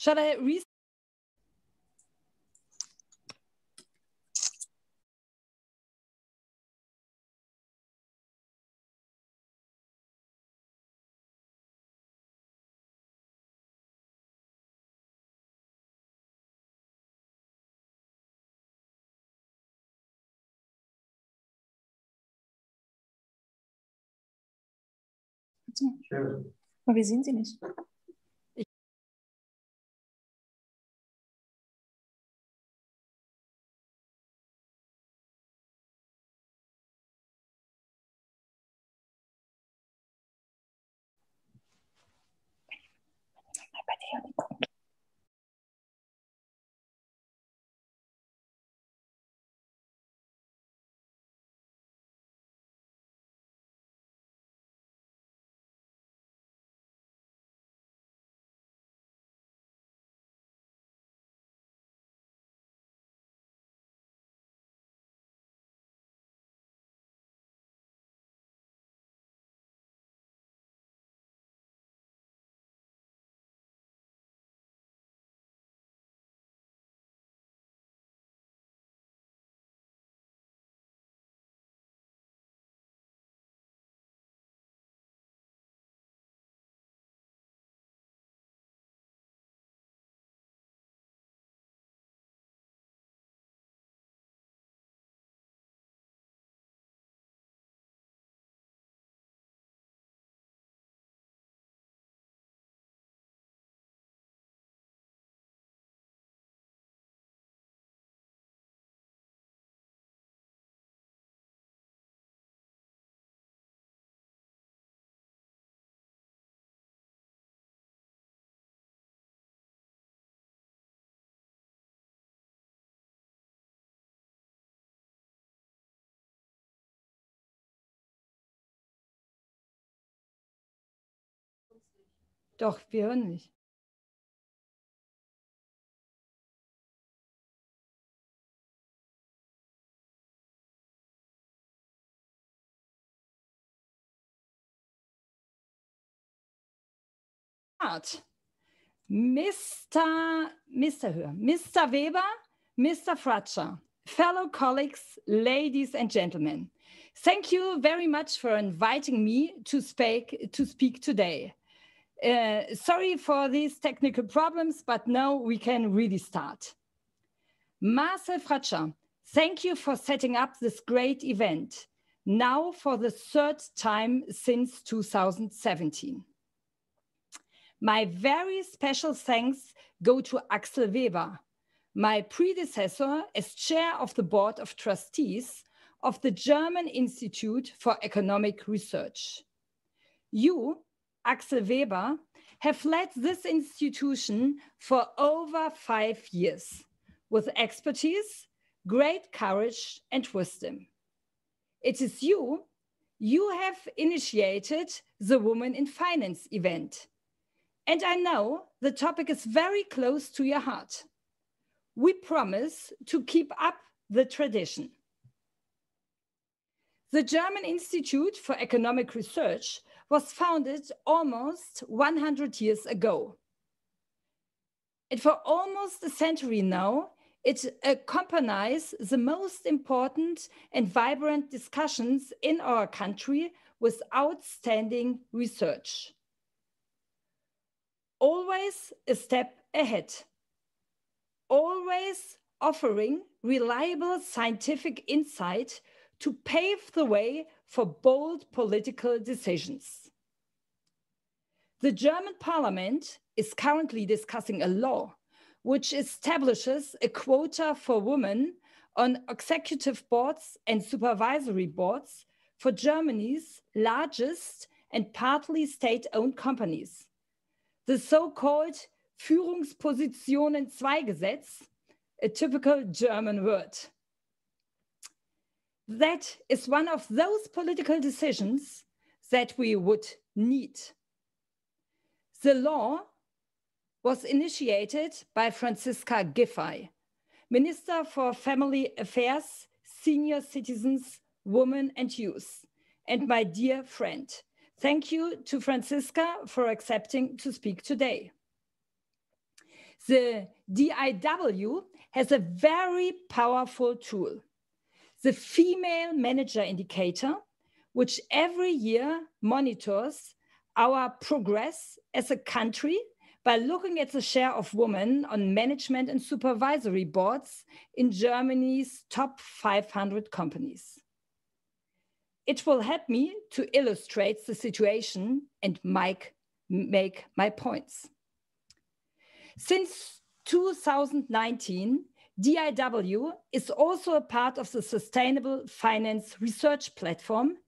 Shall I read? Schön. Aber wir sehen sie nicht. Doch, wir hören nicht. Mr. Weber, Mr. Fratscher, fellow colleagues, ladies and gentlemen, thank you very much for inviting me to speak today. Sorry for these technical problems, but now we can really start. Marcel Fratscher, thank you for setting up this great event, now for the third time since 2017. My very special thanks go to Axel Weber, my predecessor as chair of the board of trustees of the German Institute for Economic Research. You, Axel Weber, have led this institution for over 5 years with expertise, great courage, and wisdom. It is you have initiated the Women in Finance event. And I know the topic is very close to your heart. We promise to keep up the tradition. The German Institute for Economic Research was founded almost 100 years ago. And for almost a century now, it accompanies the most important and vibrant discussions in our country with outstanding research. Always a step ahead. Always offering reliable scientific insight to pave the way for bold political decisions. The German parliament is currently discussing a law which establishes a quota for women on executive boards and supervisory boards for Germany's largest and partly state-owned companies. The so-called Führungspositionen-2-Gesetz, a typical German word. That is one of those political decisions that we would need. The law was initiated by Franziska Giffey, Minister for Family Affairs, Senior Citizens, Women and Youth, and my dear friend. Thank you to Franziska for accepting to speak today. The DIW has a very powerful tool, the Female Manager Indicator, which every year monitors our progress as a country by looking at the share of women on management and supervisory boards in Germany's top 500 companies. It will help me to illustrate the situation and make my points. Since 2019, DIW is also a part of the Sustainable Finance Research Platform,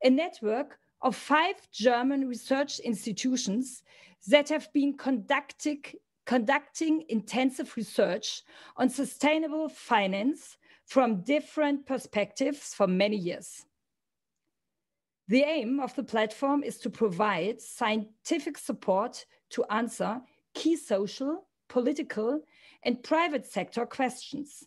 a network of 5 German research institutions that have been conducting intensive research on sustainable finance from different perspectives for many years. The aim of the platform is to provide scientific support to answer key social, political, and private sector questions,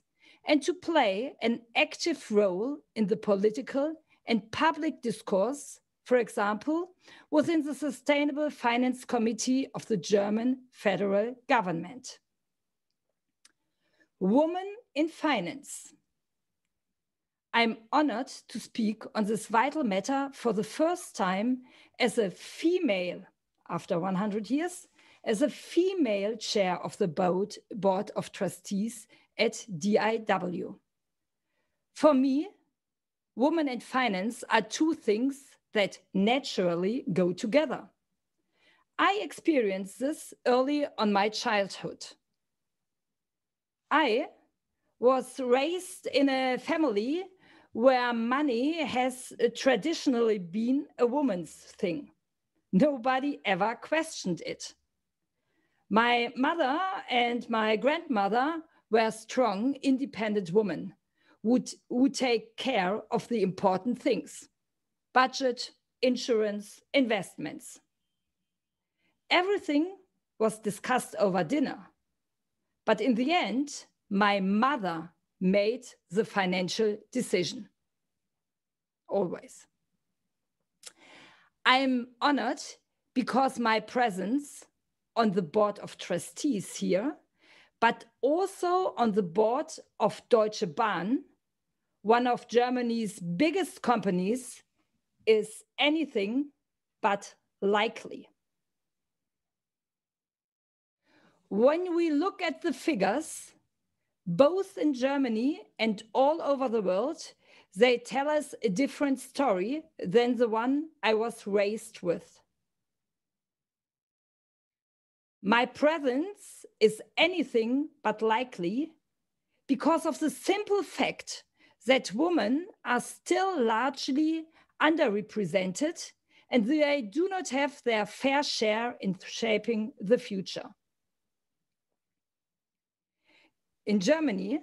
and to play an active role in the political and public discourse, for example, within the Sustainable Finance Committee of the German federal government. Women in finance. I'm honored to speak on this vital matter for the first time as a female, after 100 years, as a female chair of the board of trustees at DIW. For me, women and finance are two things that naturally go together. I experienced this early on my childhood. I was raised in a family where money has traditionally been a woman's thing. Nobody ever questioned it. My mother and my grandmother were strong, independent women who take care of the important things: budget, insurance, investments. Everything was discussed over dinner. But in the end, my mother made the financial decision, always. I'm honored because my presence on the board of trustees here, but also on the board of Deutsche Bahn, one of Germany's biggest companies, is anything but likely. When we look at the figures, both in Germany and all over the world, they tell us a different story than the one I was raised with. My presence is anything but likely because of the simple fact that women are still largely underrepresented and they do not have their fair share in shaping the future. In Germany,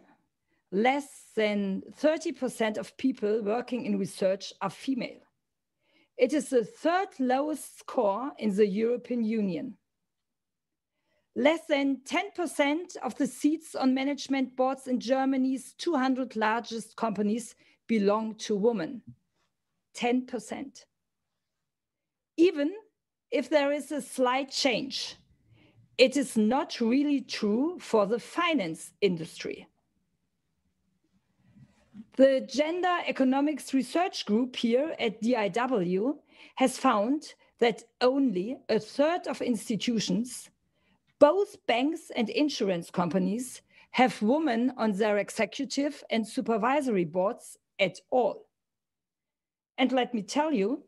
less than 30% of people working in research are female. It is the third lowest score in the European Union. Less than 10% of the seats on management boards in Germany's 200 largest companies belong to women. 10%. Even if there is a slight change, it is not really true for the finance industry. The Gender Economics Research Group here at DIW has found that only a third of institutions, both banks and insurance companies, have women on their executive and supervisory boards at all. And let me tell you,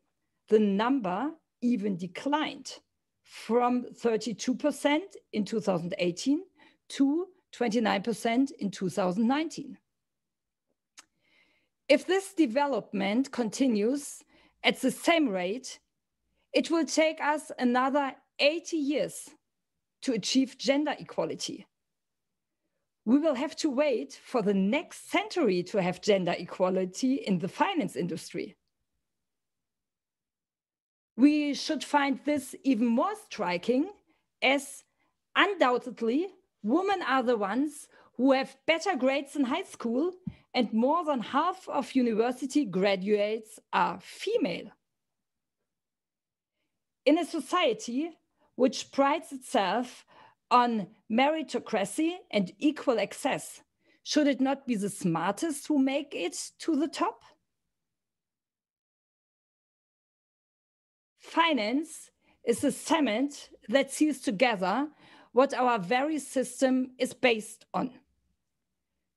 the number even declined from 32% in 2018 to 29% in 2019. If this development continues at the same rate, it will take us another 80 years to achieve gender equality. We will have to wait for the next century to have gender equality in the finance industry. We should find this even more striking, as undoubtedly women are the ones who have better grades in high school, and more than half of university graduates are female. In a society which prides itself on meritocracy and equal access, should it not be the smartest who make it to the top? Finance is the cement that seals together what our very system is based on.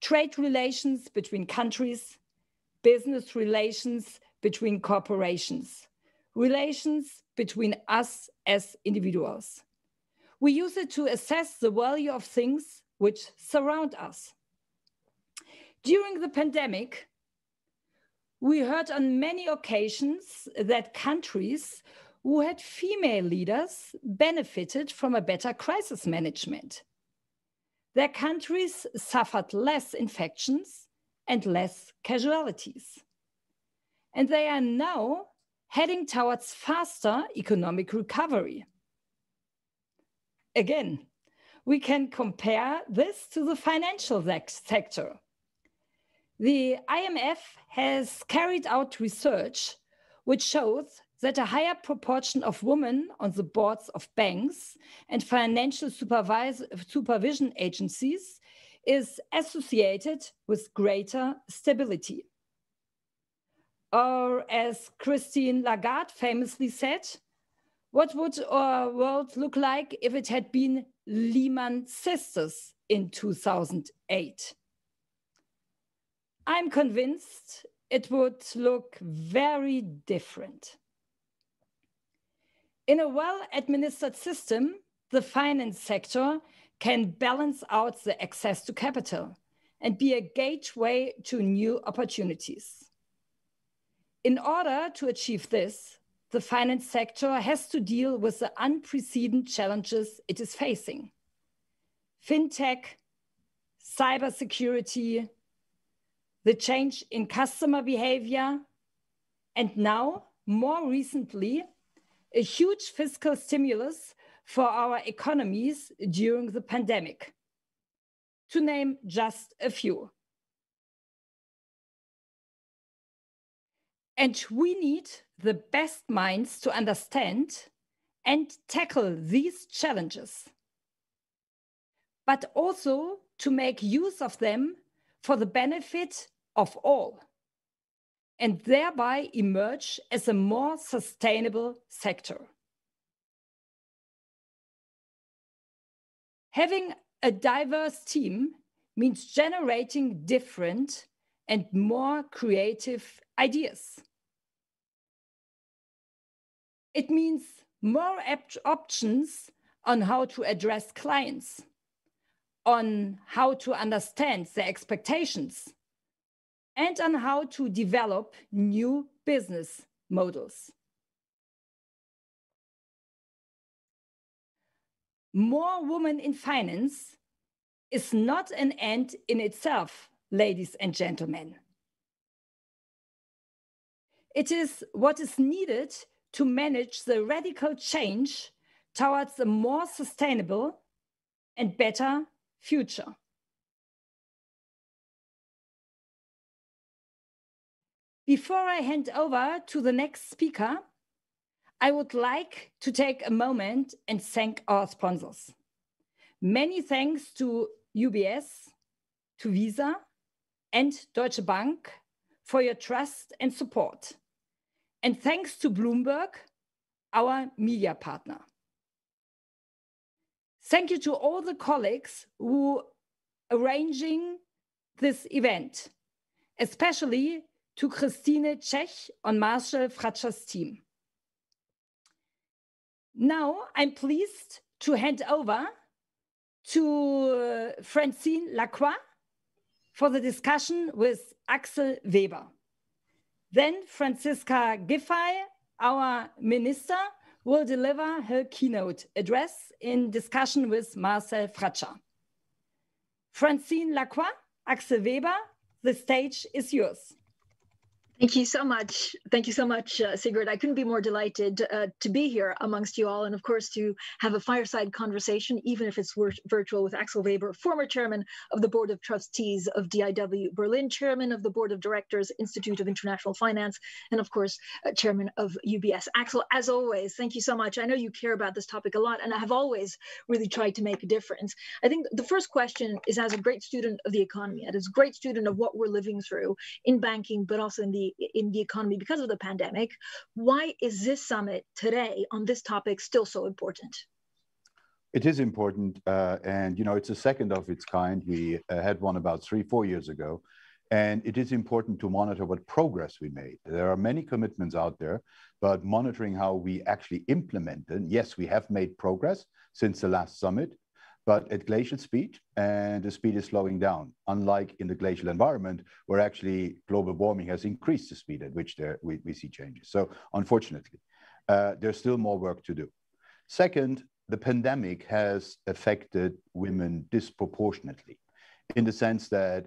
Trade relations between countries, business relations between corporations, relations between us as individuals. We use it to assess the value of things which surround us. During the pandemic, we heard on many occasions that countries who had female leaders benefited from a better crisis management. Their countries suffered less infections and less casualties. And they are now heading towards faster economic recovery. Again, we can compare this to the financial sector. The IMF has carried out research which shows that a higher proportion of women on the boards of banks and financial supervision agencies is associated with greater stability. Or as Christine Lagarde famously said, what would our world look like if it had been Lehman Sisters in 2008? I'm convinced it would look very different. In a well-administered system, the finance sector can balance out the access to capital and be a gateway to new opportunities. In order to achieve this, the finance sector has to deal with the unprecedented challenges it is facing. Fintech, cybersecurity, the change in customer behavior, and now, more recently, a huge fiscal stimulus for our economies during the pandemic, to name just a few. And we need the best minds to understand and tackle these challenges, but also to make use of them for the benefit of all, and thereby emerge as a more sustainable sector. Having a diverse team means generating different and more creative ideas. It means more options on how to address clients, on how to understand their expectations, and on how to develop new business models. More women in finance is not an end in itself, ladies and gentlemen. It is what is needed to manage the radical change towards a more sustainable and better future. Before I hand over to the next speaker, I would like to take a moment and thank our sponsors. Many thanks to UBS, to Visa, and Deutsche Bank for your trust and support. And thanks to Bloomberg, our media partner. Thank you to all the colleagues who are arranging this event, especially to Christine Czech on Marshall Fratscher's team. Now I'm pleased to hand over to Francine Lacroix for the discussion with Axel Weber. Then Franziska Giffey, our minister, will deliver her keynote address in discussion with Marcel Fratscher. Francine Lacroix, Axel Weber, the stage is yours. Thank you so much. Thank you so much, Sigrid. I couldn't be more delighted to be here amongst you all, and of course to have a fireside conversation, even if it's virtual, with Axel Weber, former chairman of the Board of Trustees of DIW Berlin, chairman of the Board of Directors, Institute of International Finance, and of course, chairman of UBS. Axel, as always, thank you so much. I know you care about this topic a lot, and I have always really tried to make a difference. I think the first question is, as a great student of the economy, as a great student of what we're living through in banking, but also in the economy because of the pandemic, why is this summit today on this topic still so important? It is important, and it's a second of its kind. We had one about 3-4 years ago, and it is important to monitor what progress we made. There are many commitments out there, but monitoring how we actually implement them. Yes, we have made progress since the last summit, but at glacial speed, and the speed is slowing down, unlike in the glacial environment, where actually global warming has increased the speed at which we see changes. So unfortunately, there's still more work to do. Second, the pandemic has affected women disproportionately, in the sense that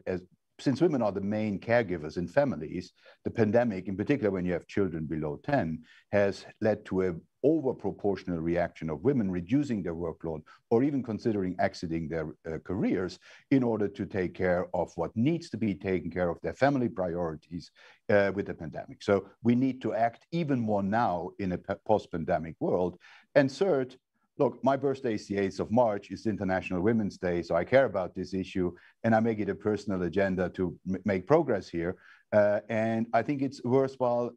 since women are the main caregivers in families, the pandemic, in particular when you have children below 10, has led to an overproportional reaction of women reducing their workload or even considering exiting their careers in order to take care of what needs to be taken care of, their family priorities with the pandemic. So we need to act even more now in a post-pandemic world. And third, look, my birthday is the 8th of March. It's International Women's Day, so I care about this issue, and I make it a personal agenda to make progress here. And I think it's worthwhile.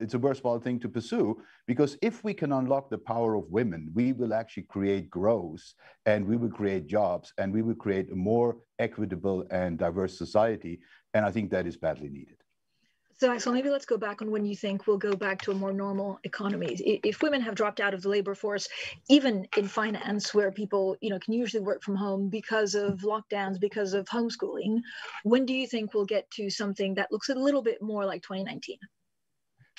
It's a worthwhile thing to pursue, because if we can unlock the power of women, we will actually create growth, and we will create jobs, and we will create a more equitable and diverse society. And I think that is badly needed. So Axel, maybe let's go back on when you think we'll go back to a more normal economy. If women have dropped out of the labor force, even in finance, where people can usually work from home because of lockdowns, because of homeschooling, when do you think we'll get to something that looks a little bit more like 2019?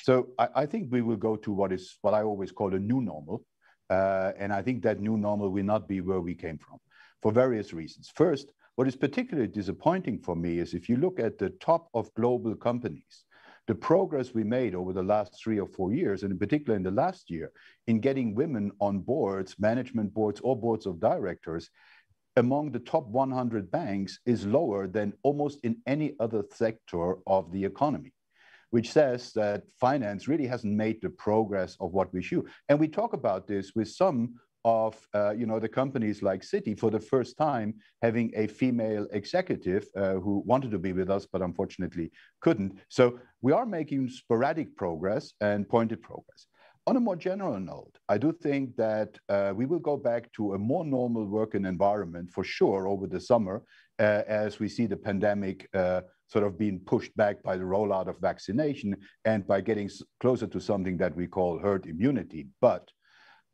So I think we will go to what I always call a new normal. And I think that new normal will not be where we came from for various reasons. First, what is particularly disappointing for me is if you look at the top of global companies, the progress we made over the last 3 or 4 years, and in particular in the last year, in getting women on boards, management boards, or boards of directors, among the top 100 banks is lower than almost in any other sector of the economy, which says that finance really hasn't made the progress of what we should. And we talk about this with some of the companies like Citi for the first time having a female executive who wanted to be with us, but unfortunately couldn't. So we are making sporadic progress and pointed progress. On a more general note, I do think that we will go back to a more normal working environment for sure over the summer as we see the pandemic sort of being pushed back by the rollout of vaccination and by getting closer to something that we call herd immunity. But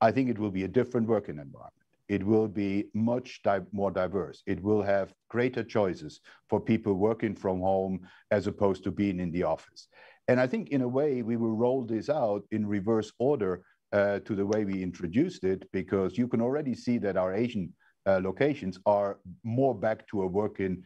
I think it will be a different working environment. It will be much more diverse. It will have greater choices for people working from home as opposed to being in the office. And I think in a way, we will roll this out in reverse order to the way we introduced it, because you can already see that our Asian locations are more back to a working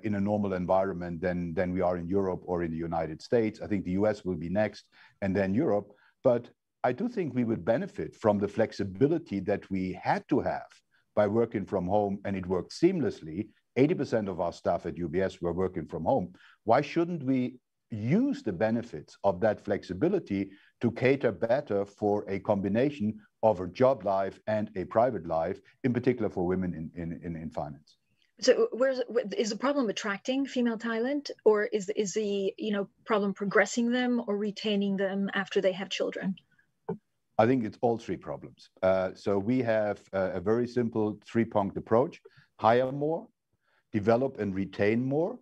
in a normal environment than we are in Europe or in the United States. I think the US will be next, and then Europe. But I do think we would benefit from the flexibility that we had to have by working from home, and it worked seamlessly. 80% of our staff at UBS were working from home. Why shouldn't we use the benefits of that flexibility to cater better for a combination of a job life and a private life, in particular for women in finance? So is the problem attracting female talent, or is the problem progressing them or retaining them after they have children? I think it's all three problems. So we have a very simple three-pronged approach: hire more, develop and retain more,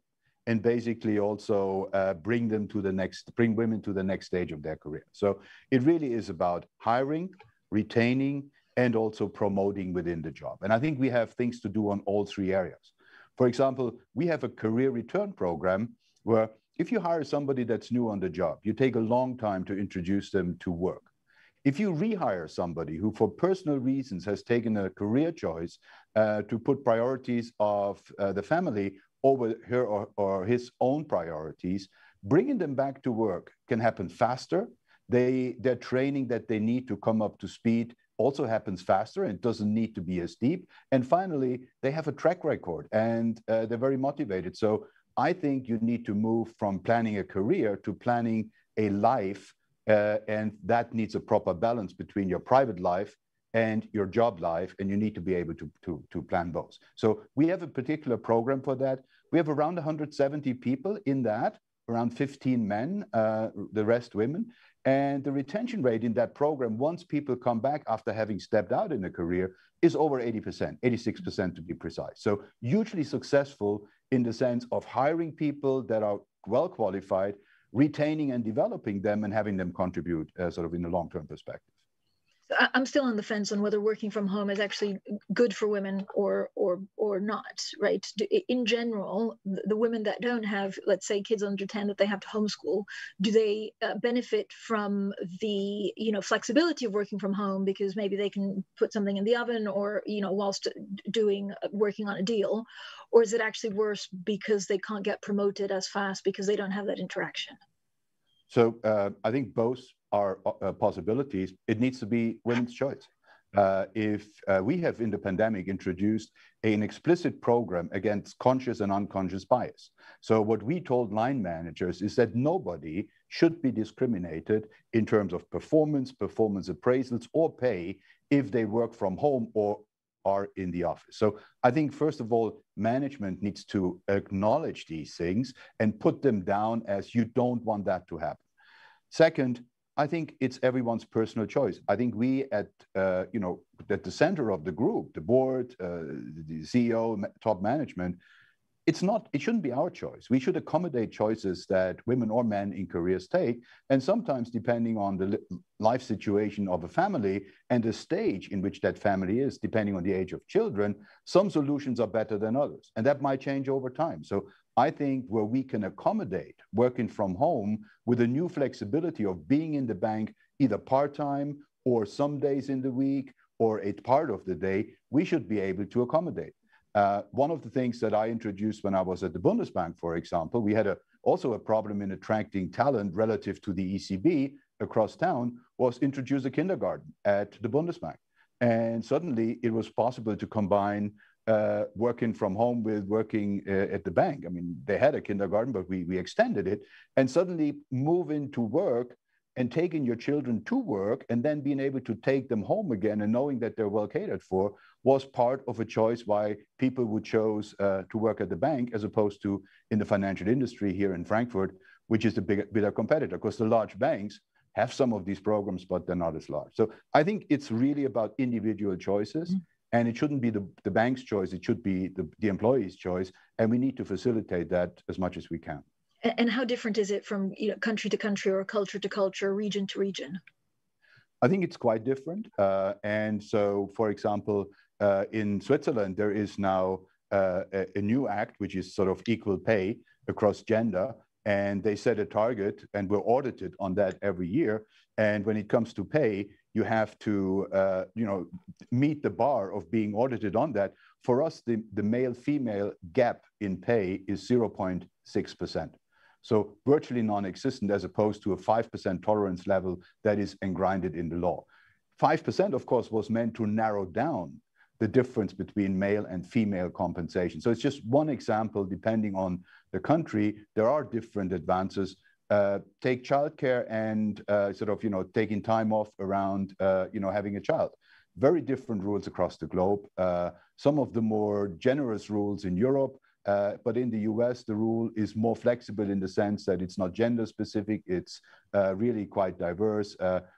and basically also bring women to the next stage of their career. So it really is about hiring, retaining, and also promoting within the job. And I think we have things to do on all three areas. For example, we have a career return program where if you hire somebody that's new on the job, you take a long time to introduce them to work. If you rehire somebody who for personal reasons has taken a career choice to put priorities of the family over her or his own priorities, bringing them back to work can happen faster. Their training that they need to come up to speed also happens faster and doesn't need to be as deep. And finally, they have a track record and they're very motivated. So I think you need to move from planning a career to planning a life, and that needs a proper balance between your private life and your job life, and you need to be able to plan both. So we have a particular program for that. We have around 170 people in that, around 15 men, the rest women. And the retention rate in that program, once people come back after having stepped out in a career, is over 80%, 86% to be precise. So hugely successful in the sense of hiring people that are well qualified, retaining and developing them, and having them contribute sort of in a long-term perspective. I'm still on the fence on whether working from home is actually good for women or not, right? In general, the women that don't have, let's say, kids under 10 that they have to homeschool, do they benefit from the flexibility of working from home because maybe they can put something in the oven or whilst working on a deal, or is it actually worse because they can't get promoted as fast because they don't have that interaction? So I think both are possibilities. It needs to be women's choice. If we have in the pandemic introduced an explicit program against conscious and unconscious bias. So what we told line managers is that nobody should be discriminated in terms of performance appraisals, or pay if they work from home or are in the office. So I think, first of all, management needs to acknowledge these things and put them down as you don't want that to happen. Second, I think it's everyone's personal choice. I think we at the center of the group, the board, the CEO, top management, it shouldn't be our choice. We should accommodate choices that women or men in careers take. And sometimes, depending on the life situation of a family and the stage in which that family is, depending on the age of children, some solutions are better than others. And that might change over time. So I think where we can accommodate working from home with a new flexibility of being in the bank, either part-time or some days in the week or a part of the day, we should be able to accommodate. One of the things that I introduced when I was at the Bundesbank, for example, we had also a problem in attracting talent relative to the ECB across town, was introduce a kindergarten at the Bundesbank. And suddenly it was possible to combine working from home with working at the bank. I mean, they had a kindergarten, but we extended it. And suddenly moving to work and taking your children to work and then being able to take them home again and knowing that they're well catered for was part of a choice why people would choose to work at the bank as opposed to in the financial industry here in Frankfurt, which is the bigger competitor, because the large banks have some of these programs, but they're not as large. So I think it's really about individual choices. Mm-hmm. And it shouldn't be the bank's choice, it should be the employee's choice. And we need to facilitate that as much as we can. And how different is it from country to country or culture to culture, region to region? I think it's quite different. And so, for example, in Switzerland, there is now a new act, which is sort of equal pay across gender. And they set a target, and we're audited on that every year. And when it comes to pay, you have to meet the bar of being audited on that. For us, the male-female gap in pay is 0.6%. So virtually non-existent, as opposed to a 5% tolerance level that is engrinded in the law. 5%, of course, was meant to narrow down the difference between male and female compensation. So it's just one example. Depending on the country, there are different advances. Take childcare and taking time off around having a child. Very different rules across the globe. Some of the more generous rules in Europe, but in the US, the rule is more flexible in the sense that it's not gender specific, it's really quite diverse.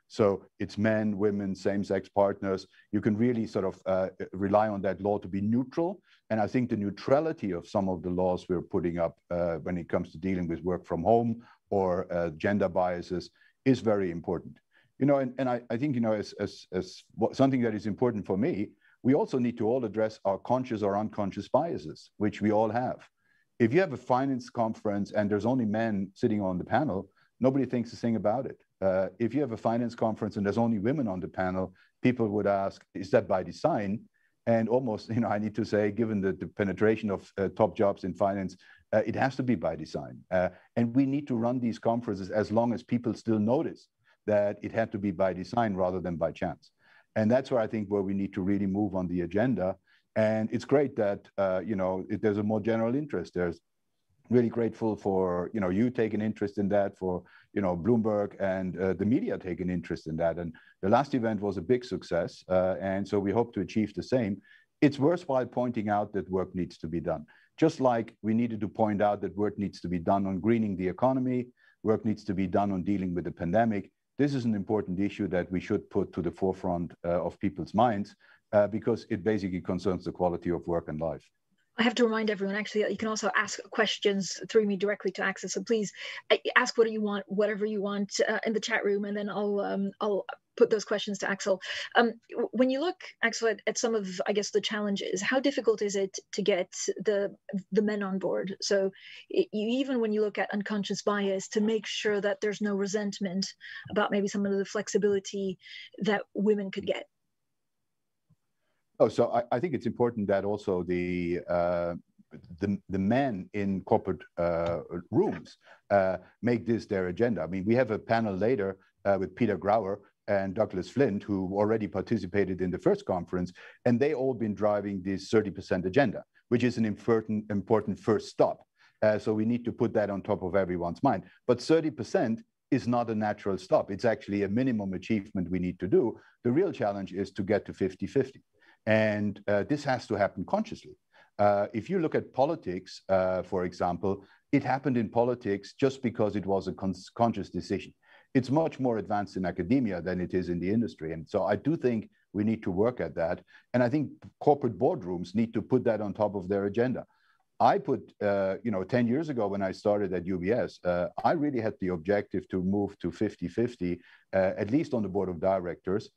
So it's men, women, same-sex partners. You can really sort of rely on that law to be neutral. And I think the neutrality of some of the laws we're putting up when it comes to dealing with work from home or gender biases is very important. And I think, as something that is important for me, we also need to all address our conscious or unconscious biases, which we all have. If you have a finance conference and there's only men sitting on the panel, nobody thinks a thing about it. If you have a finance conference and there's only women on the panel, people would ask, is that by design? And almost, I need to say, given the penetration of top jobs in finance It has to be by design. And we need to run these conferences as long as people still notice that it had to be by design rather than by chance. And that's where I think where we need to really move on the agenda. And it's great that, there's a more general interest. There's really grateful for, you taking interest in that, for, Bloomberg and the media taking interest in that. And the last event was a big success. And so we hope to achieve the same. It's worthwhile pointing out that work needs to be done. Just like we needed to point out that work needs to be done on greening the economy, work needs to be done on dealing with the pandemic. This is an important issue that we should put to the forefront of people's minds because it basically concerns the quality of work and life. I have to remind everyone actually that you can also ask questions through me directly to Axel. So please ask whatever you want in the chat room, and then I'll put those questions to Axel. When you look, Axel, at some of, I guess, the challenges, how difficult is it to get the men on board? So even when you look at unconscious bias, to make sure that there's no resentment about maybe some of the flexibility that women could get. Oh, so I think it's important that also the men in corporate rooms make this their agenda. I mean, we have a panel later with Peter Grauer and Douglas Flint, who already participated in the first conference, and they all been driving this 30% agenda, which is an important first stop. So we need to put that on top of everyone's mind. But 30% is not a natural stop. It's actually a minimum achievement we need to do. The real challenge is to get to 50-50. And this has to happen consciously. If you look at politics, for example, it happened in politics just because it was a conscious decision. It's much more advanced in academia than it is in the industry. And so I do think we need to work at that. And I think corporate boardrooms need to put that on top of their agenda. I put, 10 years ago when I started at UBS, I really had the objective to move to 50-50, at least on the board of directors.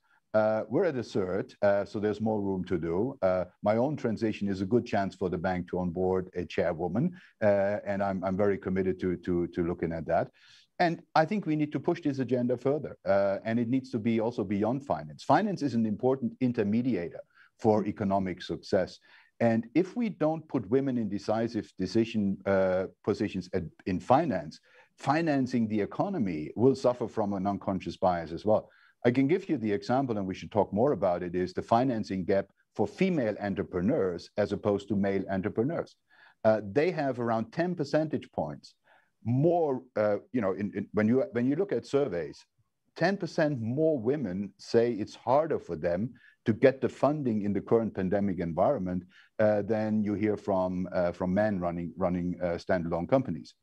We're at a third, so there's more room to do. My own transition is a good chance for the bank to onboard a chairwoman, and I'm very committed to looking at that. And I think we need to push this agenda further, and it needs to be also beyond finance. Finance is an important intermediator for economic success. And if we don't put women in decisive decision positions in finance, financing the economy will suffer from an unconscious bias as well. I can give you the example, and we should talk more about it, is the financing gap for female entrepreneurs as opposed to male entrepreneurs. They have around 10 percentage points more, when you look at surveys, 10% more women say it's harder for them to get the funding in the current pandemic environment than you hear from men running standalone companies.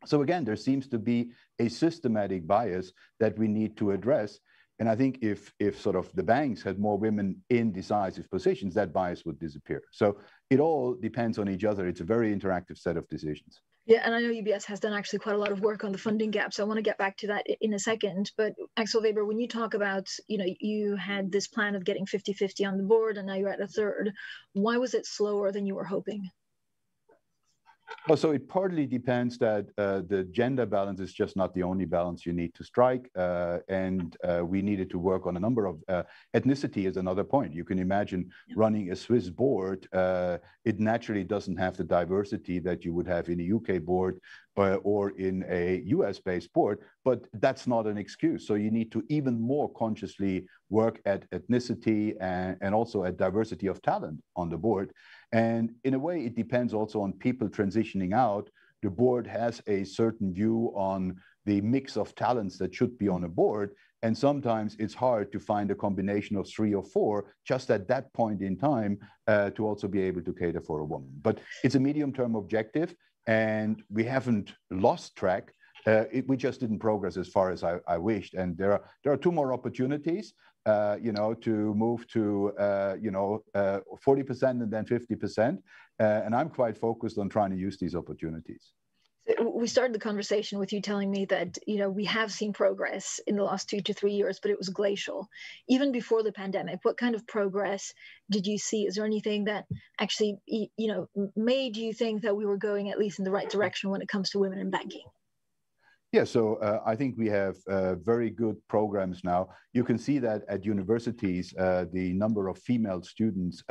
So again, there seems to be a systematic bias that we need to address. And I think if sort of the banks had more women in decisive positions, that bias would disappear. So it all depends on each other. It's a very interactive set of decisions. Yeah, and I know UBS has done actually quite a lot of work on the funding gap, so I want to get back to that in a second. But Axel Weber, when you talk about, you had this plan of getting 50-50 on the board, and now you're at a third. Why was it slower than you were hoping? Well, so it partly depends that the gender balance is just not the only balance you need to strike. And we needed to work on a number of ethnicity is another point. You can imagine running a Swiss board. It naturally doesn't have the diversity that you would have in a UK board or in a US-based board, but that's not an excuse. So you need to even more consciously work at ethnicity and also at diversity of talent on the board. And in a way, it depends also on people transitioning out. The board has a certain view on the mix of talents that should be on a board. And sometimes it's hard to find a combination of 3 or 4 just at that point in time to also be able to cater for a woman. But it's a medium-term objective, and we haven't lost track. We just didn't progress as far as I wished. And there are 2 more opportunities, to move to, 40% and then 50%. And I'm quite focused on trying to use these opportunities. We started the conversation with you telling me that, we have seen progress in the last 2 to 3 years, but it was glacial. Even before the pandemic, what kind of progress did you see? Is there anything that actually, made you think that we were going at least in the right direction when it comes to women in banking? Yeah, so I think we have very good programs now. You can see that at universities, the number of female students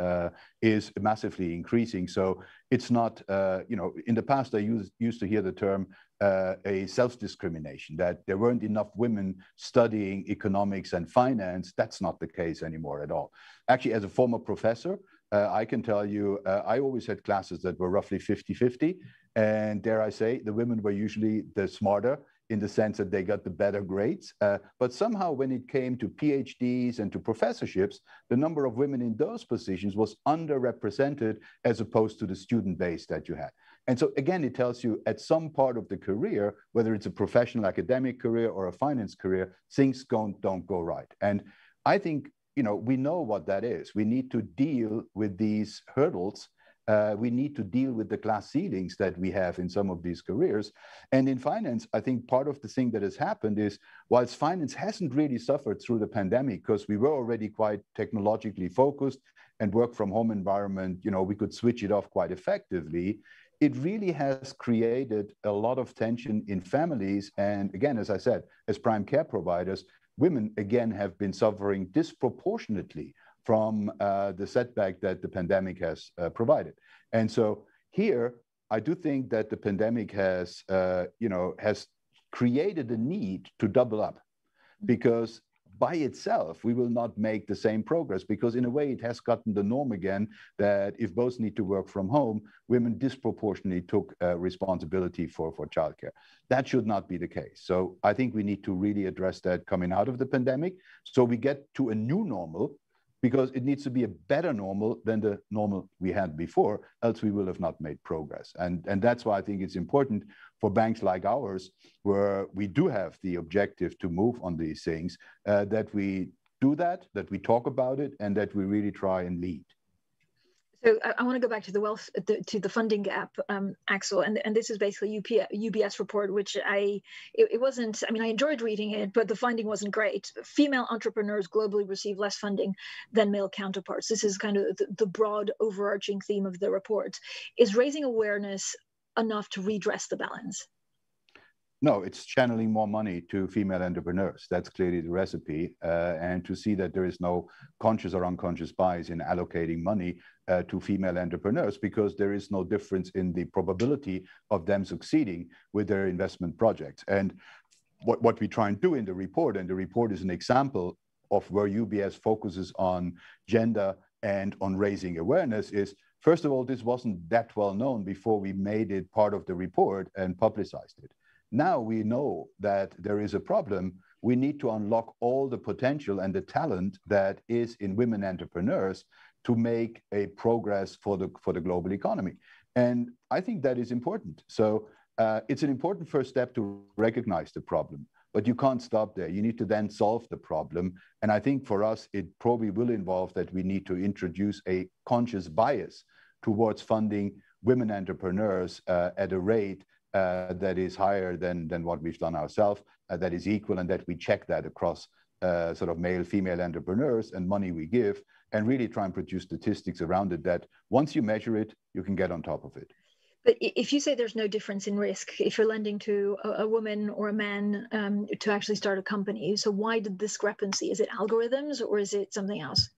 is massively increasing. So it's not, in the past, I used to hear the term a self-discrimination, that there weren't enough women studying economics and finance. That's not the case anymore at all. Actually, as a former professor, I can tell you, I always had classes that were roughly 50-50. And dare I say, the women were usually the smarter in the sense that they got the better grades. But somehow when it came to PhDs and to professorships, the number of women in those positions was underrepresented as opposed to the student base that you had. And so again, it tells you at some part of the career, whether it's a professional academic career or a finance career, things don't go right. And I think, we know what that is. We need to deal with these hurdles. We need to deal with the glass ceilings that we have in some of these careers. And in finance, I think part of the thing that has happened is, whilst finance hasn't really suffered through the pandemic, because we were already quite technologically focused and work from home environment, we could switch it off quite effectively. It really has created a lot of tension in families. And again, as I said, as prime care providers, women, again, have been suffering disproportionately from the setback that the pandemic has provided. And so here, I do think that the pandemic has created a need to double up, because by itself, we will not make the same progress, because in a way it has gotten the norm again that if both need to work from home, women disproportionately took responsibility for childcare. That should not be the case. So I think we need to really address that coming out of the pandemic, so we get to a new normal, because it needs to be a better normal than the normal we had before, else we will have not made progress. And that's why I think it's important for banks like ours, where we do have the objective to move on these things, that we do that we talk about it, and that we really try and lead. So I want to go back to the funding gap, Axel, and this is basically UBS report, which it wasn't. I mean, I enjoyed reading it, but the finding wasn't great. Female entrepreneurs globally receive less funding than male counterparts. This is kind of the broad overarching theme of the report. Is raising awareness enough to redress the balance? No, it's channeling more money to female entrepreneurs. That's clearly the recipe. And to see that there is no conscious or unconscious bias in allocating money to female entrepreneurs, because there is no difference in the probability of them succeeding with their investment projects. And what we try and do in the report, and the report is an example of where UBS focuses on gender and on raising awareness, is, first of all, this wasn't that well known before we made it part of the report and publicized it. Now we know that there is a problem. We need to unlock all the potential and the talent that is in women entrepreneurs to make a progress for the global economy. And I think that is important. So it's an important first step to recognize the problem, but you can't stop there. You need to then solve the problem. And I think for us, it probably will involve that we need to introduce a conscious bias towards funding women entrepreneurs at a rate that is higher than what we've done ourselves, that is equal, and that we check that across sort of male, female entrepreneurs and money we give, and really try and produce statistics around it that once you measure it, you can get on top of it. But if you say there's no difference in risk, if you're lending to a woman or a man to actually start a company, so why the discrepancy? Is it algorithms or is it something else?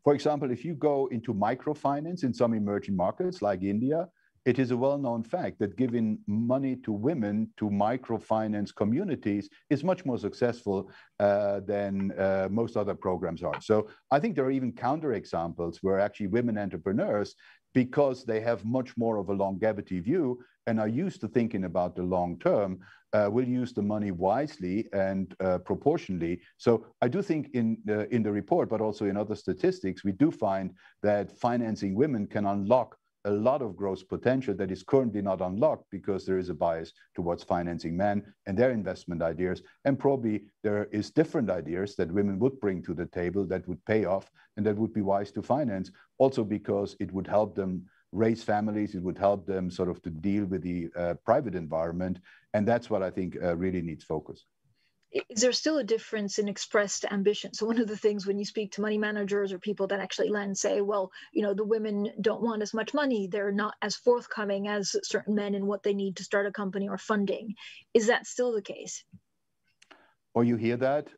For example, if you go into microfinance in some emerging markets like India, it is a well-known fact that giving money to women to microfinance communities is much more successful than most other programs are. So I think there are even counterexamples where actually women entrepreneurs, because they have much more of a longevity view and are used to thinking about the long term, will use the money wisely and proportionally. So I do think in the report, but also in other statistics, we do find that financing women can unlock a lot of growth potential that is currently not unlocked because there is a bias towards financing men and their investment ideas. And probably there is different ideas that women would bring to the table that would pay off and that would be wise to finance, also because it would help them raise families, it would help them sort of to deal with the private environment. And that's what I think really needs focus. is there still a difference in expressed ambition? So one of the things when you speak to money managers or people that actually lend say, well, the women don't want as much money. They're not as forthcoming as certain men in what they need to start a company or funding. Is that still the case? Or you hear that,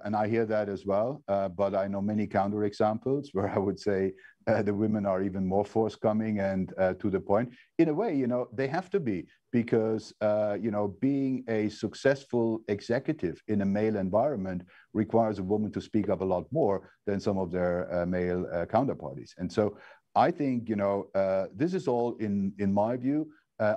and I hear that as well, but I know many counterexamples where I would say the women are even more forthcoming and to the point. In a way, they have to be, because, being a successful executive in a male environment requires a woman to speak up a lot more than some of their male counterparties. And so I think, this is all, in my view,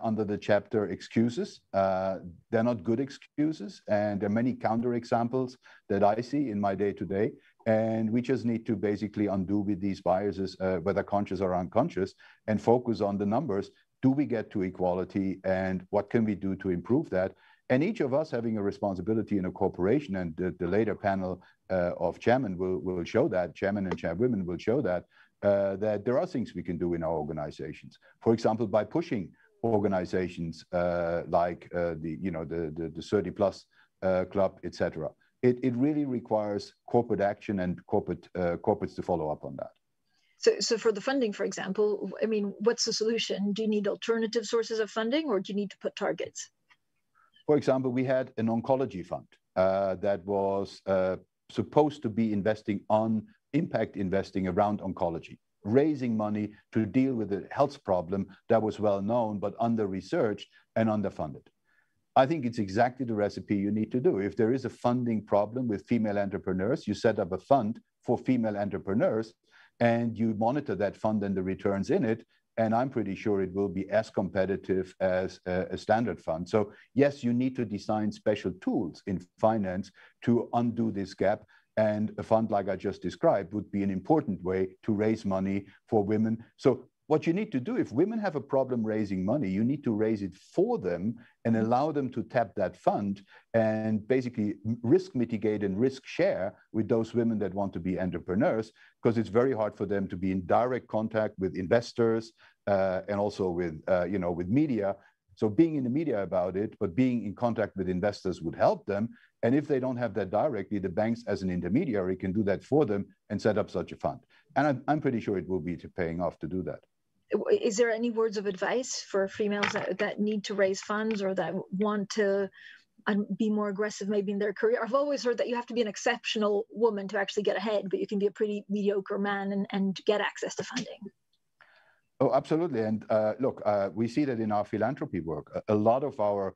under the chapter excuses. They're not good excuses, and there are many counterexamples that I see in my day-to-day, and we just need to basically undo with these biases, whether conscious or unconscious, and focus on the numbers. Do we get to equality, and what can we do to improve that? And each of us having a responsibility in a corporation, and the later panel of chairmen will show that, chairmen and chairwomen will show that, that there are things we can do in our organizations. For example, by pushing organizations like the 30 plus club, etc. It really requires corporate action and corporates to follow up on that. So for the funding, for example, I mean, what's the solution? Do you need alternative sources of funding, or do you need to put targets? For example, we had an oncology fund that was supposed to be investing on impact investing around oncology, raising money to deal with a health problem that was well known, but under-researched and underfunded. I think it's exactly the recipe you need to do. If there is a funding problem with female entrepreneurs, you set up a fund for female entrepreneurs and you monitor that fund and the returns in it. And I'm pretty sure it will be as competitive as a standard fund. So yes, you need to design special tools in finance to undo this gap. And a fund like I just described would be an important way to raise money for women. So what you need to do, if women have a problem raising money, you need to raise it for them and allow them to tap that fund and basically risk mitigate and risk share with those women that want to be entrepreneurs, because it's very hard for them to be in direct contact with investors and also with, with media. So being in the media about it, but being in contact with investors would help them. And if they don't have that directly, the banks as an intermediary can do that for them and set up such a fund. And I'm pretty sure it will be paying off to do that. Is there any words of advice for females that need to raise funds or that want to be more aggressive maybe in their career? I've always heard that you have to be an exceptional woman to actually get ahead, but you can be a pretty mediocre man and get access to funding. Oh, absolutely. And look, we see that in our philanthropy work. A lot of our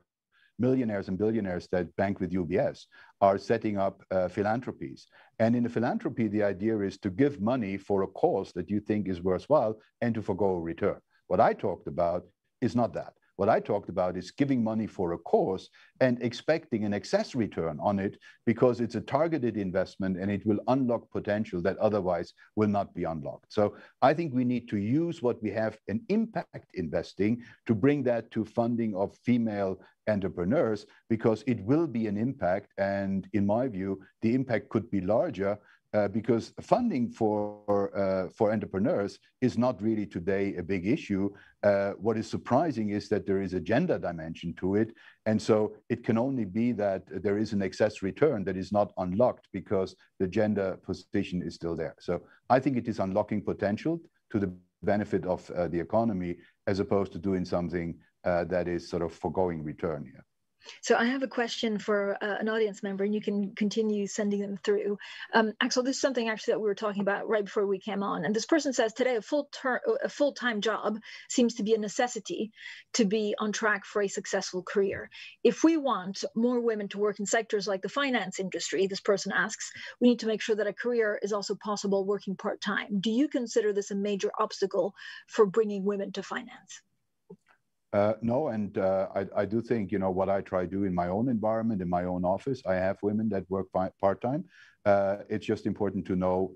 millionaires and billionaires that bank with UBS are setting up philanthropies. And in the philanthropy, the idea is to give money for a cause that you think is worthwhile and to forgo a return. What I talked about is not that. What I talked about is giving money for a cause and expecting an excess return on it because it's a targeted investment and it will unlock potential that otherwise will not be unlocked. So I think we need to use what we have in impact investing to bring that to funding of female entrepreneurs, because it will be an impact. And in my view, the impact could be larger because funding for entrepreneurs is not really today a big issue. What is surprising is that there is a gender dimension to it. And so it can only be that there is an excess return that is not unlocked because the gender position is still there. So I think it is unlocking potential to the benefit of the economy as opposed to doing something that is sort of foregoing return here. So I have a question for an audience member, and you can continue sending them through. Axel, this is something actually that we were talking about right before we came on. And this person says today a full-time job seems to be a necessity to be on track for a successful career. If we want more women to work in sectors like the finance industry, this person asks, we need to make sure that a career is also possible working part-time. Do you consider this a major obstacle for bringing women to finance? No, and I do think, what I try to do in my own environment, in my own office, I have women that work part-time. It's just important to know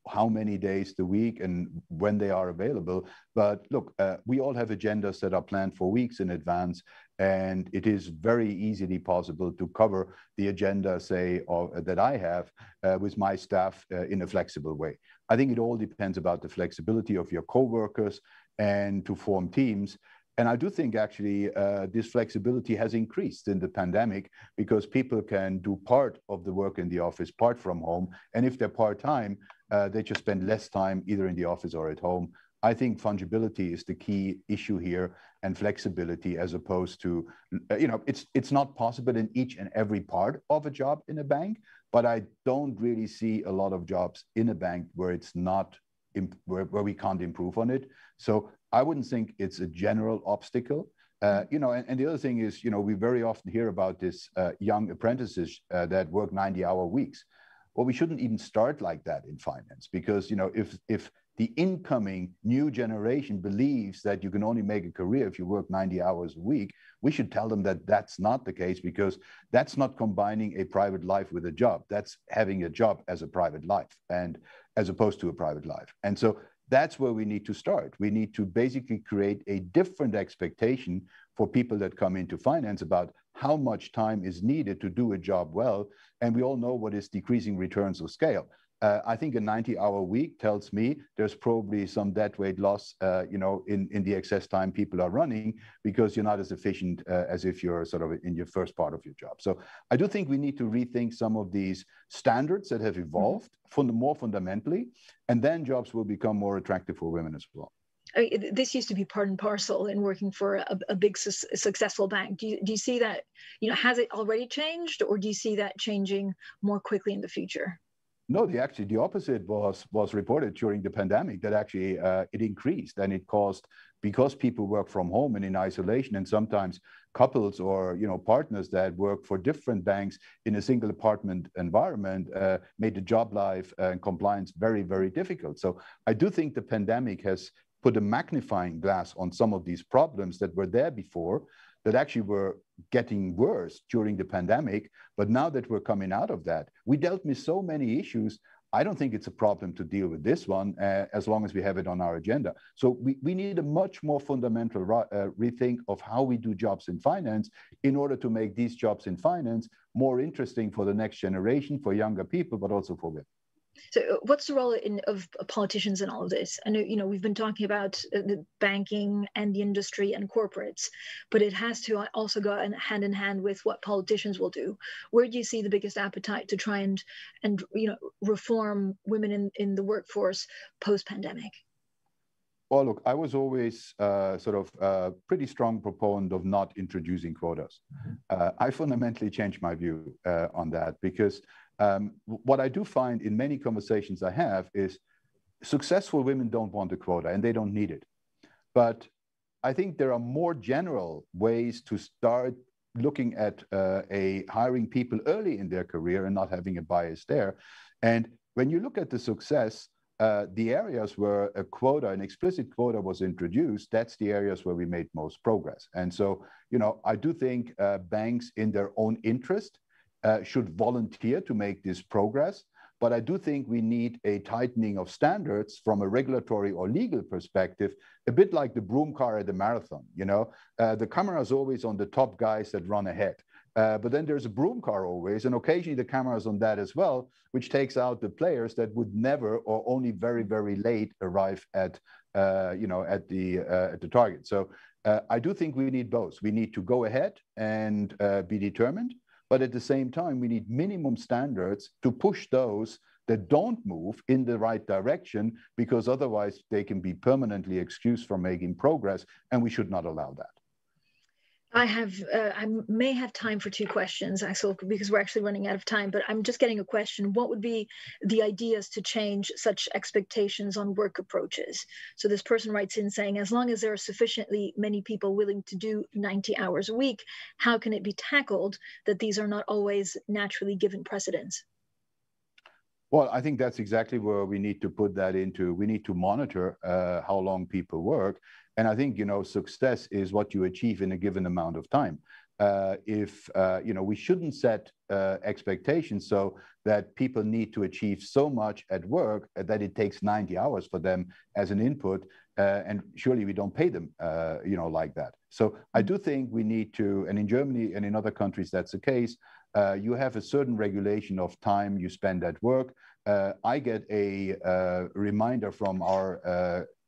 how many days the week and when they are available. But look, we all have agendas that are planned for weeks in advance, and it is very easily possible to cover the agenda, say, that I have with my staff in a flexible way. I think it all depends about the flexibility of your coworkers and to form teams. And I do think actually this flexibility has increased in the pandemic because people can do part of the work in the office, part from home. And if they're part-time, they just spend less time either in the office or at home. I think fungibility is the key issue here, and flexibility, as opposed to, it's not possible in each and every part of a job in a bank, but I don't really see a lot of jobs in a bank where it's not, where we can't improve on it. So I wouldn't think it's a general obstacle. And the other thing is, we very often hear about this young apprentices that work 90-hour weeks. Well, we shouldn't even start like that in finance, because if the incoming new generation believes that you can only make a career if you work 90 hours a week, we should tell them that that's not the case, because that's not combining a private life with a job. That's having a job as a private life, and as opposed to a private life. And so that's where we need to start. We need to basically create a different expectation for people that come into finance about how much time is needed to do a job well. And we all know what is decreasing returns of scale. I think a 90-hour week tells me there's probably some dead weight loss, in the excess time people are running, because you're not as efficient as if you're sort of in your first part of your job. So I do think we need to rethink some of these standards that have evolved more fundamentally, and then jobs will become more attractive for women as well. This used to be part and parcel in working for a big successful bank. Do you see that, has it already changed, or do you see that changing more quickly in the future? No, the opposite was reported during the pandemic, that actually it increased, and it caused, because people work from home and in isolation, and sometimes couples or partners that work for different banks in a single apartment environment made the job life and compliance very, very difficult. So I do think the pandemic has put a magnifying glass on some of these problems that were there before, that actually were getting worse during the pandemic. But now that we're coming out of that, we dealt with so many issues. I don't think it's a problem to deal with this one as long as we have it on our agenda. So we need a much more fundamental rethink of how we do jobs in finance in order to make these jobs in finance more interesting for the next generation, for younger people, but also for women. So what's the role of politicians in all of this? I know, we've been talking about the banking and the industry and corporates, but it has to also go hand in hand with what politicians will do. Where do you see the biggest appetite to try and reform women in the workforce post-pandemic? Well, look, I was always pretty strong proponent of not introducing quotas. I fundamentally changed my view on that, because what I do find in many conversations I have is successful women don't want a quota, and they don't need it. But I think there are more general ways to start looking at hiring people early in their career and not having a bias there. And when you look at the success, the areas where an explicit quota was introduced, that's the areas where we made most progress. And so, I do think banks in their own interest should volunteer to make this progress. But I do think we need a tightening of standards from a regulatory or legal perspective, a bit like the broom car at the marathon. The camera is always on the top guys that run ahead. But then there's a broom car always, and occasionally the camera is on that as well, which takes out the players that would never or only very, very late arrive at the target. So I do think we need both. We need to go ahead and be determined, but at the same time, we need minimum standards to push those that don't move in the right direction, because otherwise they can be permanently excused from making progress, and we should not allow that. I may have time for two questions, Axel, because we're actually running out of time, but I'm just getting a question. What would be the ideas to change such expectations on work approaches? So this person writes in saying, as long as there are sufficiently many people willing to do 90 hours a week, how can it be tackled that these are not always naturally given precedence? Well, I think that's exactly where we need to put that into. We need to monitor how long people work. And I think, success is what you achieve in a given amount of time. We shouldn't set expectations so that people need to achieve so much at work that it takes 90 hours for them as an input. And surely we don't pay them, like that. So I do think we need to, and in Germany and in other countries, that's the case. You have a certain regulation of time you spend at work. I get a reminder from our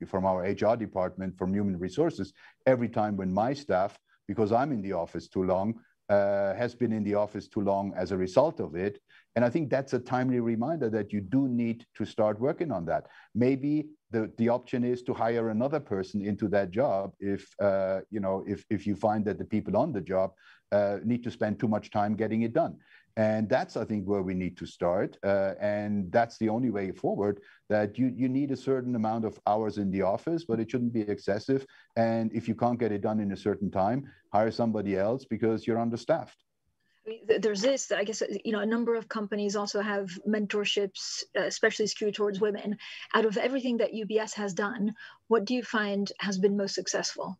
HR department, from human resources, every time when my staff, because I'm in the office too long, has been in the office too long as a result of it. And I think that's a timely reminder that you do need to start working on that. Maybe the option is to hire another person into that job if you find that the people on the job need to spend too much time getting it done. And that's, I think, where we need to start. And that's the only way forward, that you need a certain amount of hours in the office, but it shouldn't be excessive. And if you can't get it done in a certain time, hire somebody else because you're understaffed. There's this, I guess, a number of companies also have mentorships, especially skewed towards women. Out of everything that UBS has done, what do you find has been most successful?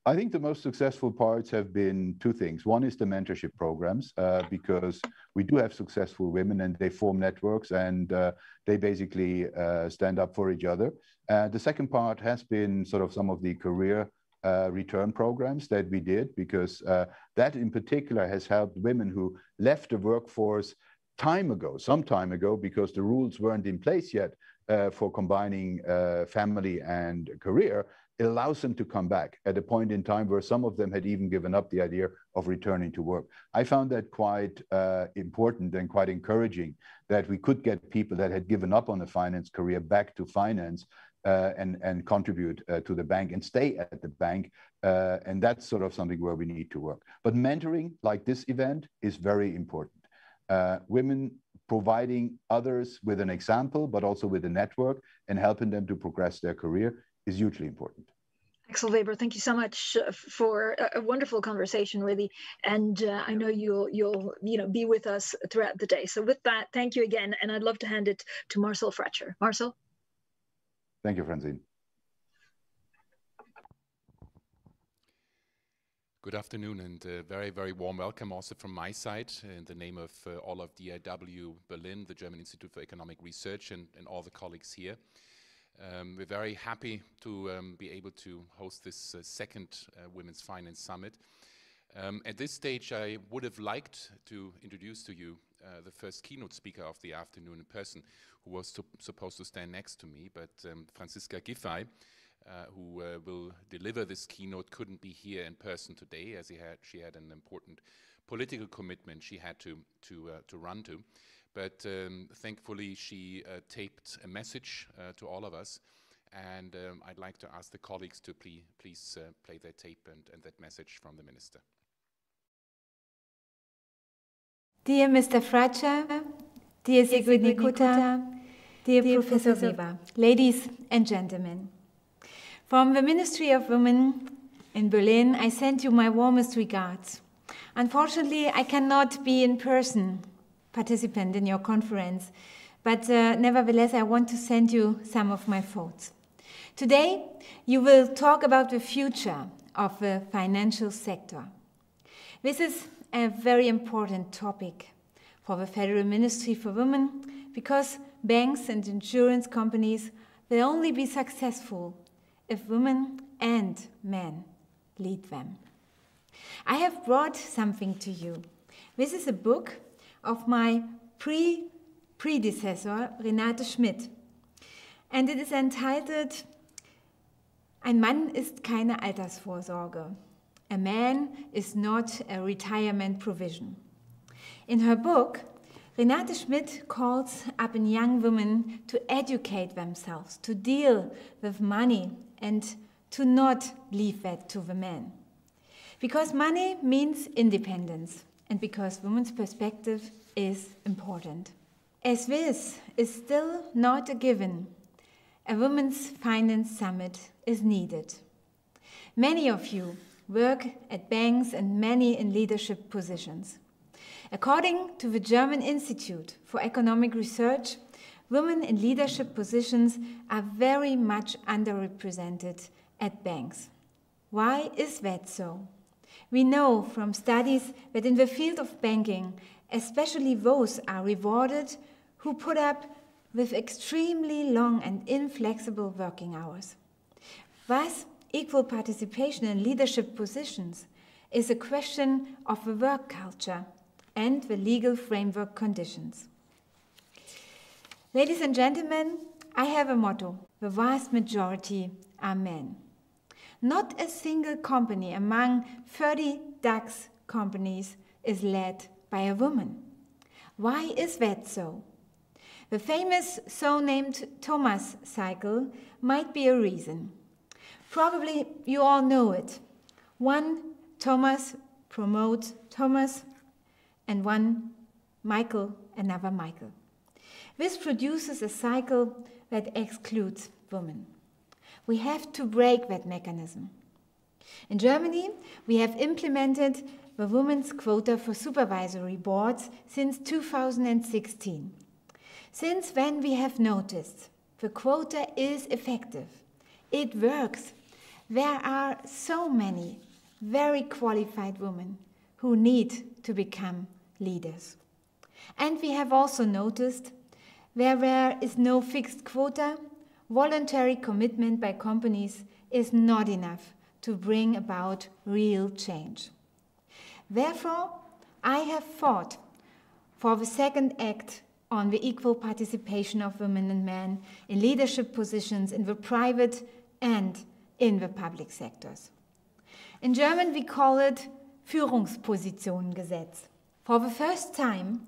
I think the most successful parts have been two things. One is the mentorship programs, because we do have successful women and they form networks and they basically stand up for each other. The second part has been sort of some of the career return programs that we did, because that in particular has helped women who left the workforce some time ago, because the rules weren't in place yet for combining family and career. It allows them to come back at a point in time where some of them had even given up the idea of returning to work. I found that quite important and quite encouraging, that we could get people that had given up on a finance career back to finance and contribute to the bank and stay at the bank. And that's sort of something where we need to work. But mentoring, like this event, is very important. Women providing others with an example, but also with a network and helping them to progress their career is hugely important. Axel Weber, thank you so much for a wonderful conversation, really. And I know you'll be with us throughout the day. So with that, thank you again. And I'd love to hand it to Marcel Fratscher. Marcel? Thank you, Francine. Good afternoon, and a very, very warm welcome also from my side in the name of all of DIW Berlin, the German Institute for Economic Research, and all the colleagues here. We're very happy to be able to host this second Women's Finance Summit. At this stage, I would have liked to introduce to you the first keynote speaker of the afternoon in person, who was supposed to stand next to me, but Franziska Giffey, who will deliver this keynote, couldn't be here in person today, as she had an important political commitment she had to run to. But thankfully, she taped a message to all of us, and I'd like to ask the colleagues to please play that tape and that message from the minister. Dear Mr. Fratscher, dear Sigrid Nikutta, dear Professor Weber, ladies and gentlemen, from the Ministry of Women in Berlin, I send you my warmest regards. Unfortunately, I cannot be in person participant in your conference, but nevertheless, I want to send you some of my thoughts. Today, you will talk about the future of the financial sector. This is a very important topic for the Federal Ministry for Women, because banks and insurance companies will only be successful if women and men lead them. I have brought something to you. This is a book of my predecessor, Renate Schmidt. And it is entitled, Ein Mann ist keine Altersvorsorge. A man is not a retirement provision. In her book, Renate Schmidt calls upon young women to educate themselves, to deal with money and to not leave that to the men. Because money means independence, and because women's perspective is important. As this is still not a given, a Women's Finance Summit is needed. Many of you work at banks and many in leadership positions. According to the German Institute for Economic Research, women in leadership positions are very much underrepresented at banks. Why is that so? We know from studies that in the field of banking, especially those are rewarded who put up with extremely long and inflexible working hours. Thus, equal participation in leadership positions is a question of the work culture and the legal framework conditions. Ladies and gentlemen, I have a motto: the vast majority are men. Not a single company among 30 DAX companies is led by a woman. Why is that so? The famous so-named Thomas cycle might be a reason. Probably you all know it. One Thomas promotes Thomas, and one Michael another Michael. This produces a cycle that excludes women. We have to break that mechanism. In Germany, we have implemented the women's quota for supervisory boards since 2016. Since then, we have noticed the quota is effective. It works. There are so many very qualified women who need to become leaders. And we have also noticed where there is no fixed quota, voluntary commitment by companies is not enough to bring about real change. Therefore, I have fought for the second act on the equal participation of women and men in leadership positions in the private and in the public sectors. In German, we call it Führungspositionengesetz. For the first time,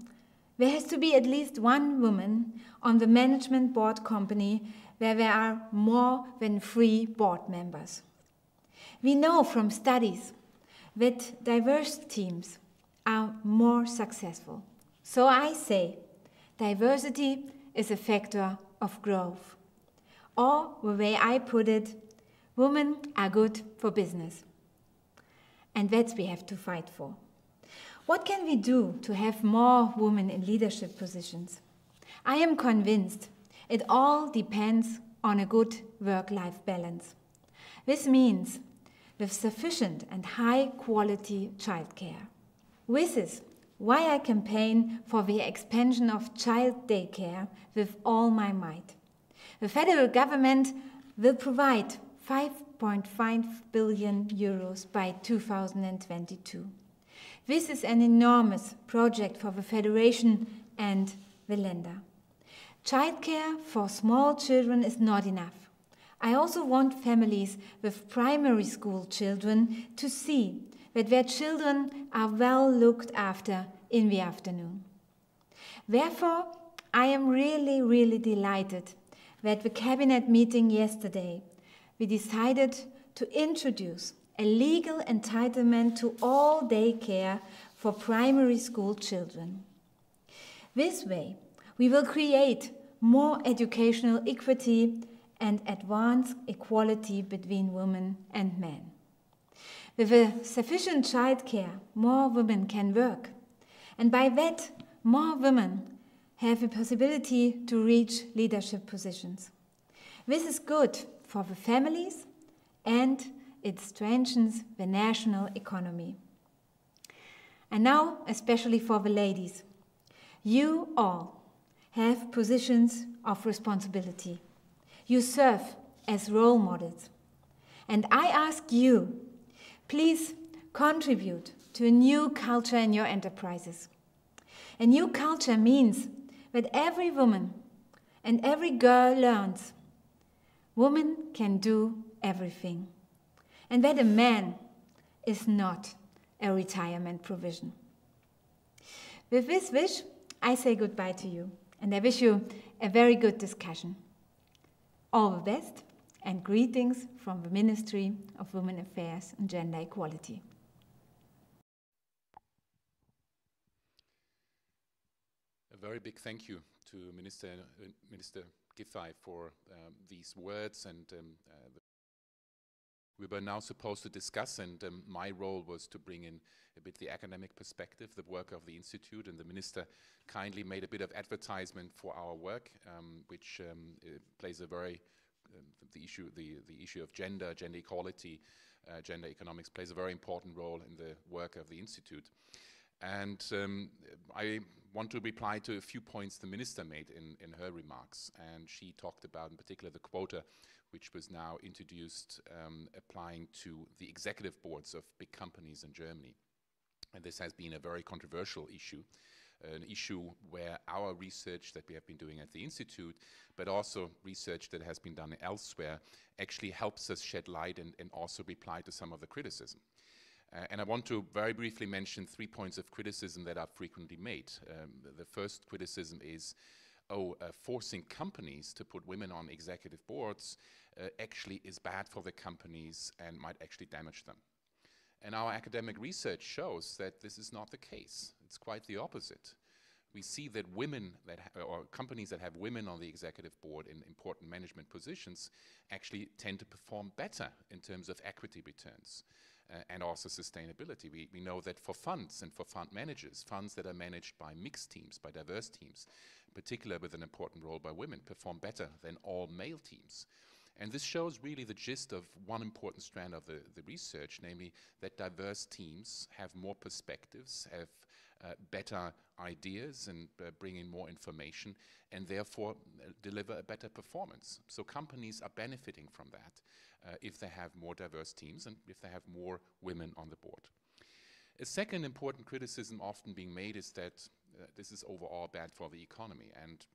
there has to be at least one woman on the management board company where there are more than 3 board members. We know from studies that diverse teams are more successful. So I say, diversity is a factor of growth. Or, the way I put it, women are good for business. And that we have to fight for. What can we do to have more women in leadership positions? I am convinced it all depends on a good work-life balance. This means with sufficient and high-quality childcare. This is why I campaign for the expansion of child daycare with all my might. The federal government will provide 5.5 billion euros by 2022. This is an enormous project for the Federation and the Länder. Childcare for small children is not enough. I also want families with primary school children to see that their children are well looked after in the afternoon. Therefore, I am really delighted that the cabinet meeting yesterday, we decided to introduce a legal entitlement to all daycare for primary school children. This way, we will create more educational equity and advance equality between women and men. With a sufficient childcare, more women can work, and by that, more women have the possibility to reach leadership positions. This is good for the families and it strengthens the national economy. And now, especially for the ladies, you all have positions of responsibility. You serve as role models. And I ask you, please contribute to a new culture in your enterprises. A new culture means that every woman and every girl learns women can do everything, and that a man is not a retirement provision. With this wish, I say goodbye to you, and I wish you a very good discussion. All the best, and greetings from the Ministry of Women Affairs and Gender Equality. A very big thank you to Minister Giffey for these words, and we were now supposed to discuss, and my role was to bring in a bit the academic perspective, the work of the Institute, and the Minister kindly made a bit of advertisement for our work, which plays a very, the issue of gender equality, gender economics plays a very important role in the work of the Institute. And I want to reply to a few points the Minister made in her remarks, and she talked about in particular the quota which was now introduced applying to the executive boards of big companies in Germany. And this has been a very controversial issue an issue where our research that we have been doing at the Institute, but also research that has been done elsewhere, actually helps us shed light and also reply to some of the criticism. And I want to very briefly mention 3 points of criticism that are frequently made. The first criticism is, forcing companies to put women on executive boards actually is bad for the companies and might actually damage them. And our academic research shows that this is not the case. It's quite the opposite. We see that women or companies that have women on the executive board in important management positions actually tend to perform better in terms of equity returns and also sustainability. We know that for funds and for fund managers, funds that are managed by mixed teams, by diverse teams, in particular with an important role by women, perform better than all male teams. And this shows really the gist of one important strand of the research, namely that diverse teams have more perspectives, have better ideas and bring in more information, and therefore deliver a better performance. So companies are benefiting from that if they have more diverse teams and if they have more women on the board. A second important criticism often being made is that this is overall bad for the economy. And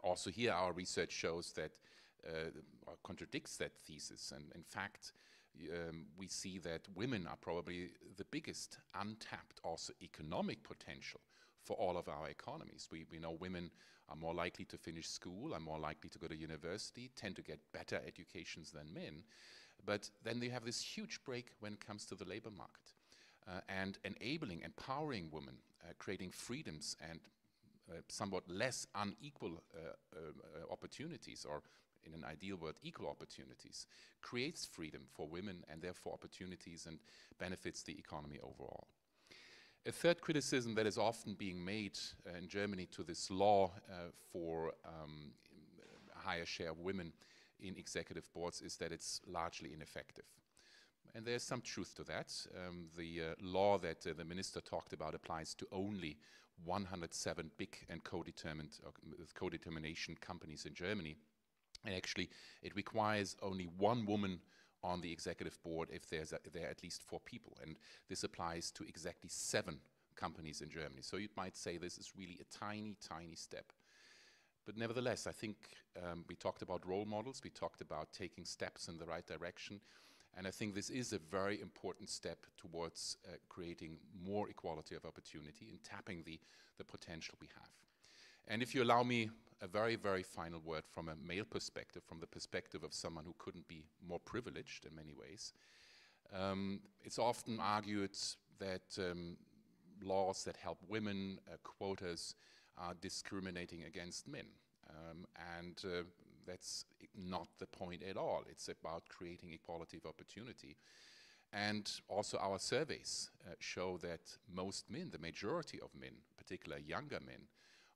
also here our research shows that contradicts that thesis. And in fact, we see that women are probably the biggest untapped also economic potential for all of our economies. We know women are more likely to finish school, are more likely to go to university, tend to get better educations than men. But then they have this huge break when it comes to the labor market. And enabling, empowering women, creating freedoms and somewhat less unequal opportunities, or in an ideal world, equal opportunities, creates freedom for women and therefore opportunities and benefits the economy overall. A third criticism that is often being made in Germany to this law for a higher share of women in executive boards is that it's largely ineffective. And there's some truth to that. The law that the minister talked about applies to only 107 big and co-determination companies in Germany. And actually, it requires only one woman on the executive board if there are at least 4 people. And this applies to exactly 7 companies in Germany. So you might say this is really a tiny, tiny step. But nevertheless, I think we talked about role models. We talked about taking steps in the right direction. And I think this is a very important step towards creating more equality of opportunity and tapping the potential we have. And if you allow me a very, very final word from a male perspective, from the perspective of someone who couldn't be more privileged in many ways, it's often argued that laws that help women, quotas, are discriminating against men. And that's not the point at all. It's about creating equality of opportunity. And also our surveys show that most men, the majority of men, particularly younger men,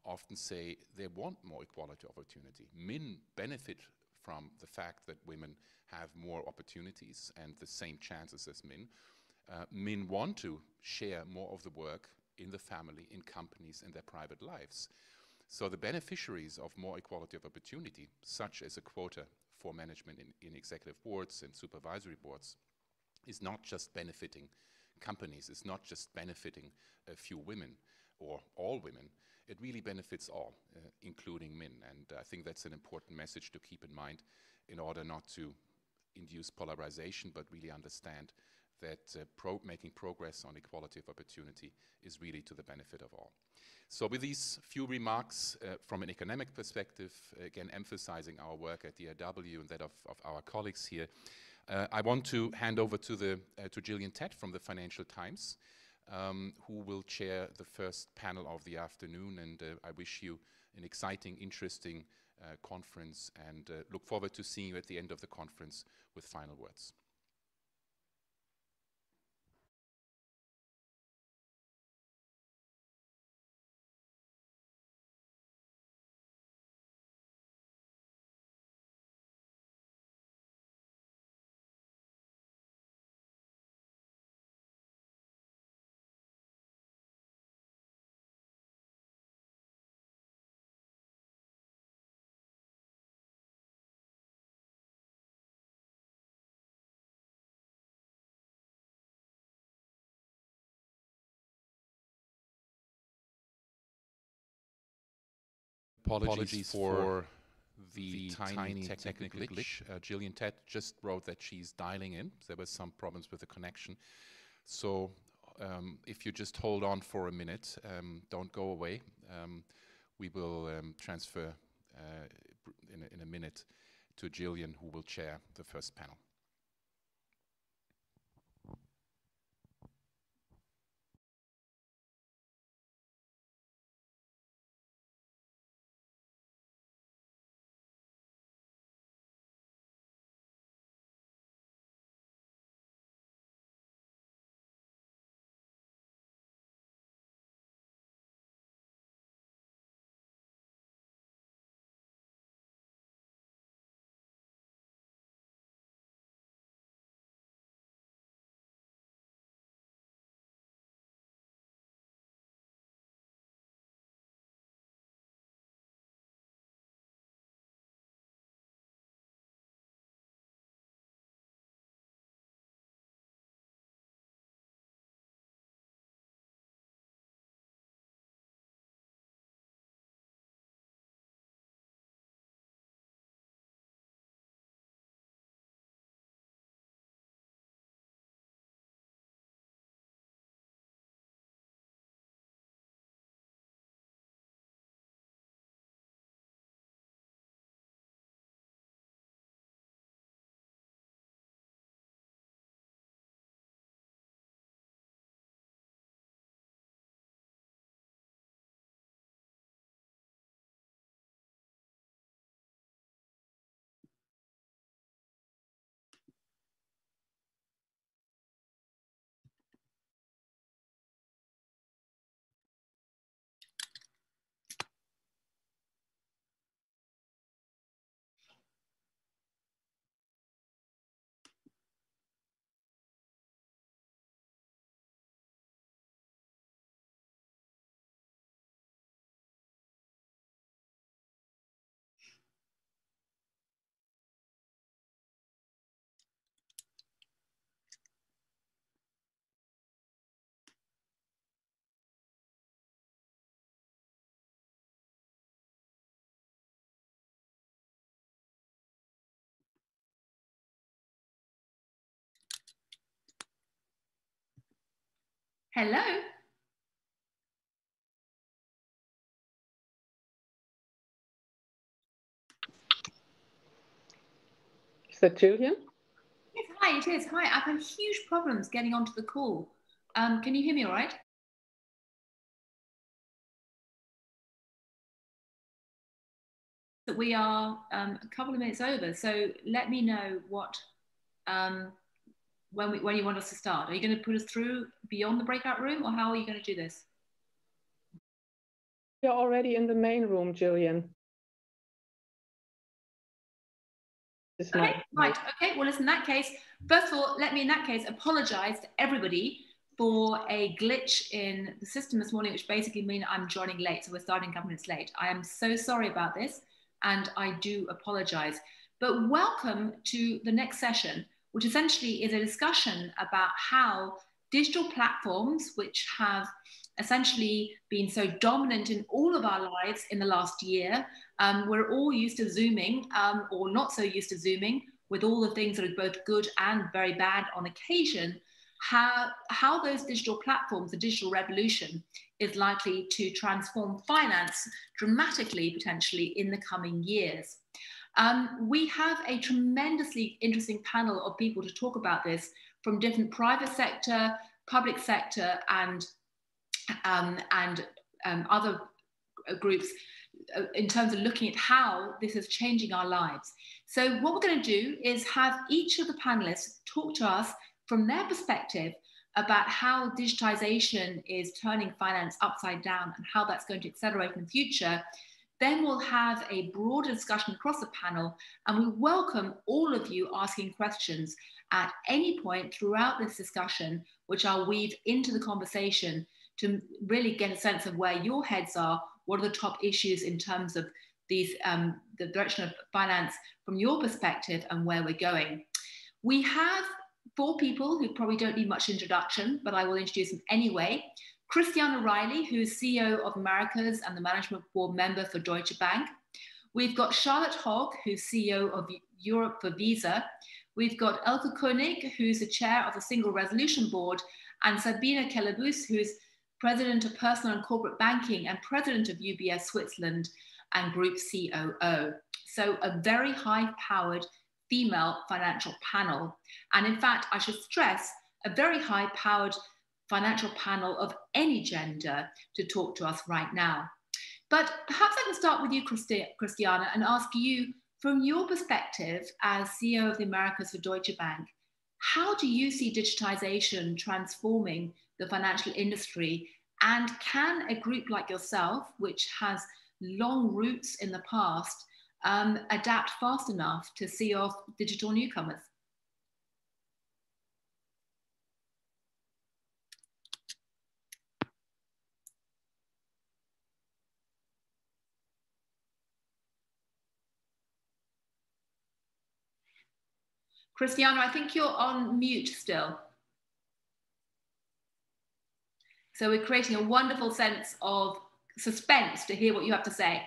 often say they want more equality of opportunity. Men benefit from the fact that women have more opportunities and the same chances as men. Men want to share more of the work in the family, in companies, in their private lives. So the beneficiaries of more equality of opportunity, such as a quota for management in executive boards and supervisory boards, is not just benefiting companies, it's not just benefiting a few women or all women, it really benefits all, including men. And I think that's an important message to keep in mind in order not to induce polarization, but really understand that making progress on equality of opportunity is really to the benefit of all. So with these few remarks from an economic perspective, again emphasizing our work at DIW and that of our colleagues here, I want to hand over to Gillian Tett from the Financial Times, who will chair the first panel of the afternoon. And I wish you an exciting, interesting conference, and look forward to seeing you at the end of the conference with final words. Apologies for the tiny technical glitch. Jillian Ted just wrote that she's dialing in. There were some problems with the connection. So if you just hold on for a minute, don't go away. We will transfer in a minute to Jillian, who will chair the first panel. Hello. Is that Jillian? Yes, hi, it is. Hi, I've had huge problems getting onto the call. Can you hear me all right? That we are a couple of minutes over, so let me know what when you want us to start. Are you going to put us through beyond the breakout room, or how are you going to do this? You're already in the main room, Jillian. Okay, right. Okay, well, listen, in that case, first of all, let me in that case apologize to everybody for a glitch in the system this morning, which basically means I'm joining late. So we're starting a couple minutes late. I am so sorry about this, and I do apologize. But welcome to the next session, which essentially is a discussion about how digital platforms, which have essentially been so dominant in all of our lives in the last year, we're all used to Zooming or not so used to Zooming, with all the things that are both good and very bad on occasion, how those digital platforms, the digital revolution, is likely to transform finance dramatically, potentially, in the coming years. We have a tremendously interesting panel of people to talk about this from different private sector, public sector, and other groups in terms of looking at how this is changing our lives. So what we're going to do is have each of the panelists talk to us from their perspective about how digitization is turning finance upside down and how that's going to accelerate in the future. Then we'll have a broader discussion across the panel, and we welcome all of you asking questions at any point throughout this discussion, which I'll weave into the conversation to really get a sense of where your heads are, what are the top issues in terms of these, the direction of finance from your perspective and where we're going. We have 4 people who probably don't need much introduction, but I will introduce them anyway. Christiana Riley, who's CEO of Americas and the Management Board member for Deutsche Bank. We've got Charlotte Hogg, who's CEO of Europe for Visa. We've got Elke Koenig, who's the chair of the Single Resolution Board, and Sabine Kellerbus, who's president of Personal and Corporate Banking and president of UBS Switzerland and Group COO. So a very high-powered female financial panel. And in fact, I should stress, a very high-powered financial panel of any gender to talk to us right now. But perhaps I can start with you, Christiana, and ask you, from your perspective as CEO of the Americas for Deutsche Bank, how do you see digitization transforming the financial industry? And can a group like yourself, which has long roots in the past, adapt fast enough to see off digital newcomers? Christiana, I think you're on mute still. So we're creating a wonderful sense of suspense to hear what you have to say.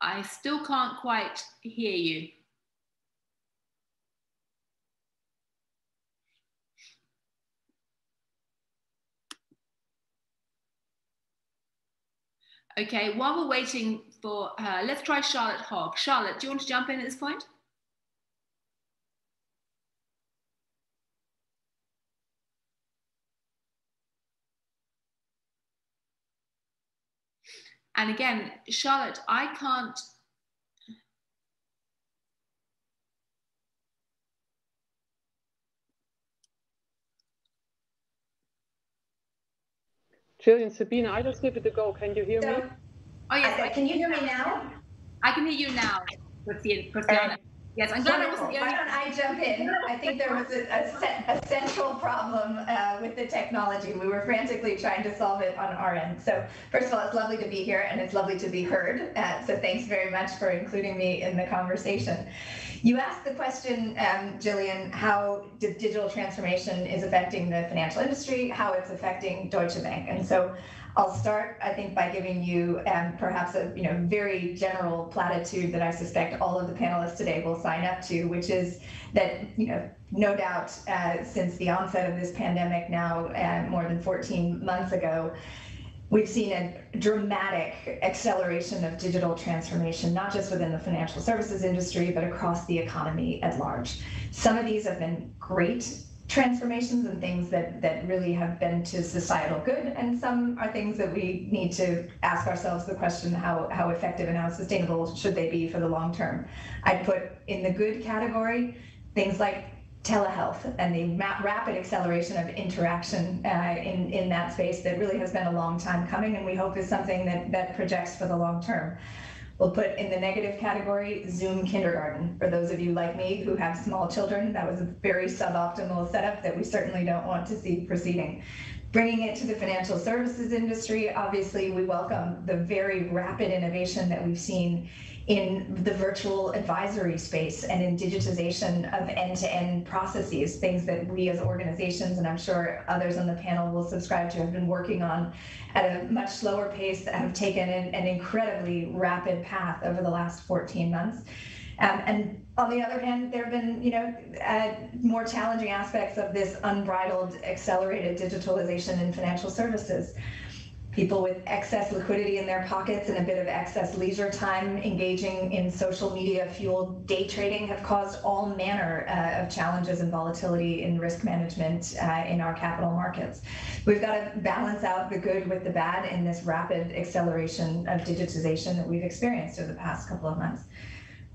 I still can't quite hear you. Okay, while we're waiting for her, let's try Charlotte Hogg. Charlotte, do you want to jump in at this point? And again, Charlotte, I can't. Jillian, Sabine, I just give it a go. Can you hear me? Oh yes, can you hear me now? I can hear you now, Christiana. Yes, I'm glad I wasn't the only. Why don't I jump in? I think there was a central problem with the technology. We were frantically trying to solve it on our end. So first of all, it's lovely to be here and it's lovely to be heard. So thanks very much for including me in the conversation. You asked the question, Jillian, how digital transformation is affecting the financial industry, how it's affecting Deutsche Bank. And so I'll start, I think, by giving you perhaps a very general platitude that I suspect all of the panelists today will sign up to, which is that no doubt since the onset of this pandemic now more than 14 months ago, we've seen a dramatic acceleration of digital transformation, not just within the financial services industry, but across the economy at large. Some of these have been great transformations and things that really have been to societal good, and some are things that we need to ask ourselves the question, how effective and how sustainable should they be for the long term. I'd put in the good category things like telehealth and the rapid acceleration of interaction in that space that really has been a long time coming, and we hope is something that projects for the long term. We'll put in the negative category Zoom kindergarten. For those of you like me who have small children, that was a very suboptimal setup that we certainly don't want to see proceeding. Bringing it to the financial services industry, obviously we welcome the very rapid innovation that we've seen in the virtual advisory space and in digitization of end-to-end processes, things that we as organizations, and I'm sure others on the panel will subscribe to, have been working on at a much slower pace, that have taken an incredibly rapid path over the last 14 months. And on the other hand, there have been more challenging aspects of this unbridled, accelerated digitalization in financial services. People with excess liquidity in their pockets and a bit of excess leisure time engaging in social media-fueled day trading have caused all manner of challenges and volatility in risk management in our capital markets. We've got to balance out the good with the bad in this rapid acceleration of digitization that we've experienced over the past couple of months.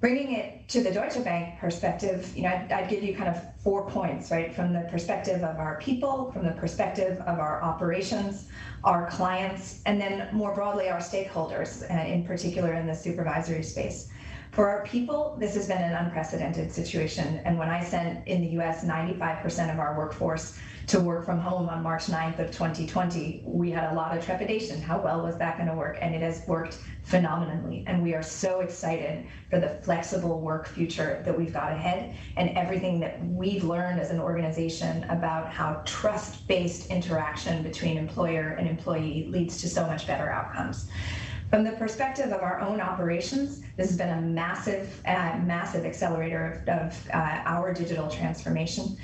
Bringing it to the Deutsche Bank perspective, I'd give you kind of 4 points, right? From the perspective of our people, from the perspective of our operations, our clients, and then more broadly, our stakeholders, in particular in the supervisory space. For our people, this has been an unprecedented situation. And when I sent in the US 95% of our workforce to work from home on March 9th of 2020, we had a lot of trepidation. How well was that going to work? And it has worked phenomenally. And we are so excited for the flexible work future that we've got ahead and everything that we've learned as an organization about how trust-based interaction between employer and employee leads to so much better outcomes. From the perspective of our own operations, this has been a massive accelerator of our digital transformation.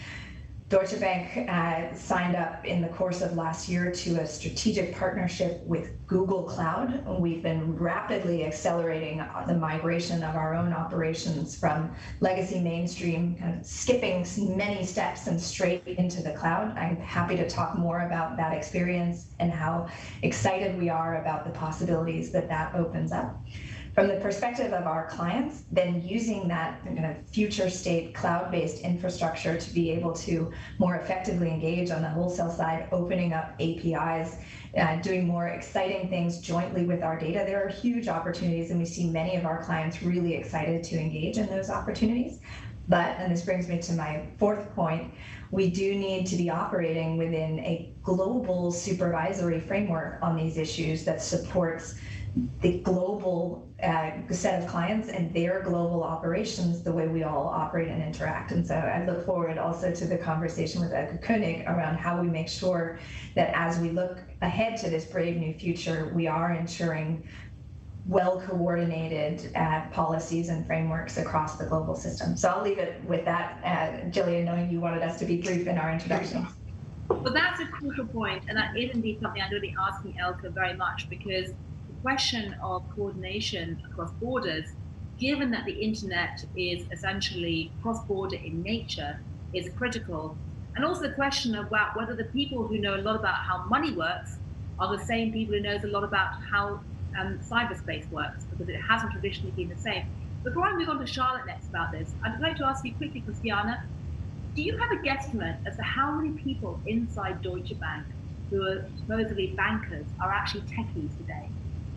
Deutsche Bank signed up in the course of last year to a strategic partnership with Google Cloud. We've been rapidly accelerating the migration of our own operations from legacy mainstream, kind of skipping many steps and straight into the cloud. I'm happy to talk more about that experience and how excited we are about the possibilities that that opens up. From the perspective of our clients, then using that kind of future state cloud-based infrastructure to be able to more effectively engage on the wholesale side, opening up APIs, doing more exciting things jointly with our data. There are huge opportunities, and we see many of our clients really excited to engage in those opportunities. But, and this brings me to my fourth point, we do need to be operating within a global supervisory framework on these issues that supports the global set of clients and their global operations the way we all operate and interact. And so I look forward also to the conversation with Elke Koenig around how we make sure that as we look ahead to this brave new future, we are ensuring well-coordinated policies and frameworks across the global system. So I'll leave it with that, Gillian, knowing you wanted us to be brief in our introduction. Well, that's a crucial point, and that is indeed something I'm going to be asking Elke very much, because question of coordination across borders, given that the internet is essentially cross-border in nature, is critical. And also the question of whether the people who know a lot about how money works are the same people who knows a lot about how cyberspace works, because it hasn't traditionally been the same. Before I move on to Charlotte next about this, I'd like to ask you quickly, Christiana, do you have a guesstimate as to how many people inside Deutsche Bank who are supposedly bankers are actually techies today?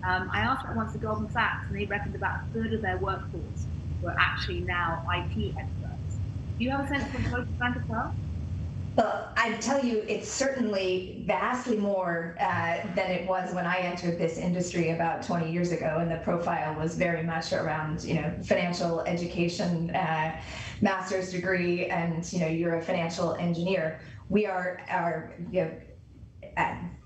I asked that once to Goldman Sachs, and they reckoned about a third of their workforce were actually now IT experts. Do you have a sense from Deutsche Bank as well? Well, I tell you, it's certainly vastly more than it was when I entered this industry about 20 years ago, and the profile was very much around, financial education, master's degree, and you're a financial engineer. We are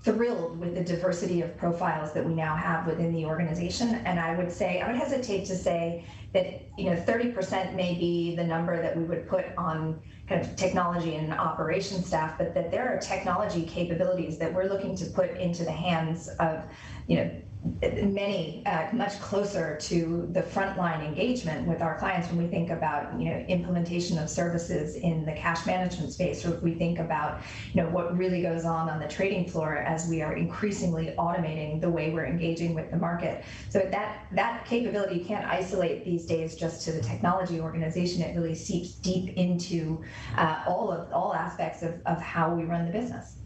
thrilled with the diversity of profiles that we now have within the organization. And I would hesitate to say that 30% may be the number that we would put on kind of technology and operations staff, but that there are technology capabilities that we're looking to put into the hands of many much closer to the frontline engagement with our clients when we think about implementation of services in the cash management space, or if we think about what really goes on the trading floor as we are increasingly automating the way we're engaging with the market. So that capability can't isolate these days just to the technology organization. It really seeps deep into all aspects of how we run the business.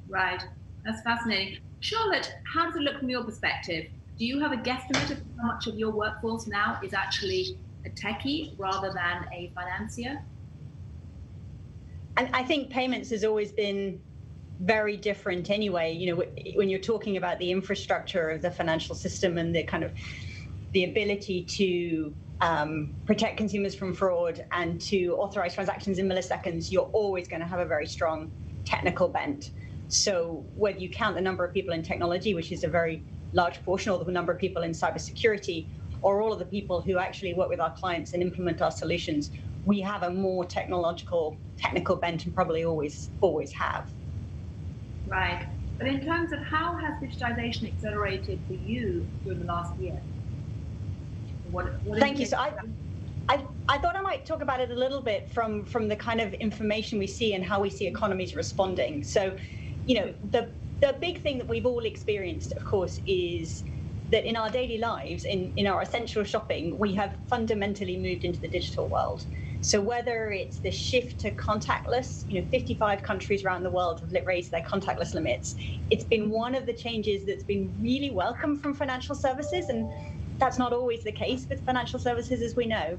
Right, that's fascinating. Charlotte, how does it look from your perspective? Do you have a guesstimate of how much of your workforce now is actually a techie rather than a financier? I think payments has always been very different anyway. When you're talking about the infrastructure of the financial system and the kind of the ability to protect consumers from fraud and to authorize transactions in milliseconds, you're always going to have a very strong technical bent. So whether you count the number of people in technology, which is a very large portion, or the number of people in cybersecurity, or all of the people who actually work with our clients and implement our solutions, we have a more technical bent and probably always have. Right. But in terms of how has digitization accelerated for you during the last year? Thank you. So I thought I might talk about it a little bit from the kind of information we see and how we see economies responding. So, the big thing that we've all experienced, of course, is that in our daily lives, in our essential shopping, we have fundamentally moved into the digital world. So whether it's the shift to contactless, 55 countries around the world have raised their contactless limits. It's been one of the changes that's been really welcome from financial services, and that's not always the case with financial services, as we know.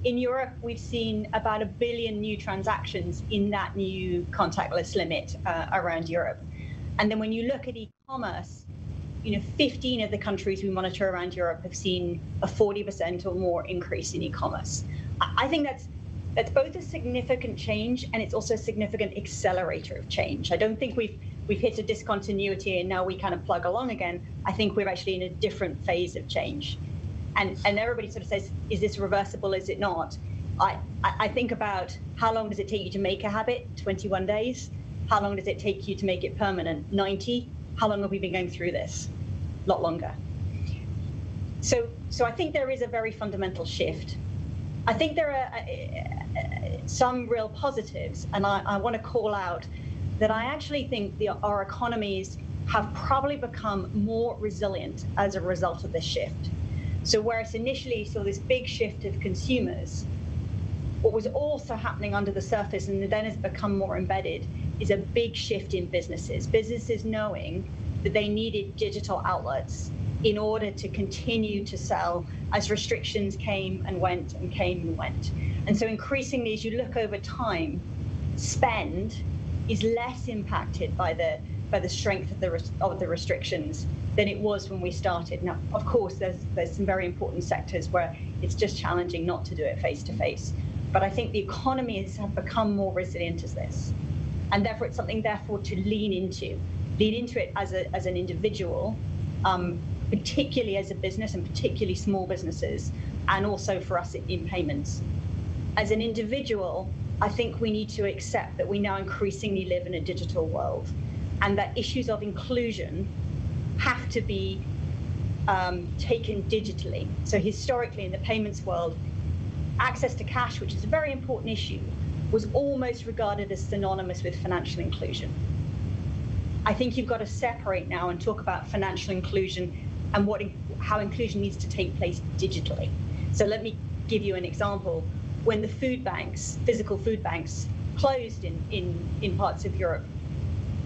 In Europe, we've seen about 1 billion new transactions in that new contactless limit around Europe. And then when you look at e-commerce, 15 of the countries we monitor around Europe have seen a 40% or more increase in e-commerce. I think that's both a significant change, and it's also a significant accelerator of change. I don't think we've hit a discontinuity and now we kind of plug along again. I think we're actually in a different phase of change. And everybody sort of says, is this reversible? Is it not? I think about how long does it take you to make a habit? 21 days. How long does it take you to make it permanent? 90. How long have we been going through this? A lot longer. So I think there is a very fundamental shift. I think there are some real positives, and I want to call out that I actually think our economies have probably become more resilient as a result of this shift. So whereas initially you saw this big shift of consumers, what was also happening under the surface and then has become more embedded is a big shift in businesses. Businesses knowing that they needed digital outlets in order to continue to sell as restrictions came and went and came and went. And so increasingly, as you look over time, spend is less impacted by the strength of the restrictions than it was when we started. Now, of course, there's some very important sectors where it's just challenging not to do it face to face. But I think the economies have become more resilient as this. And therefore, it's something, to lean into. Lean into it as an individual, particularly as a business and particularly small businesses, and also for us in payments. As an individual, I think we need to accept that we now increasingly live in a digital world, and that issues of inclusion have to be taken digitally. So historically in the payments world, access to cash, which is a very important issue, was almost regarded as synonymous with financial inclusion. I think you've got to separate now and talk about financial inclusion and how inclusion needs to take place digitally. So let me give you an example. When the food banks, physical food banks, closed in parts of Europe,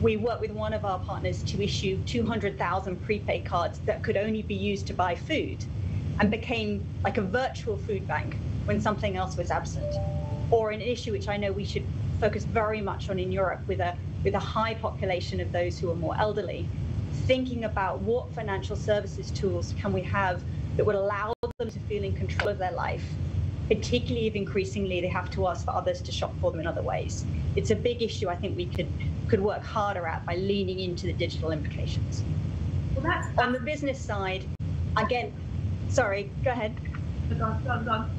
we worked with one of our partners to issue 200,000 prepaid cards that could only be used to buy food, and became like a virtual food bank when something else was absent. Or an issue which I know we should focus very much on in Europe with a high population of those who are more elderly, thinking about what financial services tools can we have that would allow them to feel in control of their life, particularly if increasingly they have to ask for others to shop for them in other ways. It's a big issue I think we could work harder at by leaning into the digital implications. Well, that's on the business side, again, sorry, go ahead. Go on.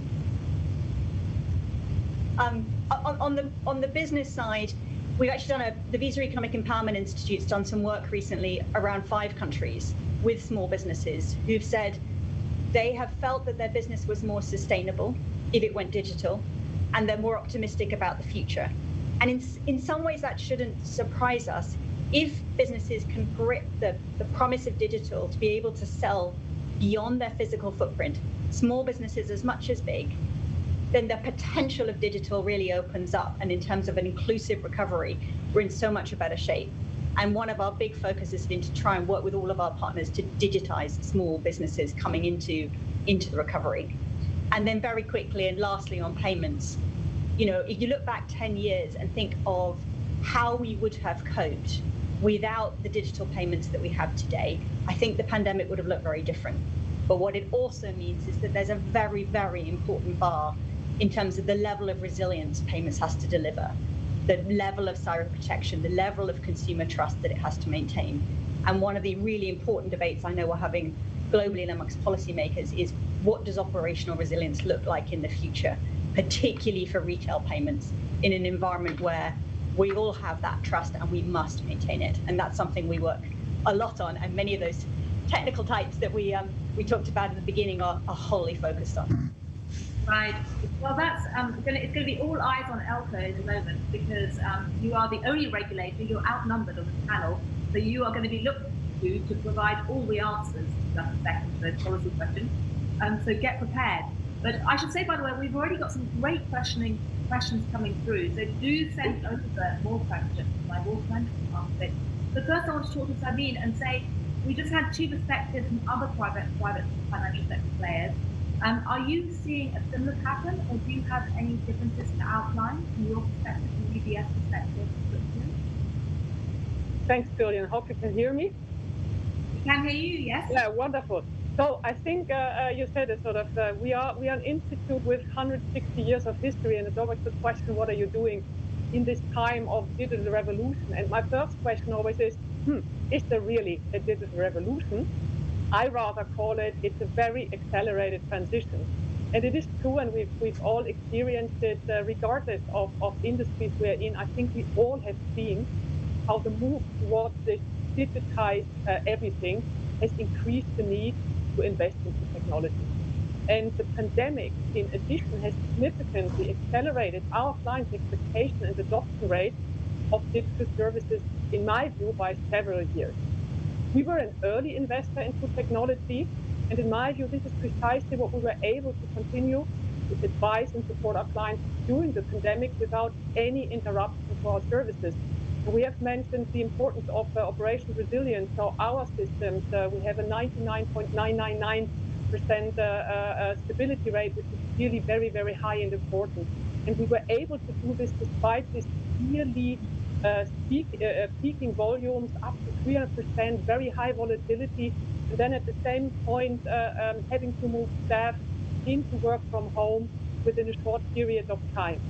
On the business side, we've actually done the Visa Economic Empowerment Institute's done some work recently around 5 countries with small businesses who've said they have felt that their business was more sustainable if it went digital, and they're more optimistic about the future. And in some ways that shouldn't surprise us. If businesses can grip the promise of digital to be able to sell beyond their physical footprint, small businesses as much as big, then the potential of digital really opens up. And in terms of an inclusive recovery, we're in so much a better shape. And one of our big focuses has been to try and work with all of our partners to digitize small businesses coming into the recovery. And then very quickly and lastly on payments, if you look back 10 years and think of how we would have coped without the digital payments that we have today, I think the pandemic would have looked very different. But what it also means is that there's a very, very important bar in terms of the level of resilience payments has to deliver, the level of cyber protection, the level of consumer trust that it has to maintain. And one of the really important debates I know we're having globally and amongst policymakers is what does operational resilience look like in the future, particularly for retail payments in an environment where we all have that trust and we must maintain it. And that's something we work a lot on, and many of those technical types that we talked about at the beginning are wholly focused on. Right. Well, that's it's going to be all eyes on Elko at the moment, because you are the only regulator. You're outnumbered on the panel, so you are going to be looked to provide all the answers. That's the second policy question. So get prepared. But I should say, by the way, we've already got some great questions coming through. So do send over more questions, and I will try and answer it. But first, I want to talk to Sabine and say we just had two perspectives from other private financial sector players. Are you seeing a similar pattern, or do you have any differences to outline from your perspective, from UBS perspective? Thanks, Julian. Hope you can hear me. We can hear you, yes. Yeah, wonderful. So I think you said it sort of, we are an institute with 160 years of history, and it's always the question, what are you doing in this time of digital revolution? And my first question always is there really a digital revolution? I rather call it's a very accelerated transition. And it is true, and we've all experienced it regardless of industries we're in. I think we all have seen how the move towards this digitized everything has increased the need to invest into technology. And the pandemic, in addition, has significantly accelerated our clients' expectation and adoption rate of digital services, in my view, by several years. We were an early investor into technology, and in my view, this is precisely what we were able to continue to advise and support our clients during the pandemic without any interruption to our services. We have mentioned the importance of operational resilience. So our systems, we have a 99.999% stability rate, which is really very, very high and important. And we were able to do this despite this really peaking volumes up to 300%, very high volatility, and then at the same point having to move staff into work from home within a short period of time.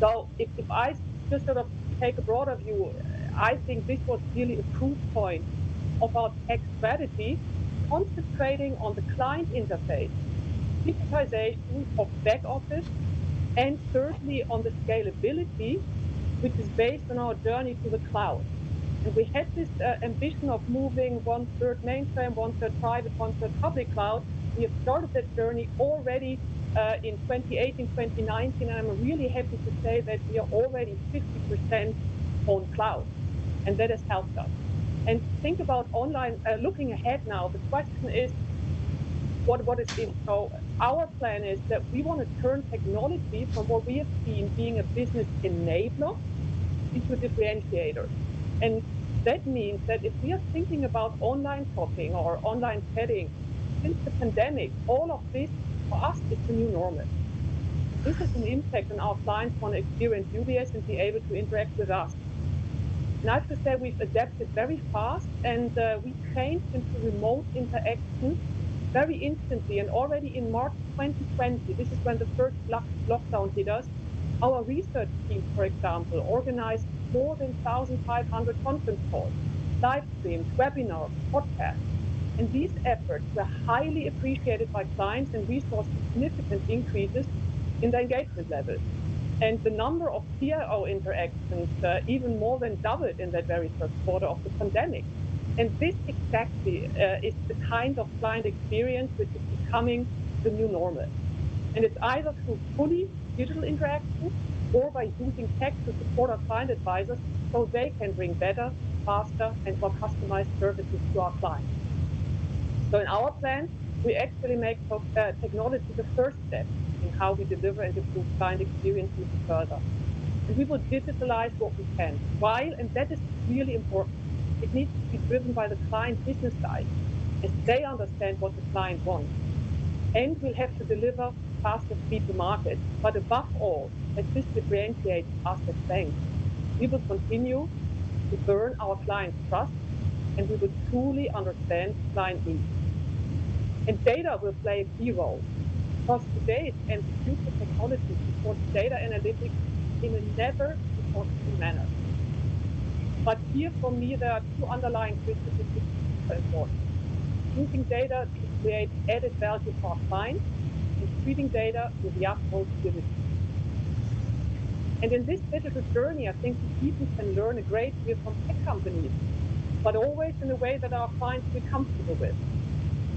So if I just sort of take a broader view, I think this was really a proof point of our tech strategy, concentrating on the client interface, digitization of back office, and thirdly on the scalability, which is based on our journey to the cloud. And we had this ambition of moving 1/3 mainframe, 1/3 private, 1/3 public cloud. We have started that journey already in 2018, 2019, and I'm really happy to say that we are already 50% on cloud, and that has helped us. And think about online, looking ahead now, the question is, what is in? So our plan is that we want to turn technology from what we have seen being a business enabler into a differentiator. And that means that if we are thinking about online shopping or online chatting, since the pandemic, all of this for us is the new normal. This has an impact on our clients want to experience UBS and be able to interact with us. And I have to say we've adapted very fast, and we changed into remote interaction very instantly. And already in March 2020, this is when the first lockdown hit us, our research team, for example, organized more than 1,500 conference calls, live streams, webinars, podcasts. And these efforts were highly appreciated by clients, and we saw significant increases in the engagement level. And the number of CIO interactions even more than doubled in that very first quarter of the pandemic. And this exactly is the kind of client experience which is becoming the new normal. And it's either through fully digital interaction or by using tech to support our client advisors so they can bring better, faster, and more customized services to our clients. So in our plan, we actually make technology the first step in how we deliver and improve client experience even further. And we will digitalize what we can. While, and that is really important, it needs to be driven by the client business side, as they understand what the client wants. And we'll have to deliver faster speed to market. But above all, as this differentiates us as banks, we will continue to earn our clients' trust, and we will truly understand client needs. And data will play a key role, because today's and future technology supports data analytics in a never before seen manner. But here, for me, there are two underlying principles which are important. Using data to create added value for our clients, and treating data with the utmost diligence. And in this digital journey, I think we even can learn a great deal from tech companies, but always in a way that our clients feel comfortable with.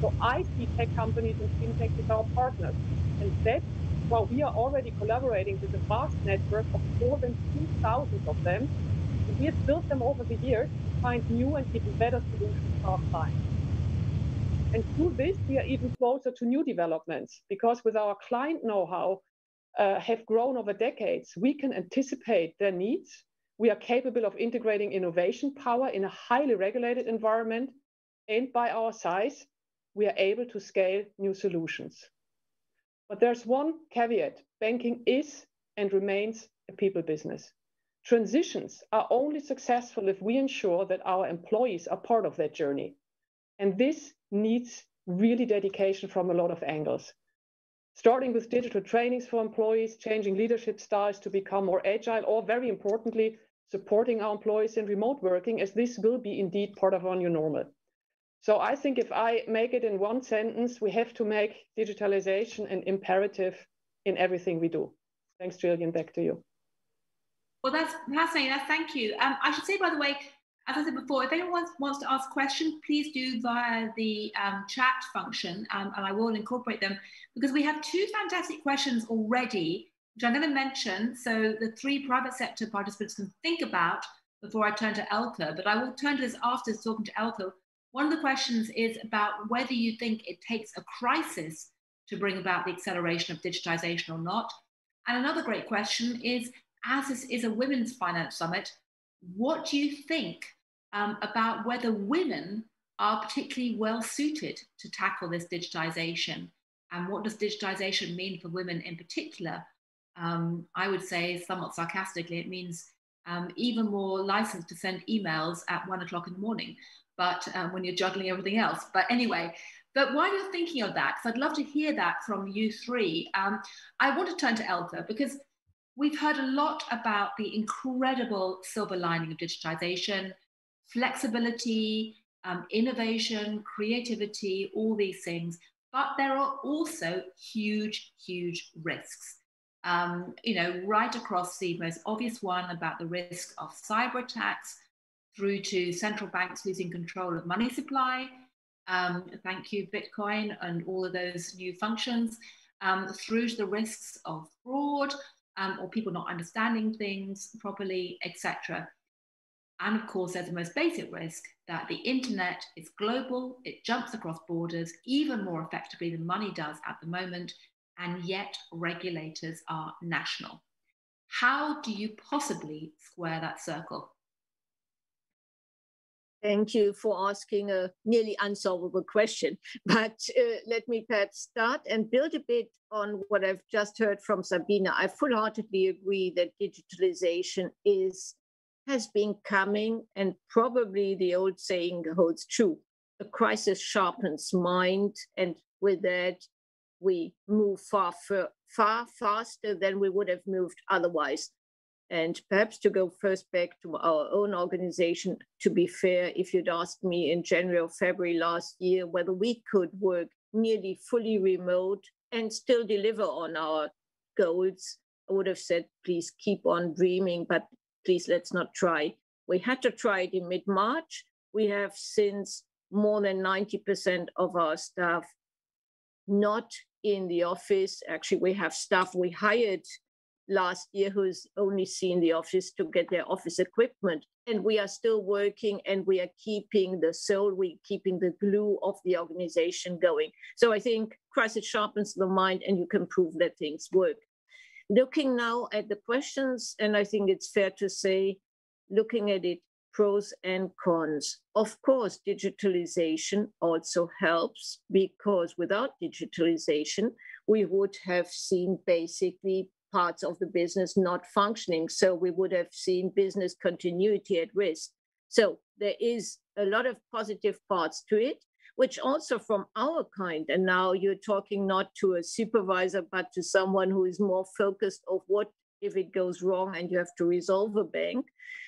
So I see tech companies and fintech as our partners. And that, while we are already collaborating with a vast network of more than 2,000 of them, we have built them over the years to find new and even better solutions for our clients. And through this, we are even closer to new developments, because with our client know-how have grown over decades, we can anticipate their needs. We are capable of integrating innovation power in a highly regulated environment, and by our size, we are able to scale new solutions. But there's one caveat: banking is and remains a people business. Transitions are only successful if we ensure that our employees are part of that journey. And this needs really dedication from a lot of angles. Starting with digital trainings for employees, changing leadership styles to become more agile, or very importantly, supporting our employees in remote working, as this will be indeed part of our new normal. So I think if I make it in one sentence, we have to make digitalization an imperative in everything we do. Thanks, Jillian, back to you. Well, that's fascinating. Thank you. I should say, by the way, as I said before, if anyone wants to ask questions, please do via the chat function, and I will incorporate them, because we have two fantastic questions already, which I'm going to mention, so the three private sector participants can think about before I turn to Elke, but I will turn to this after talking to Elke. One of the questions is about whether you think it takes a crisis to bring about the acceleration of digitization or not. And another great question is, as this is a women's finance summit, what do you think about whether women are particularly well suited to tackle this digitization? And what does digitization mean for women in particular? I would say, somewhat sarcastically, it means even more license to send emails at 1 o'clock in the morning, but when you're juggling everything else. But anyway, but while you're thinking of that, because I'd love to hear that from you three, I want to turn to Elke, because we've heard a lot about the incredible silver lining of digitization, flexibility, innovation, creativity, all these things. But there are also huge, huge risks. You know, right across the most obvious one about the risk of cyber attacks, through to central banks losing control of money supply. Thank you, Bitcoin and all of those new functions, through to the risks of fraud, or people not understanding things properly, etc. And of course, there's the most basic risk that the internet is global, it jumps across borders even more effectively than money does at the moment, and yet regulators are national. How do you possibly square that circle? Thank you for asking a nearly unsolvable question. But let me perhaps start and build a bit on what I've just heard from Sabina. I full-heartedly agree that digitalization has been coming, and probably the old saying holds true. A crisis sharpens mind, and with that, we move far faster than we would have moved otherwise. And perhaps to go first back to our own organization, to be fair, if you'd asked me in January or February last year whether we could work nearly fully remote and still deliver on our goals, I would have said, please keep on dreaming, but please let's not try. We had to try it in mid-March. We have since more than 90% of our staff not in the office. Actually, we have staff we hired last year who's only seen the office to get their office equipment. And we are still working, and we are keeping the soul, we're keeping the glue of the organization going. So I think crisis sharpens the mind, and you can prove that things work. Looking now at the questions, and I think it's fair to say, looking at it, pros and cons. Of course, digitalization also helps, because without digitalization, we would have seen basically parts of the business not functioning. So we would have seen business continuity at risk. So there is a lot of positive parts to it, which also from our kind, and now you're talking not to a supervisor, but to someone who is more focused of what if it goes wrong and you have to resolve a bank.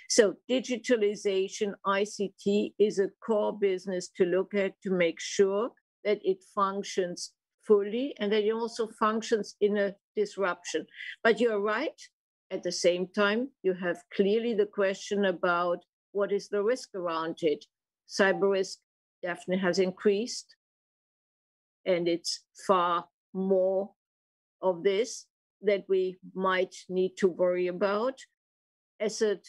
So digitalization, ICT is a core business to look at, to make sure that it functions fully, and that it also functions in a disruption. But you're right, at the same time, you have clearly the question about what is the risk around it. Cyber risk definitely has increased, and it's far more of this that we might need to worry about. Asset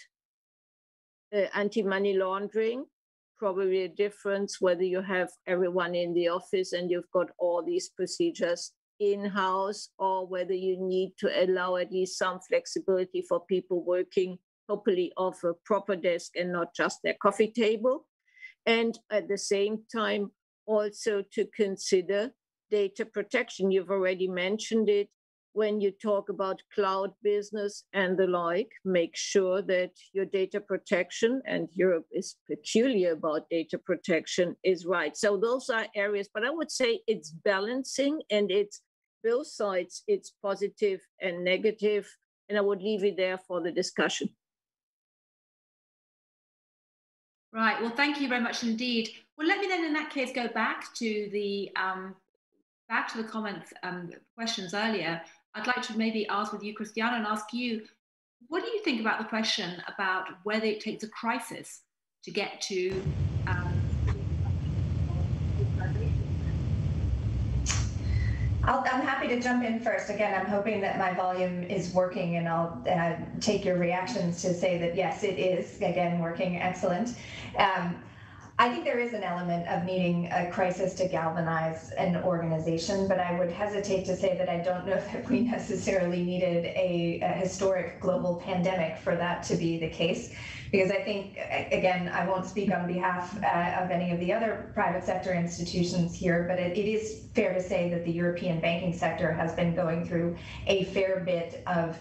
anti-money laundering, probably a difference whether you have everyone in the office and you've got all these procedures in-house, or whether you need to allow at least some flexibility for people working hopefully off a proper desk and not just their coffee table. And at the same time, also to consider data protection. You've already mentioned it. When you talk about cloud business and the like, make sure that your data protection, and Europe is peculiar about data protection, is right. So those are areas, but I would say it's balancing, and it's both sides, it's positive and negative. And I would leave it there for the discussion. Right, well, thank you very much indeed. Well, let me then in that case go back to the comments, questions earlier. I'd like to maybe ask with you, Christiana, and ask you, what do you think about the question about whether it takes a crisis to get to I'm happy to jump in first. Again, I'm hoping that my volume is working, and I'll take your reactions to say that yes, it is, again, working excellent. I think there is an element of needing a crisis to galvanize an organization, but I would hesitate to say that I don't know that we necessarily needed a historic global pandemic for that to be the case. Because I think, again, I won't speak on behalf of any of the other private sector institutions here, but it is fair to say that the European banking sector has been going through a fair bit of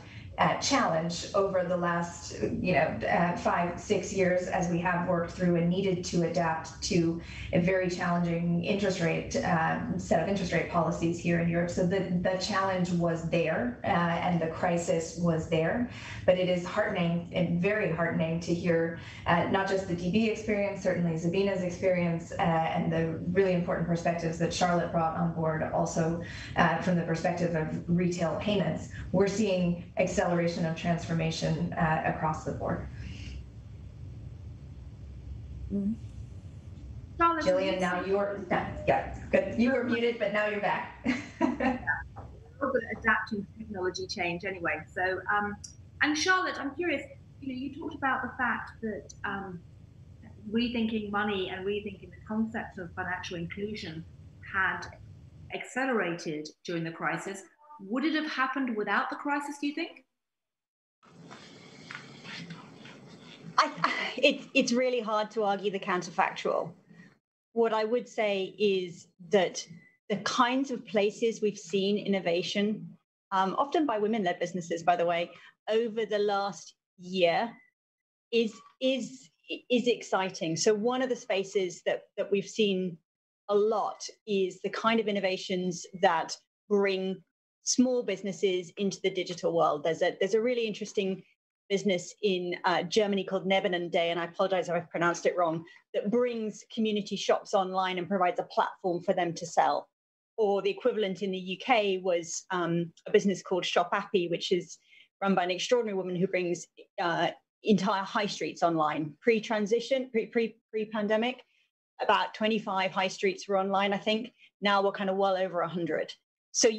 challenge over the last 5-6 years, as we have worked through and needed to adapt to a very challenging interest rate set of interest rate policies here in Europe. So the challenge was there, and the crisis was there. But it is heartening and very heartening to hear not just the DB experience, certainly Sabina's experience, and the really important perspectives that Charlotte brought on board, also from the perspective of retail payments. We're seeing acceleration of transformation across the board. Charlotte, Gillian, now you're good. You were muted, but now you're back. We're good at adapting to technology change anyway. So, and Charlotte, I'm curious. You talked about the fact that rethinking money and rethinking the concept of financial inclusion had accelerated during the crisis. Would it have happened without the crisis, do you think? It's really hard to argue the counterfactual. What I would say is that the kinds of places we've seen innovation, often by women-led businesses, by the way, over the last year is exciting. So one of the spaces that we've seen a lot is the kind of innovations that bring small businesses into the digital world. There's a really interesting business in Germany called Nebenende, and I apologize if I've pronounced it wrong, that brings community shops online and provides a platform for them to sell. Or the equivalent in the UK was a business called Shopappy, which is run by an extraordinary woman who brings entire high streets online. Pre-pandemic, about 25 high streets were online, I think. Now we're kind of well over 100. So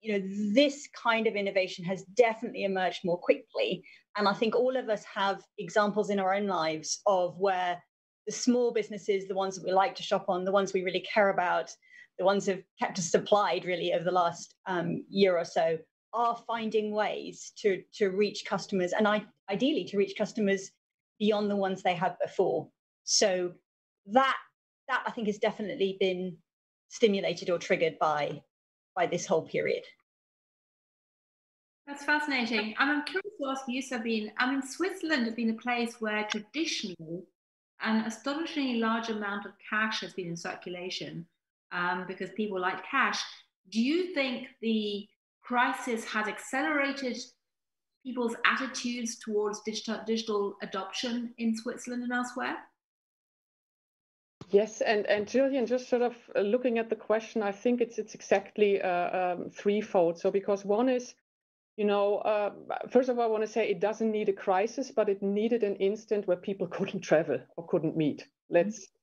this kind of innovation has definitely emerged more quickly. And I think all of us have examples in our own lives of where the small businesses, the ones that we like to shop on, the ones we really care about, the ones that have kept us supplied really over the last year or so, are finding ways to reach customers, and ideally to reach customers beyond the ones they had before. So that I think has definitely been stimulated or triggered by this whole period. That's fascinating. I'm curious to ask you, Sabine. I mean, Switzerland has been a place where traditionally an astonishingly large amount of cash has been in circulation because people like cash. Do you think the crisis has accelerated people's attitudes towards digital adoption in Switzerland and elsewhere? Yes, and Gillian, just sort of looking at the question, I think it's exactly threefold. So because one is, first of all, I want to say it doesn't need a crisis, but it needed an instant where people couldn't travel or couldn't meet,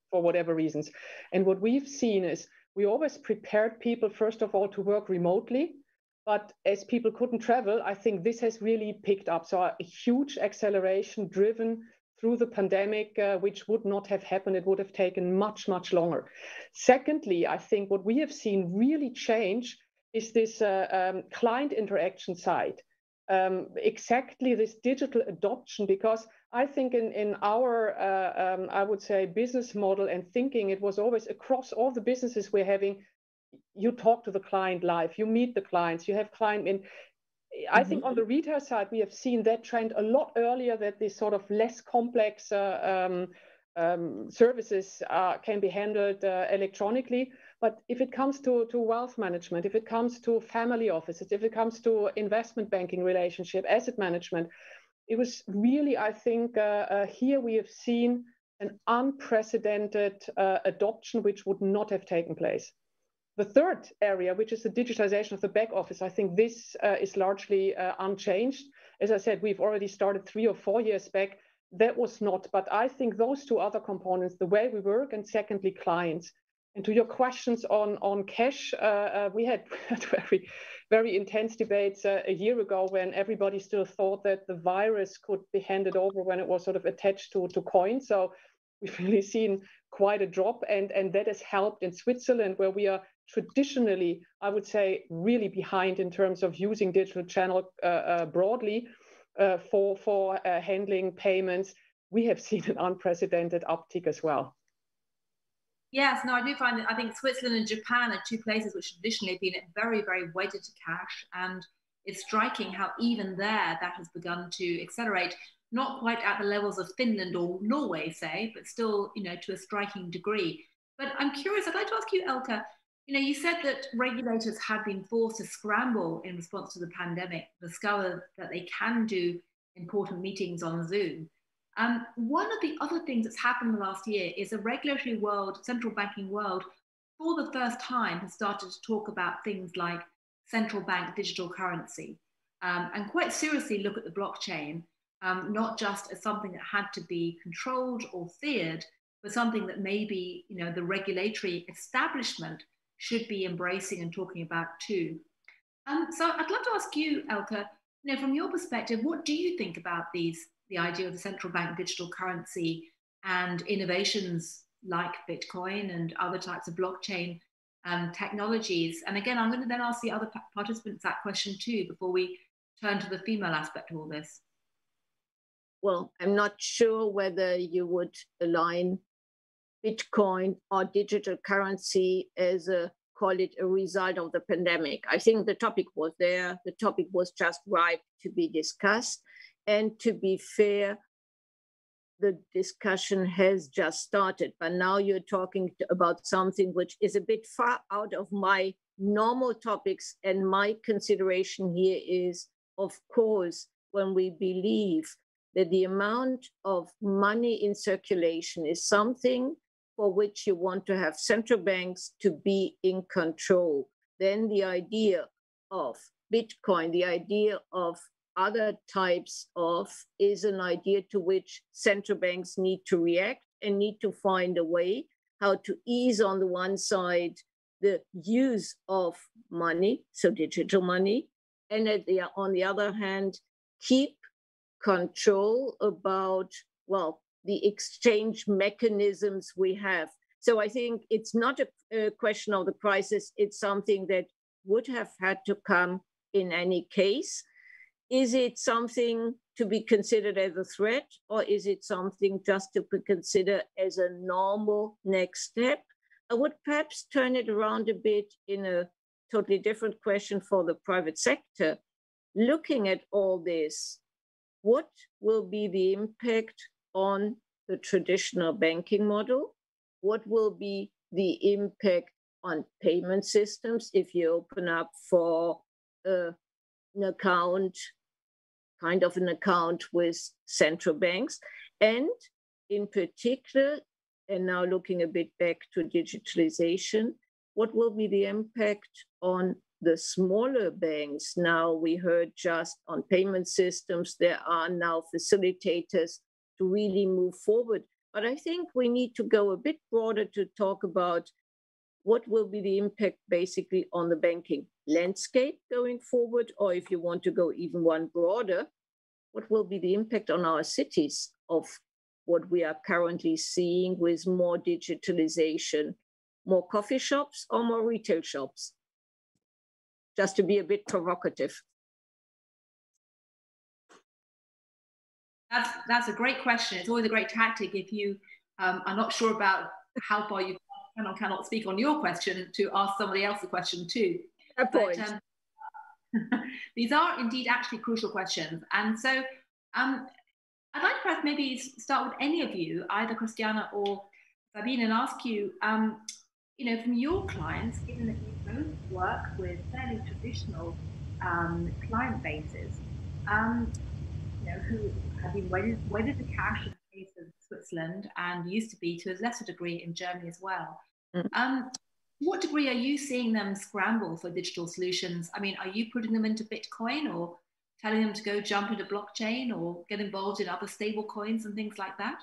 for whatever reasons. And what we've seen is we always prepared people, first of all, to work remotely. But as people couldn't travel, I think this has really picked up. So a huge acceleration driven through the pandemic, which would not have happened. It would have taken much, much longer. Secondly, I think what we have seen really change is this client interaction side. Exactly this digital adoption, because I think in our, I would say, business model and thinking, it was always across all the businesses we're having, you talk to the client live, you meet the clients, you have client in. I think on the retail side, we have seen that trend a lot earlier, that this sort of less complex services can be handled electronically. But if it comes to wealth management, if it comes to family offices, if it comes to investment banking relationship, asset management, it was really, I think, here we have seen an unprecedented adoption, which would not have taken place. The third area, which is the digitization of the back office, I think this is largely unchanged. As I said, we've already started 3 or 4 years back. That was not, but I think those two other components, the way we work, and secondly, clients. And to your questions on cash, we had very, very intense debates a year ago when everybody still thought that the virus could be handed over when it was sort of attached to coins. So we've really seen quite a drop, and that has helped in Switzerland, where we are traditionally, I would say, really behind in terms of using digital channel broadly for handling payments. We have seen an unprecedented uptick as well. Yes, no, I do find that I think Switzerland and Japan are two places which traditionally have been very, very weighted to cash. And it's striking how even there that has begun to accelerate, not quite at the levels of Finland or Norway, say, but still, to a striking degree. But I'm curious, I'd like to ask you, Elke, you said that regulators had been forced to scramble in response to the pandemic, discover that they can do important meetings on Zoom. One of the other things that's happened in the last year is the regulatory world, central banking world, for the first time has started to talk about things like central bank digital currency, and quite seriously look at the blockchain, not just as something that had to be controlled or feared, but something that maybe the regulatory establishment should be embracing and talking about too. So I'd love to ask you, Elke, from your perspective, what do you think about the idea of the central bank digital currency and innovations like Bitcoin and other types of blockchain technologies? And again, I'm going to then ask the other participants that question too, before we turn to the female aspect of all this. Well, I'm not sure whether you would align Bitcoin or digital currency as call it a result of the pandemic. I think the topic was there. The topic was just ripe to be discussed. And to be fair, the discussion has just started. But now you're talking about something which is a bit far out of my normal topics. And my consideration here is, of course, when we believe that the amount of money in circulation is something for which you want to have central banks to be in control, then the idea of Bitcoin, the idea of other types of, is an idea to which central banks need to react and need to find a way how to ease, on the one side, the use of money, so digital money, and on the other hand, keep control about, well, the exchange mechanisms we have. So I think it's not a question of the crisis, it's something that would have had to come in any case. Is it something to be considered as a threat, or is it something just to be considered as a normal next step? I would perhaps turn it around a bit in a totally different question for the private sector. Looking at all this, what will be the impact on the traditional banking model? What will be the impact on payment systems if you open up for an account, kind of an account with central banks? And in particular, and now looking a bit back to digitalization, what will be the impact on the smaller banks? Now we heard just on payment systems, there are now facilitators to really move forward. But I think we need to go a bit broader to talk about what will be the impact basically on the banking landscape going forward, or if you want to go even one broader, what will be the impact on our cities of what we are currently seeing with more digitalization? More coffee shops or more retail shops? Just to be a bit provocative. That's a great question. It's always a great tactic if you are not sure about how far you can or cannot speak on your question to ask somebody else the question too. But, these are indeed actually crucial questions. And so I'd like to perhaps maybe start with any of you, either Christiana or Sabine, and ask you, you know, from your clients, given that you both work with fairly traditional client bases, you know, who have been wedded to cash in the case of Switzerland and used to be to a lesser degree in Germany as well. What degree are you seeing them scramble for digital solutions? I mean, are you putting them into Bitcoin or telling them to go jump into blockchain or get involved in other stable coins and things like that?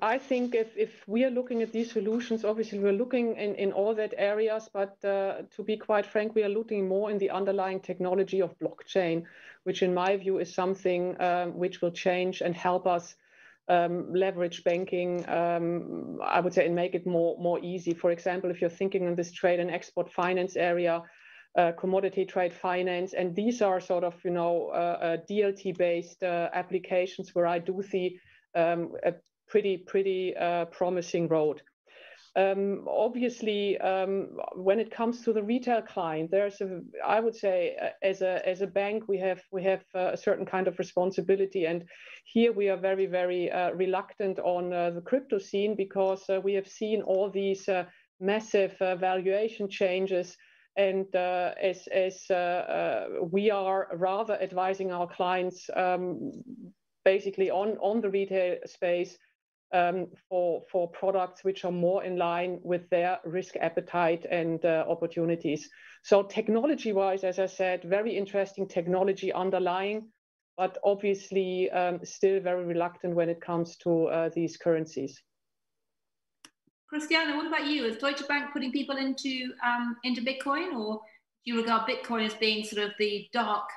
I think if we are looking at these solutions, obviously we're looking in all that areas, but to be quite frank, we are looking more in the underlying technology of blockchain, which in my view is something which will change and help us leverage banking, I would say, and make it more easy. For example, if you're thinking in this trade and export finance area, commodity trade finance, and these are sort of, you know, DLT-based applications where I do see a pretty promising road. Obviously, when it comes to the retail client, there's I would say, as a bank, we have a certain kind of responsibility, and here we are very reluctant on the crypto scene because we have seen all these massive valuation changes, and as we are rather advising our clients basically on the retail space for products which are more in line with their risk appetite and opportunities. So technology-wise, as I said, very interesting technology underlying, but obviously still very reluctant when it comes to these currencies. Christiana, what about you? Is Deutsche Bank putting people into Bitcoin, or do you regard Bitcoin as being sort of the dark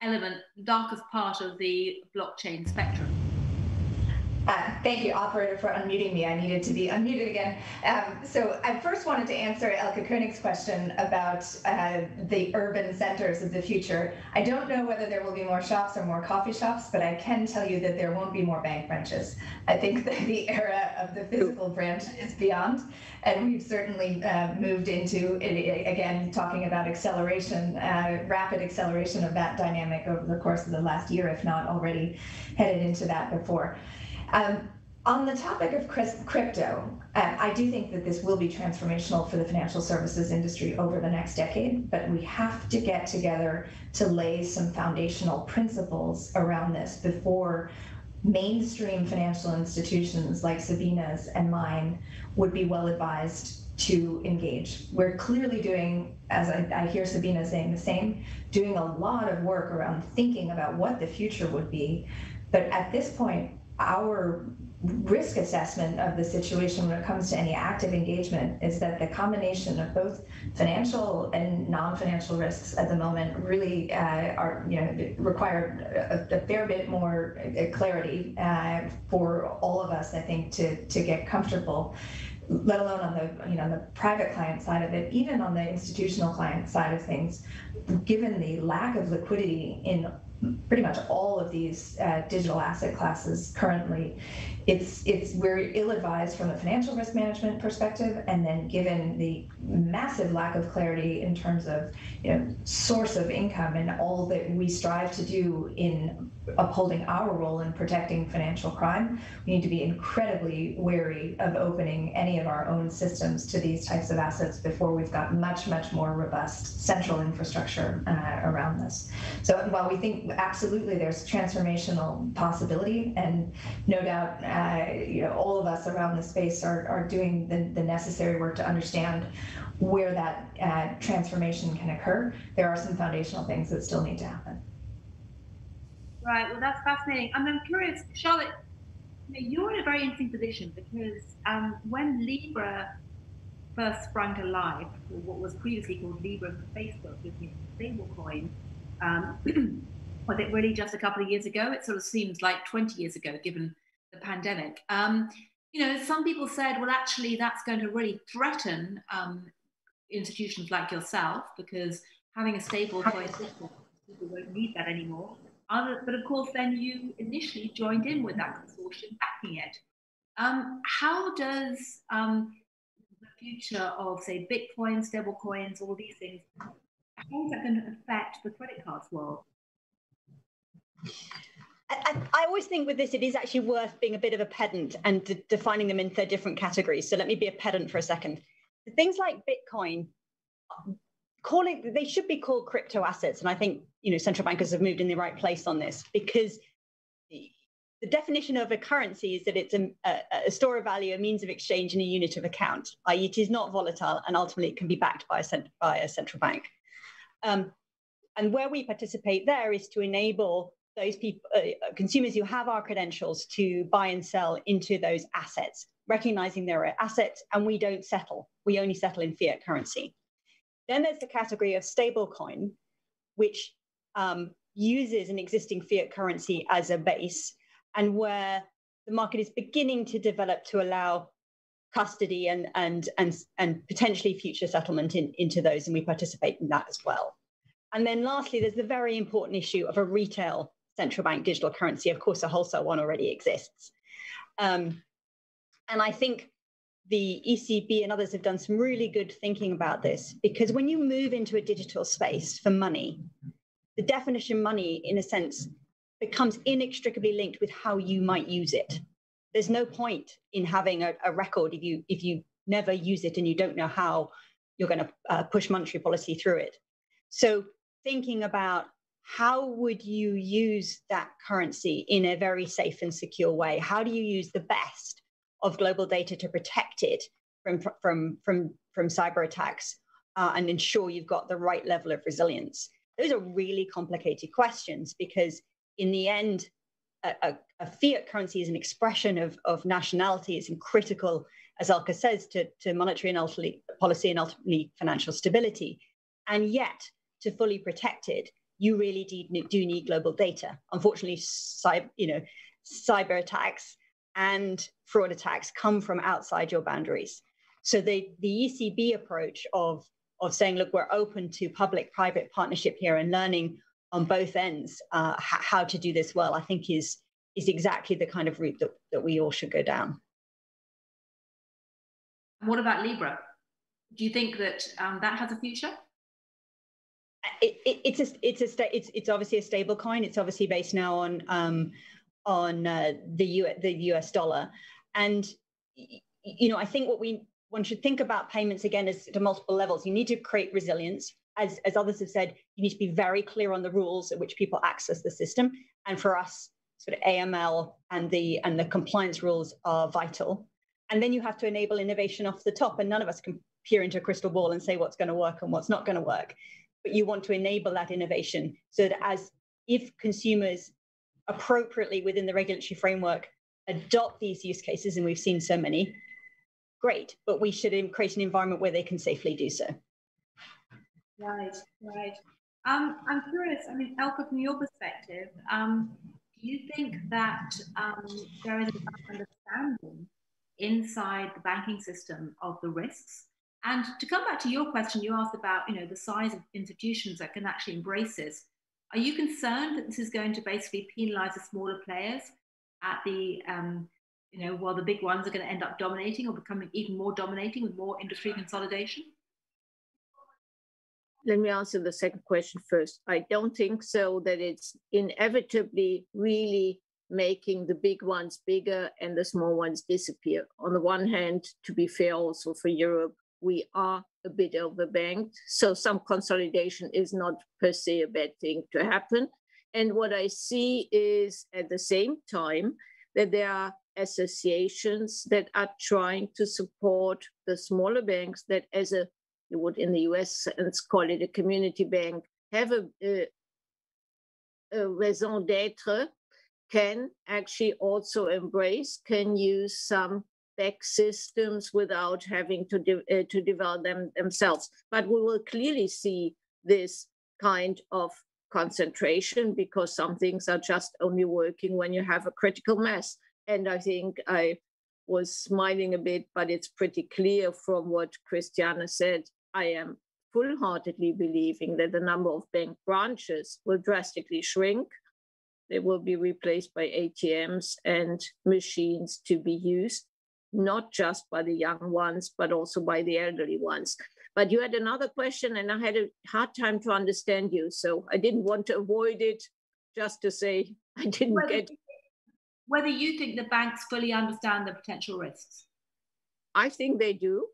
element, darkest part of the blockchain spectrum? Thank you, operator, for unmuting me. I needed to be unmuted again. So I first wanted to answer Elke Koenig's question about the urban centers of the future. I don't know whether there will be more shops or more coffee shops, but I can tell you that there won't be more bank branches. I think that the era of the physical branch is beyond, and we've certainly moved into, again, talking about acceleration, rapid acceleration of that dynamic over the course of the last year, if not already headed into that before. On the topic of crypto, I do think that this will be transformational for the financial services industry over the next decade, but we have to get together to lay some foundational principles around this before mainstream financial institutions like Sabina's and mine would be well advised to engage. We're clearly doing, as I hear Sabina saying the same, doing a lot of work around thinking about what the future would be, but at this point, our risk assessment of the situation when it comes to any active engagement is that the combination of both financial and non-financial risks at the moment really require a fair bit more clarity for all of us, I think, to get comfortable, let alone on the private client side of it, even on the institutional client side of things, given the lack of liquidity in pretty much all of these digital asset classes currently, we're ill-advised from a financial risk management perspective, and then given the massive lack of clarity in terms of source of income and all that we strive to do in upholding our role in protecting financial crime, we need to be incredibly wary of opening any of our own systems to these types of assets before we've got much more robust central infrastructure around this. So while we think absolutely there's transformational possibility, and no doubt all of us around the space are doing the necessary work to understand where that transformation can occur, there are some foundational things that still need to happen. Right, well, that's fascinating. I'm curious, Charlotte, you're in a very interesting position because when Libra first sprung to life, or what was previously called Libra for Facebook, looking at stablecoin, Was it really just a couple of years ago? It sort of seems like 20 years ago, given the pandemic. Some people said, well, actually, that's going to really threaten institutions like yourself, because having a stable coin system, people won't need that anymore. But of course, then you initially joined in with that consortium backing it. How does the future of, say, Bitcoin, stable coins, all these things, how is that going to affect the credit cards world? I always think with this, it is actually worth being a bit of a pedant and defining them into different categories. So let me be a pedant for a second. Things like Bitcoin, they should be called crypto assets. And I think, central bankers have moved in the right place on this, because the definition of a currency is that it's a store of value, a means of exchange, and a unit of account, i.e. it is not volatile, and ultimately it can be backed by a central bank. And where we participate there is to enable those people, consumers who have our credentials, to buy and sell into those assets, recognizing there are assets, and we don't settle. We only settle in fiat currency. Then there's the category of stablecoin, which uses an existing fiat currency as a base, and where the market is beginning to develop to allow custody and potentially future settlement into those, and we participate in that as well. And then lastly, there's the very important issue of a retail central bank digital currency. Of course, a wholesale one already exists. And I think the ECB and others have done some really good thinking about this, because when you move into a digital space for money, the definition money, in a sense, becomes inextricably linked with how you might use it. There's no point in having a record if you never use it and you don't know how you're going to push monetary policy through it. So thinking about how would you use that currency in a very safe and secure way? How do you use the best of global data to protect it from cyber attacks and ensure you've got the right level of resilience? Those are really complicated questions, because in the end, a fiat currency is an expression of nationalities and critical, as Elke says, to monetary and ultimately policy and ultimately financial stability. And yet, to fully protect it, you really do need global data. Unfortunately, cyber attacks and fraud attacks come from outside your boundaries. So the ECB approach of saying, look, we're open to public-private partnership here and learning on both ends how to do this well, I think is exactly the kind of route that we all should go down. What about Libra? Do you think that that has a future? It's obviously a stable coin. It's obviously based now on the US dollar, and I think one should think about payments again as to multiple levels. You need to create resilience, as others have said. You need to be very clear on the rules at which people access the system, and for us, sort of AML and the compliance rules are vital. And then you have to enable innovation off the top, and none of us can peer into a crystal ball and say what's going to work and what's not going to work. But you want to enable that innovation so that if consumers appropriately within the regulatory framework adopt these use cases, and we've seen so many, great, but we should create an environment where they can safely do so. Right. I'm curious, Elke, from your perspective, do you think that there is an understanding inside the banking system of the risks? And to come back to your question, you asked about the size of institutions that can actually embrace this. Are you concerned that this is going to basically penalize the smaller players at the while the big ones are going to end up dominating or becoming even more dominating with more industry consolidation? Let me answer the second question first. I don't think so, that it's inevitably really making the big ones bigger and the small ones disappear. On the one hand, to be fair also for Europe, we are a bit overbanked. So some consolidation is not per se a bad thing to happen. And what I see is at the same time that there are associations that are trying to support the smaller banks that, as you would in the US call it a community bank, have a raison d'etre, can actually also embrace, can use some back systems without having to develop them themselves. But we will clearly see this kind of concentration, because some things are just only working when you have a critical mass. And I think I was smiling a bit, but it's pretty clear from what Christiane said. I am full-heartedly believing that the number of bank branches will drastically shrink. They will be replaced by ATMs and machines to be used, not just by the young ones, but also by the elderly ones. But you had another question, and I had a hard time to understand you, so I didn't want to avoid it, just to say I didn't get it. Whether you think the banks fully understand the potential risks? I think they do,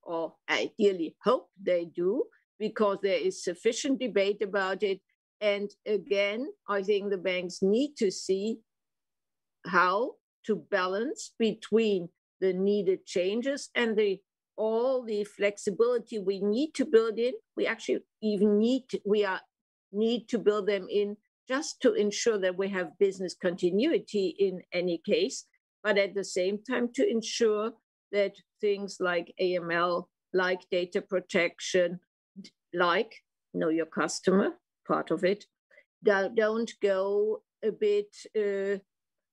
or I ideally hope they do, because there is sufficient debate about it. And again, I think the banks need to see how to balance between the needed changes and all the flexibility we need to build in. We actually even need to build them in just to ensure that we have business continuity in any case, but at the same time to ensure that things like AML, like data protection, like know your customer, part of it, don't go a bit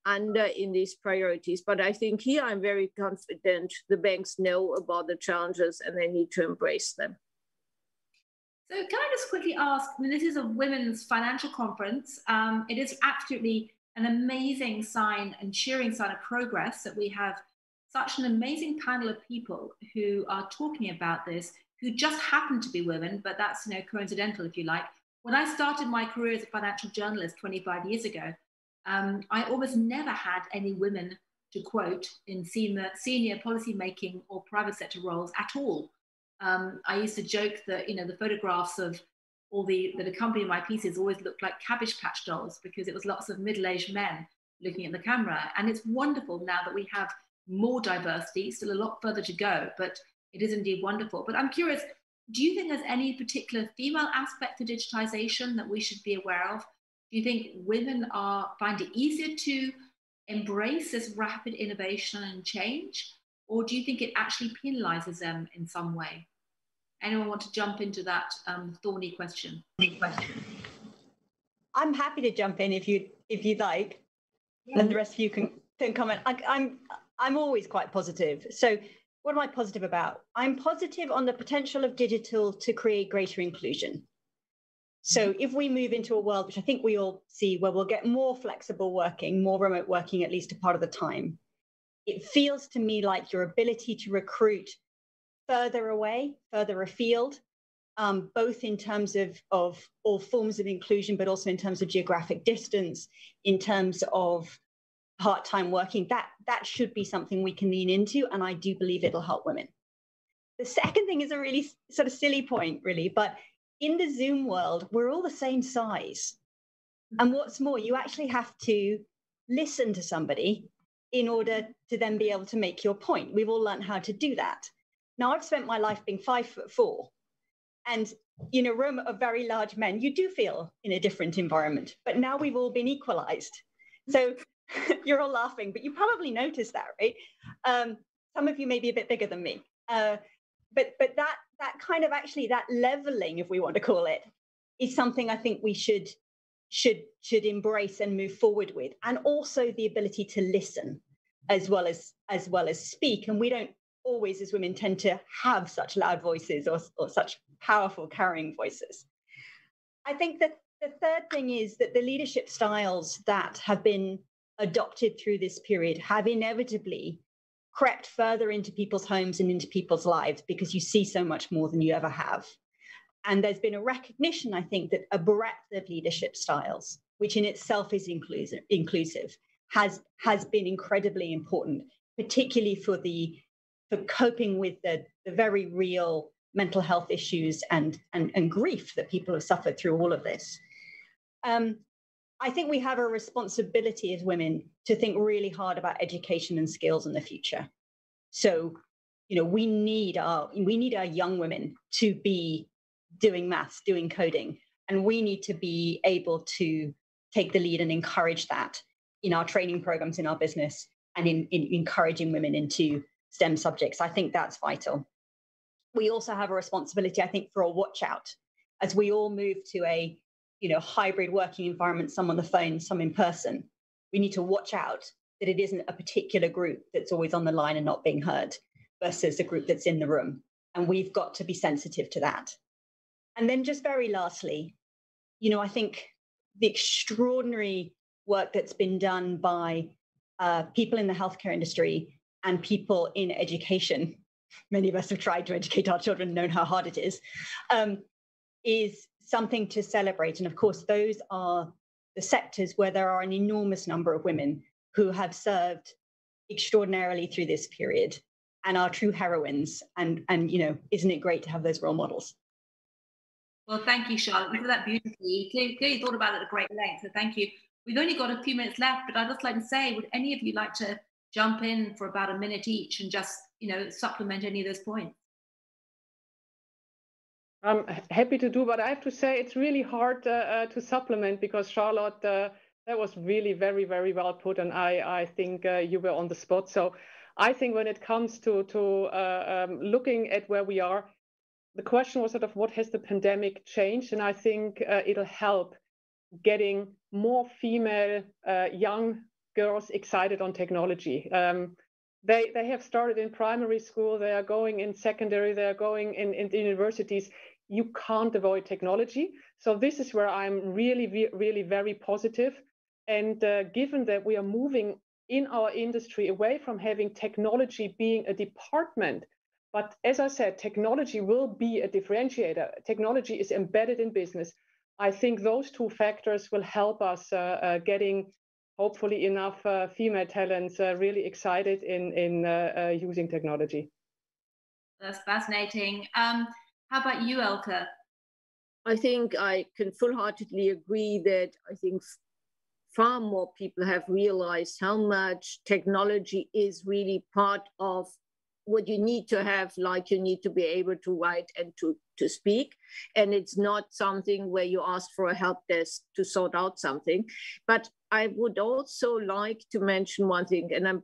under in these priorities. But I think here I'm very confident the banks know about the challenges and they need to embrace them. So can I just quickly ask, I mean, this is a women's financial conference. It is absolutely an amazing sign and cheering sign of progress that we have such an amazing panel of people who are talking about this, who just happen to be women, but that's, you know, coincidental, if you like. When I started my career as a financial journalist 25 years ago, I almost never had any women to quote in senior policy making or private sector roles at all. I used to joke that, you know, the photographs of all that accompany my pieces always looked like Cabbage Patch dolls, because it was lots of middle-aged men looking at the camera. And it's wonderful now that we have more diversity, still a lot further to go, but it is indeed wonderful. But I'm curious, do you think there's any particular female aspect to digitization that we should be aware of? Do you think women find it easier to embrace this rapid innovation and change? Or do you think it actually penalizes them in some way? Anyone want to jump into that thorny question? I'm happy to jump in if you'd like, yeah. And the rest of you can comment. I'm always quite positive. So what am I positive about? I'm positive on the potential of digital to create greater inclusion. So if we move into a world, which I think we all see, where we'll get more flexible working, more remote working, at least a part of the time, it feels to me like your ability to recruit further away, further afield, both in terms of all forms of inclusion, but also in terms of geographic distance, in terms of part-time working, that should be something we can lean into, and I do believe it'll help women. The second thing is a really sort of silly point, really, but in the Zoom world, we're all the same size. And what's more, you actually have to listen to somebody in order to then be able to make your point. We've all learned how to do that. Now, I've spent my life being 5'4", and in a room of very large men, you do feel in a different environment, but now we've all been equalized. So you're all laughing, but you probably noticed that, right? Some of you may be a bit bigger than me. But that kind of actually, that leveling, if we want to call it, is something I think we should embrace and move forward with, and also the ability to listen as well as speak. And we don't always, as women, tend to have such loud voices or such powerful carrying voices. I think that the third thing is that the leadership styles that have been adopted through this period have inevitably crept further into people's homes and into people's lives, because you see so much more than you ever have. And there's been a recognition, I think, that a breadth of leadership styles, which in itself is inclusive, has been incredibly important, particularly for coping with the very real mental health issues and grief that people have suffered through all of this. I think we have a responsibility as women to think really hard about education and skills in the future. So, you know, we need our young women to be doing maths, doing coding, and we need to be able to take the lead and encourage that in our training programs, in our business, and in encouraging women into STEM subjects. I think that's vital. We also have a responsibility, I think, for a watch out as we all move to a hybrid working environment, some on the phone, some in person, we need to watch out that it isn't a particular group that's always on the line and not being heard versus a group that's in the room. And we've got to be sensitive to that. And then just very lastly, I think the extraordinary work that's been done by people in the healthcare industry and people in education, many of us have tried to educate our children, known how hard it is something to celebrate. And of course, those are the sectors where there are an enormous number of women who have served extraordinarily through this period and are true heroines. And isn't it great to have those role models? Well, thank you, Charlotte. You did that beautifully. You clearly thought about it at great length, so thank you. We've only got a few minutes left, but I'd just like to say, would any of you like to jump in for about a minute each and just, supplement any of those points? I'm happy to do, but I have to say it's really hard to supplement because Charlotte, that was really very, very well put, and I think you were on the spot. So I think when it comes to looking at where we are, the question was sort of what has the pandemic changed, and I think it'll help getting more female young girls excited on technology. They have started in primary school, they are going in secondary, they are going in universities. You can't avoid technology. So this is where I'm really, really very positive. And given that we are moving in our industry away from having technology being a department, but as I said, technology will be a differentiator. Technology is embedded in business. I think those two factors will help us getting hopefully enough female talents really excited in using technology. That's fascinating. How about you, Elke? I think I can full-heartedly agree that I think far more people have realized how much technology is really part of what you need to have, like you need to be able to write and to speak. And it's not something where you ask for a help desk to sort out something. But I would also like to mention one thing, and I'm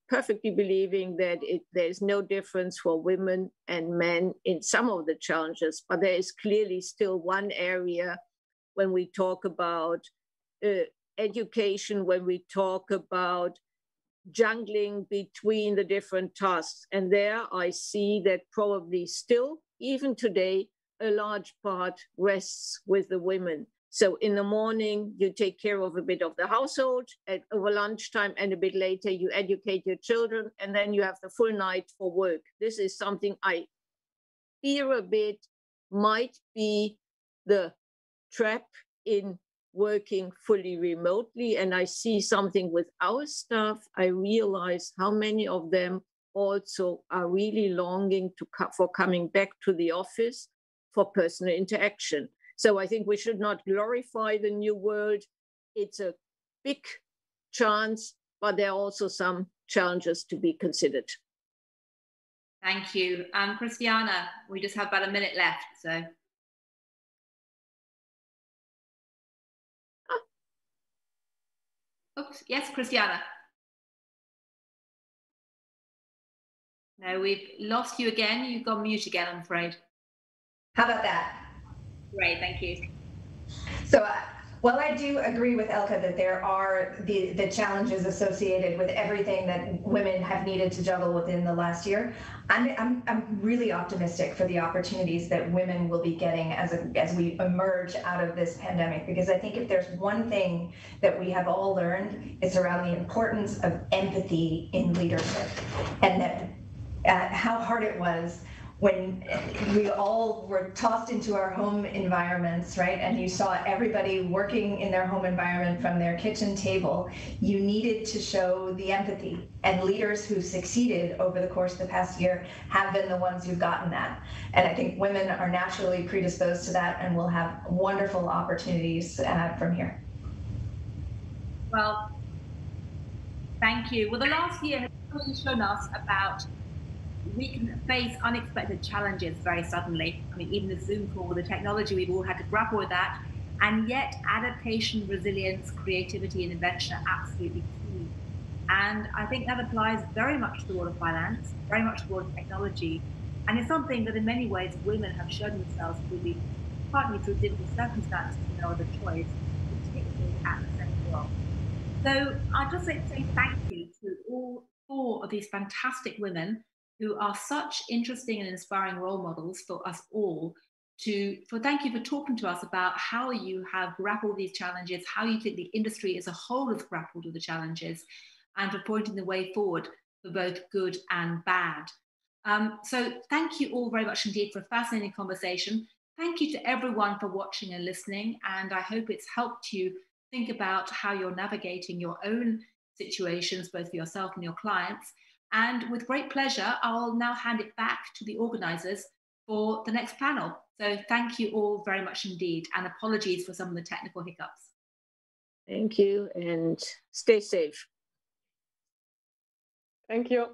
perfectly believing that there's no difference for women and men in some of the challenges, but there is clearly still one area when we talk about education, when we talk about jungling between the different tasks. And there I see that probably still, even today, a large part rests with the women. So in the morning, you take care of a bit of the household, over lunchtime, and a bit later, you educate your children, and then you have the full night for work. This is something I fear a bit might be the trap in working fully remotely. And I see something with our staff. I realize how many of them also are really longing for coming back to the office for personal interaction. So I think we should not glorify the new world. It's a big chance, but there are also some challenges to be considered. Thank you. Christiana, we just have about a minute left, so. Oops, yes, Christiana. No, we've lost you again. You've gone mute again, I'm afraid. How about that? Great, thank you. So, while I do agree with Elke that there are the challenges associated with everything that women have needed to juggle within the last year, I'm really optimistic for the opportunities that women will be getting as we emerge out of this pandemic. Because I think if there's one thing that we have all learned, it's around the importance of empathy in leadership, and that how hard it was when we all were tossed into our home environments, right? And you saw everybody working in their home environment from their kitchen table. You needed to show the empathy, and leaders who succeeded over the course of the past year have been the ones who've gotten that. And I think women are naturally predisposed to that and will have wonderful opportunities from here. Well, thank you. Well, the last year has really shown us about we can face unexpected challenges very suddenly. I mean, even the Zoom call with the technology, we've all had to grapple with that. And yet adaptation, resilience, creativity, and invention are absolutely key. And I think that applies very much to the world of finance, very much to the world of technology. And it's something that in many ways women have shown themselves to be partly through difficult circumstances and no other choice, particularly at the central role. So I'd just like to say thank you to all 4 of these fantastic women who are such interesting and inspiring role models for us all. Thank you for talking to us about how you have grappled with these challenges, how you think the industry as a whole has grappled with the challenges, and for pointing the way forward for both good and bad. So thank you all very much indeed for a fascinating conversation. Thank you to everyone for watching and listening, and I hope it's helped you think about how you're navigating your own situations, both for yourself and your clients. And with great pleasure, I'll now hand it back to the organisers for the next panel. So thank you all very much indeed, and apologies for some of the technical hiccups. Thank you, and stay safe. Thank you.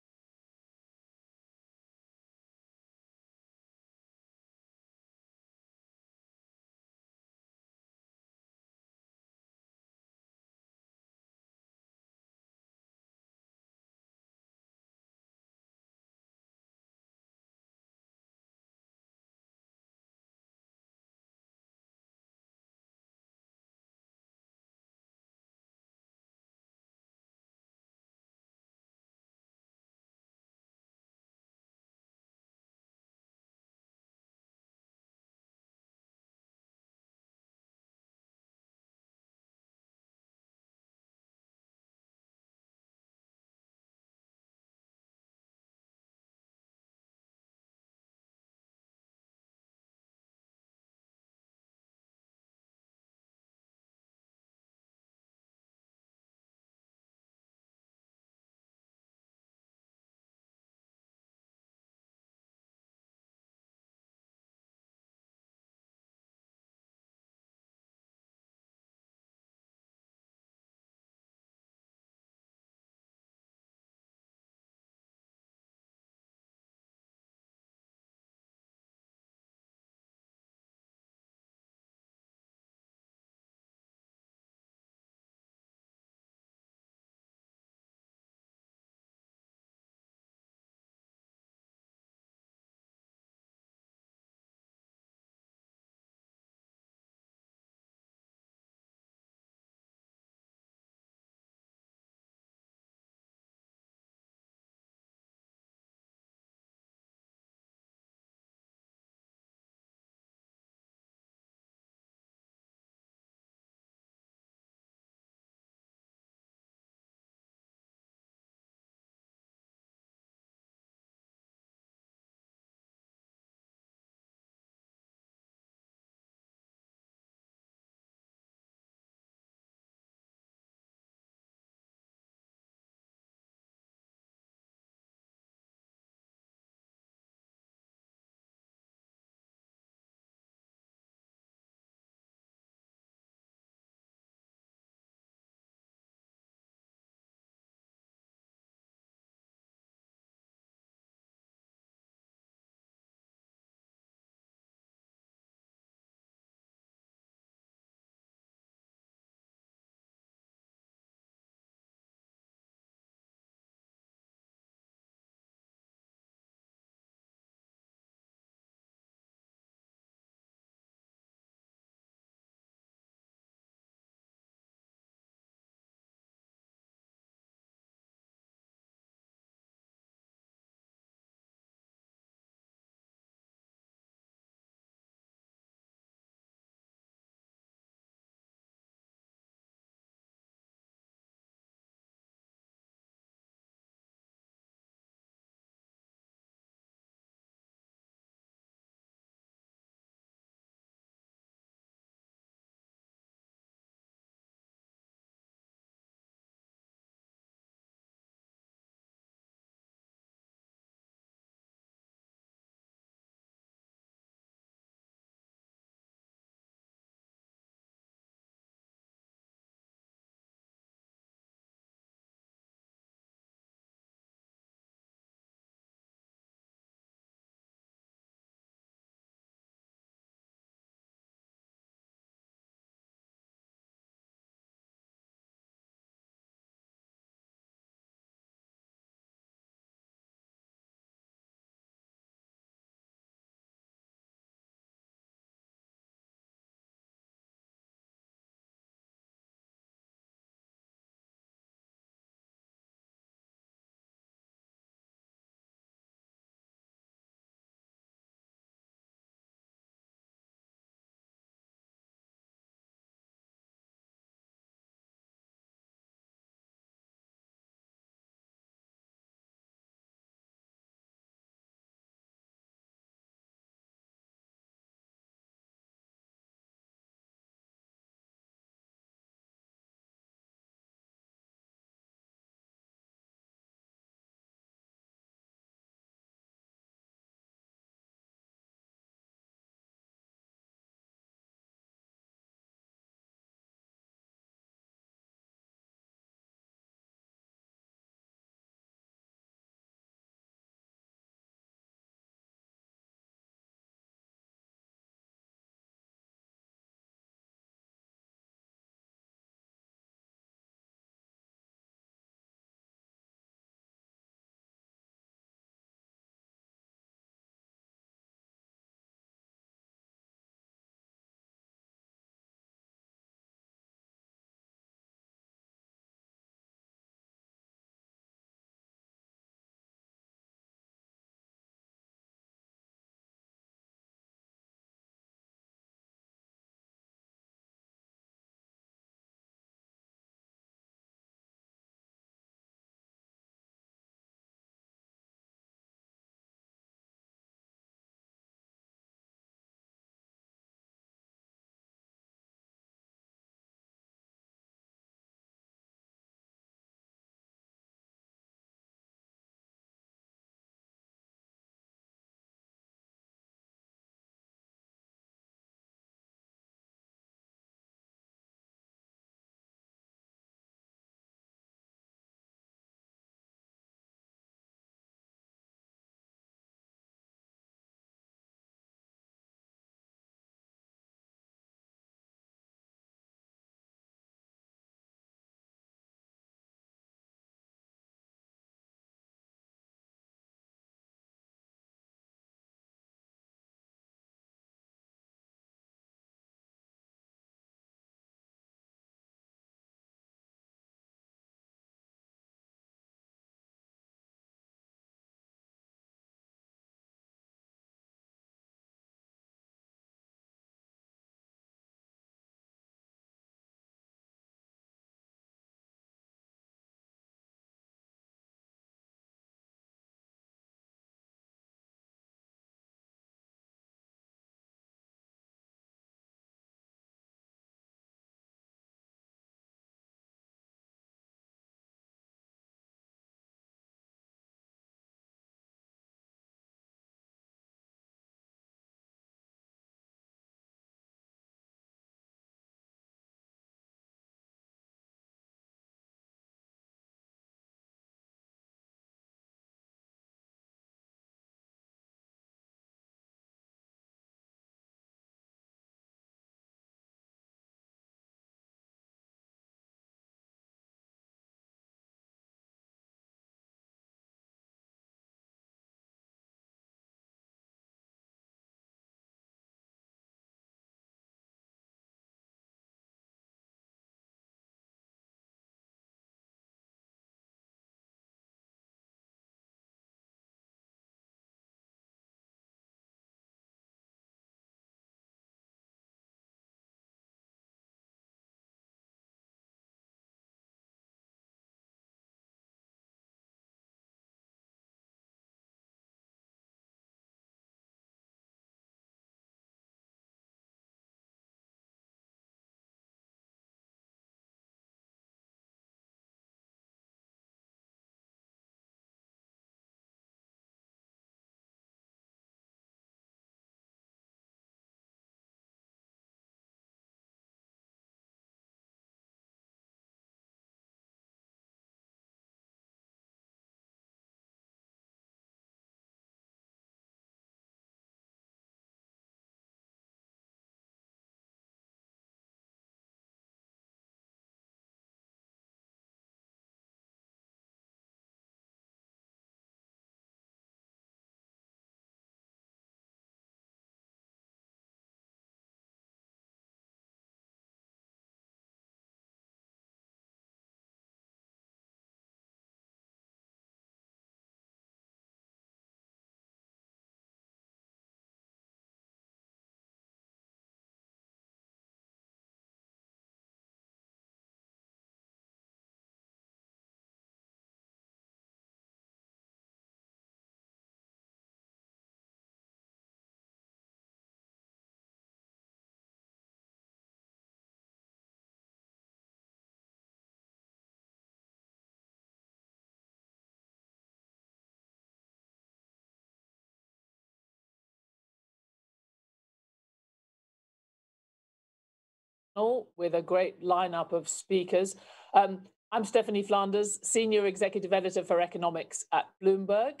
with a great lineup of speakers. I'm Stephanie Flanders, Senior Executive Editor for Economics at Bloomberg,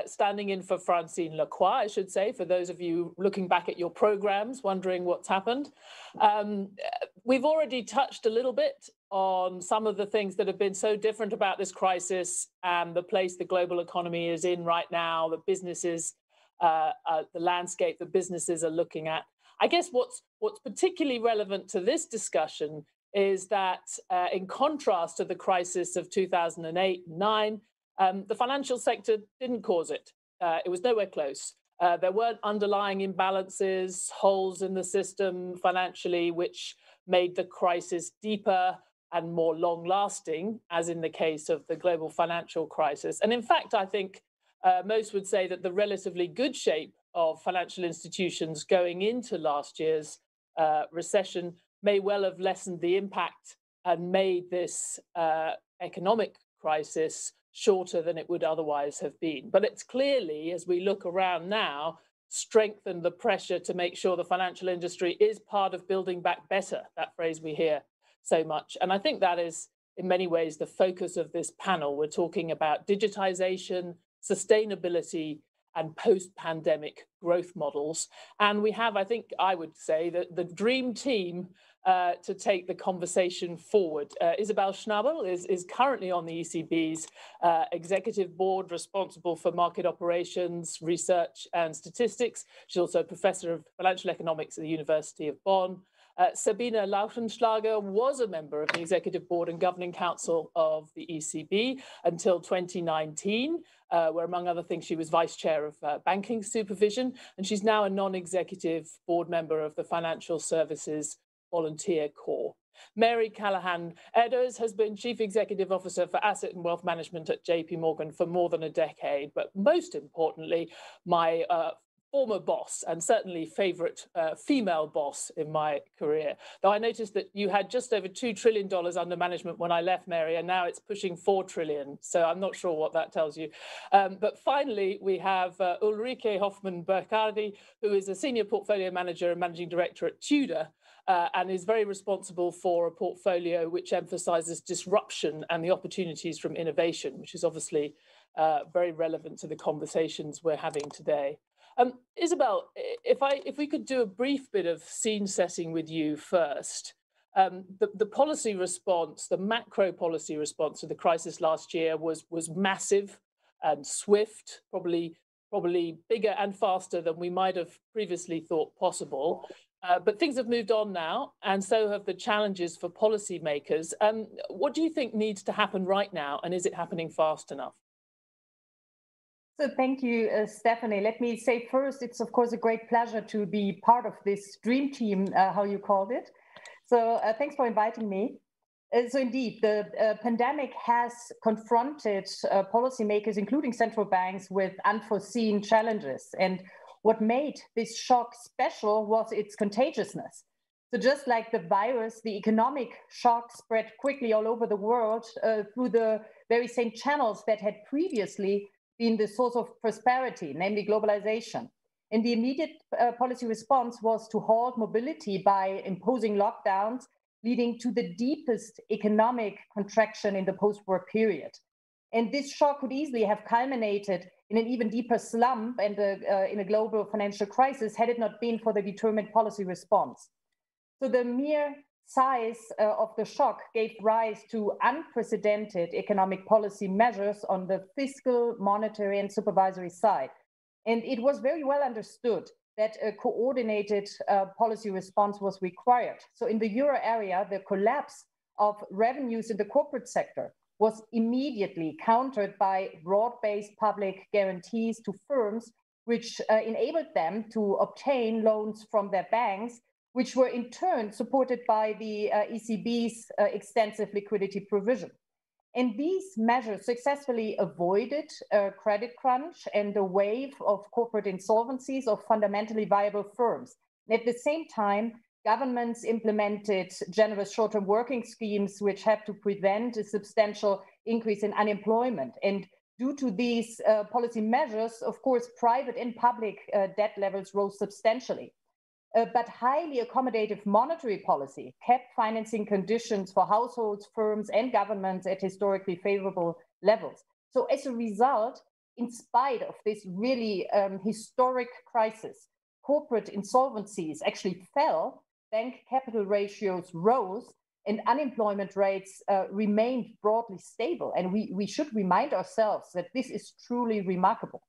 standing in for Francine Lacroix, I should say, for those of you looking back at your programs, wondering what's happened. We've already touched a little bit on some of the things that have been so different about this crisis and the place the global economy is in right now, the businesses, the landscape that businesses are looking at. I guess what's particularly relevant to this discussion is that in contrast to the crisis of 2008 and 9, the financial sector didn't cause it. It was nowhere close. There weren't underlying imbalances, holes in the system financially, which made the crisis deeper and more long-lasting, as in the case of the global financial crisis. And in fact, I think most would say that the relatively good shape of financial institutions going into last year's recession may well have lessened the impact and made this economic crisis shorter than it would otherwise have been. But it's clearly, as we look around now, strengthened the pressure to make sure the financial industry is part of building back better, that phrase we hear so much. And I think that is, in many ways, the focus of this panel. We're talking about digitization, sustainability, and post-pandemic growth models. And we have, I think I would say, that the dream team to take the conversation forward. Isabel Schnabel is currently on the ECB's executive board, responsible for market operations, research, and statistics. She's also a professor of financial economics at the University of Bonn. Sabine Lautenschlager was a member of the executive board and governing council of the ECB until 2019, where, among other things, she was vice chair of banking supervision. And she's now a non-executive board member of the Financial Services Volunteer Corps. Mary Callahan Edders has been Chief Executive Officer for Asset and Wealth Management at JP Morgan for more than a decade. But most importantly, my former boss, and certainly favorite female boss in my career. Though I noticed that you had just over $2 trillion under management when I left, Mary, and now it's pushing $4 trillion. So I'm not sure what that tells you. But finally, we have Ulrike Hoffmann-Burkardi, who is a senior portfolio manager and managing director at Tudor, and is very responsible for a portfolio which emphasizes disruption and the opportunities from innovation, which is obviously very relevant to the conversations we're having today. Isabel, if we could do a brief bit of scene setting with you first. The policy response, the macro policy response to the crisis last year was massive and swift, probably bigger and faster than we might have previously thought possible. But things have moved on now, and so have the challenges for policymakers. What do you think needs to happen right now, and is it happening fast enough? So thank you, Stephanie. Let me say first, it's of course a great pleasure to be part of this dream team, how you called it. So thanks for inviting me. So indeed, the pandemic has confronted policymakers, including central banks, with unforeseen challenges. And what made this shock special was its contagiousness. So just like the virus, the economic shock spread quickly all over the world through the very same channels that had previously been the source of prosperity, namely globalization. And the immediate policy response was to halt mobility by imposing lockdowns, leading to the deepest economic contraction in the post-war period. And this shock could easily have culminated in an even deeper slump and in a global financial crisis had it not been for the determined policy response. So the mere size of the shock gave rise to unprecedented economic policy measures on the fiscal, monetary, and supervisory side. And it was very well understood that a coordinated policy response was required. So in the euro area, the collapse of revenues in the corporate sector was immediately countered by broad-based public guarantees to firms, which enabled them to obtain loans from their banks, which were in turn supported by the ECB's extensive liquidity provision. And these measures successfully avoided a credit crunch and a wave of corporate insolvencies of fundamentally viable firms. And at the same time, governments implemented generous short-term working schemes which had to prevent a substantial increase in unemployment. And due to these policy measures, of course, private and public debt levels rose substantially. but highly accommodative monetary policy kept financing conditions for households, firms, and governments at historically favorable levels. So as a result, in spite of this really historic crisis, corporate insolvencies actually fell, bank capital ratios rose, and unemployment rates remained broadly stable. And we should remind ourselves that this is truly remarkable.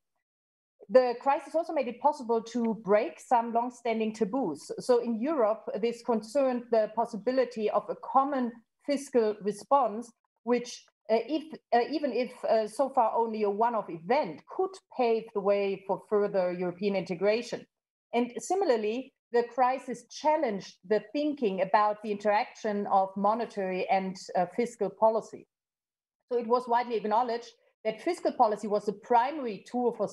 The crisis also made it possible to break some long-standing taboos. So in Europe, this concerned the possibility of a common fiscal response, which even if so far only a one-off event, could pave the way for further European integration. And similarly, the crisis challenged the thinking about the interaction of monetary and fiscal policy. So it was widely acknowledged that fiscal policy was the primary tool for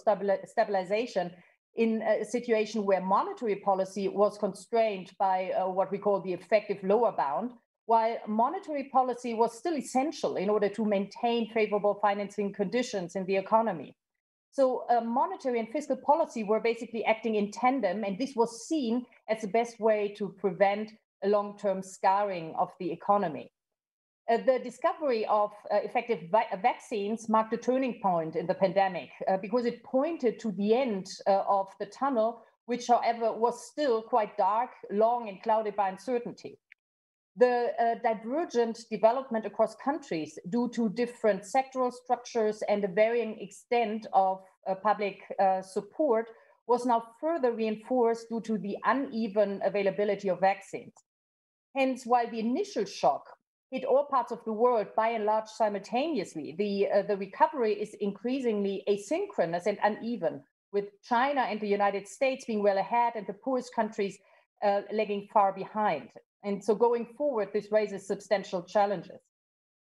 stabilization in a situation where monetary policy was constrained by what we call the effective lower bound, while monetary policy was still essential in order to maintain favorable financing conditions in the economy. So monetary and fiscal policy were basically acting in tandem, and this was seen as the best way to prevent a long-term scarring of the economy. The discovery of effective vaccines marked a turning point in the pandemic because it pointed to the end of the tunnel, which, however, was still quite dark, long, and clouded by uncertainty. The divergent development across countries due to different sectoral structures and a varying extent of public support was now further reinforced due to the uneven availability of vaccines. Hence, while the initial shock hit all parts of the world by and large simultaneously, the recovery is increasingly asynchronous and uneven, with China and the United States being well ahead and the poorest countries lagging far behind. And so going forward, this raises substantial challenges.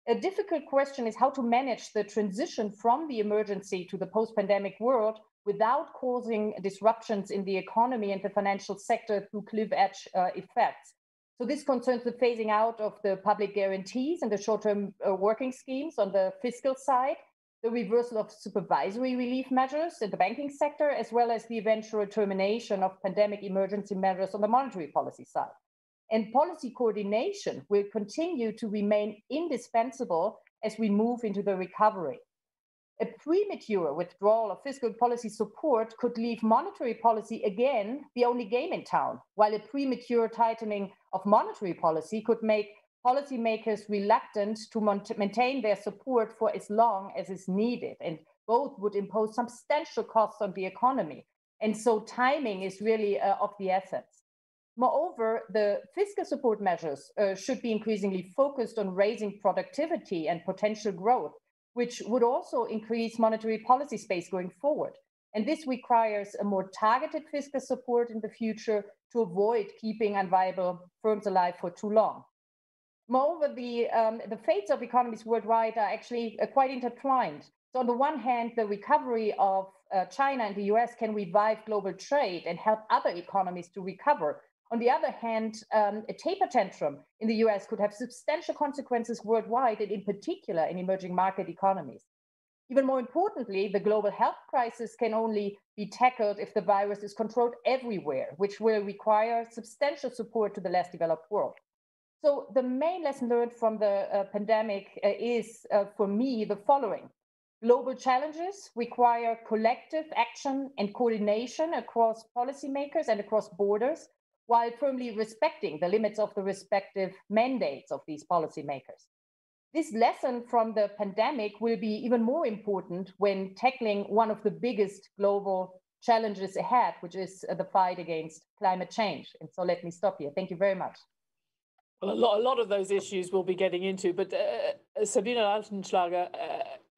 A difficult question is how to manage the transition from the emergency to the post-pandemic world without causing disruptions in the economy and the financial sector through cliff-edge effects. So this concerns the phasing out of the public guarantees and the short-term working schemes on the fiscal side, the reversal of supervisory relief measures in the banking sector, as well as the eventual termination of pandemic emergency measures on the monetary policy side. And policy coordination will continue to remain indispensable as we move into the recovery. A premature withdrawal of fiscal policy support could leave monetary policy again the only game in town, while a premature tightening of monetary policy could make policymakers reluctant to maintain their support for as long as is needed, and both would impose substantial costs on the economy. And so timing is really of the essence. Moreover, the fiscal support measures should be increasingly focused on raising productivity and potential growth, which would also increase monetary policy space going forward. And this requires a more targeted fiscal support in the future to avoid keeping unviable firms alive for too long. Moreover, the fates of economies worldwide are actually quite intertwined. So on the one hand, the recovery of China and the US can revive global trade and help other economies to recover. On the other hand, a taper tantrum in the US could have substantial consequences worldwide, and in particular in emerging market economies. Even more importantly, the global health crisis can only be tackled if the virus is controlled everywhere, which will require substantial support to the less developed world. So the main lesson learned from the pandemic is, for me, the following. Global challenges require collective action and coordination across policymakers and across borders, while firmly respecting the limits of the respective mandates of these policymakers. This lesson from the pandemic will be even more important when tackling one of the biggest global challenges ahead, which is the fight against climate change. And so let me stop here. Thank you very much. Well, a lot of those issues we'll be getting into, but Sabine Altenschlager,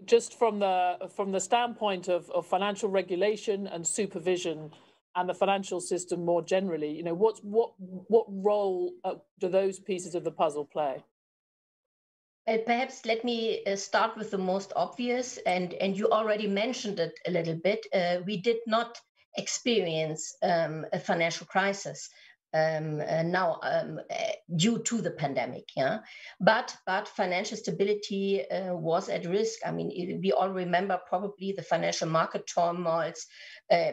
just from the standpoint of financial regulation and supervision and the financial system more generally, you know, what role do those pieces of the puzzle play? Perhaps let me start with the most obvious, and you already mentioned it a little bit. We did not experience a financial crisis now due to the pandemic, yeah. But financial stability was at risk. I mean, we all remember probably the financial market turmoils,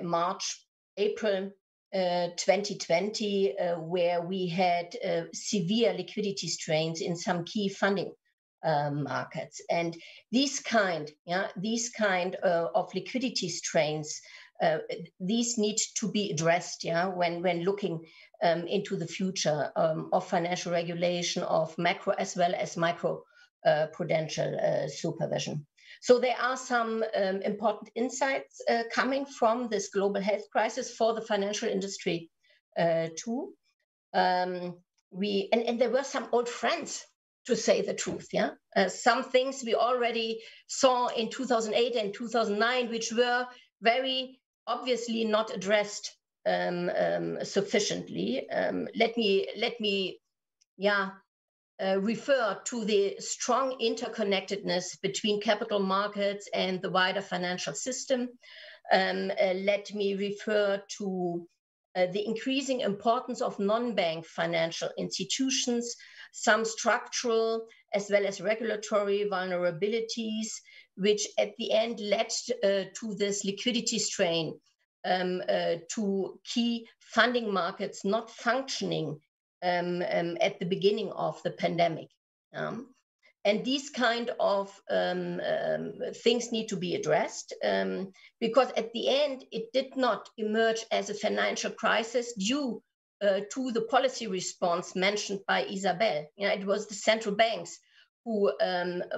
March, April 2020, where we had severe liquidity strains in some key funding markets. And these kind of liquidity strains, these need to be addressed, when looking into the future of financial regulation, of macro as well as micro prudential supervision. So there are some important insights coming from this global health crisis for the financial industry too. And there were some old friends, to say the truth. Some things we already saw in 2008 and 2009, which were very obviously not addressed sufficiently. Let me refer to the strong interconnectedness between capital markets and the wider financial system. Let me refer to the increasing importance of non-bank financial institutions, some structural as well as regulatory vulnerabilities, which at the end led to this liquidity strain, to key funding markets not functioning at the beginning of the pandemic. And these kind of things need to be addressed because at the end, it did not emerge as a financial crisis due to the policy response mentioned by Isabel. It was the central banks who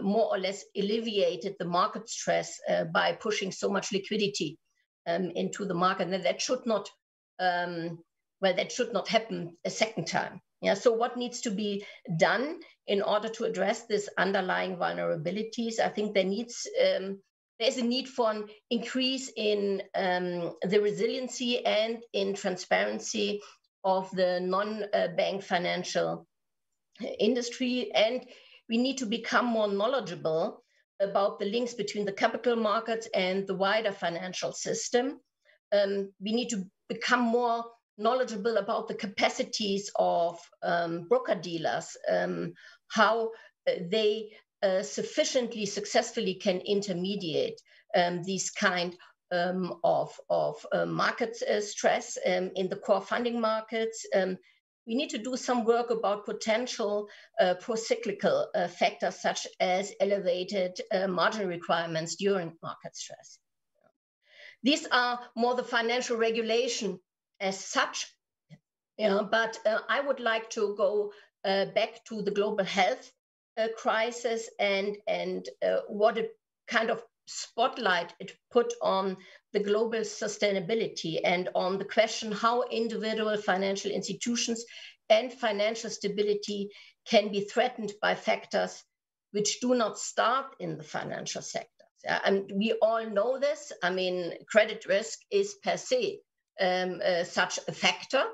more or less alleviated the market stress by pushing so much liquidity into the market. And that should not that should not happen a second time. So what needs to be done in order to address this underlying vulnerabilities? I think there's a need for an increase in the resiliency and in transparency of the non-bank financial industry. And we need to become more knowledgeable about the links between the capital markets and the wider financial system. We need to become more knowledgeable about the capacities of broker-dealers, how they sufficiently successfully can intermediate these kind of market stress in the core funding markets. We need to do some work about potential pro-cyclical factors such as elevated margin requirements during market stress. These are more the financial regulation as such, but I would like to go back to the global health crisis and what a kind of spotlight it put on the global sustainability and on the question how individual financial institutions and financial stability can be threatened by factors which do not start in the financial sector. And we all know this. I mean, credit risk is per se such a factor,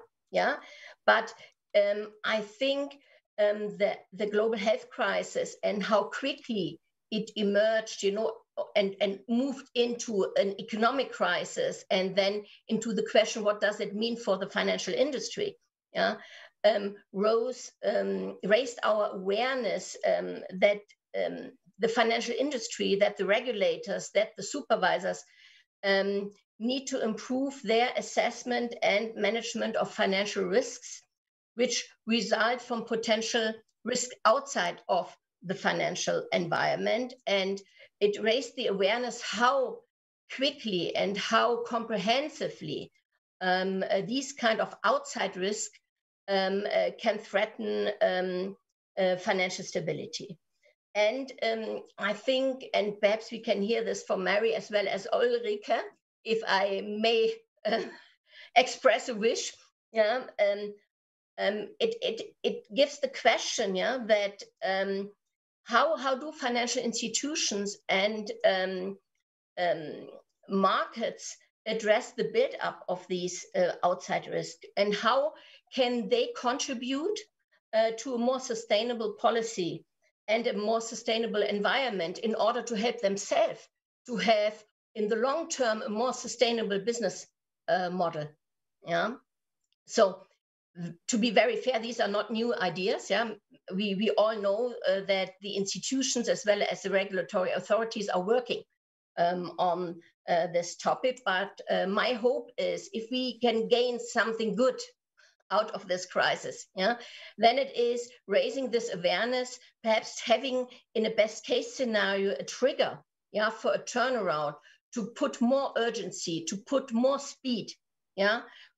but I think that the global health crisis and how quickly it emerged, and moved into an economic crisis and then into the question, what does it mean for the financial industry? Raised our awareness that the financial industry, that the regulators, that the supervisors need to improve their assessment and management of financial risks, which result from potential risk outside of the financial environment. And it raised the awareness how quickly and how comprehensively these kind of outside risk can threaten financial stability. And I think, and perhaps we can hear this from Mary as well as Ulrike, if I may express a wish, it gives the question, that how do financial institutions and markets address the build-up of these outside risks, and how can they contribute to a more sustainable policy and a more sustainable environment in order to help themselves to have, in the long term, a more sustainable business model. So to be very fair, these are not new ideas. We all know that the institutions as well as the regulatory authorities are working on this topic. But my hope is if we can gain something good out of this crisis, then it is raising this awareness, perhaps having in a best case scenario a trigger for a turnaround, to put more urgency, to put more speed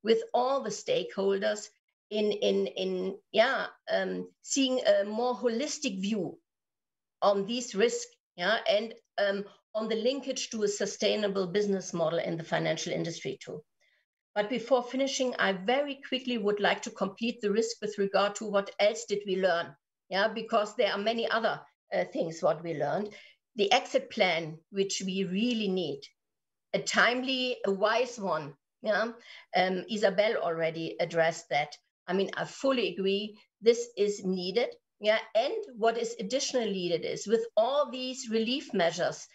with all the stakeholders in seeing a more holistic view on these risks, and on the linkage to a sustainable business model in the financial industry too. But before finishing, I very quickly would like to complete the risk with regard to what else did we learn, because there are many other things what we learned. The exit plan, which we really need, a timely, a wise one. Isabel already addressed that. I mean, I fully agree, this is needed. And what is additionally needed is, with all these relief measures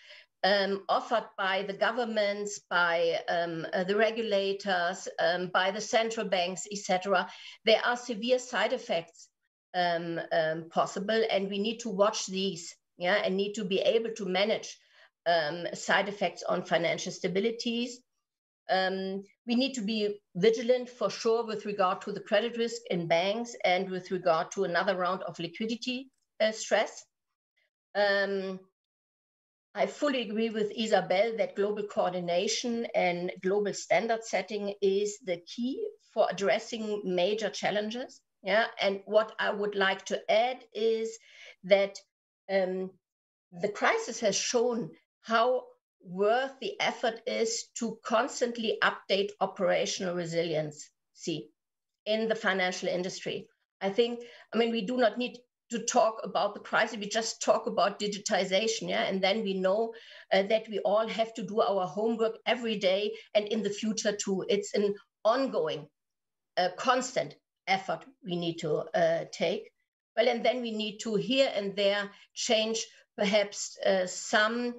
offered by the governments, by the regulators, by the central banks, etc., there are severe side effects possible, and we need to watch these, and need to be able to manage side effects on financial stabilities. We need to be vigilant for sure with regard to the credit risk in banks and with regard to another round of liquidity stress. I fully agree with Isabel that global coordination and global standard setting is the key for addressing major challenges. And what I would like to add is that the crisis has shown how worth the effort is to constantly update operational resiliency in the financial industry. I mean, we do not need to talk about the crisis, we just talk about digitization, and then we know that we all have to do our homework every day and in the future too. It's an ongoing, constant effort we need to take. Well, and then we need to here and there change perhaps some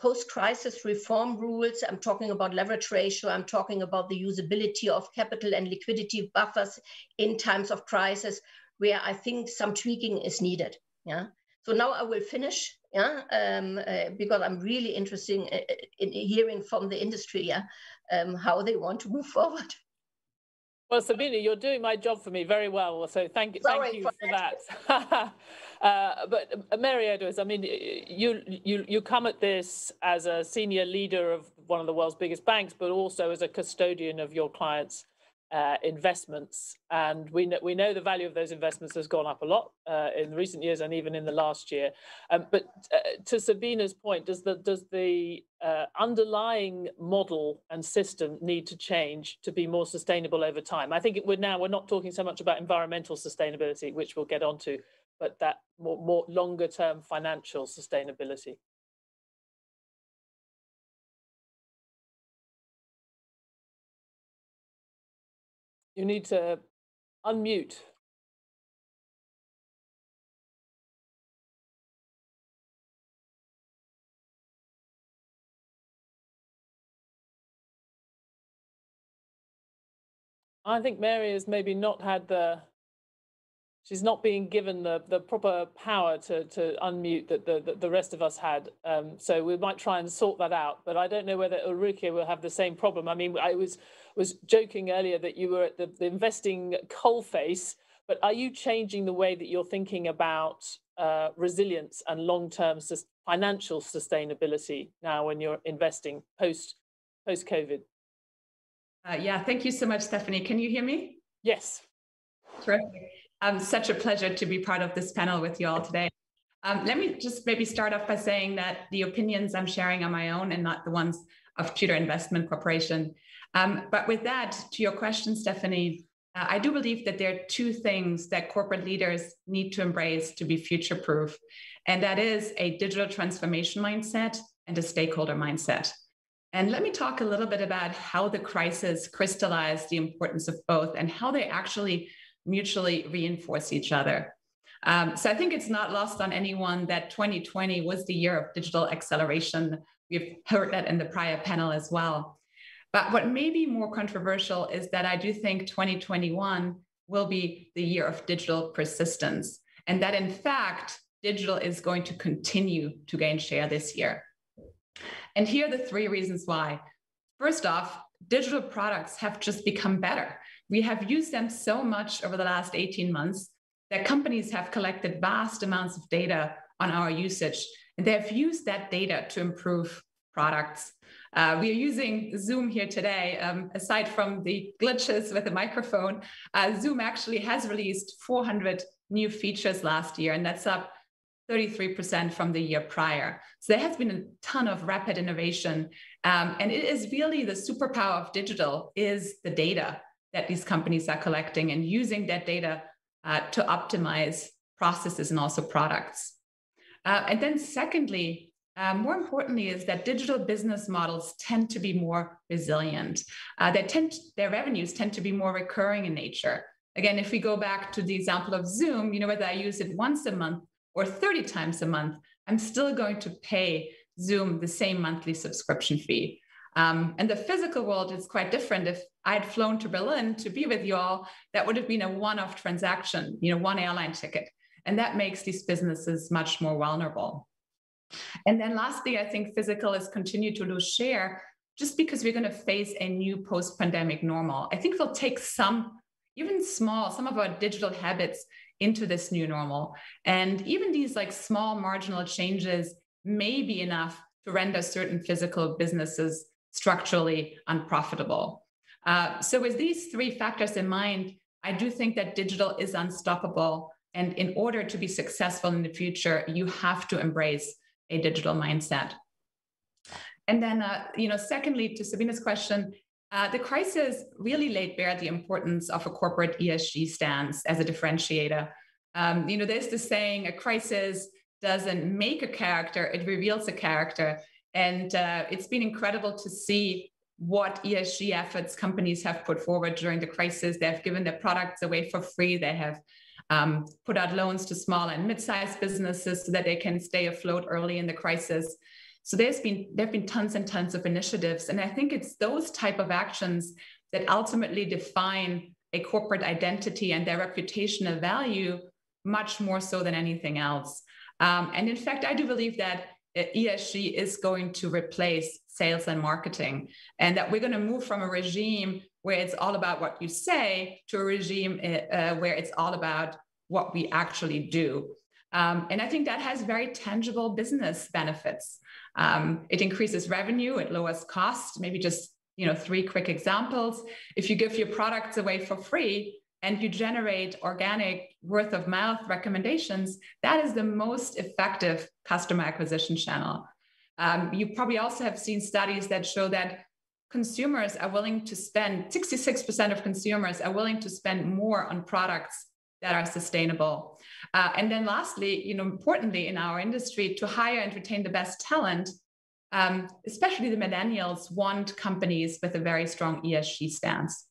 post-crisis reform rules. I'm talking about leverage ratio. I'm talking about the usability of capital and liquidity buffers in times of crisis, where I think some tweaking is needed. So now I will finish, because I'm really interested in hearing from the industry, how they want to move forward. Well, Sabine, you're doing my job for me very well, so thank you for that. But Mary Edwards, I mean, you come at this as a senior leader of one of the world's biggest banks, but also as a custodian of your clients' investments, and we know the value of those investments has gone up a lot in recent years and even in the last year. But to Sabine's point, does the underlying model and system need to change to be more sustainable over time? I think we're not talking so much about environmental sustainability, which we'll get onto, but that more longer term financial sustainability. You need to unmute. I think Mary has maybe not had she's not being given the proper power to unmute that the rest of us had. So we might try and sort that out, but I don't know whether Ulrike will have the same problem. I mean, I was joking earlier that you were at the investing coalface, but are you changing the way that you're thinking about resilience and long-term financial sustainability now when you're investing post-COVID? Yeah, thank you so much, Stephanie. Can you hear me? Yes. Terrific. Such a pleasure to be part of this panel with you all today. Let me just maybe start off by saying that the opinions I'm sharing are my own and not the ones of Tudor Investment Corporation. But with that, to your question, Stephanie, I do believe that there are two things that corporate leaders need to embrace to be future-proof, and that is a digital transformation mindset and a stakeholder mindset. And let me talk a little bit about how the crisis crystallized the importance of both and how they actually mutually reinforce each other. So I think it's not lost on anyone that 2020 was the year of digital acceleration. We've heard that in the prior panel as well. But what may be more controversial is that I do think 2021 will be the year of digital persistence, and that in fact, digital is going to continue to gain share this year. And here are the three reasons why. First off, digital products have just become better. We have used them so much over the last 18 months that companies have collected vast amounts of data on our usage, and they have used that data to improve products. We are using Zoom here today. Aside from the glitches with the microphone, Zoom actually has released 400 new features last year, and that's up 33% from the year prior. So there has been a ton of rapid innovation. And it is really the superpower of digital is the data that these companies are collecting and using that data to optimize processes and also products. And then secondly, more importantly, is that digital business models tend to be more resilient. Their revenues tend to be more recurring in nature. Again, if we go back to the example of Zoom, whether I use it once a month or 30 times a month, I'm still going to pay Zoom the same monthly subscription fee. And the physical world is quite different. If I'd flown to Berlin to be with you all, that would have been a one-off transaction, one airline ticket. And that makes these businesses much more vulnerable. And then lastly, I think physical has continued to lose share just because we're going to face a new post-pandemic normal. I think we'll take some of our digital habits into this new normal. And even these small marginal changes may be enough to render certain physical businesses structurally unprofitable. So with these three factors in mind, I do think that digital is unstoppable. And in order to be successful in the future, you have to embrace a digital mindset. And then, secondly, to Sabina's question, the crisis really laid bare the importance of a corporate ESG stance as a differentiator. There's the saying, a crisis doesn't make a character, it reveals a character. And it's been incredible to see what ESG efforts companies have put forward during the crisis. They have given their products away for free. They have put out loans to small and mid-sized businesses so that they can stay afloat early in the crisis. So there have been tons and tons of initiatives. And I think it's those type of actions that ultimately define a corporate identity and their reputational value much more so than anything else. And in fact, I do believe that ESG is going to replace sales and marketing, and that we're going to move from a regime where it's all about what you say to a regime where it's all about what we actually do. And I think that has very tangible business benefits. It increases revenue, it lowers costs. Maybe just three quick examples. If you give your products away for free and you generate organic word of mouth recommendations, that is the most effective customer acquisition channel. You probably also have seen studies that show that consumers are willing to spend, 66% of consumers are willing to spend more on products that are sustainable. And then lastly, importantly in our industry, to hire and retain the best talent, especially the millennials want companies with a very strong ESG stance.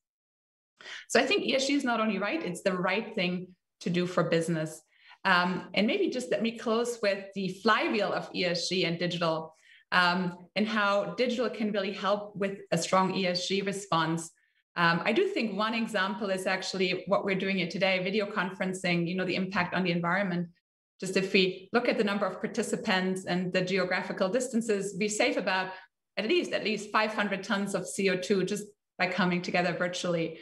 So I think ESG is not only right, it's the right thing to do for business. And maybe just let me close with the flywheel of ESG and digital, and how digital can really help with a strong ESG response. I do think one example is actually what we're doing here today, video conferencing, the impact on the environment. Just if we look at the number of participants and the geographical distances, we save about at least 500 tons of CO2 just by coming together virtually.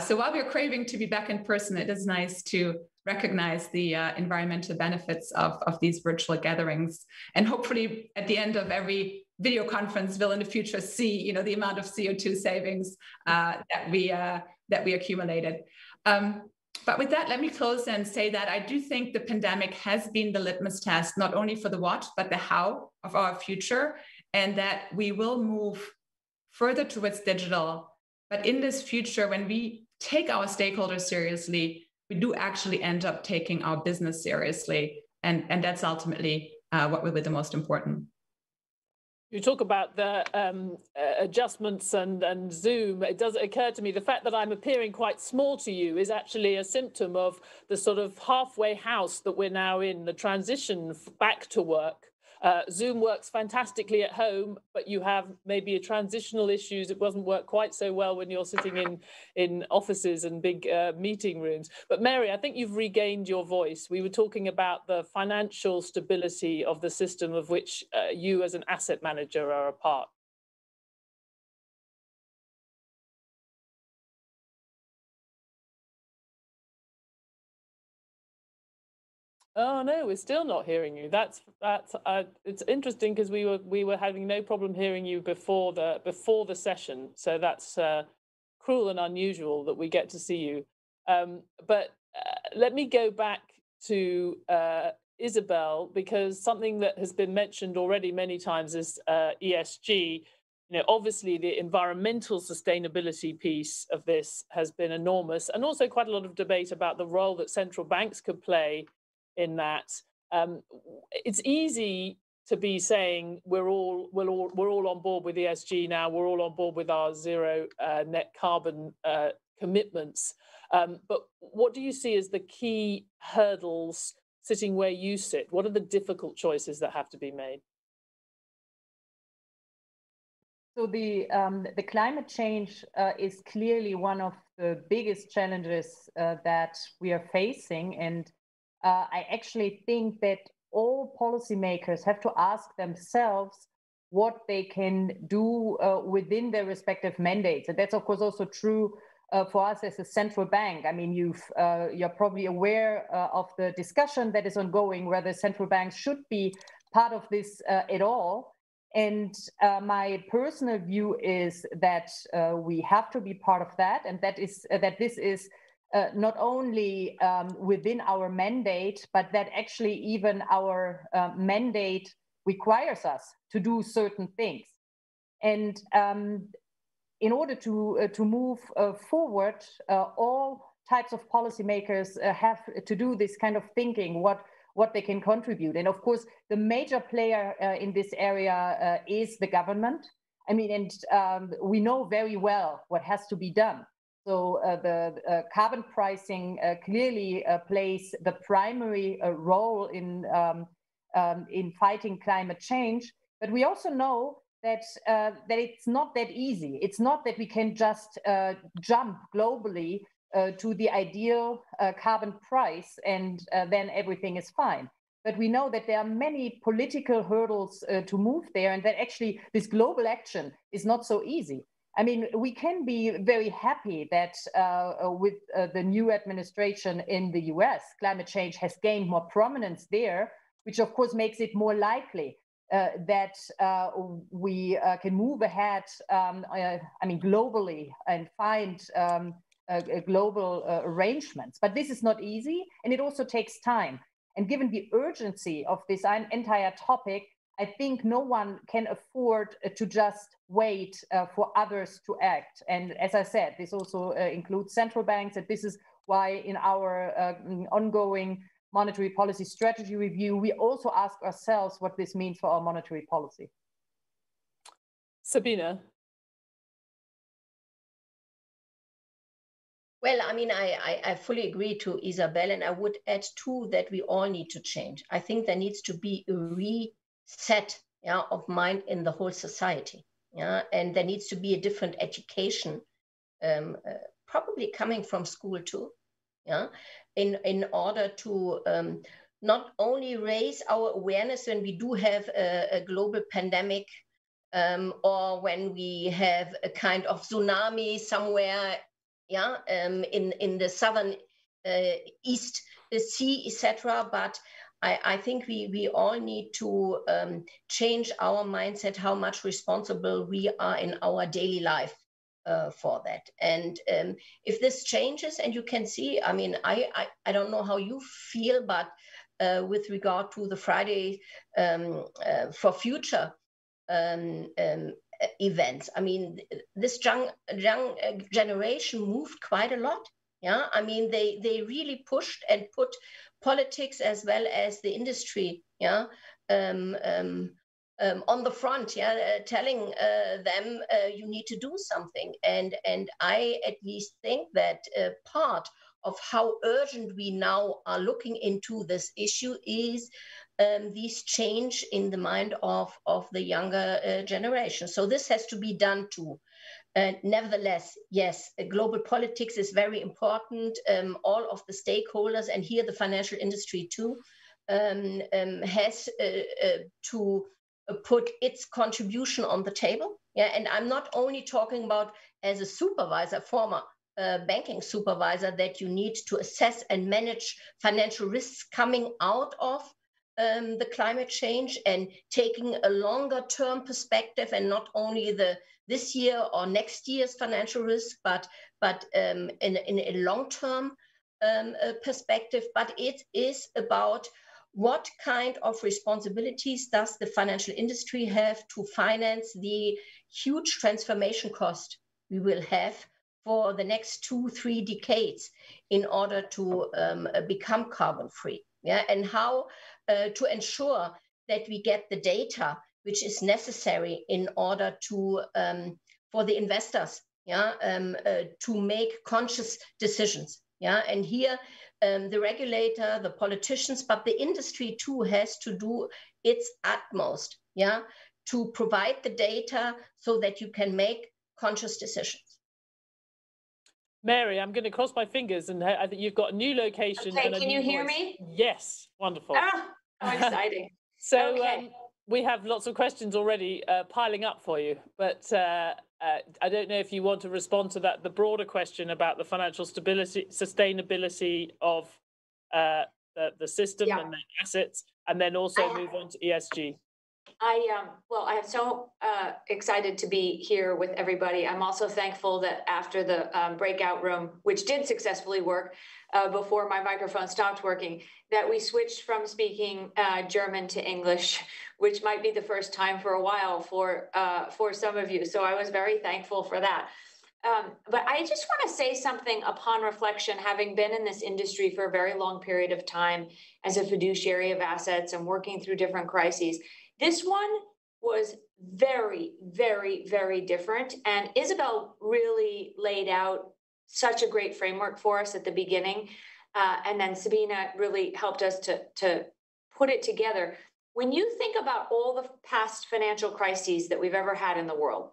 So while we're craving to be back in person, it is nice to recognize the environmental benefits of these virtual gatherings. And hopefully at the end of every video conference, we'll in the future see the amount of CO2 savings that we accumulated. But with that, let me close and say that I do think the pandemic has been the litmus test, not only for the what, but the how of our future, and that we will move further towards digital. But in this future, when we take our stakeholders seriously, we do actually end up taking our business seriously. And that's ultimately what will be the most important. You talk about the adjustments and Zoom. It does occur to me the fact that I'm appearing quite small to you is actually a symptom of the sort of halfway house that we're now in, the transition back to work. Zoom works fantastically at home, but you have maybe a transitional issues. It doesn't work quite so well when you're sitting in offices and big meeting rooms. But Mary, I think you've regained your voice. We were talking about the financial stability of the system of which you as an asset manager are a part. Oh no, we're still not hearing you. That's it's interesting because we were having no problem hearing you before the session. So that's cruel and unusual that we get to see you. But let me go back to Isabel, because something that has been mentioned already many times is ESG. You know, obviously the environmental sustainability piece of this has been enormous, and also quite a lot of debate about the role that central banks could play in that. It's easy to be saying we're all on board with ESG now, we're all on board with our zero net carbon commitments. But what do you see as the key hurdles sitting where you sit? What are the difficult choices that have to be made? So the climate change is clearly one of the biggest challenges that we are facing, and I actually think that all policymakers have to ask themselves what they can do within their respective mandates. And that's, of course, also true for us as a central bank. I mean, you're probably aware of the discussion that is ongoing, whether central banks should be part of this at all. And my personal view is that we have to be part of that, and that this is not only within our mandate, but that actually even our mandate requires us to do certain things. And in order to move forward, all types of policymakers have to do this kind of thinking, what they can contribute. And of course, the major player in this area is the government. I mean, and we know very well what has to be done. So the carbon pricing clearly plays the primary role in fighting climate change. But we also know that it's not that easy. It's not that we can just jump globally to the ideal carbon price and then everything is fine. But we know that there are many political hurdles to move there, and that actually this global action is not so easy. I mean, we can be very happy that with the new administration in the US, climate change has gained more prominence there, which of course makes it more likely that we can move ahead, I mean, globally and find global arrangements. But this is not easy, and it also takes time. And given the urgency of this entire topic, I think no one can afford to just wait for others to act. And as I said, this also includes central banks, and this is why in our ongoing monetary policy strategy review, we also ask ourselves what this means for our monetary policy. Sabine. Well, I mean, I fully agree to Isabel, and I would add too that we all need to change. I think there needs to be a reset of mind in the whole society. And there needs to be a different education, probably coming from school too, in order to not only raise our awareness when we do have a global pandemic, or when we have a kind of tsunami somewhere, in the southern East Sea, etc. But I think we all need to change our mindset, how much responsible we are in our daily life for that. And if this changes, and you can see, I mean, I don't know how you feel, but with regard to the Friday for Future events, I mean, this young generation moved quite a lot. I mean, they really pushed and put politics as well as the industry on the front, telling them you need to do something. And I at least think that part of how urgent we now are looking into this issue is these change in the mind of the younger generation. So this has to be done too. Nevertheless, yes, global politics is very important. All of the stakeholders, and here the financial industry too, has to put its contribution on the table. Yeah, and I'm not only talking about as a supervisor, former banking supervisor, that you need to assess and manage financial risks coming out of the climate change and taking a longer term perspective, and not only this year or next year's financial risk, but in a long term perspective. But it is about what kind of responsibilities does the financial industry have to finance the huge transformation cost we will have for the next 2-3 decades in order to become carbon free. Yeah, and how to ensure that we get the data which is necessary in order to for the investors, yeah, to make conscious decisions. Yeah, and here the regulator, the politicians, but the industry too has to do its utmost, yeah, to provide the data so that you can make conscious decisions. Mary, I'm going to cross my fingers, and I think you've got a new location. Okay, and can you hear me? Yes, wonderful. Ah, how exciting. So okay. We have lots of questions already piling up for you, but I don't know if you want to respond to that, the broader question about the financial stability, sustainability of the system and the assets, and then also move on to ESG. Well, I am so excited to be here with everybody. I'm also thankful that after the breakout room, which did successfully work before my microphone stopped working, that we switched from speaking German to English, which might be the first time for a while for some of you. So I was very thankful for that. But I just want to say something upon reflection, having been in this industry for a very long period of time as a fiduciary of assets and working through different crises. This one was very, very, very different. And Isabel really laid out such a great framework for us at the beginning. And then Sabina really helped us to put it together. When you think about all the past financial crises that we've ever had in the world,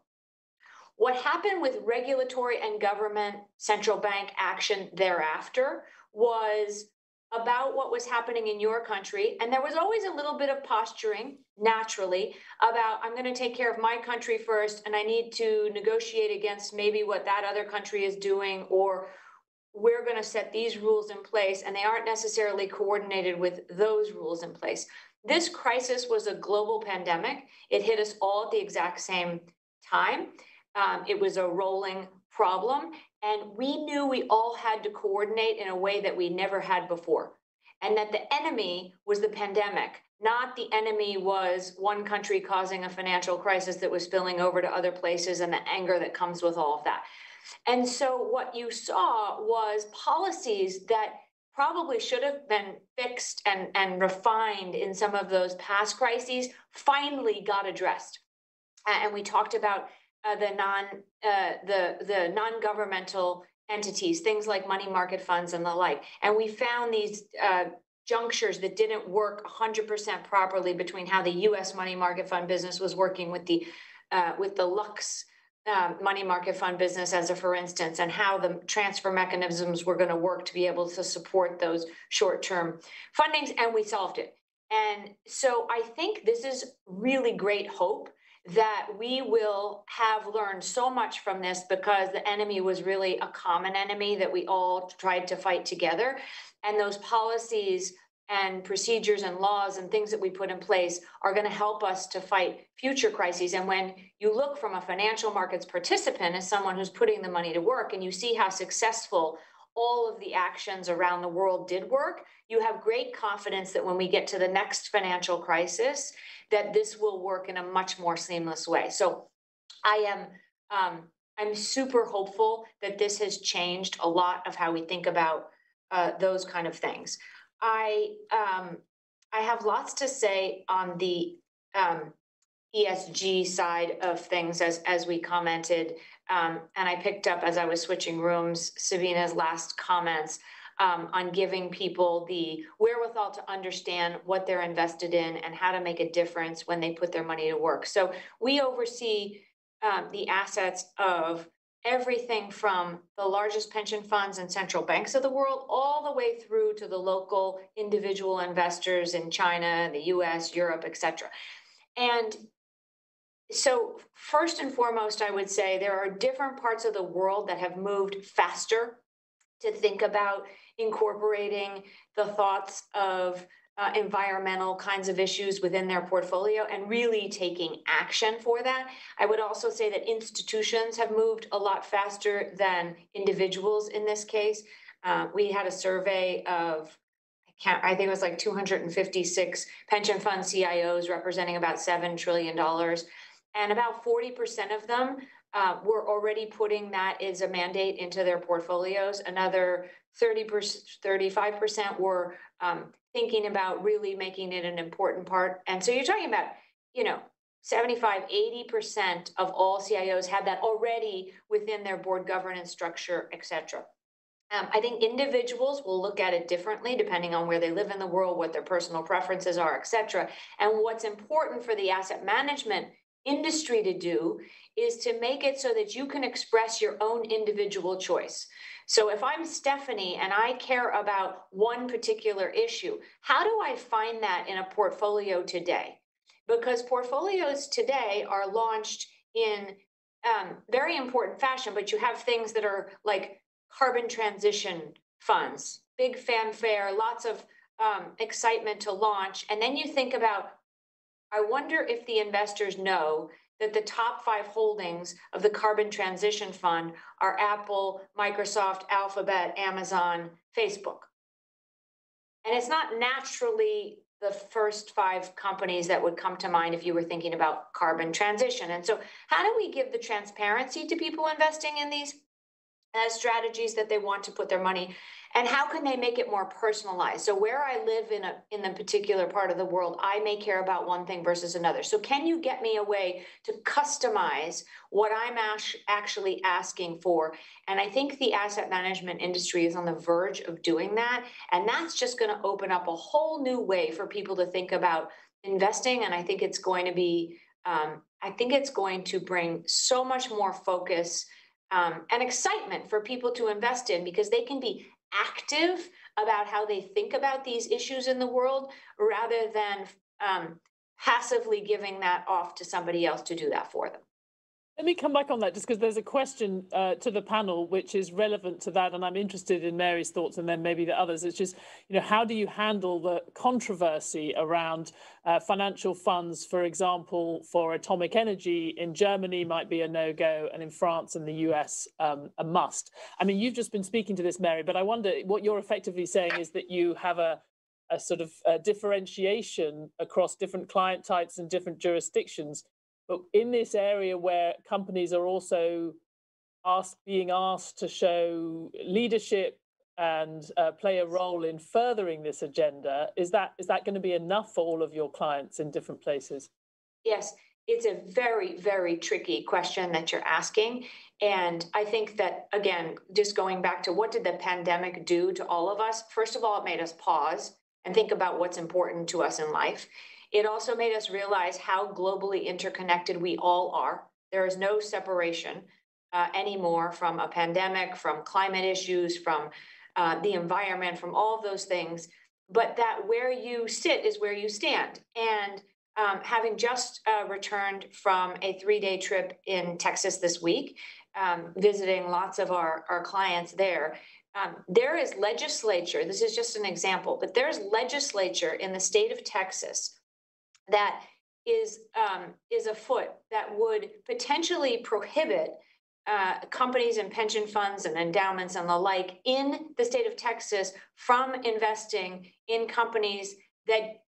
what happened with regulatory and government central bank action thereafter was about what was happening in your country. And there was always a little bit of posturing, naturally, about I'm going to take care of my country first, and I need to negotiate against maybe what that other country is doing, or we're going to set these rules in place, and they aren't necessarily coordinated with those rules in place. This crisis was a global pandemic. It hit us all at the exact same time. It was a rolling problem. And we knew we all had to coordinate in a way that we never had before. And that the enemy was the pandemic, not the enemy was one country causing a financial crisis that was spilling over to other places and the anger that comes with all of that. And so what you saw was policies that probably should have been fixed and refined in some of those past crises finally got addressed. And we talked about the non-governmental entities, things like money market funds and the like. And we found these junctures that didn't work 100% properly between how the U.S. money market fund business was working with the Lux money market fund business, as a for instance, and how the transfer mechanisms were going to work to be able to support those short-term fundings. And we solved it. And so I think this is really great hope that we will have learned so much from this, because the enemy was really a common enemy that we all tried to fight together. And those policies and procedures and laws and things that we put in place are going to help us to fight future crises. And when you look from a financial markets participant as someone who's putting the money to work, and you see how successful all of the actions around the world did work, you have great confidence that when we get to the next financial crisis, that this will work in a much more seamless way. So I'm super hopeful that this has changed a lot of how we think about those kind of things. I have lots to say on the ESG side of things, as we commented, and I picked up as I was switching rooms Sabina's last comments on giving people the wherewithal to understand what they're invested in and how to make a difference when they put their money to work. So we oversee the assets of everything from the largest pension funds and central banks of the world, all the way through to the local individual investors in China, the US, Europe, et cetera. And so first and foremost, I would say there are different parts of the world that have moved faster to think about incorporating the thoughts of environmental kinds of issues within their portfolio and really taking action for that. I would also say that institutions have moved a lot faster than individuals in this case. We had a survey of, I think it was like 256 pension fund CIOs representing about $7 trillion. And about 40% of them were already putting that as a mandate into their portfolios. Another 35% were thinking about really making it an important part. And so you're talking about, 75, 80% of all CIOs have that already within their board governance structure, et cetera. I think individuals will look at it differently depending on where they live in the world, what their personal preferences are, et cetera. And what's important for the asset management industry to do is to make it so that you can express your own individual choice. So if I'm Stephanie and I care about one particular issue, how do I find that in a portfolio today? Because portfolios today are launched in very important fashion, but you have things that are like carbon transition funds, big fanfare, lots of excitement to launch. And then you think about, I wonder if the investors know that the top 5 holdings of the carbon transition fund are Apple, Microsoft, Alphabet, Amazon, Facebook. And it's not naturally the first 5 companies that would come to mind if you were thinking about carbon transition. And so how do we give the transparency to people investing in these strategies that they want to put their money, and how can they make it more personalized? So where I live in a particular part of the world, I may care about one thing versus another. So can you get me a way to customize what I'm actually asking for? And I think the asset management industry is on the verge of doing that. And that's just going to open up a whole new way for people to think about investing. And I think it's going to be, bring so much more focus and excitement for people to invest in, because they can be active about how they think about these issues in the world rather than passively giving that off to somebody else to do that for them. Let me come back on that, just because there's a question to the panel which is relevant to that, and I'm interested in Mary's thoughts and then maybe the others. It's just, how do you handle the controversy around financial funds, for example, for atomic energy in Germany might be a no-go, and in France and the US a must. I mean, you've just been speaking to this, Mary, but I wonder what you're effectively saying is that you have a sort of differentiation across different client types and different jurisdictions. But in this area where companies are also being asked to show leadership and play a role in furthering this agenda, is that going to be enough for all of your clients in different places? Yes, it's a very, very tricky question that you're asking. And I think that, again, just going back to what did the pandemic do to all of us? First of all, it made us pause and think about what's important to us in life. It also made us realize how globally interconnected we all are. There is no separation anymore from a pandemic, from climate issues, from the environment, from all of those things, but that where you sit is where you stand. And having just returned from a 3-day trip in Texas this week, visiting lots of our clients there, there is legislature, this is just an example, but there's legislature in the state of Texas that is afoot that would potentially prohibit companies and pension funds and endowments and the like in the state of Texas from investing in companies that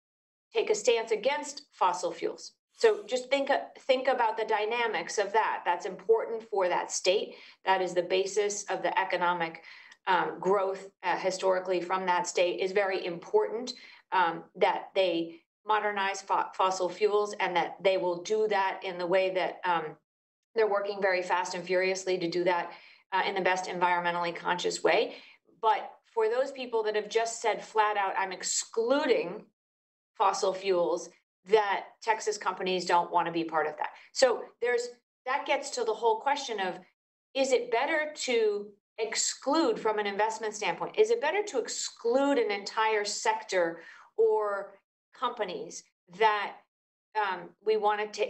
take a stance against fossil fuels. So just think about the dynamics of that. That's important for that state. That is the basis of the economic growth historically from that state. Is very important that they modernize fossil fuels, and that they will do that in the way that they're working very fast and furiously to do that in the best environmentally conscious way. But for those people that have just said flat out, I'm excluding fossil fuels, that Texas companies don't want to be part of that. So that gets to the whole question of, is it better to exclude from an investment standpoint? Is it better to exclude an entire sector or companies that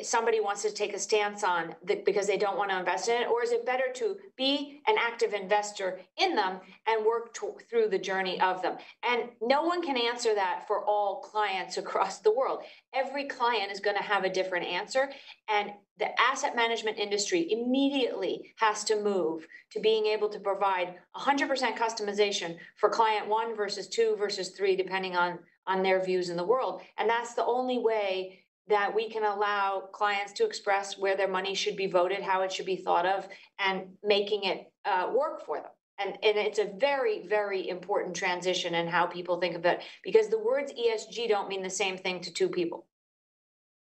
somebody wants to take a stance on because they don't want to invest in it? Or is it better to be an active investor in them and work through the journey of them? And no one can answer that for all clients across the world. Every client is going to have a different answer. And the asset management industry immediately has to move to being able to provide 100% customization for client 1 versus 2 versus 3, depending on their views in the world. And that's the only way that we can allow clients to express where their money should be voted, how it should be thought of, and making it work for them. And it's a very, very important transition in how people think of it, because the words ESG don't mean the same thing to two people.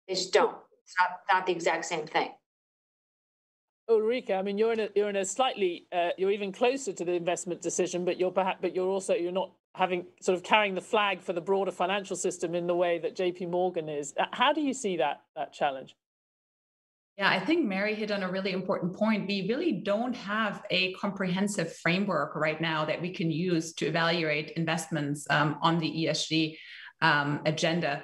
They just don't. It's not the exact same thing. Ulrike, I mean, you're in a slightly you're even closer to the investment decision, but you're not sort of carrying the flag for the broader financial system in the way that JP Morgan is. How do you see that challenge? Yeah, I think Mary hit on a really important point. We really don't have a comprehensive framework right now that we can use to evaluate investments on the ESG agenda.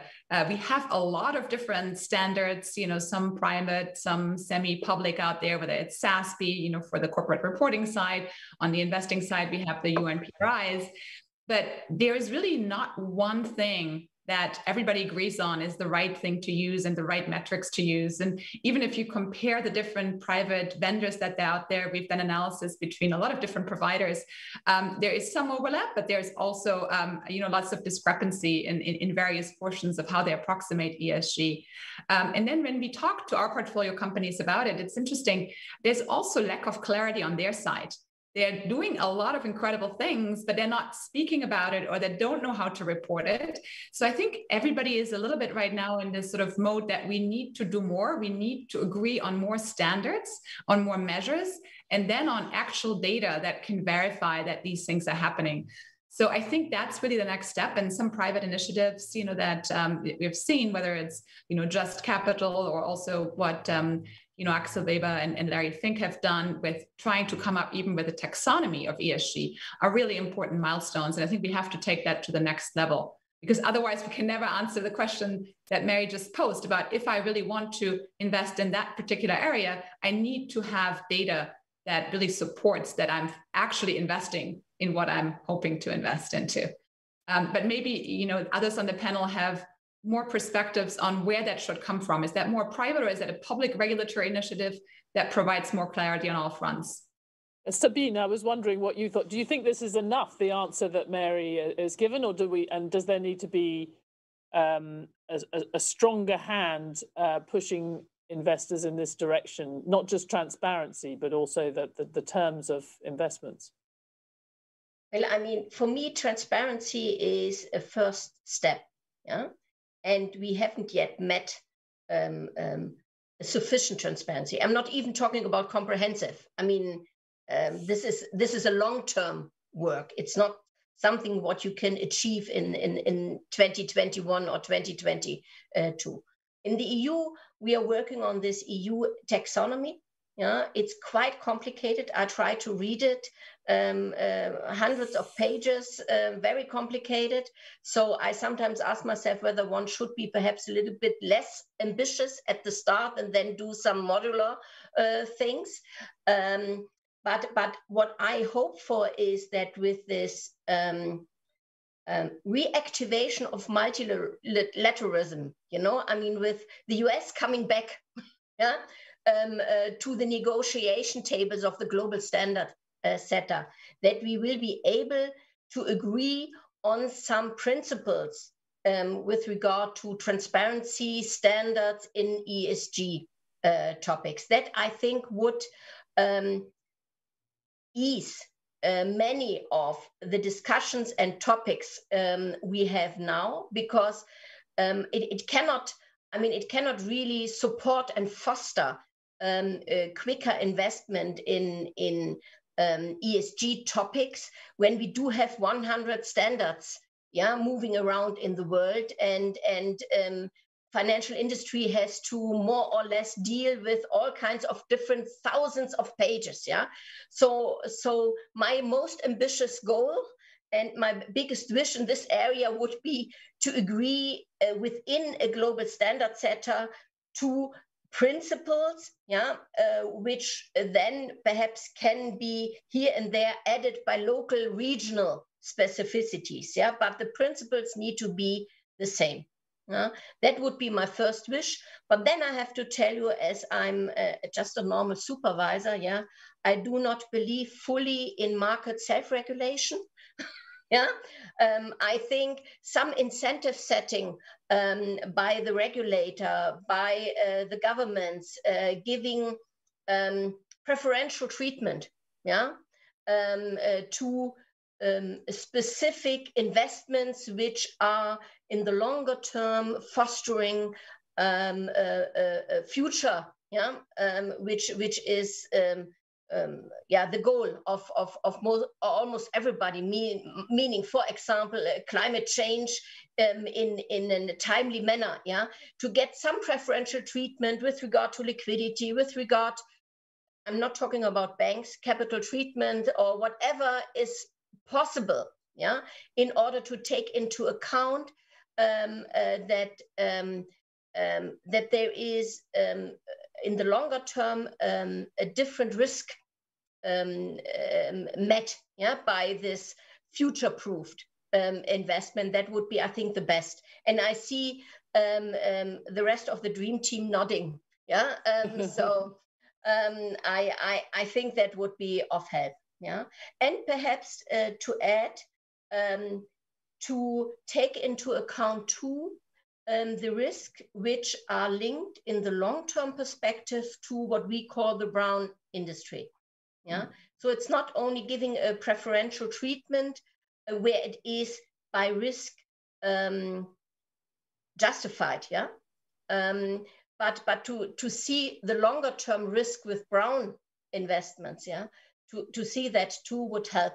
We have a lot of different standards, some private, some semi-public out there, whether it's SASB, for the corporate reporting side. On the investing side, we have the UNPRIs. But there is really not one thing that everybody agrees on is the right thing to use and the right metrics to use. And even if you compare the different private vendors that are out there, we've done analysis between a lot of different providers. There is some overlap, but there's also lots of discrepancy in various portions of how they approximate ESG. And then when we talk to our portfolio companies about it, it's interesting. There's also lack of clarity on their side. They're doing a lot of incredible things, but they're not speaking about it, or they don't know how to report it. So I think everybody is a little bit right now in this sort of mode that we need to do more. We need to agree on more standards, on more measures, and then on actual data that can verify that these things are happening. So I think that's really the next step. And some private initiatives, that we've seen, whether it's, Just Capital, or also what Axel Weber and Larry Fink have done with trying to come up even with a taxonomy of ESG, are really important milestones. And I think we have to take that to the next level, because otherwise we can never answer the question that Mary just posed about, if I really want to invest in that particular area, I need to have data that really supports that I'm actually investing in what I'm hoping to invest into. But maybe, others on the panel have more perspectives on where that should come from. Is that more private, or is that a public regulatory initiative that provides more clarity on all fronts? Sabine, I was wondering what you thought. Do you think this is enough, the answer that Mary has given, or does there need to be a stronger hand pushing investors in this direction, not just transparency, but also the terms of investments? Well, I mean, for me, transparency is a first step, yeah? And we haven't yet met sufficient transparency. I'm not even talking about comprehensive. I mean, this is a long-term work. It's not something what you can achieve in 2021 or 2022. In the EU, we are working on this EU taxonomy. Yeah, it's quite complicated. I try to read it, hundreds of pages, very complicated. So I sometimes ask myself whether one should be perhaps a little bit less ambitious at the start and then do some modular things. But what I hope for is that with this reactivation of multilateralism, I mean, with the US coming back, yeah, to the negotiation tables of the global standard setter, that we will be able to agree on some principles with regard to transparency standards in ESG topics. That I think would ease many of the discussions and topics we have now, because it cannot really support and foster quicker investment in ESG topics when we do have 100 standards, moving around in the world, and financial industry has to more or less deal with all kinds of different thousands of pages. So my most ambitious goal and my biggest wish in this area would be to agree within a global standard setter to principles, which then perhaps can be here and there added by local regional specificities. But the principles need to be the same. That would be my first wish. But then I have to tell you, as I'm just a normal supervisor, I do not believe fully in market self-regulation. I think some incentive setting by the regulator, by the governments, giving preferential treatment to specific investments which are in the longer term fostering a future, which is the goal of almost everybody, meaning, for example, climate change in a timely manner, to get some preferential treatment with regard to liquidity, with regard, I'm not talking about banks, capital treatment or whatever is possible, in order to take into account that there is in the longer term a different risk met by this future-proofed investment. That would be, I think, the best. And I see the rest of the dream team nodding. So I think that would be of help. And perhaps to add, to take into account too the risk which are linked in the long-term perspective to what we call the brown industry. So it's not only giving a preferential treatment where it is by risk justified, but to see the longer term risk with brown investments, to see that too would help.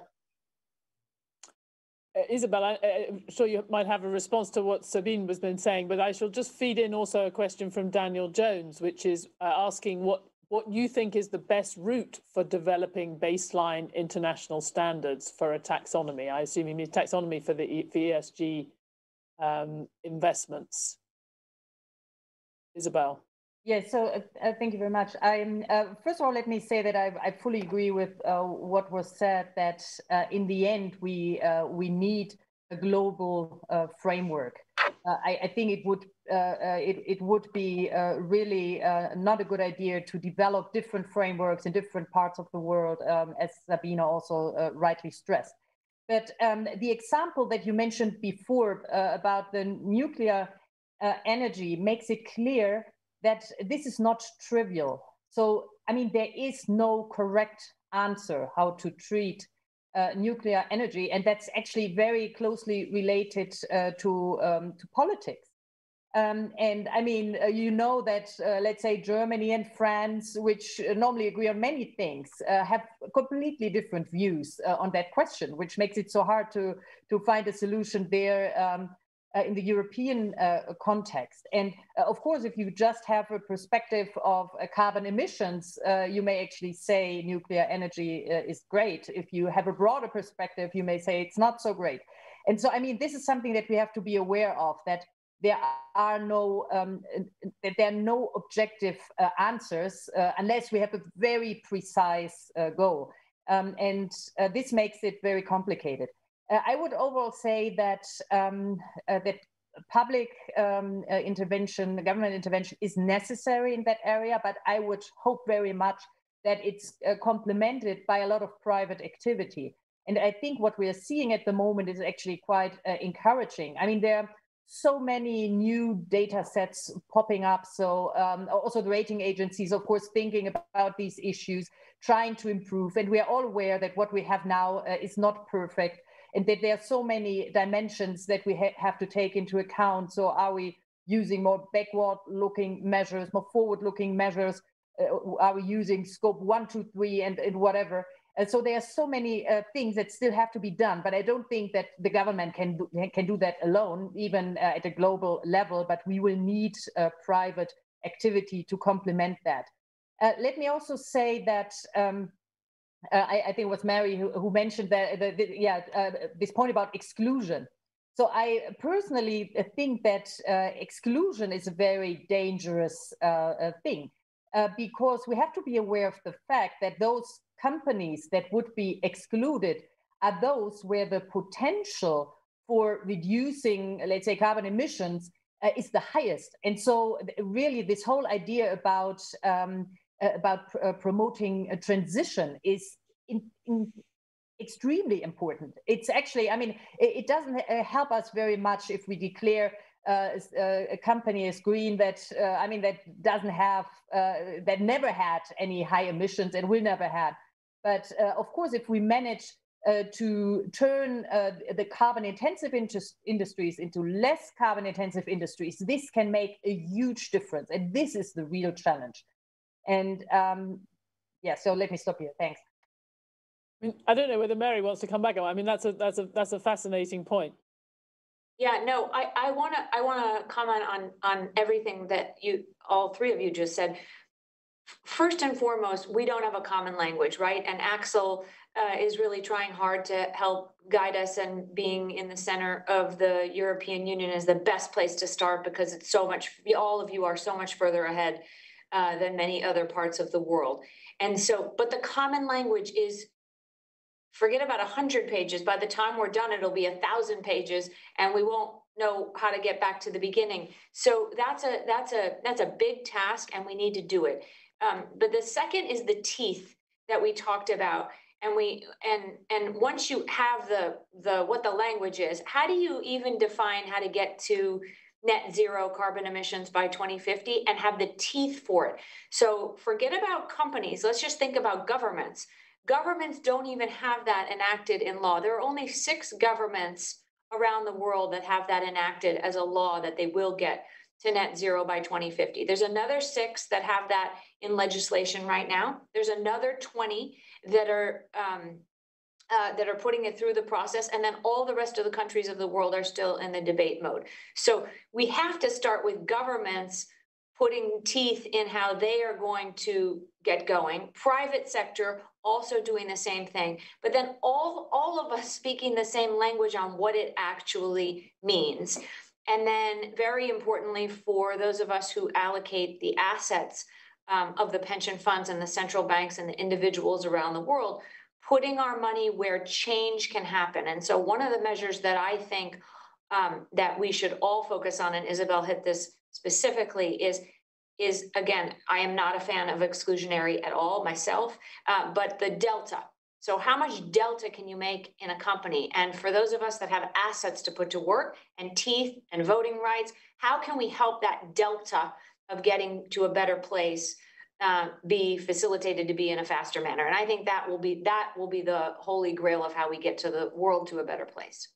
Isabel, I'm sure you might have a response to what Sabine was been saying, but I shall just feed in also a question from Daniel Jones, which is asking what you think is the best route for developing baseline international standards for a taxonomy. I assume you mean taxonomy for the ESG investments. Isabel. Yes, so thank you very much. First of all, let me say that I fully agree with what was said, that in the end, we need a global framework. I think it would be really not a good idea to develop different frameworks in different parts of the world, as Sabina also rightly stressed. But the example that you mentioned before about the nuclear energy makes it clear that this is not trivial. So, I mean, there is no correct answer how to treat nuclear energy, and that's actually very closely related to politics. And I mean, you know that, let's say, Germany and France, which normally agree on many things, have completely different views on that question, which makes it so hard to find a solution there in the European context. And of course, if you just have a perspective of carbon emissions, you may actually say nuclear energy is great. If you have a broader perspective, you may say it's not so great. And so, I mean, this is something that we have to be aware of, that there are no objective answers unless we have a very precise goal. And this makes it very complicated. I would overall say that that public intervention, government intervention is necessary in that area, but I would hope very much that it's complemented by a lot of private activity. And I think what we are seeing at the moment is actually quite encouraging. I mean, there are so many new data sets popping up. So also the rating agencies, of course, thinking about these issues, trying to improve. And we are all aware that what we have now is not perfect, and that there are so many dimensions that we have to take into account. So are we using more backward-looking measures, more forward-looking measures? Are we using scope 1, 2, 3, and whatever? So there are so many things that still have to be done, but I don't think that the government can do that alone, even at a global level, but we will need private activity to complement that. Let me also say that I think it was Mary who mentioned that, this point about exclusion. So I personally think that exclusion is a very dangerous thing, because we have to be aware of the fact that those companies that would be excluded are those where the potential for reducing, let's say, carbon emissions is the highest. And so really this whole idea about promoting a transition is extremely important. It's actually, I mean, it doesn't help us very much if we declare a company as green that, that doesn't have, that never had any high emissions and will never have. But of course, if we manage to turn the carbon-intensive industries into less carbon-intensive industries, this can make a huge difference. And this is the real challenge. And so let me stop here. Thanks. I don't know whether Mary wants to come back. I mean, that's a fascinating point. Yeah, no, I wanna comment on everything that all three of you just said. First and foremost, we don't have a common language, right? And Axel is really trying hard to help guide us, and being in the center of the European Union is the best place to start, because it's so much, all of you are so much further ahead than many other parts of the world. And so, but the common language is, forget about 100 pages. By the time we're done, it'll be 1,000 pages, and we won't know how to get back to the beginning. So that's a big task, and we need to do it. But the second is the teeth that we talked about, and once you have the what the language is, how do you even define how to get to net zero carbon emissions by 2050 and have the teeth for it? So forget about companies. Let's just think about governments. Governments don't even have that enacted in law. There are only 6 governments around the world that have that enacted as a law, that they will get to net zero by 2050. There's another 6 that have that in legislation right now. There's another 20 that are putting it through the process, and then all the rest of the countries of the world are still in the debate mode. So we have to start with governments putting teeth in how they are going to get going. Private sector also doing the same thing, but then all of us speaking the same language on what it actually means. And then very importantly, for those of us who allocate the assets of the pension funds and the central banks and the individuals around the world, putting our money where change can happen. And so one of the measures that I think that we should all focus on, and Isabel hit this specifically, is again, I am not a fan of exclusionary at all myself, but the delta. So how much delta can you make in a company? And for those of us that have assets to put to work and teeth and voting rights, how can we help that delta of getting to a better place be facilitated to be in a faster manner? And I think that will be the holy grail of how we get to the world to a better place.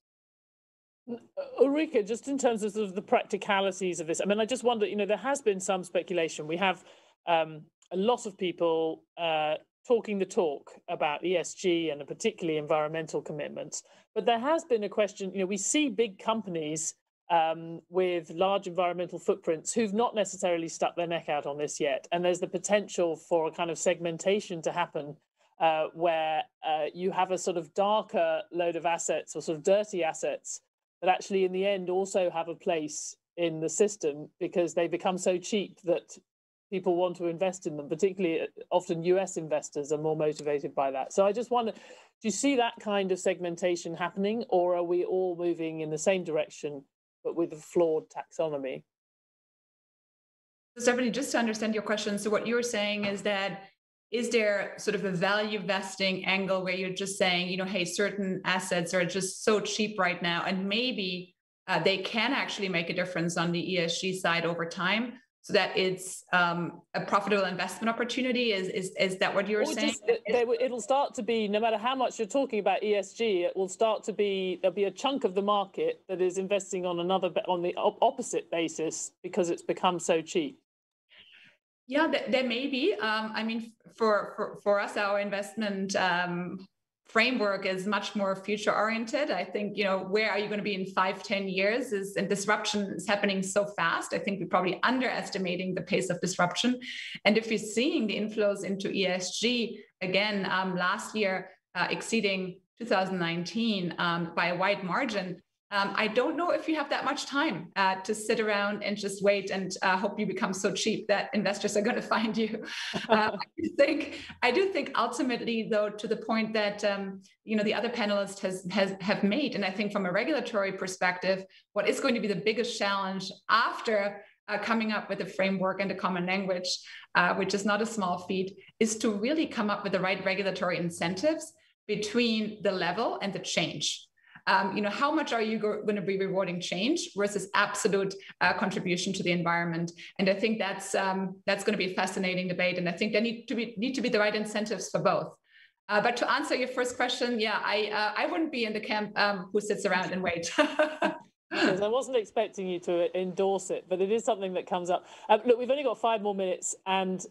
Ulrike, just in terms of sort of the practicalities of this, I mean, I just wonder, there has been some speculation. We have a lot of people talking the talk about ESG and particularly environmental commitments. But there has been a question, we see big companies with large environmental footprints who've not necessarily stuck their neck out on this yet. And there's the potential for a kind of segmentation to happen where you have a sort of darker load of assets, or sort of dirty assets, that actually in the end also have a place in the system because they become so cheap that people want to invest in them. Particularly often US investors are more motivated by that. So I just wonder, do you see that kind of segmentation happening, or are we all moving in the same direction but with a flawed taxonomy? So Stephanie, just to understand your question, so what you're saying is that, is there sort of a value vesting angle where you're just saying, hey, certain assets are just so cheap right now, and maybe they can actually make a difference on the ESG side over time, so that it's a profitable investment opportunity? Is that what you're saying? It'll start to be, no matter how much you're talking about ESG, it will start to be, there'll be a chunk of the market that is investing on the opposite basis because it's become so cheap. Yeah, there may be. I mean, for us, our investment framework is much more future oriented. I think, where are you going to be in 5-10 years and disruption is happening so fast. I think we're probably underestimating the pace of disruption. And if you're seeing the inflows into ESG, again, last year exceeding 2019 by a wide margin, I don't know if you have that much time to sit around and just wait and hope you become so cheap that investors are going to find you. I do think ultimately, though, to the point that the other panelists have made, and I think from a regulatory perspective, what is going to be the biggest challenge after coming up with a framework and a common language, which is not a small feat, is to really come up with the right regulatory incentives between the level and the change. How much are you going to be rewarding change versus absolute contribution to the environment? And I think that's going to be a fascinating debate. And I think there need to be the right incentives for both. But to answer your first question, yeah, I wouldn't be in the camp who sits around and waits. I wasn't expecting you to endorse it, but it is something that comes up. Look, we've only got 5 more minutes, and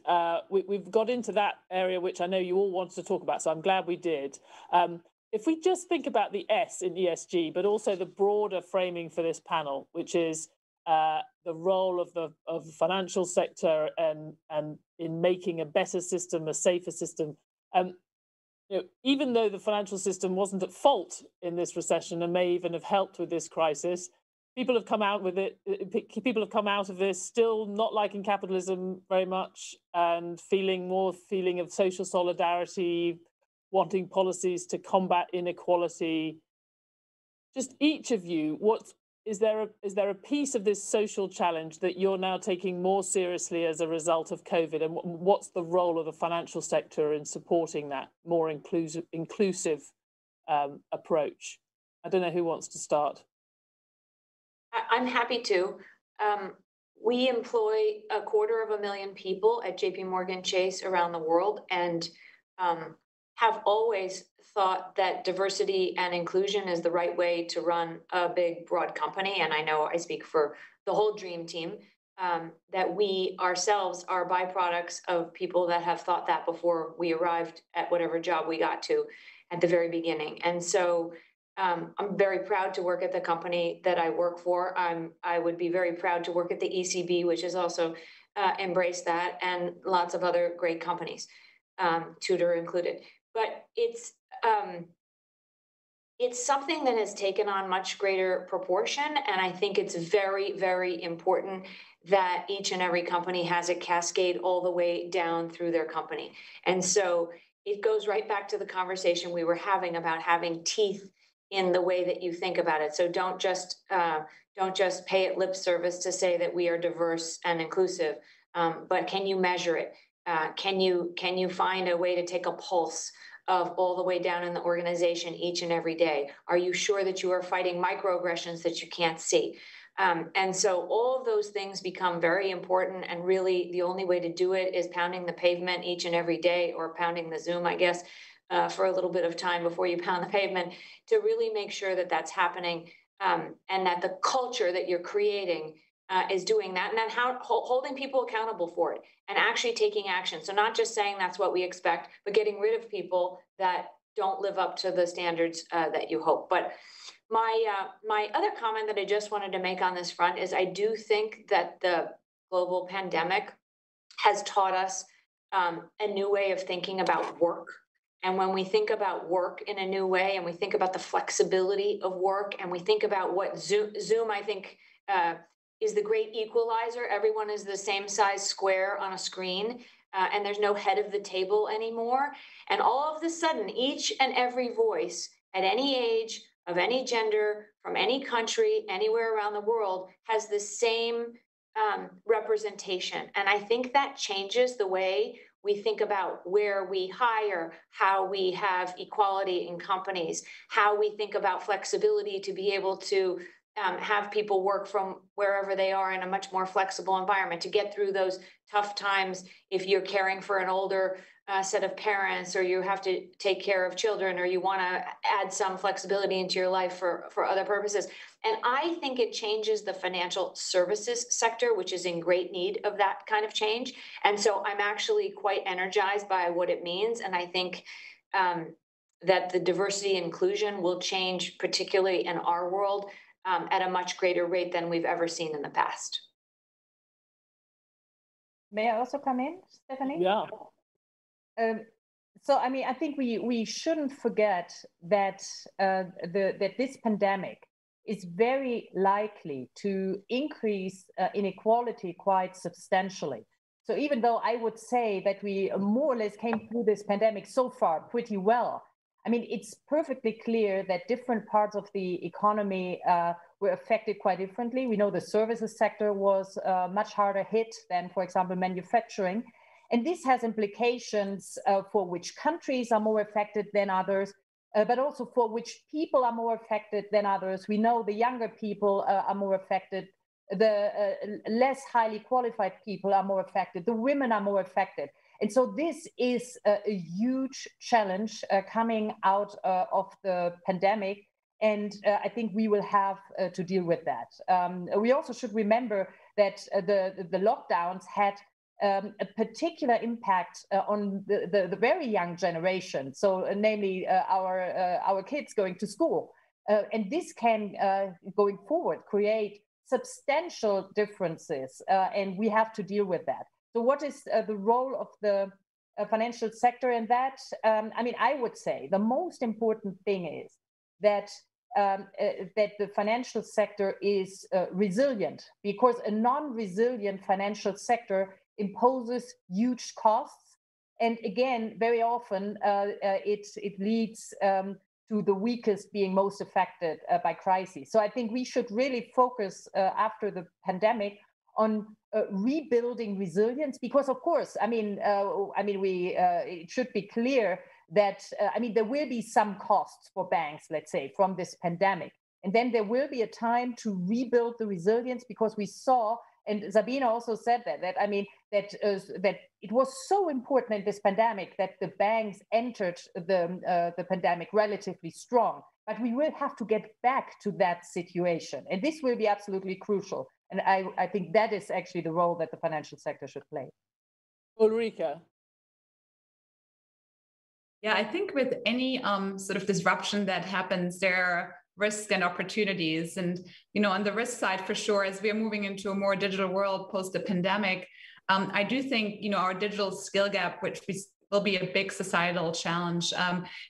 we've got into that area which I know you all wanted to talk about, so I'm glad we did. If we just think about the S in ESG, but also the broader framing for this panel, which is the role of the financial sector and in making a better system, a safer system. Even though the financial system wasn't at fault in this recession and may even have helped with this crisis, people have come out with it. People have come out of this still not liking capitalism very much and feeling of social solidarity, wanting policies to combat inequality. Just each of you, is there a piece of this social challenge that you're now taking more seriously as a result of COVID, and what's the role of the financial sector in supporting that more inclusive approach? I don't know who wants to start. I'm happy to. We employ 250,000 people at JP Morgan Chase around the world, and have always thought that diversity and inclusion is the right way to run a big, broad company. And I know I speak for the whole dream team, that we ourselves are byproducts of people that have thought that before we arrived at whatever job we got to at the very beginning. And so I'm very proud to work at the company that I work for. I would be very proud to work at the ECB, which has also embraced that, and lots of other great companies, Tudor included. But it's something that has taken on much greater proportion, and I think it's very, very important that each and every company has it cascade all the way down through their company. And so it goes right back to the conversation we were having about having teeth in the way that you think about it. So don't just pay it lip service to say that we are diverse and inclusive, but can you measure it? Can you find a way to take a pulse of all the way down in the organization each and every day? Are you sure that you are fighting microaggressions that you can't see? And so all of those things become very important, and really the only way to do it is pounding the pavement each and every day, or pounding the Zoom, I guess, for a little bit of time before you pound the pavement, to really make sure that that's happening, and that the culture that you're creating is doing that, and then holding people accountable for it and actually taking action. So not just saying that's what we expect, but getting rid of people that don't live up to the standards that you hope. But my other comment that I just wanted to make on this front is I do think that the global pandemic has taught us a new way of thinking about work. And when we think about work in a new way, and we think about the flexibility of work, and we think about what Zoom I think, is the great equalizer. Everyone is the same size square on a screen, and there's no head of the table anymore. And all of a sudden, each and every voice at any age, of any gender, from any country, anywhere around the world, has the same representation. And I think that changes the way we think about where we hire, how we have equality in companies, how we think about flexibility to be able to have people work from wherever they are in a much more flexible environment to get through those tough times. If you're caring for an older set of parents, or you have to take care of children, or you want to add some flexibility into your life for other purposes. And I think it changes the financial services sector, which is in great need of that kind of change. And so I'm actually quite energized by what it means. And I think that the diversity and inclusion will change, particularly in our world, at a much greater rate than we've ever seen in the past. May I also come in, Stephanie? Yeah. So, I mean, I think we shouldn't forget that that this pandemic is very likely to increase inequality quite substantially. So even though I would say that we more or less came through this pandemic so far pretty well, I mean, it's perfectly clear that different parts of the economy were affected quite differently. We know the services sector was much harder hit than, for example, manufacturing. And this has implications for which countries are more affected than others, but also for which people are more affected than others. We know the younger people are more affected, the less highly qualified people are more affected, the women are more affected. And so this is a huge challenge coming out of the pandemic. And I think we will have to deal with that. We also should remember that the lockdowns had a particular impact on the very young generation, so namely our kids going to school. And this can, going forward, create substantial differences, and we have to deal with that. So what is the role of the financial sector in that? I mean, I would say the most important thing is that that the financial sector is resilient, because a non-resilient financial sector imposes huge costs. And again, very often it leads to the weakest being most affected by crises. So I think we should really focus after the pandemic on rebuilding resilience, because of course, it should be clear that there will be some costs for banks, let's say, from this pandemic. And then there will be a time to rebuild the resilience, because we saw, and Sabine also said that it was so important in this pandemic that the banks entered the pandemic relatively strong. But we will have to get back to that situation. And this will be absolutely crucial. And I think that is actually the role that the financial sector should play. Ulrike. Yeah, I think with any sort of disruption that happens, there are risks and opportunities. And, on the risk side, for sure, as we are moving into a more digital world post the pandemic, I do think, our digital skill gap, which will be a big societal challenge.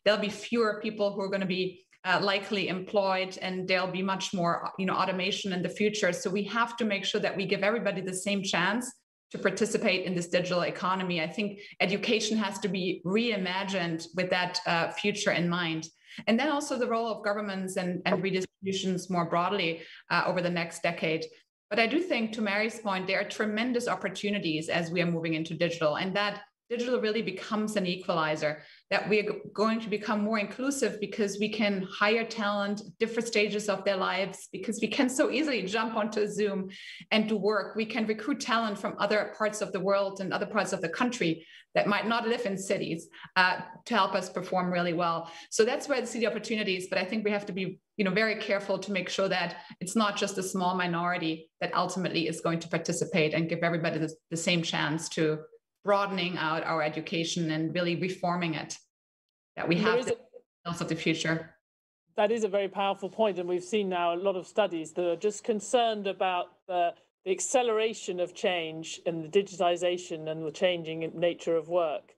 There'll be fewer people who are going to be likely employed, and there'll be much more, automation in the future. So we have to make sure that we give everybody the same chance to participate in this digital economy. I think education has to be reimagined with that future in mind. And then also the role of governments and redistributions more broadly over the next decade. But I do think, to Mary's point, there are tremendous opportunities as we are moving into digital, and that digital really becomes an equalizer, that we're going to become more inclusive because we can hire talent at different stages of their lives, because we can so easily jump onto Zoom and do work. We can recruit talent from other parts of the world and other parts of the country that might not live in cities to help us perform really well. So that's where I see the opportunities, but I think we have to be very careful to make sure that it's not just a small minority that ultimately is going to participate, and give everybody the same chance to broadening out our education and really reforming it, that we have the skills of the future. That is a very powerful point, and we've seen now a lot of studies that are just concerned about the acceleration of change and the digitization and the changing nature of work,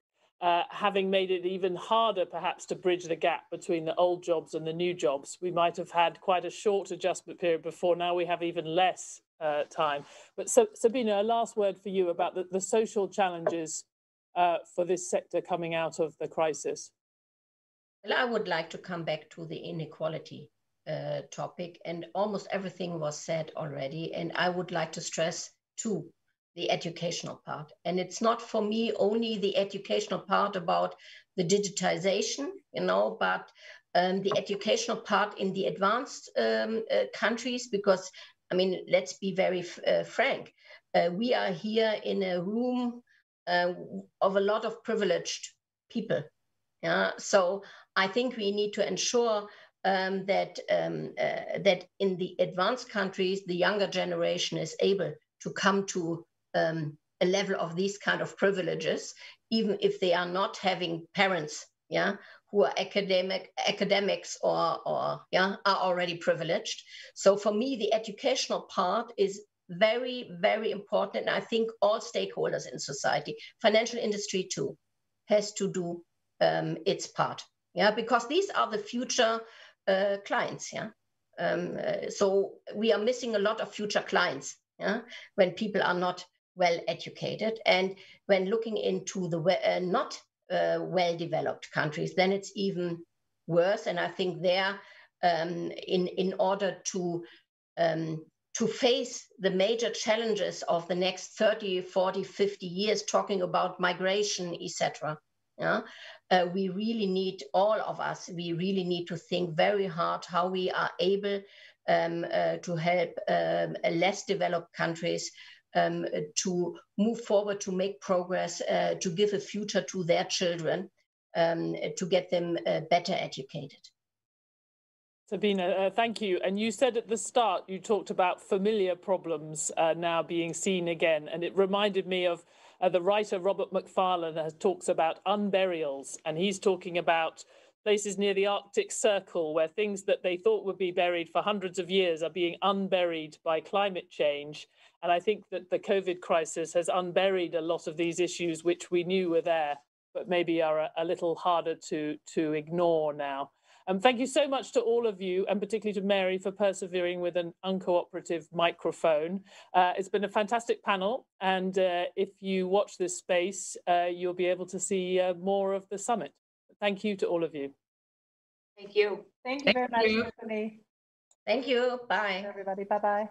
having made it even harder perhaps to bridge the gap between the old jobs and the new jobs. We might have had quite a short adjustment period before, now we have even less time. But so, Sabine, a last word for you about the social challenges for this sector coming out of the crisis. Well, I would like to come back to the inequality topic, and almost everything was said already. And I would like to stress too the educational part. And it's not for me only the educational part about the digitization, but the educational part in the advanced countries, because let's be very frank. We are here in a room of a lot of privileged people. Yeah, so I think we need to ensure that in the advanced countries, the younger generation is able to come to a level of these kind of privileges, even if they are not having parents, yeah, who are academics or yeah, are already privileged. So for me, the educational part is very, very important. And I think all stakeholders in society, financial industry too, has to do its part. Yeah, because these are the future clients. Yeah. So we are missing a lot of future clients. Yeah, when people are not well educated, and when looking into the not well-developed countries, then it's even worse. And I think there, in order to face the major challenges of the next 30, 40, 50 years, talking about migration, etc. Yeah, we really need, all of us, we really need to think very hard how we are able to help less developed countries to move forward, to make progress, to give a future to their children, to get them better educated. Sabine, thank you. And you said at the start, you talked about familiar problems now being seen again. And it reminded me of the writer Robert Macfarlane talks about unburials. And he's talking about places near the Arctic Circle where things that they thought would be buried for hundreds of years are being unburied by climate change. And I think that the COVID crisis has unburied a lot of these issues which we knew were there, but maybe are a little harder to ignore now. Thank you so much to all of you, and particularly to Mary for persevering with an uncooperative microphone. It's been a fantastic panel, and if you watch this space, you'll be able to see more of the summit. Thank you to all of you. Thank you. Thank you very much, Stephanie. Thank you. Bye. Everybody. Bye-bye.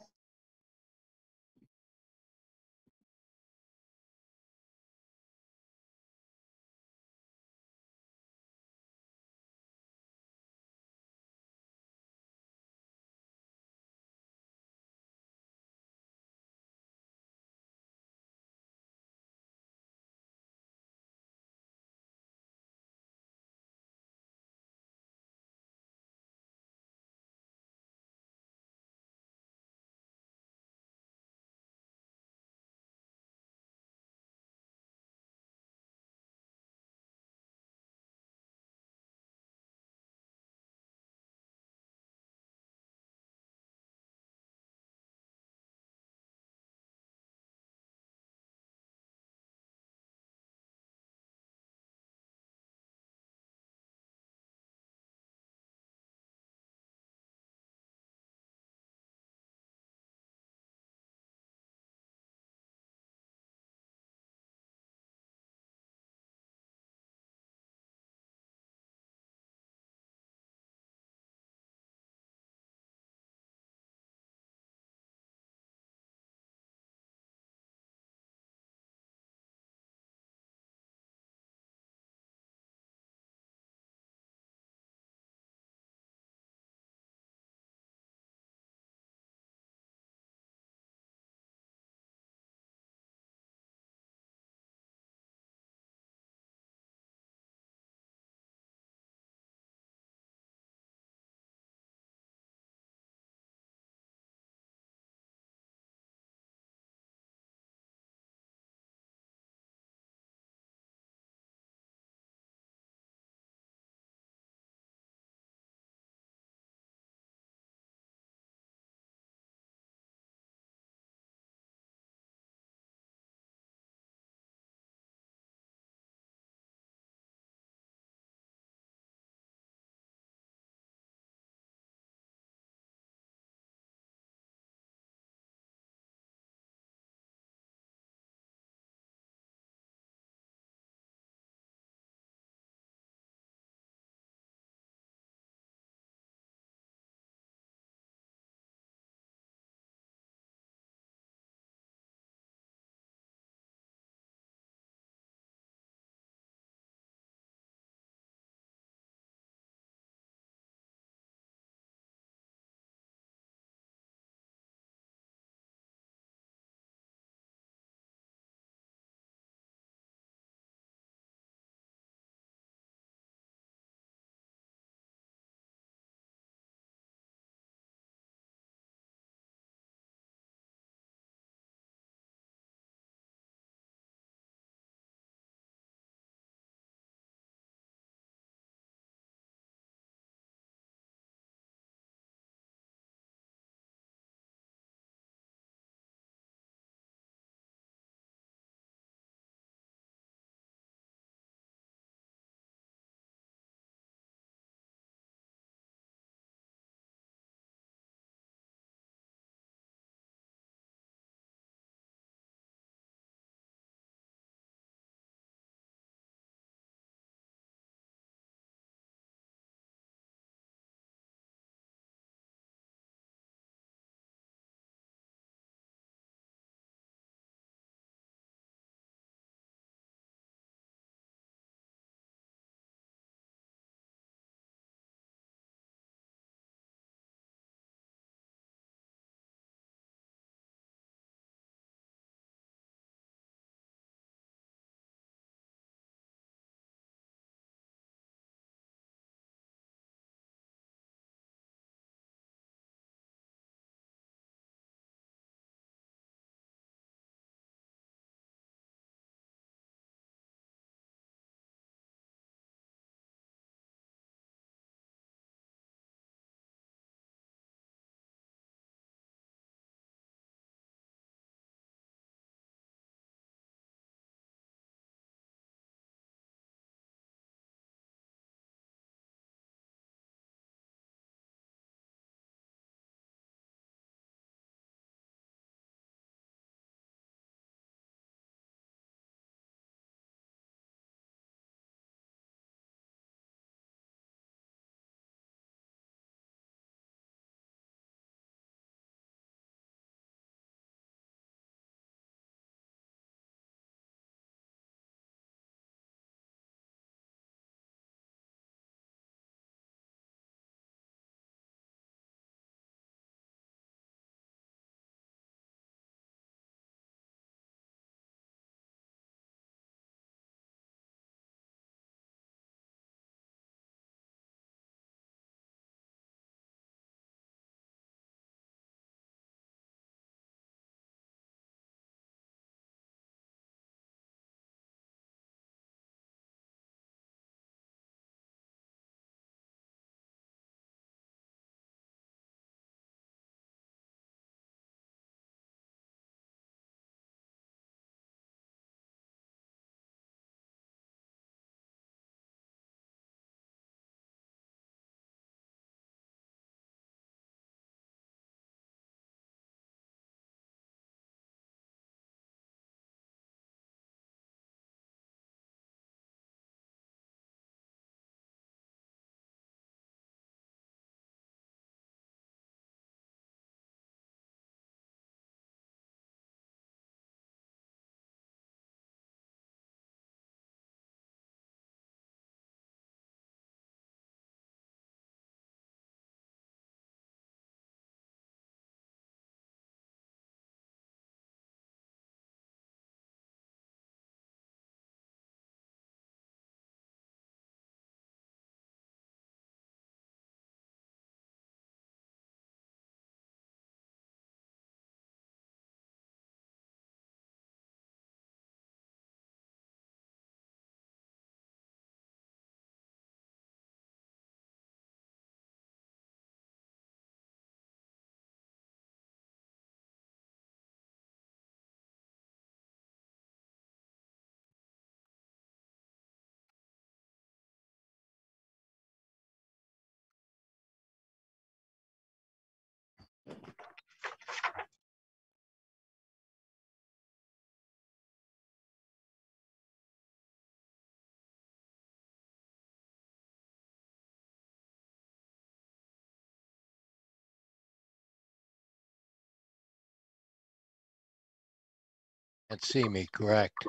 Can't see me, correct?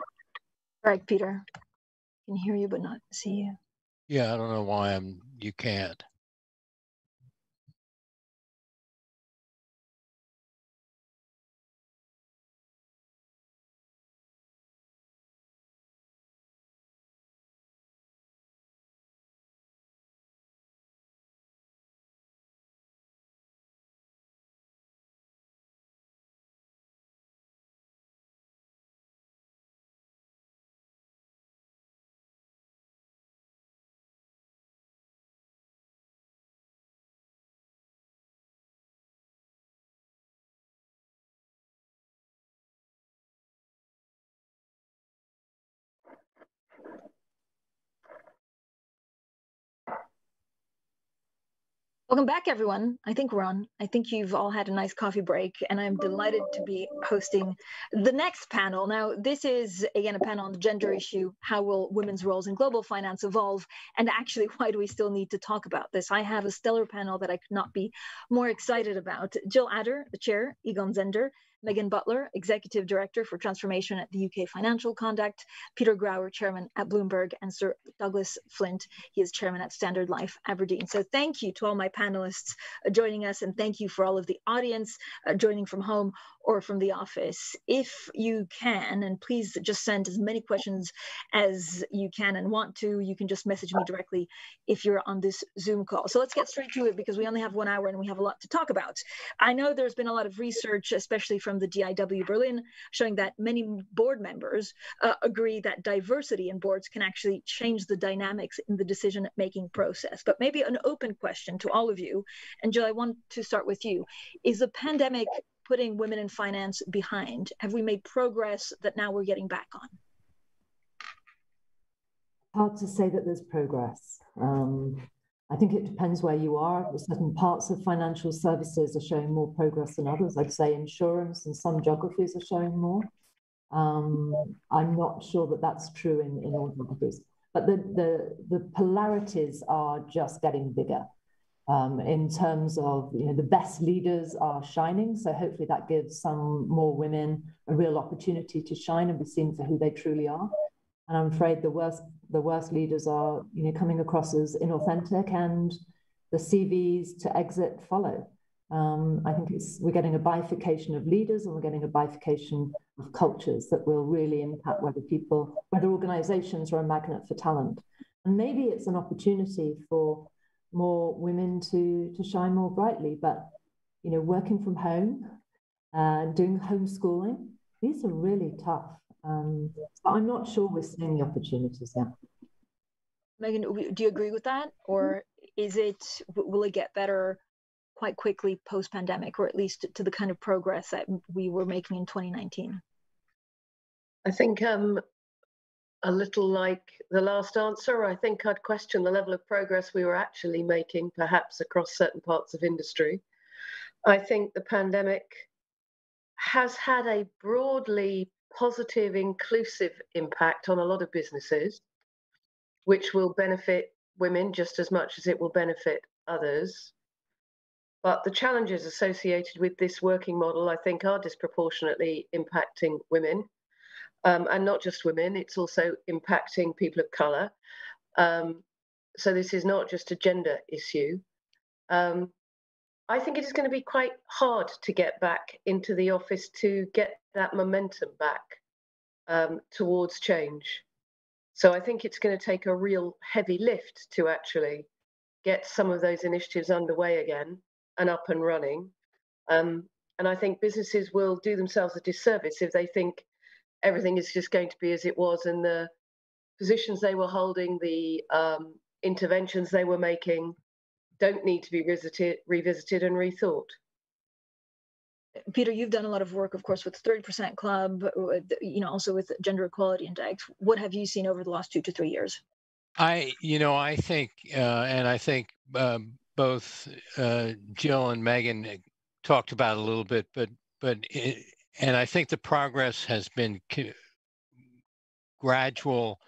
Correct, Peter. Can hear you, but not see you. Yeah, I don't know why you can't. Welcome back, everyone. I think we're on. I think you've all had a nice coffee break, and I'm delighted to be hosting the next panel. Now, this is, again, a panel on the gender issue. How will women's roles in global finance evolve? And actually, why do we still need to talk about this? I have a stellar panel that I could not be more excited about. Jill Adder, the chair, Egon Zender, Megan Butler, Executive Director for Transformation at the UK Financial Conduct, Peter Grauer, Chairman at Bloomberg, and Sir Douglas Flint, he is Chairman at Standard Life Aberdeen. So thank you to all my panelists joining us, and thank you for all of the audience joining from home or from the office. If you can, and please just send as many questions as you can and want to, you can just message me directly if you're on this Zoom call. So let's get straight to it because we only have 1 hour and we have a lot to talk about. I know there's been a lot of research, especially from the DIW Berlin, showing that many board members agree that diversity in boards can actually change the dynamics in the decision-making process. But maybe an open question to all of you, and Jill, I want to start with you. Is the pandemic putting women in finance behind? Have we made progress that now we're getting back on? Hard to say that there's progress. I think it depends where you are. Certain parts of financial services are showing more progress than others. I'd say insurance and some geographies are showing more. I'm not sure that that's true in all geographies. But the polarities are just getting bigger. In terms of, the best leaders are shining. So hopefully that gives some more women a real opportunity to shine and be seen for who they truly are. And I'm afraid the worst leaders are, coming across as inauthentic, and the CVs to exit follow. I think we're getting a bifurcation of leaders, and we're getting a bifurcation of cultures that will really impact whether organizations are a magnet for talent. And maybe it's an opportunity for more women to shine more brightly, but working from home, doing homeschooling, these are really tough. But I'm not sure we're seeing the opportunities yet. Megan, do you agree with that? Or will it get better quite quickly post-pandemic, or at least to the kind of progress that we were making in 2019? I think a little like the last answer, I think I'd question the level of progress we were actually making, perhaps across certain parts of industry. I think the pandemic has had a broadly positive, inclusive impact on a lot of businesses, which will benefit women just as much as it will benefit others. But the challenges associated with this working model, I think, are disproportionately impacting women. And not just women, it's also impacting people of colour. So this is not just a gender issue. I think it is going to be quite hard to get back into the office to get that momentum back towards change. So I think it's going to take a real heavy lift to actually get some of those initiatives underway again and up and running. And I think businesses will do themselves a disservice if they think everything is just going to be as it was, and the positions they were holding, the interventions they were making don't need to be revisited and rethought. Peter, you've done a lot of work, of course, with 30% Club, also with Gender Equality Index. What have you seen over the last 2 to 3 years? I think, and I think both Jill and Megan talked about it a little bit, and I think the progress has been gradual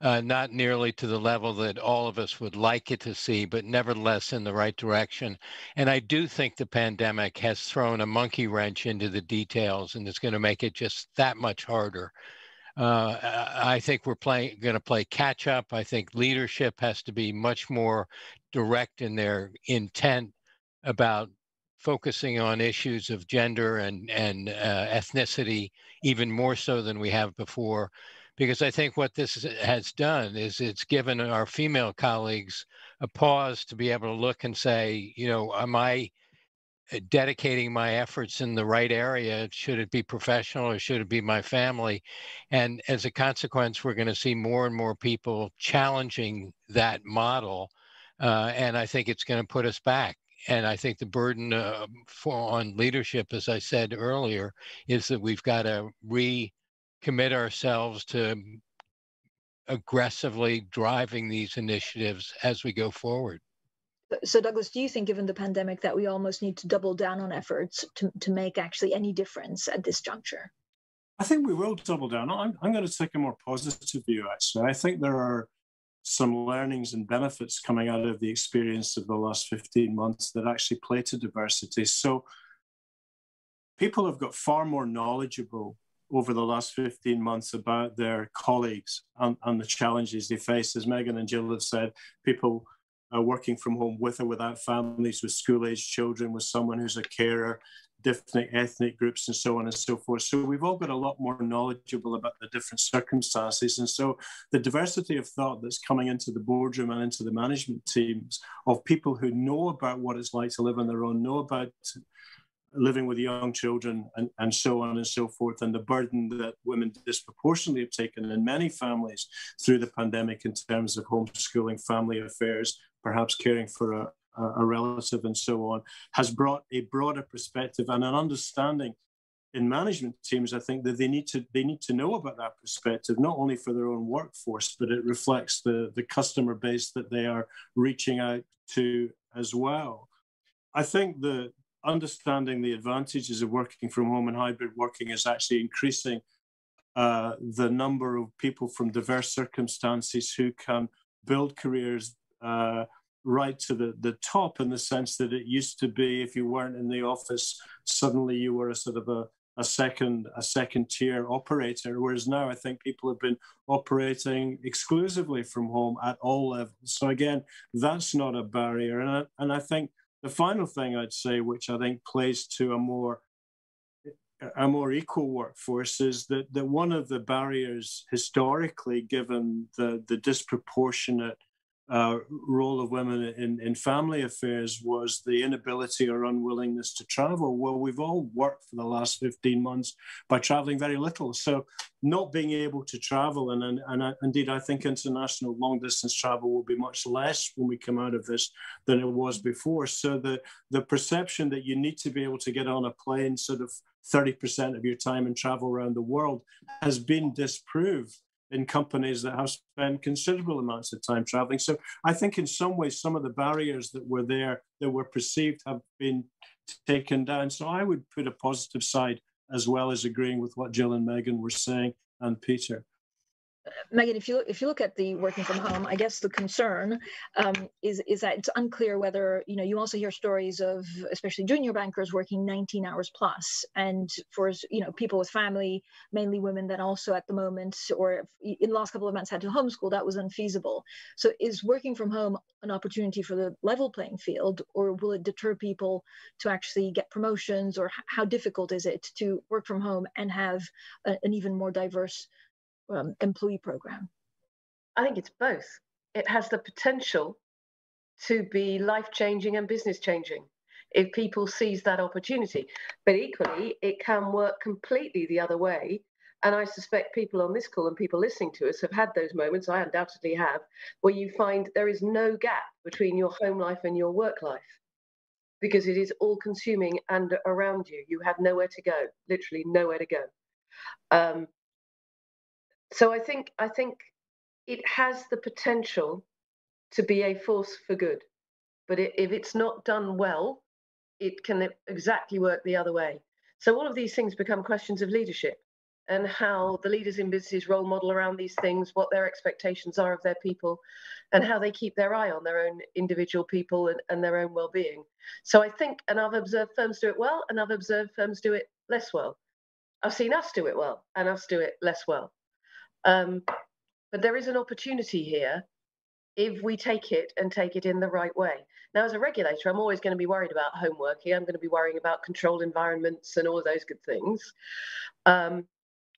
not nearly to the level that all of us would like it to see, but nevertheless in the right direction. And I do think the pandemic has thrown a monkey wrench into the details, and it's going to make it just that much harder. I think we're going to play catch up. I think leadership has to be much more direct in their intent about focusing on issues of gender and ethnicity, even more so than we have before. Because I think what this has done is it's given our female colleagues a pause to be able to look and say, you know, am I dedicating my efforts in the right area? Should it be professional or should it be my family? And as a consequence, we're going to see more and more people challenging that model. And I think it's going to put us back. And I think the burden on leadership, as I said earlier, is that we've got to recommit ourselves to aggressively driving these initiatives as we go forward. So Douglas, do you think, given the pandemic, that we almost need to double down on efforts to make actually any difference at this juncture? I think we will double down. I'm going to take a more positive view, actually. I think there are some learnings and benefits coming out of the experience of the last 15 months that actually play to diversity. So people have got far more knowledgeable over the last 15 months about their colleagues and the challenges they face. As Megan and Jill have said, people working from home with or without families, with school-aged children, with someone who's a carer, different ethnic groups, and so on and so forth. So we've all got a lot more knowledgeable about the different circumstances. And so the diversity of thought that's coming into the boardroom and into the management teams of people who know about what it's like to live on their own, know about living with young children, and so on and so forth, and the burden that women disproportionately have taken in many families through the pandemic in terms of homeschooling, family affairs, perhaps caring for a relative and so on, has brought a broader perspective and an understanding in management teams. I think that they need to know about that perspective, not only for their own workforce, but it reflects the customer base that they are reaching out to as well. I think the understanding the advantages of working from home and hybrid working is actually increasing the number of people from diverse circumstances who can build careers right to the top, in the sense that it used to be if you weren't in the office, suddenly you were a sort of a second tier operator, whereas now I think people have been operating exclusively from home at all levels. So again, that's not a barrier. And I think the final thing I'd say, which I think plays to a more equal workforce, is that one of the barriers historically, given the disproportionate role of women in family affairs, was the inability or unwillingness to travel. Well, we've all worked for the last 15 months by traveling very little. So not being able to travel, and indeed I think international long distance travel will be much less when we come out of this than it was before. So the perception that you need to be able to get on a plane sort of 30% of your time and travel around the world has been disproved in companies that have spent considerable amounts of time traveling. So I think in some ways, some of the barriers that were there, that were perceived, have been taken down. So I would put a positive side, as well as agreeing with what Jill and Megan were saying, and Peter. Megan, if you look at the working from home, I guess the concern is that it's unclear whether, you also hear stories of especially junior bankers working 19 hours plus, and for people with family, mainly women, that also at the moment or in the last couple of months had to homeschool, that was unfeasible. So is working from home an opportunity for the level playing field, or will it deter people to actually get promotions, or how difficult is it to work from home and have an even more diverse employee program? I think it's both. It has the potential to be life-changing and business-changing if people seize that opportunity. But equally, it can work completely the other way. And I suspect people on this call and people listening to us have had those moments, I undoubtedly have, where you find there is no gap between your home life and your work life, because it is all consuming and around you. You have nowhere to go, literally nowhere to go. So I think it has the potential to be a force for good, but if it's not done well, it can exactly work the other way. So all of these things become questions of leadership. and how the leaders in businesses role model around these things, what their expectations are of their people, and how they keep their eye on their own individual people and their own well-being. So I think, and I've observed firms do it well, and I've observed firms do it less well. I've seen us do it well, and us do it less well. But there is an opportunity here if we take it in the right way. Now, as a regulator, I'm always going to be worried about home working. I'm going to be worrying about controlled environments and all those good things.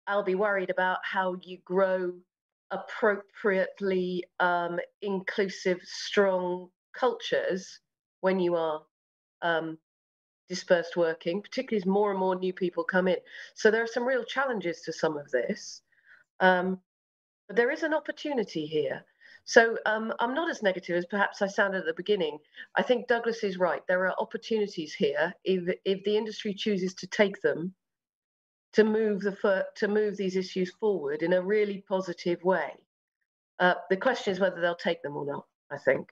I'll be worried about how you grow appropriately inclusive, strong cultures when you are dispersed working, particularly as more and more new people come in. So there are some real challenges to some of this, but there is an opportunity here. So I'm not as negative as perhaps I sounded at the beginning. I think Douglas is right. There are opportunities here if the industry chooses to take them, to move these issues forward in a really positive way. The question is whether they'll take them or not, I think.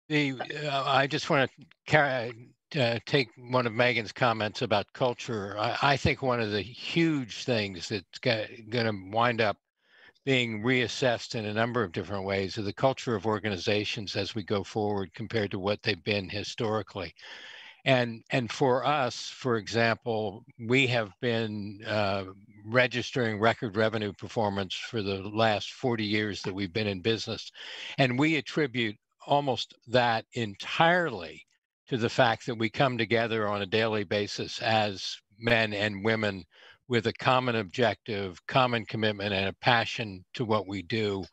I just want to take one of Megan's comments about culture. I think one of the huge things that's going to wind up being reassessed in a number of different ways are the culture of organizations as we go forward compared to what they've been historically. And for us, for example, we have been registering record revenue performance for the last 40 years that we've been in business. And we attribute almost that entirely to the fact that we come together on a daily basis as men and women with a common objective, common commitment, and a passion to what we do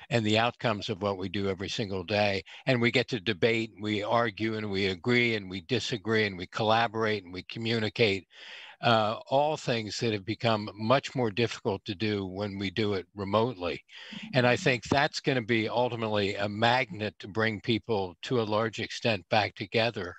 and the outcomes of what we do every single day. And we get to debate, we argue, and we agree, and we disagree, and we collaborate, and we communicate, all things that have become much more difficult to do when we do it remotely. And I think that's going to be ultimately a magnet to bring people to a large extent back together.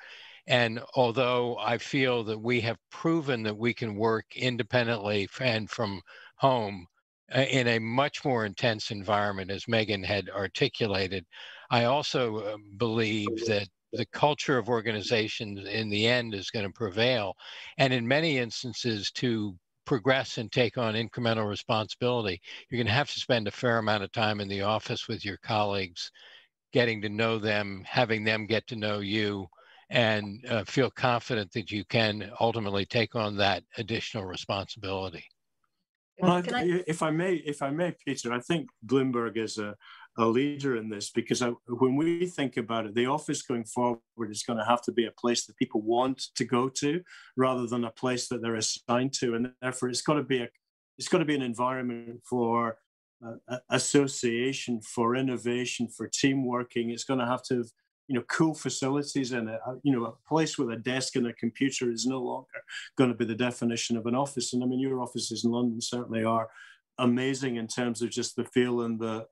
And although I feel that we have proven that we can work independently and from home in a much more intense environment, as Megan had articulated, I also believe that the culture of organizations in the end is going to prevail. And in many instances, to progress and take on incremental responsibility, you're going to have to spend a fair amount of time in the office with your colleagues, getting to know them, having them get to know you, and feel confident that you can ultimately take on that additional responsibility. If I may, Peter, I think Bloomberg is a leader in this, because when we think about it, the office going forward is going to have to be a place that people want to go to rather than a place that they're assigned to, and therefore it's got to be an environment for association, for innovation, for team working. It's going to have to have cool facilities in it. A place with a desk and a computer is no longer going to be the definition of an office. And I mean, your offices in London certainly are amazing in terms of just the feel and the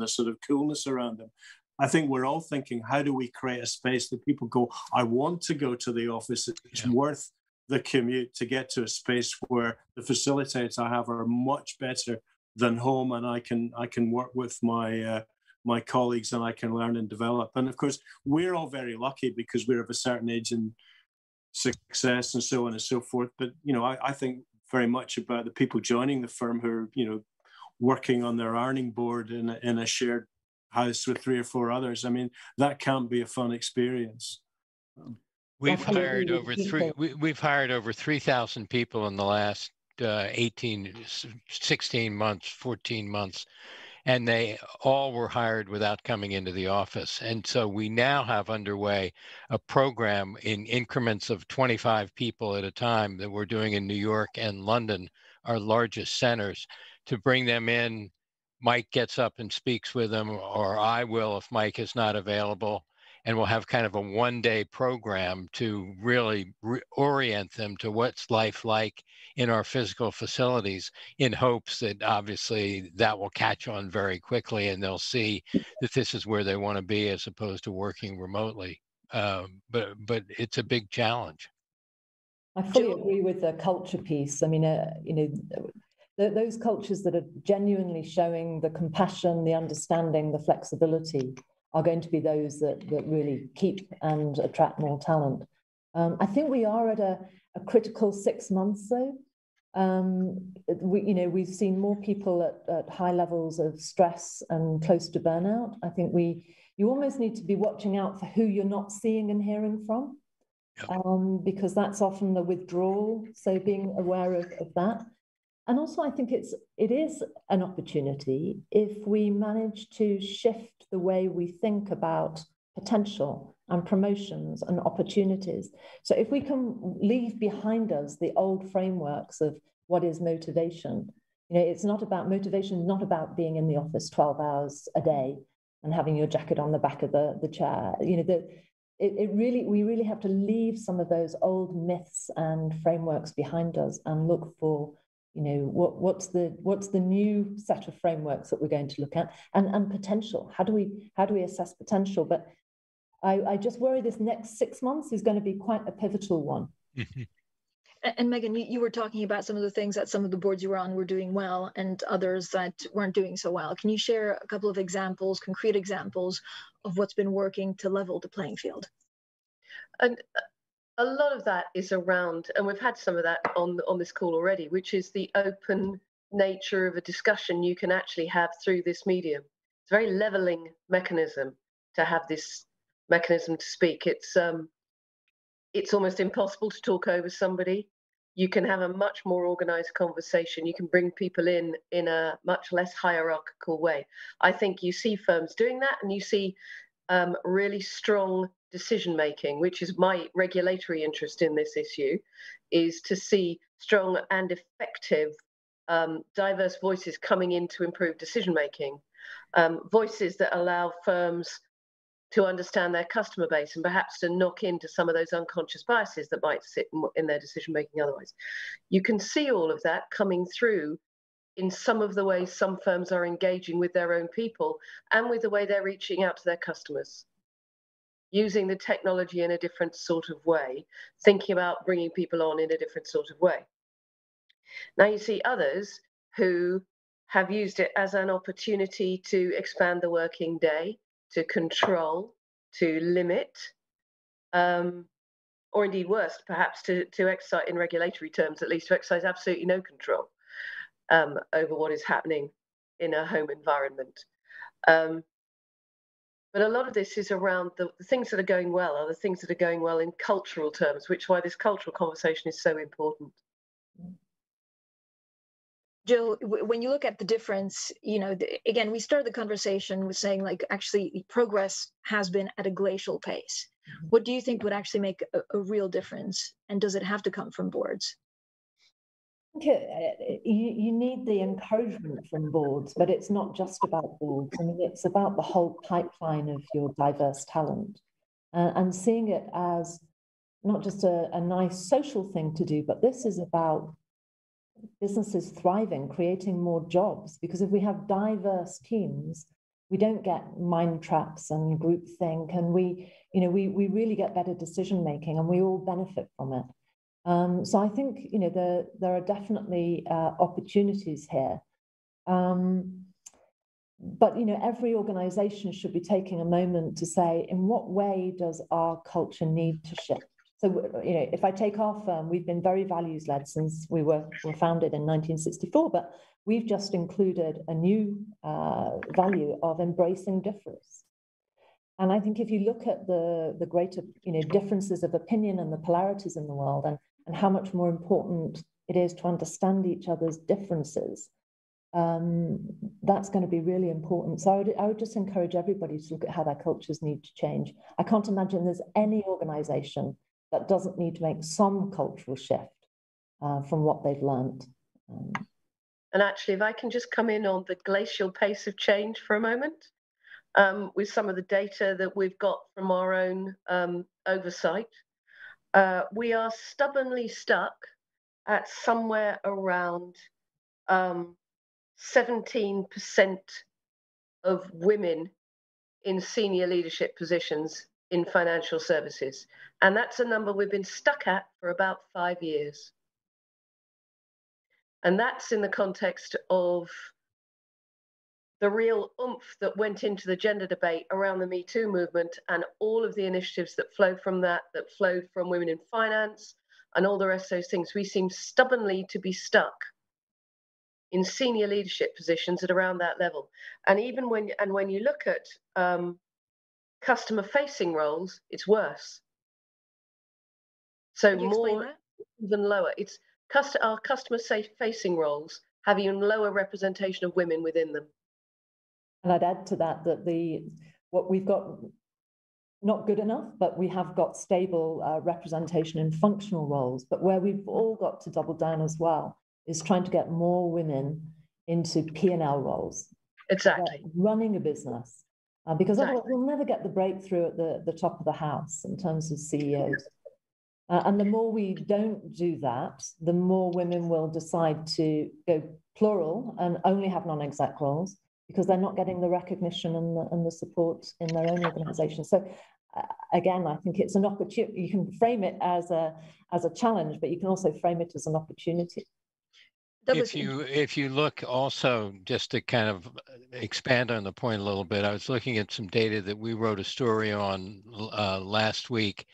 sort of coolness around them. I think we're all thinking, how do we create a space that people go, I want to go to the office. It's worth the commute to get to a space where the facilitators I have are much better than home, and I can work with my colleagues, and I can learn and develop. And of course, we're all very lucky because we're of a certain age and success and so on and so forth. But, I think very much about the people joining the firm who are, working on their ironing board in a shared house with 3 or 4 others. I mean, that can't be a fun experience. We've hired over 3,000 people in the last 16 months, 14 months. And they all were hired without coming into the office. And so we now have underway a program in increments of 25 people at a time that we're doing in New York and London, our largest centers, to bring them in. Mike gets up and speaks with them, or I will if Mike is not available. And we'll have kind of a one-day program to really orient them to what's life like in our physical facilities, in hopes that obviously that will catch on very quickly and they'll see that this is where they want to be as opposed to working remotely. But it's a big challenge. I fully agree with the culture piece. I mean, those cultures that are genuinely showing the compassion, the understanding, the flexibility are going to be those that really keep and attract more talent. I think we are at a critical 6 months, though. We've seen more people at high levels of stress and close to burnout. I think you almost need to be watching out for who you're not seeing and hearing from, because that's often the withdrawal. So being aware of that. And also, I think it is an opportunity if we manage to shift the way we think about potential and promotions and opportunities. So if we can leave behind us the old frameworks of what is motivation, it's not about motivation, not about being in the office 12 hours a day and having your jacket on the back of the chair. We really have to leave some of those old myths and frameworks behind us and look for what's the new set of frameworks that we're going to look at, and potential. How do we assess potential? But I just worry this next 6 months is going to be quite a pivotal one. And Megan, you were talking about some of the things that some of the boards you were on were doing well and others that weren't doing so well. Can you share a couple of examples, concrete examples of what's been working to level the playing field? And a lot of that is around, and we've had some of that on this call already, which is the open nature of a discussion you can actually have through this medium. It's a very leveling mechanism to have this mechanism to speak. It's almost impossible to talk over somebody. You can have a much more organized conversation. You can bring people in a much less hierarchical way. I think you see firms doing that, and you see really strong decision making, which is my regulatory interest in this issue, is to see strong and effective diverse voices coming in to improve decision making, voices that allow firms to understand their customer base and perhaps to knock into some of those unconscious biases that might sit in their decision making otherwise. You can see all of that coming through in some of the ways some firms are engaging with their own people and with the way they're reaching out to their customers, using the technology in a different sort of way, thinking about bringing people on in a different sort of way. Now you see others who have used it as an opportunity to expand the working day, to control, to limit, or indeed worse, perhaps to exercise, in regulatory terms at least, to exercise absolutely no control over what is happening in a home environment. But a lot of this is around the things that are going well, are the things that are going well in cultural terms, which is why this cultural conversation is so important. Jill, when you look at the difference, again, we started the conversation with saying, like, actually progress has been at a glacial pace. What do you think would actually make a real difference? And does it have to come from boards? You need the encouragement from boards, but it's not just about boards. I mean, it's about the whole pipeline of your diverse talent, and seeing it as not just a nice social thing to do, but this is about businesses thriving, creating more jobs. Because if we have diverse teams, we don't get mind traps and groupthink, and we really get better decision making, and we all benefit from it. So I think there are definitely opportunities here, but every organization should be taking a moment to say, in what way does our culture need to shift? So if I take our firm, we've been very values led since we were founded in 1964, but we've just included a new value of embracing difference. And I think if you look at the greater differences of opinion and the polarities in the world, and how much more important it is to understand each other's differences, that's going to be really important. So I would just encourage everybody to look at how their cultures need to change. I can't imagine there's any organization that doesn't need to make some cultural shift from what they've learned. And actually, if I can just come in on the glacial pace of change for a moment, with some of the data that we've got from our own oversight, we are stubbornly stuck at somewhere around 17% of women in senior leadership positions in financial services. And that's a number we've been stuck at for about 5 years. And that's in the context of the real oomph that went into the gender debate around the Me Too movement and all of the initiatives that flowed from that flowed from women in finance, and all the rest of those things, we seem stubbornly to be stuck in senior leadership positions at around that level. And even when you look at customer-facing roles, it's worse. So more, even lower. It's our customer-facing roles have even lower representation of women within them. And I'd add to that what we've got, not good enough, but we have got stable representation in functional roles. But where we've all got to double down as well is trying to get more women into P&L roles. Exactly. Running a business. Because otherwise we'll never get the breakthrough at the top of the house in terms of CEOs. And the more we don't do that, the more women will decide to go plural and only have non-exec roles, because they're not getting the recognition and the support in their own organization. So again, I think it's an opportunity. You can frame it as a challenge, but you can also frame it as an opportunity. If you look also, just to kind of expand on the point a little bit, I was looking at some data that we wrote a story on last week,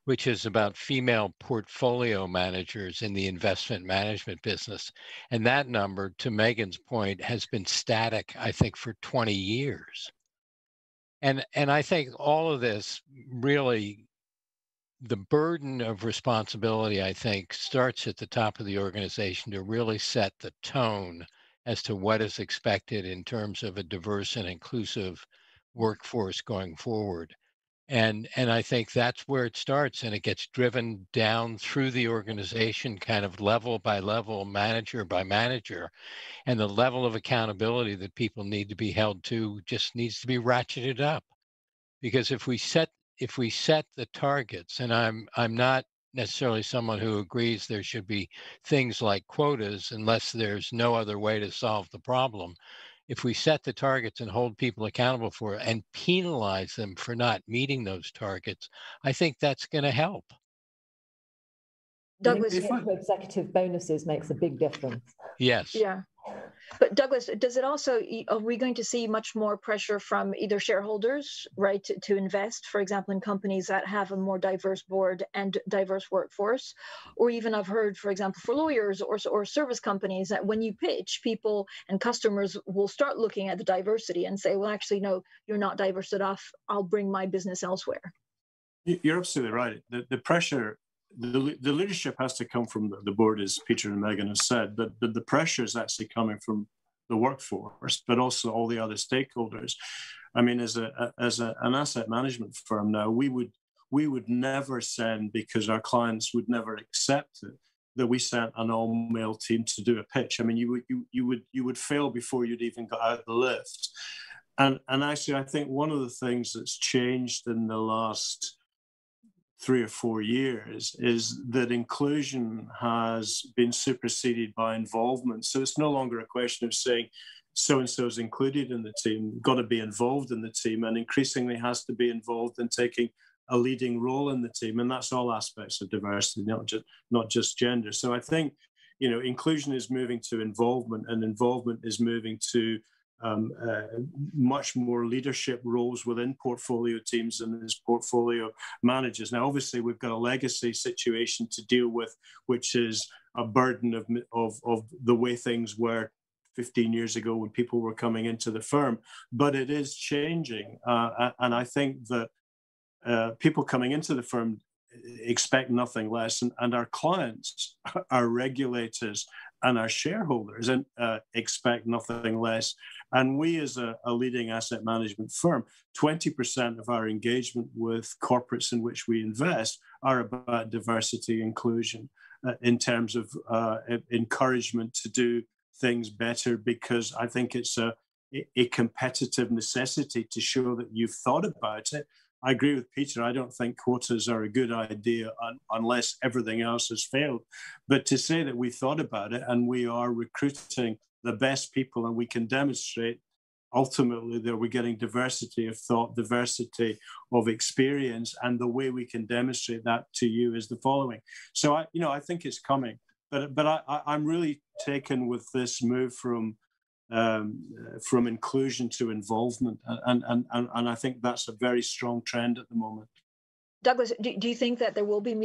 which is about female portfolio managers in the investment management business. And that number, to Megan's point, has been static, I think, for 20 years. And I think all of this really, the burden of responsibility, I think, starts at the top of the organization to really set the tone as to what is expected in terms of a diverse and inclusive workforce going forward. And I think that's where it starts, and it gets driven down through the organization, kind of level by level, manager by manager. And the level of accountability that people need to be held to just needs to be ratcheted up. Because if we set the targets, and I'm not necessarily someone who agrees there should be things like quotas unless there's no other way to solve the problem. If we set the targets and hold people accountable for it and penalize them for not meeting those targets, I think that's going to help. Douglas, executive bonuses makes a big difference. Yes. Yeah. But Douglas, does it also, are we going to see much more pressure from either shareholders, right, to invest, for example, in companies that have a more diverse board and diverse workforce? Or even I've heard, for example, for lawyers or service companies, that when you pitch, people and customers will start looking at the diversity and say, well, actually, no, you're not diverse enough. I'll bring my business elsewhere. You're absolutely right. The pressure, the leadership has to come from the board, as Peter and Megan have said, but the pressure is actually coming from the workforce, but also all the other stakeholders. I mean, as an asset management firm now, we would never send, because our clients would never accept it, that we sent an all-male team to do a pitch. I mean, you would fail before you'd even got out of the lift. And actually, I think one of the things that's changed in the last 3 or 4 years is that inclusion has been superseded by involvement. So it's no longer a question of saying so-and-so is included in the team, got to be involved in the team, and increasingly has to be involved in taking a leading role in the team. And that's all aspects of diversity, not just gender. So I think, inclusion is moving to involvement, and involvement is moving to much more leadership roles within portfolio teams and as portfolio managers. Now, obviously, we've got a legacy situation to deal with, which is a burden of the way things were 15 years ago when people were coming into the firm. But it is changing. And I think that people coming into the firm expect nothing less. And our clients, our regulators, and our shareholders expect nothing less. And we, as a leading asset management firm, 20% of our engagement with corporates in which we invest are about diversity inclusion in terms of encouragement to do things better, because I think it's a competitive necessity to show that you've thought about it. I agree with Peter. I don't think quotas are a good idea unless everything else has failed. But to say that we thought about it and we are recruiting the best people, and we can demonstrate ultimately that we're getting diversity of thought, diversity of experience, and the way we can demonstrate that to you is the following. So I think it's coming, but I'm really taken with this move from inclusion to involvement, and I think that's a very strong trend at the moment. Douglas, do you think that there will be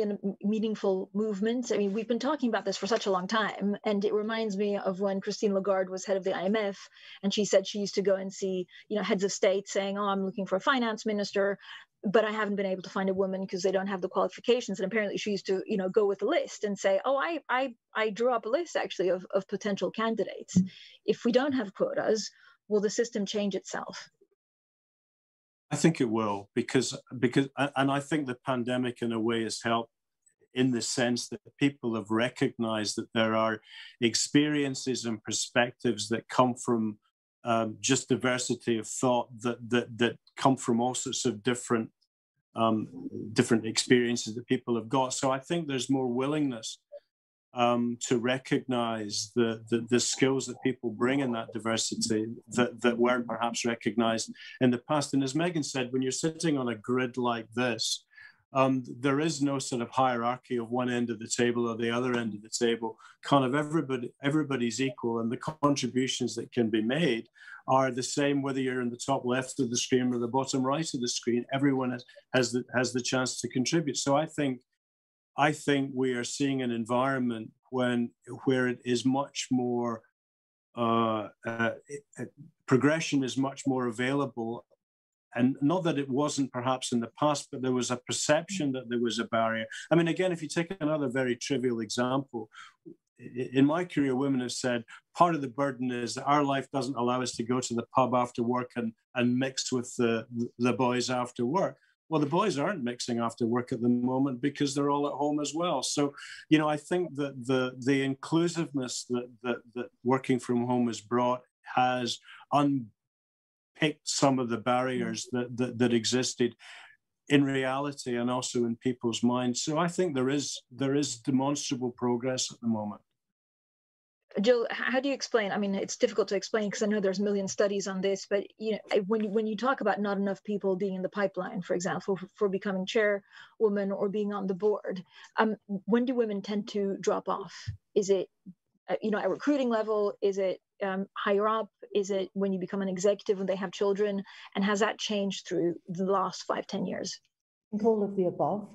meaningful movements? I mean, we've been talking about this for such a long time, and it reminds me of when Christine Lagarde was head of the IMF, and she said she used to go and see, heads of state saying, "Oh, I'm looking for a finance minister, but I haven't been able to find a woman because they don't have the qualifications." And apparently, she used to, go with a list and say, "Oh, I drew up a list actually of potential candidates. If we don't have quotas, will the system change itself?" I think it will, because and I think the pandemic in a way has helped in the sense that people have recognized that there are experiences and perspectives that come from just diversity of thought that come from all sorts of different experiences that people have got. So I think there's more willingness to recognize the skills that people bring in that diversity that weren't perhaps recognized in the past. And as Megan said, when you're sitting on a grid like this, there is no sort of hierarchy of one end of the table or the other end of the table. Kind of everybody's equal, and the contributions that can be made are the same whether you're in the top left of the screen or the bottom right of the screen. Everyone has the chance to contribute. So I think we are seeing an environment where it is much more progression is much more available, and not that it wasn't perhaps in the past, but there was a perception that there was a barrier. I mean, again, if you take another very trivial example, in my career, women have said part of the burden is that our life doesn't allow us to go to the pub after work and mix with the boys after work. Well, the boys aren't mixing after work at the moment because they're all at home as well. So, I think that the inclusiveness that working from home has brought has unpicked some of the barriers that existed in reality and also in people's minds. So I think there is demonstrable progress at the moment. Jill, how do you explain? I mean, it's difficult to explain because I know there's a million studies on this, but when you talk about not enough people being in the pipeline, for example, for becoming chairwoman or being on the board, when do women tend to drop off? Is it, at recruiting level? Is it higher up? Is it when you become an executive when they have children? And has that changed through the last 5-10 years? I think all of the above.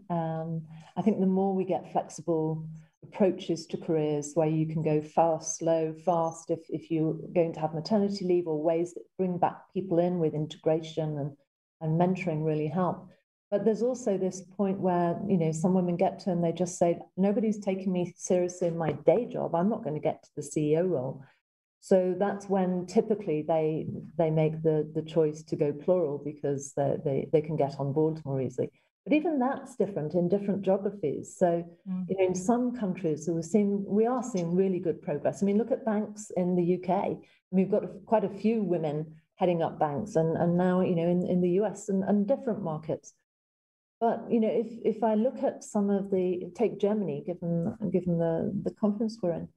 I think the more we get flexible approaches to careers where you can go fast, slow, fast, if you're going to have maternity leave, or ways that bring back people in with integration and mentoring really help. But there's also this point where, some women get to and they just say, nobody's taking me seriously in my day job. I'm not going to get to the CEO role. So that's when typically they make the choice to go plural because they can get on board more easily. But even that's different in different geographies. So, in some countries, we are seeing really good progress. I mean, look at banks in the UK. We've got quite a few women heading up banks, and now, in the US and different markets. But, if I look at some of take Germany, given the conference we're in,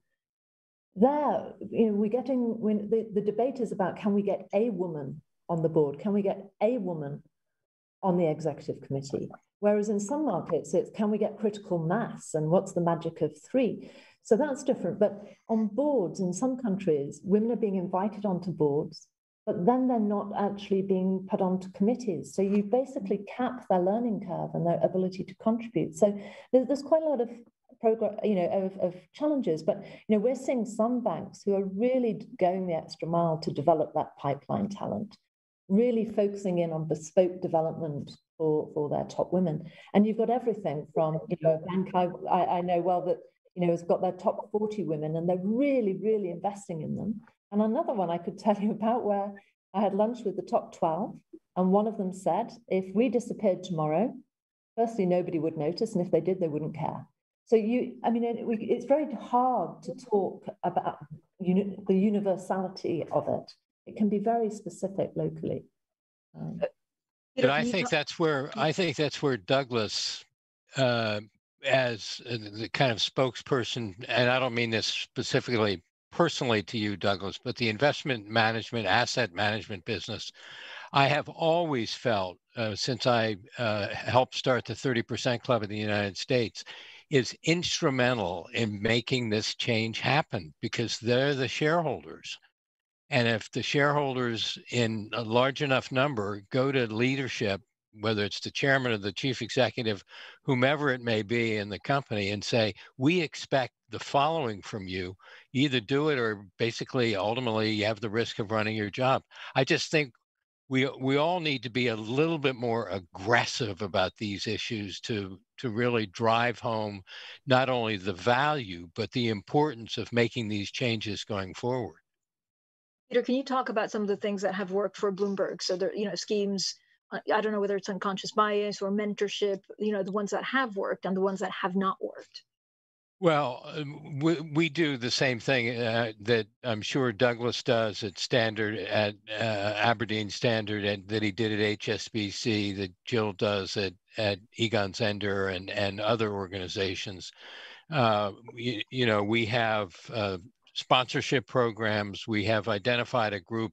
there, we're getting, the debate is about, can we get a woman on the board? Can we get a woman on the executive committee? Whereas in some markets, it's, can we get critical mass? And what's the magic of 3? So that's different. But on boards, in some countries, women are being invited onto boards, but then they're not actually being put onto committees. So you basically cap their learning curve and their ability to contribute. So there's quite a lot of progress, of challenges, but we're seeing some banks who are really going the extra mile to develop that pipeline talent, really focusing in on bespoke development for their top women. And you've got everything from, a bank I know well that, has got their top 40 women, and they're really, really investing in them. And another one I could tell you about where I had lunch with the top 12, and one of them said, if we disappeared tomorrow, firstly, nobody would notice, and if they did, they wouldn't care. So it's very hard to talk about the universality of it. It can be very specific locally. But I think that's where Douglas, as the kind of spokesperson, and I don't mean this specifically personally to you, Douglas, but the investment management, asset management business, I have always felt, since I helped start the 30% Club in the United States, is instrumental in making this change happen, because they're the shareholders. And if the shareholders in a large enough number go to leadership whether it's the chairman or the chief executive, whomever it may be in the company, and say, we expect the following from you. You either do it or basically, ultimately, you have the risk of running your job. I just think we all need to be a little bit more aggressive about these issues to really drive home not only the value, but the importance of making these changes going forward. Peter, can you talk about some of the things that have worked for Bloomberg? So there, schemes, I don't know whether it's unconscious bias or mentorship, the ones that have worked and the ones that have not worked. Well, we do the same thing that I'm sure Douglas does at Standard, at Aberdeen Standard, and that he did at HSBC, that Jill does at Egon Zehnder and other organizations. We have sponsorship programs. We have identified a group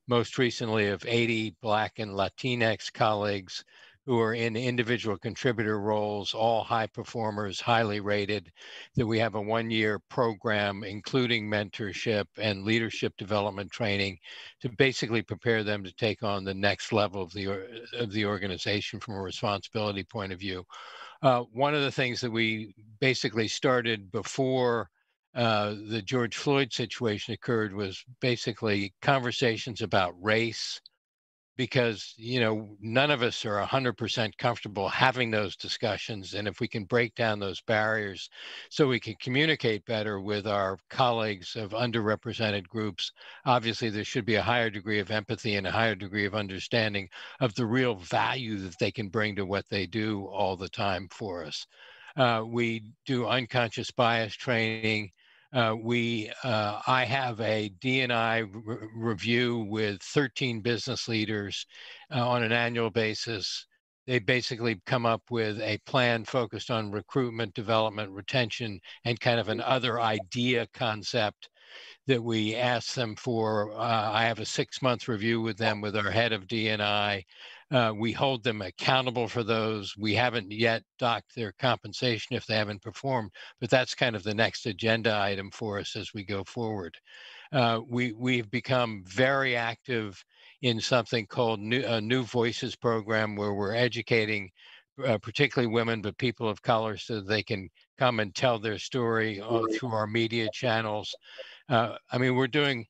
most recently of 80 Black and Latinx colleagues who are in individual contributor roles, all high performers, highly rated, that we have a one-year program, including mentorship and leadership development training, to basically prepare them to take on the next level of the organization from a responsibility point of view. One of the things that we basically started before the George Floyd situation occurred was basically conversations about race, because none of us are 100% comfortable having those discussions. And if we can break down those barriers so we can communicate better with our colleagues of underrepresented groups, obviously there should be a higher degree of empathy and a higher degree of understanding of the real value that they can bring to what they do all the time for us. We do unconscious bias training. I have a D&I review with 13 business leaders on an annual basis. They basically come up with a plan focused on recruitment, development, retention, and kind of an other idea concept that we ask them for. I have a 6-month review with them with our head of D&I. We hold them accountable for those. We haven't yet docked their compensation if they haven't performed, but that's kind of the next agenda item for us as we go forward. We've become very active in something called New Voices program, where we're educating particularly women, but people of color, so that they can come and tell their story through our media channels. We're doing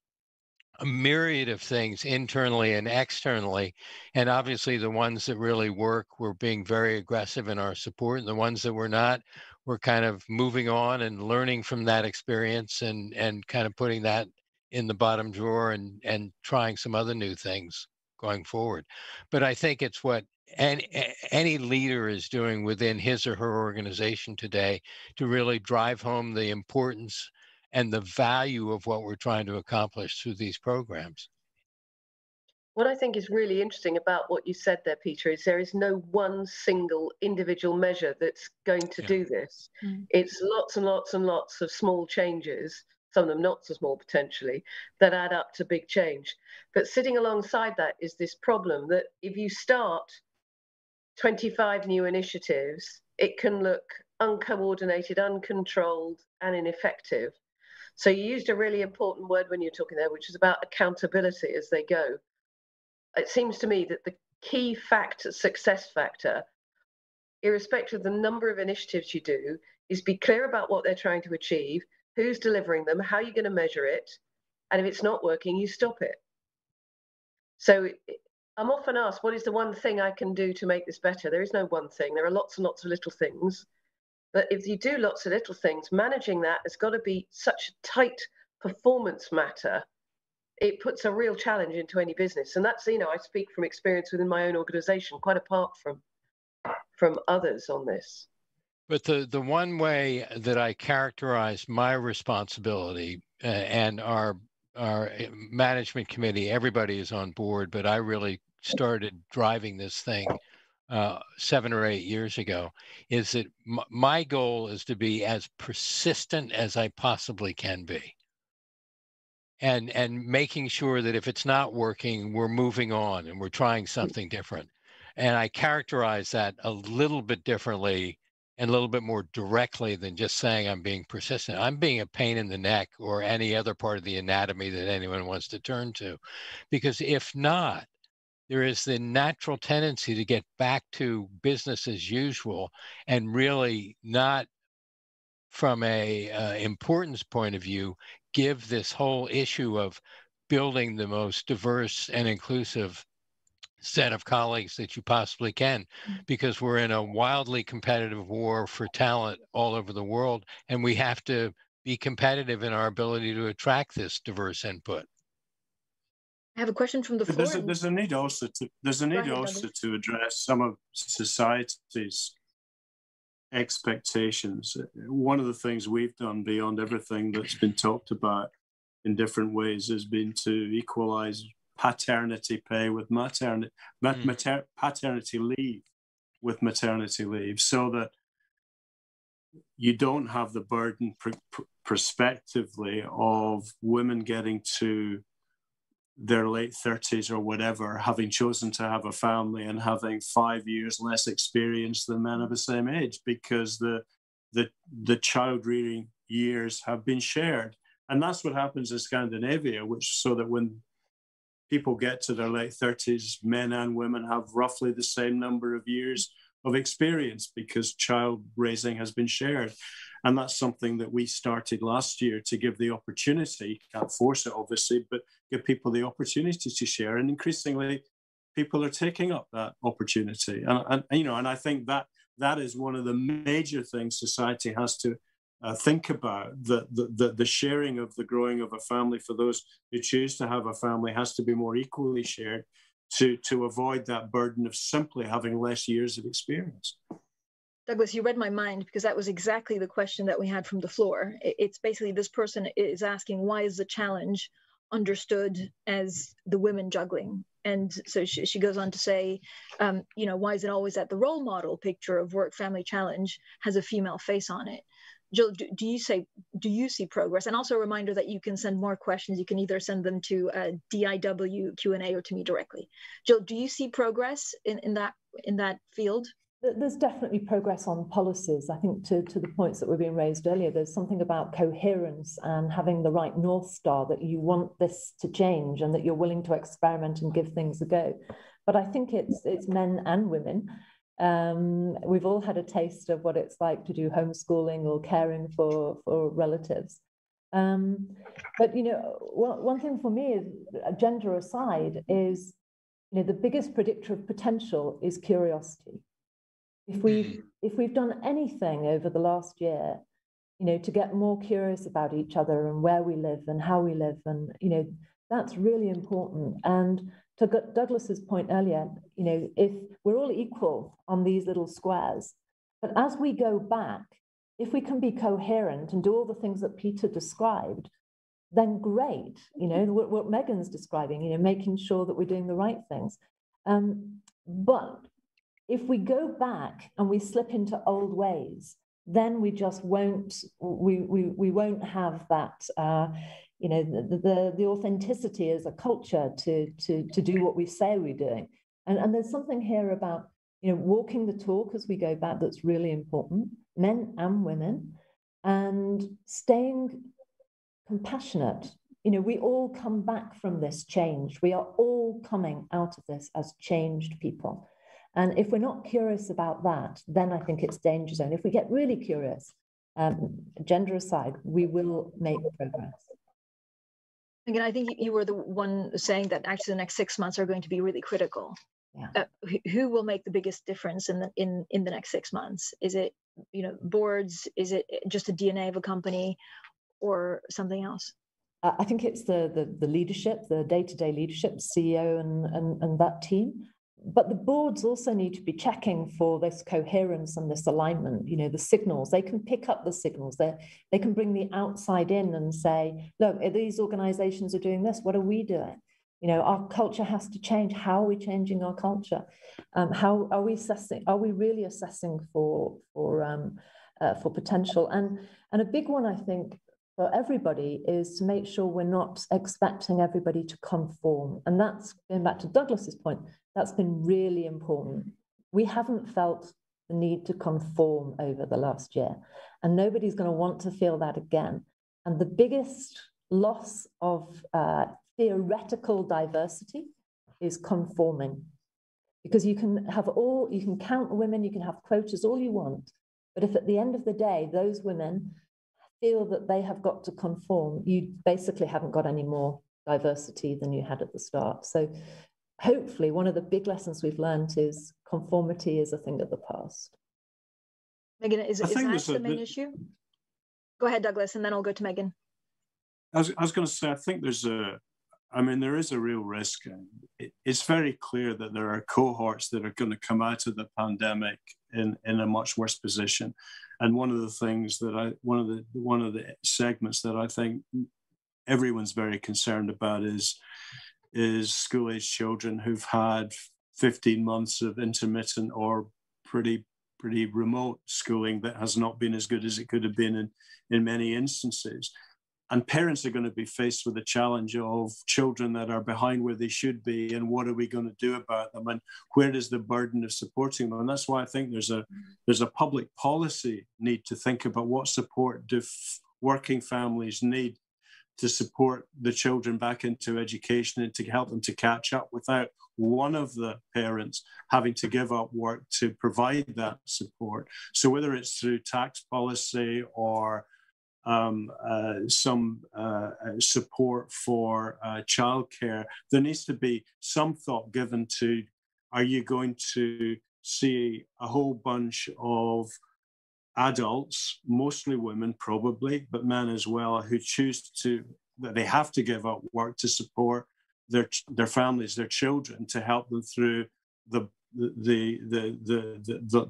a myriad of things internally and externally, and obviously the ones that really work, we're being very aggressive in our support, and the ones that we're not, we're kind of moving on and learning from that experience and kind of putting that in the bottom drawer and trying some other new things going forward. But I think it's what any leader is doing within his or her organization today to really drive home the importance and the value of what we're trying to accomplish through these programs. What I think is really interesting about what you said there, Peter, is there is no one single individual measure that's going to do this. It's lots and lots and lots of small changes, some of them not so small potentially, that add up to big change. But sitting alongside that is this problem that if you start 25 new initiatives, it can look uncoordinated, uncontrolled, and ineffective. So you used a really important word when you're talking there, which is about accountability as they go. It seems to me that the key success factor, irrespective of the number of initiatives you do, is be clear about what they're trying to achieve, who's delivering them, how you're going to measure it, and if it's not working, you stop it. So I'm often asked, what is the one thing I can do to make this better? There is no one thing. There are lots and lots of little things. But if you do lots of little things, managing that has got to be such a tight performance matter. It puts a real challenge into any business. And that's, I speak from experience within my own organization, quite apart from others on this. But the one way that I characterize my responsibility and our management committee, everybody is on board, but I really started driving this thing 7 or 8 years ago, is that my goal is to be as persistent as I possibly can be. And making sure that if it's not working, we're moving on and we're trying something different. And I characterize that a little bit differently and a little bit more directly than just saying I'm being persistent. I'm being a pain in the neck or any other part of the anatomy that anyone wants to turn to. Because if not, there is the natural tendency to get back to business as usual and really not, from a importance point of view, give this whole issue of building the most diverse and inclusive set of colleagues that you possibly can, because we're in a wildly competitive war for talent all over the world, and we have to be competitive in our ability to attract this diverse input. I have a question from the floor. There's a need also to address some of society's expectations. One of the things we've done beyond everything that's been talked about in different ways has been to equalize paternity pay with paternity leave with maternity leave, so that you don't have the burden prospectively of women getting to their late 30s or whatever, having chosen to have a family and having 5 years less experience than men of the same age, because the child rearing years have been shared. And that's what happens in Scandinavia, so that when people get to their late 30s, men and women have roughly the same number of years of experience, because child raising has been shared. And that's something that we started last year to give the opportunity. Can't force it, obviously, but give people the opportunity to share. And increasingly, people are taking up that opportunity. And I think that is one of the major things society has to think about. The sharing of the growing of a family for those who choose to have a family has to be more equally shared to avoid that burden of simply having less years of experience. Douglas, you read my mind, because that was exactly the question that we had from the floor. It's basically, this person is asking, why is the challenge understood as the women juggling? And so she goes on to say, why is it always that the role model picture of work-family challenge has a female face on it? Jill, do you see progress? And also a reminder that you can send more questions. You can either send them to DIW Q&A or to me directly. Jill, do you see progress in that field? There's definitely progress on policies. I think to the points that were being raised earlier, there's something about coherence and having the right North Star, that you want this to change and that you're willing to experiment and give things a go. But I think it's men and women. We've all had a taste of what it's like to do homeschooling or caring for relatives. But one thing for me is, gender aside, is the biggest predictor of potential is curiosity. If we've done anything over the last year, to get more curious about each other and where we live and how we live, and that's really important. And to Douglas's point earlier, if we're all equal on these little squares, but as we go back, if we can be coherent and do all the things that Peter described, then great. What Megan's describing, making sure that we're doing the right things. But if we go back and we slip into old ways, then we just won't. We won't have that. The authenticity as a culture to do what we say we're doing. And there's something here about walking the talk as we go back that's really important, men and women, and staying compassionate. We all come back from this change. We are all coming out of this as changed people. And if we're not curious about that, then I think it's danger zone. If we get really curious, gender aside, we will make progress. Again, I think you were the one saying that actually the next 6 months are going to be really critical. Yeah. Who will make the biggest difference in the next 6 months? Is it boards? Is it just the DNA of a company, or something else? I think it's the leadership, the day-to-day leadership, CEO and that team. But the boards also need to be checking for this coherence and this alignment, the signals. They can pick up the signals. They can bring the outside in and say, look, these organizations are doing this. What are we doing? Our culture has to change. How are we changing our culture? How are we assessing? Are we really assessing for potential? And a big one, I think, for everybody is to make sure we're not expecting everybody to conform. And that's, going back to Douglas's point, that's been really important. We haven't felt the need to conform over the last year, and nobody's going to want to feel that again. And the biggest loss of theoretical diversity is conforming. Because you can count women, you can have quotas, all you want. But if at the end of the day, those women feel that they have got to conform, you basically haven't got any more diversity than you had at the start. So hopefully one of the big lessons we've learned is conformity is a thing of the past. Megan, is that the main issue? Go ahead, Douglas, and then I'll go to Megan. I was going to say, I think there is a real risk. It's very clear that there are cohorts that are going to come out of the pandemic in a much worse position. And one of the things that one of the segments that I think everyone's very concerned about is school-age children who've had 15 months of intermittent or pretty remote schooling that has not been as good as it could have been in many instances. And parents are going to be faced with the challenge of children that are behind where they should be, and what are we going to do about them, and where does the burden of supporting them? And that's why I think there's a public policy need to think about what support do working families need to support the children back into education and to help them to catch up without one of the parents having to give up work to provide that support. So whether it's through tax policy or some support for childcare, there needs to be some thought given to, are you going to see a whole bunch of adults, mostly women probably, but men as well, who that they have to give up work to support their families, their children, to help them through the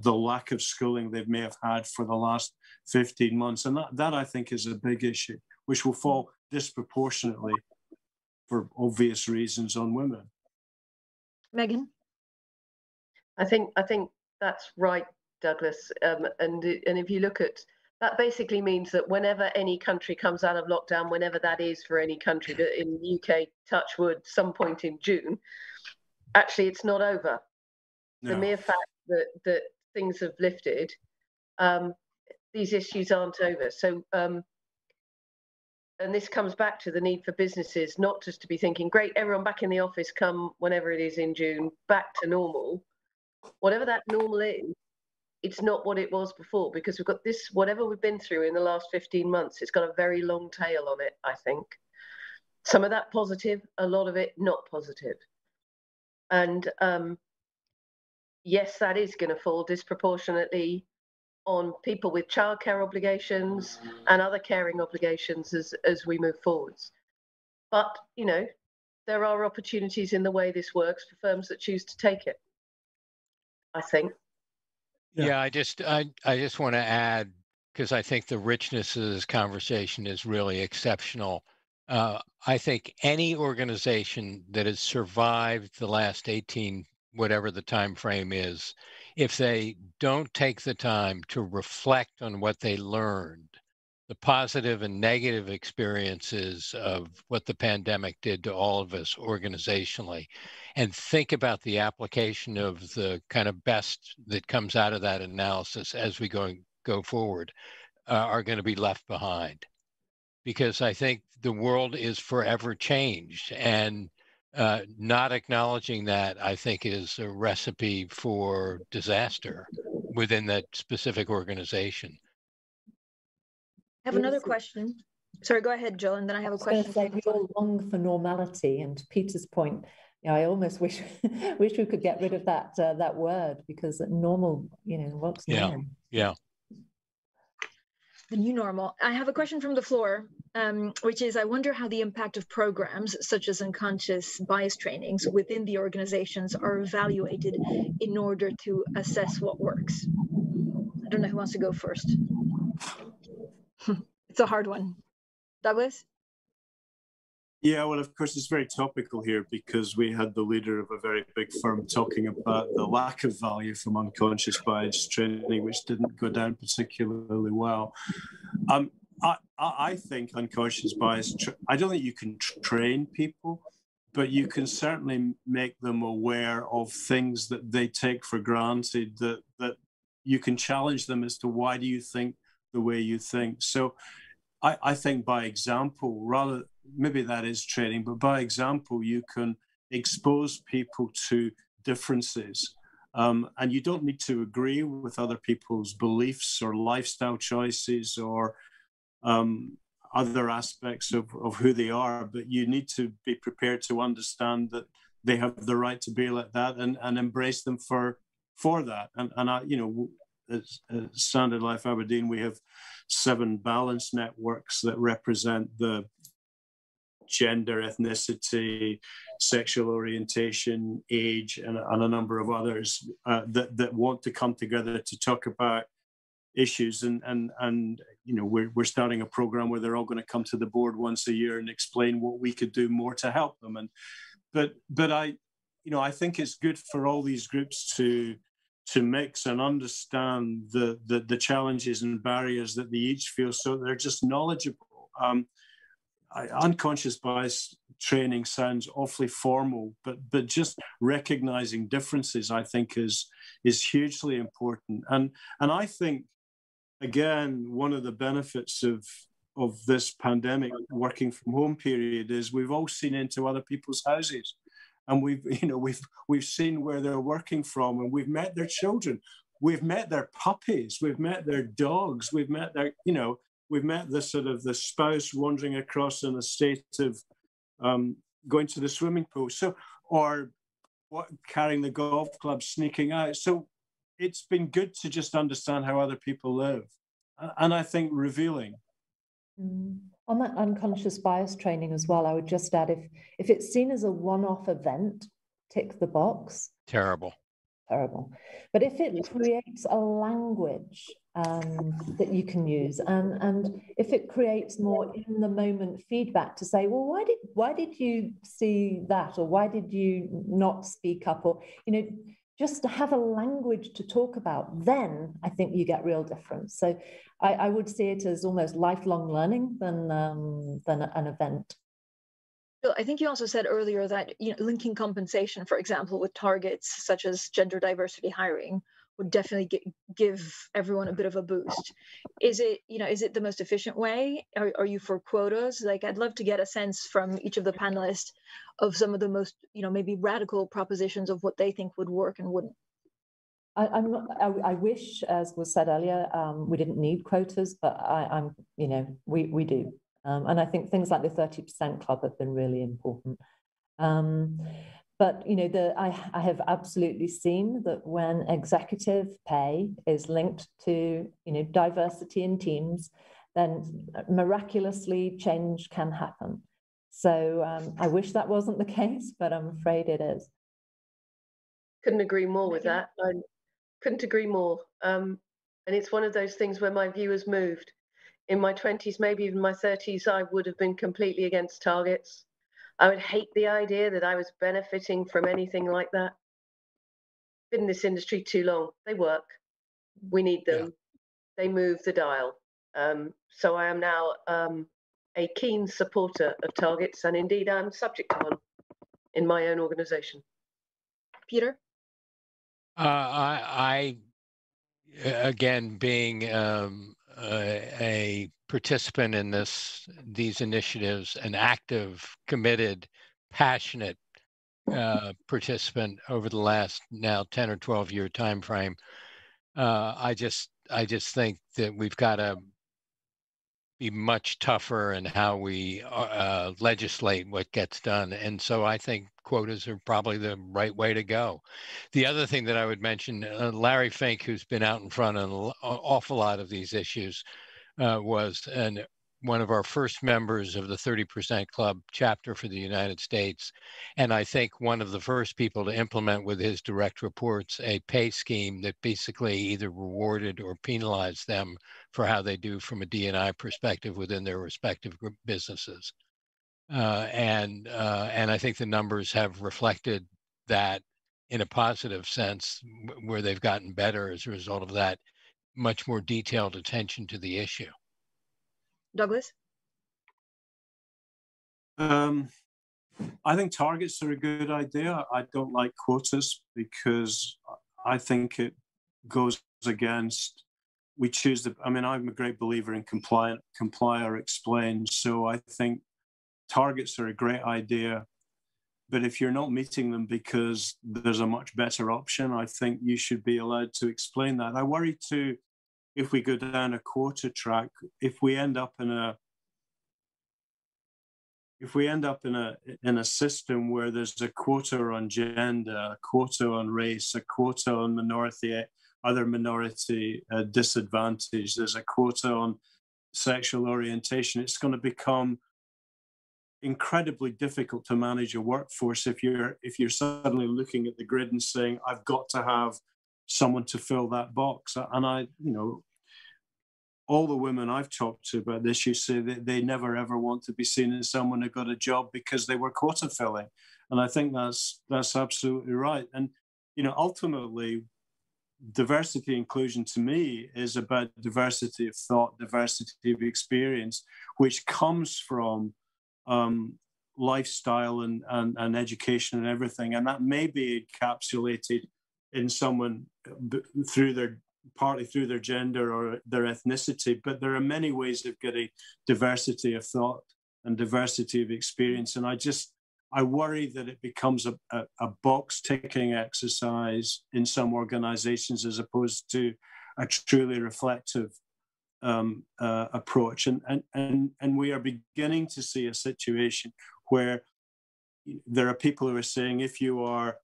lack of schooling they may have had for the last 15 months. And that I think is a big issue, which will fall disproportionately, for obvious reasons, on women. Megan? I think that's right, Douglas. And if you look at that, basically means that whenever any country comes out of lockdown, whenever that is for any country, but in the UK, touch wood, some point in June, actually it's not over. No. The mere fact that things have lifted, these issues aren't over. So, and this comes back to the need for businesses not just to be thinking, great, everyone back in the office, come whenever it is in June, back to normal. Whatever that normal is, it's not what it was before, because we've got this, whatever we've been through in the last 15 months, it's got a very long tail on it, I think. Some of that positive, a lot of it not positive. And yes, that is going to fall disproportionately on people with childcare obligations and other caring obligations as we move forwards. But, you know, there are opportunities in the way this works for firms that choose to take it, I think. Yeah, I just want to add, because I think the richness of this conversation is really exceptional. I think any organization that has survived the last 18, whatever the time frame is, if they don't take the time to reflect on what they learned, the positive and negative experiences of what the pandemic did to all of us organizationally, and think about the application of the kind of best that comes out of that analysis as we go forward, are going to be left behind. Because I think the world is forever changed, and not acknowledging that, I think, is a recipe for disaster within that specific organization. I have another question. Sorry, go ahead, Jill, and then I have a question. We all long for normality, and to Peter's point, you know, I almost wish we could get rid of that word, because normal, you know, what's normal? Yeah. The new normal. I have a question from the floor, which is, I wonder how the impact of programs such as unconscious bias trainings within the organizations are evaluated in order to assess what works. I don't know who wants to go first. It's a hard one. Douglas? Yeah, well, of course, it's very topical here, because we had the leader of a very big firm talking about the lack of value from unconscious bias training, which didn't go down particularly well. I think unconscious bias, I don't think you can train people, but you can certainly make them aware of things that they take for granted, that you can challenge them as to why do you think the way you think. So I think by example, rather, maybe that is training, but by example, you can expose people to differences. And you don't need to agree with other people's beliefs or lifestyle choices or other aspects of who they are, but you need to be prepared to understand that they have the right to be like that and embrace them for that. And I, you know, at Standard Life Aberdeen, we have 7 balance networks that represent the gender, ethnicity, sexual orientation, age, and a number of others that want to come together to talk about issues. And you know, we're starting a program where they're all going to come to the board once a year and explain what we could do more to help them. And but I, you know, I think it's good for all these groups to mix and understand the challenges and barriers that they each feel, so they're just knowledgeable. Unconscious bias training sounds awfully formal, but just recognizing differences, I think, is hugely important. And I think, again, one of the benefits of this pandemic working from home period is we've all seen into other people's houses, and we've seen where they're working from, and we've met their children, we've met their puppies, we've met their dogs, we've met their, you know, we've met the sort of the spouse wandering across in a state of going to the swimming pool, or carrying the golf club, sneaking out. So it's been good to just understand how other people live, and I think revealing. On that unconscious bias training as well, I would just add, if it's seen as a one-off event, tick the box. Terrible. But if it creates a language that you can use, and if it creates more in the moment feedback to say, well, why did you see that, or why did you not speak up, or, you know, just to have a language to talk about, then I think you get real difference. So I would see it as almost lifelong learning than an event. Bill, I think you also said earlier that, you know, linking compensation, for example, with targets such as gender diversity hiring would definitely give everyone a bit of a boost. Is it the most efficient way? Are you for quotas? Like, I'd love to get a sense from each of the panelists of some of the most, you know, maybe radical propositions of what they think would work and wouldn't. I wish, as was said earlier, we didn't need quotas, but we do. And I think things like the 30% club have been really important. But, you know, I have absolutely seen that when executive pay is linked to, you know, diversity in teams, then miraculously change can happen. So I wish that wasn't the case, but I'm afraid it is. Couldn't agree more with that. I couldn't agree more. And it's one of those things where my view has moved. In my 20s, maybe even my 30s, I would have been completely against targets. I would hate the idea that I was benefiting from anything like that. Been in this industry too long. They work. We need them. Yeah. They move the dial. So I am now a keen supporter of targets, and indeed I'm subject to one in my own organization. Peter? I again, being a participant in these initiatives, an active, committed, passionate participant over the last now 10 or 12 year time frame, I just think that we've got to be much tougher in how we legislate what gets done. And so I think quotas are probably the right way to go. The other thing that I would mention, Larry Fink, who's been out in front of an awful lot of these issues, was one of our first members of the 30% Club chapter for the United States. And I think one of the first people to implement with his direct reports a pay scheme that basically either rewarded or penalized them for how they do from a D&I perspective within their respective businesses. And I think the numbers have reflected that in a positive sense, where they've gotten better as a result of that much more detailed attention to the issue. Douglas? I think targets are a good idea. I don't like quotas because I think it goes against, we choose I'm a great believer in comply or explain. So I think targets are a great idea. But if you're not meeting them because there's a much better option, I think you should be allowed to explain that. I worry too, if we go down a quota track, if we end up in a system where there's a quota on gender, a quota on race, a quota on other minority disadvantage, there's a quota on sexual orientation, it's going to become incredibly difficult to manage a workforce if you're suddenly looking at the grid and saying, I've got to have someone to fill that box. And all the women I've talked to about this, you say that they never ever want to be seen as someone who got a job because they were quota filling. And I think that's absolutely right. And ultimately, diversity inclusion to me is about diversity of thought, diversity of experience, which comes from lifestyle and education and everything. And that may be encapsulated in someone partly through their gender or their ethnicity, but there are many ways of getting diversity of thought and diversity of experience. And I worry that it becomes a box ticking exercise in some organizations as opposed to a truly reflective approach. And we are beginning to see a situation where there are people who are saying, if you are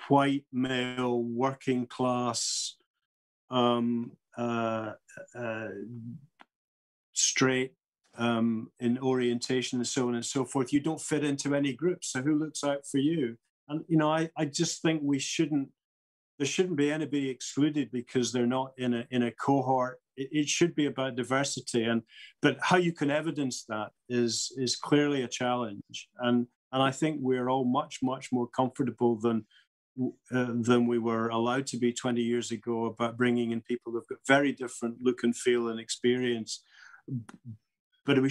white, male, working class, straight in orientation and so on and so forth, you don't fit into any group. So who looks out for you? And I just think there shouldn't be anybody excluded because they're not in a cohort. It should be about diversity, but how you can evidence that is clearly a challenge. And I think we're all much more comfortable than we were allowed to be 20 years ago about bringing in people who've got very different look and feel and experience. But we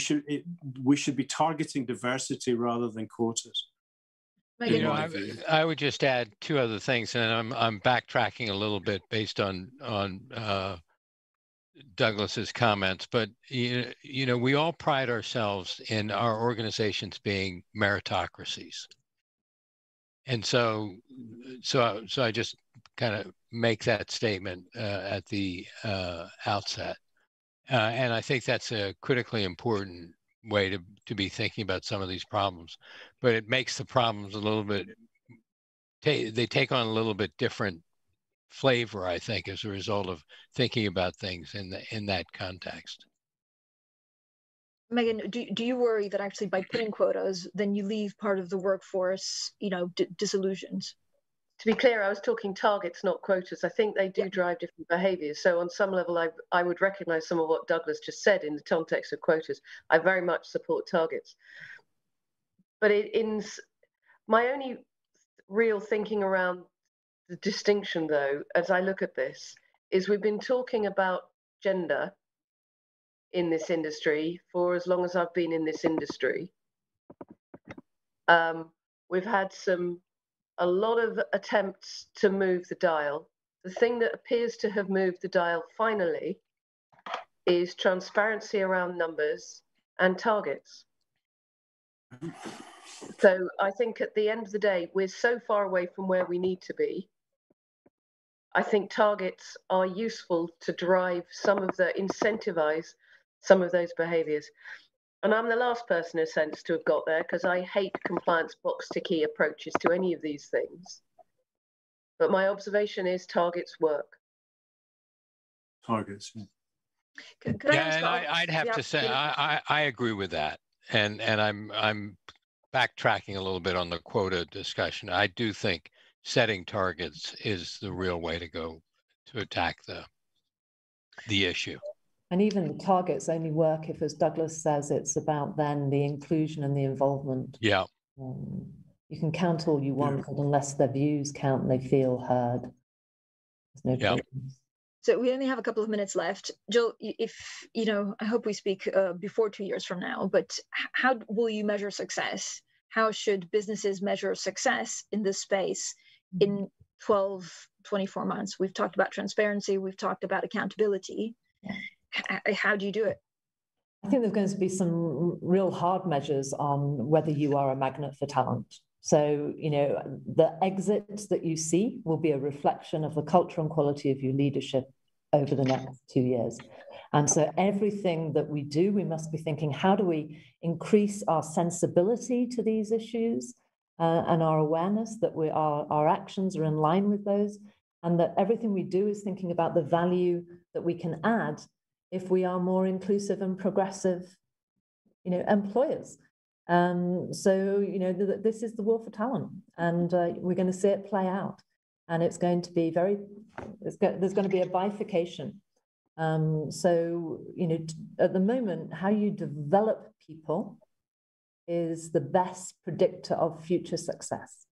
should be targeting diversity rather than quotas. I would just add two other things, and I'm backtracking a little bit based on Douglas's comments. But we all pride ourselves in our organizations being meritocracies, and so I just kind of make that statement at the outset, and I think that's a critically important way to be thinking about some of these problems. But it makes the problems a little bit, they take on a little bit different flavor, I think, as a result of thinking about things in that context. Megan, do you worry that actually by putting quotas, then you leave part of the workforce, disillusioned? To be clear, I was talking targets, not quotas. I think they do drive different behaviours. So on some level, I would recognise some of what Douglas just said in the context of quotas. I very much support targets. But in my only real thinking around the distinction, though, as I look at this, is we've been talking about gender in this industry for as long as I've been in this industry. We've had a lot of attempts to move the dial. The thing that appears to have moved the dial finally is transparency around numbers and targets. So I think at the end of the day, we're so far away from where we need to be. I think targets are useful to incentivize some of those behaviors. And I'm the last person, in a sense, to have got there because I hate compliance box ticky approaches to any of these things. But my observation is targets work. Targets. I'd have to say I agree with that, and I'm backtracking a little bit on the quota discussion. I do think setting targets is the real way to go to attack the issue. And even the targets only work if, as Douglas says, it's about then the inclusion and the involvement. Yeah. You can count all you want, but unless their views count and they feel heard, there's no progress. So we only have a couple of minutes left. Jill, I hope we speak before 2 years from now, but how will you measure success? How should businesses measure success in this space in 12, 24 months? We've talked about transparency. We've talked about accountability. How do you do it? I think there's going to be some real hard measures on whether you are a magnet for talent. So, you know, the exits that you see will be a reflection of the culture and quality of your leadership over the next 2 years. And so everything that we do, we must be thinking, how do we increase our sensibility to these issues and our awareness that our actions are in line with those, and that everything we do is thinking about the value that we can add if we are more inclusive and progressive, you know, employers. So, you know, this is the war for talent, and we're going to see it play out. And it's going to be there's going to be a bifurcation. So, you know, at the moment, how you develop people is the best predictor of future success.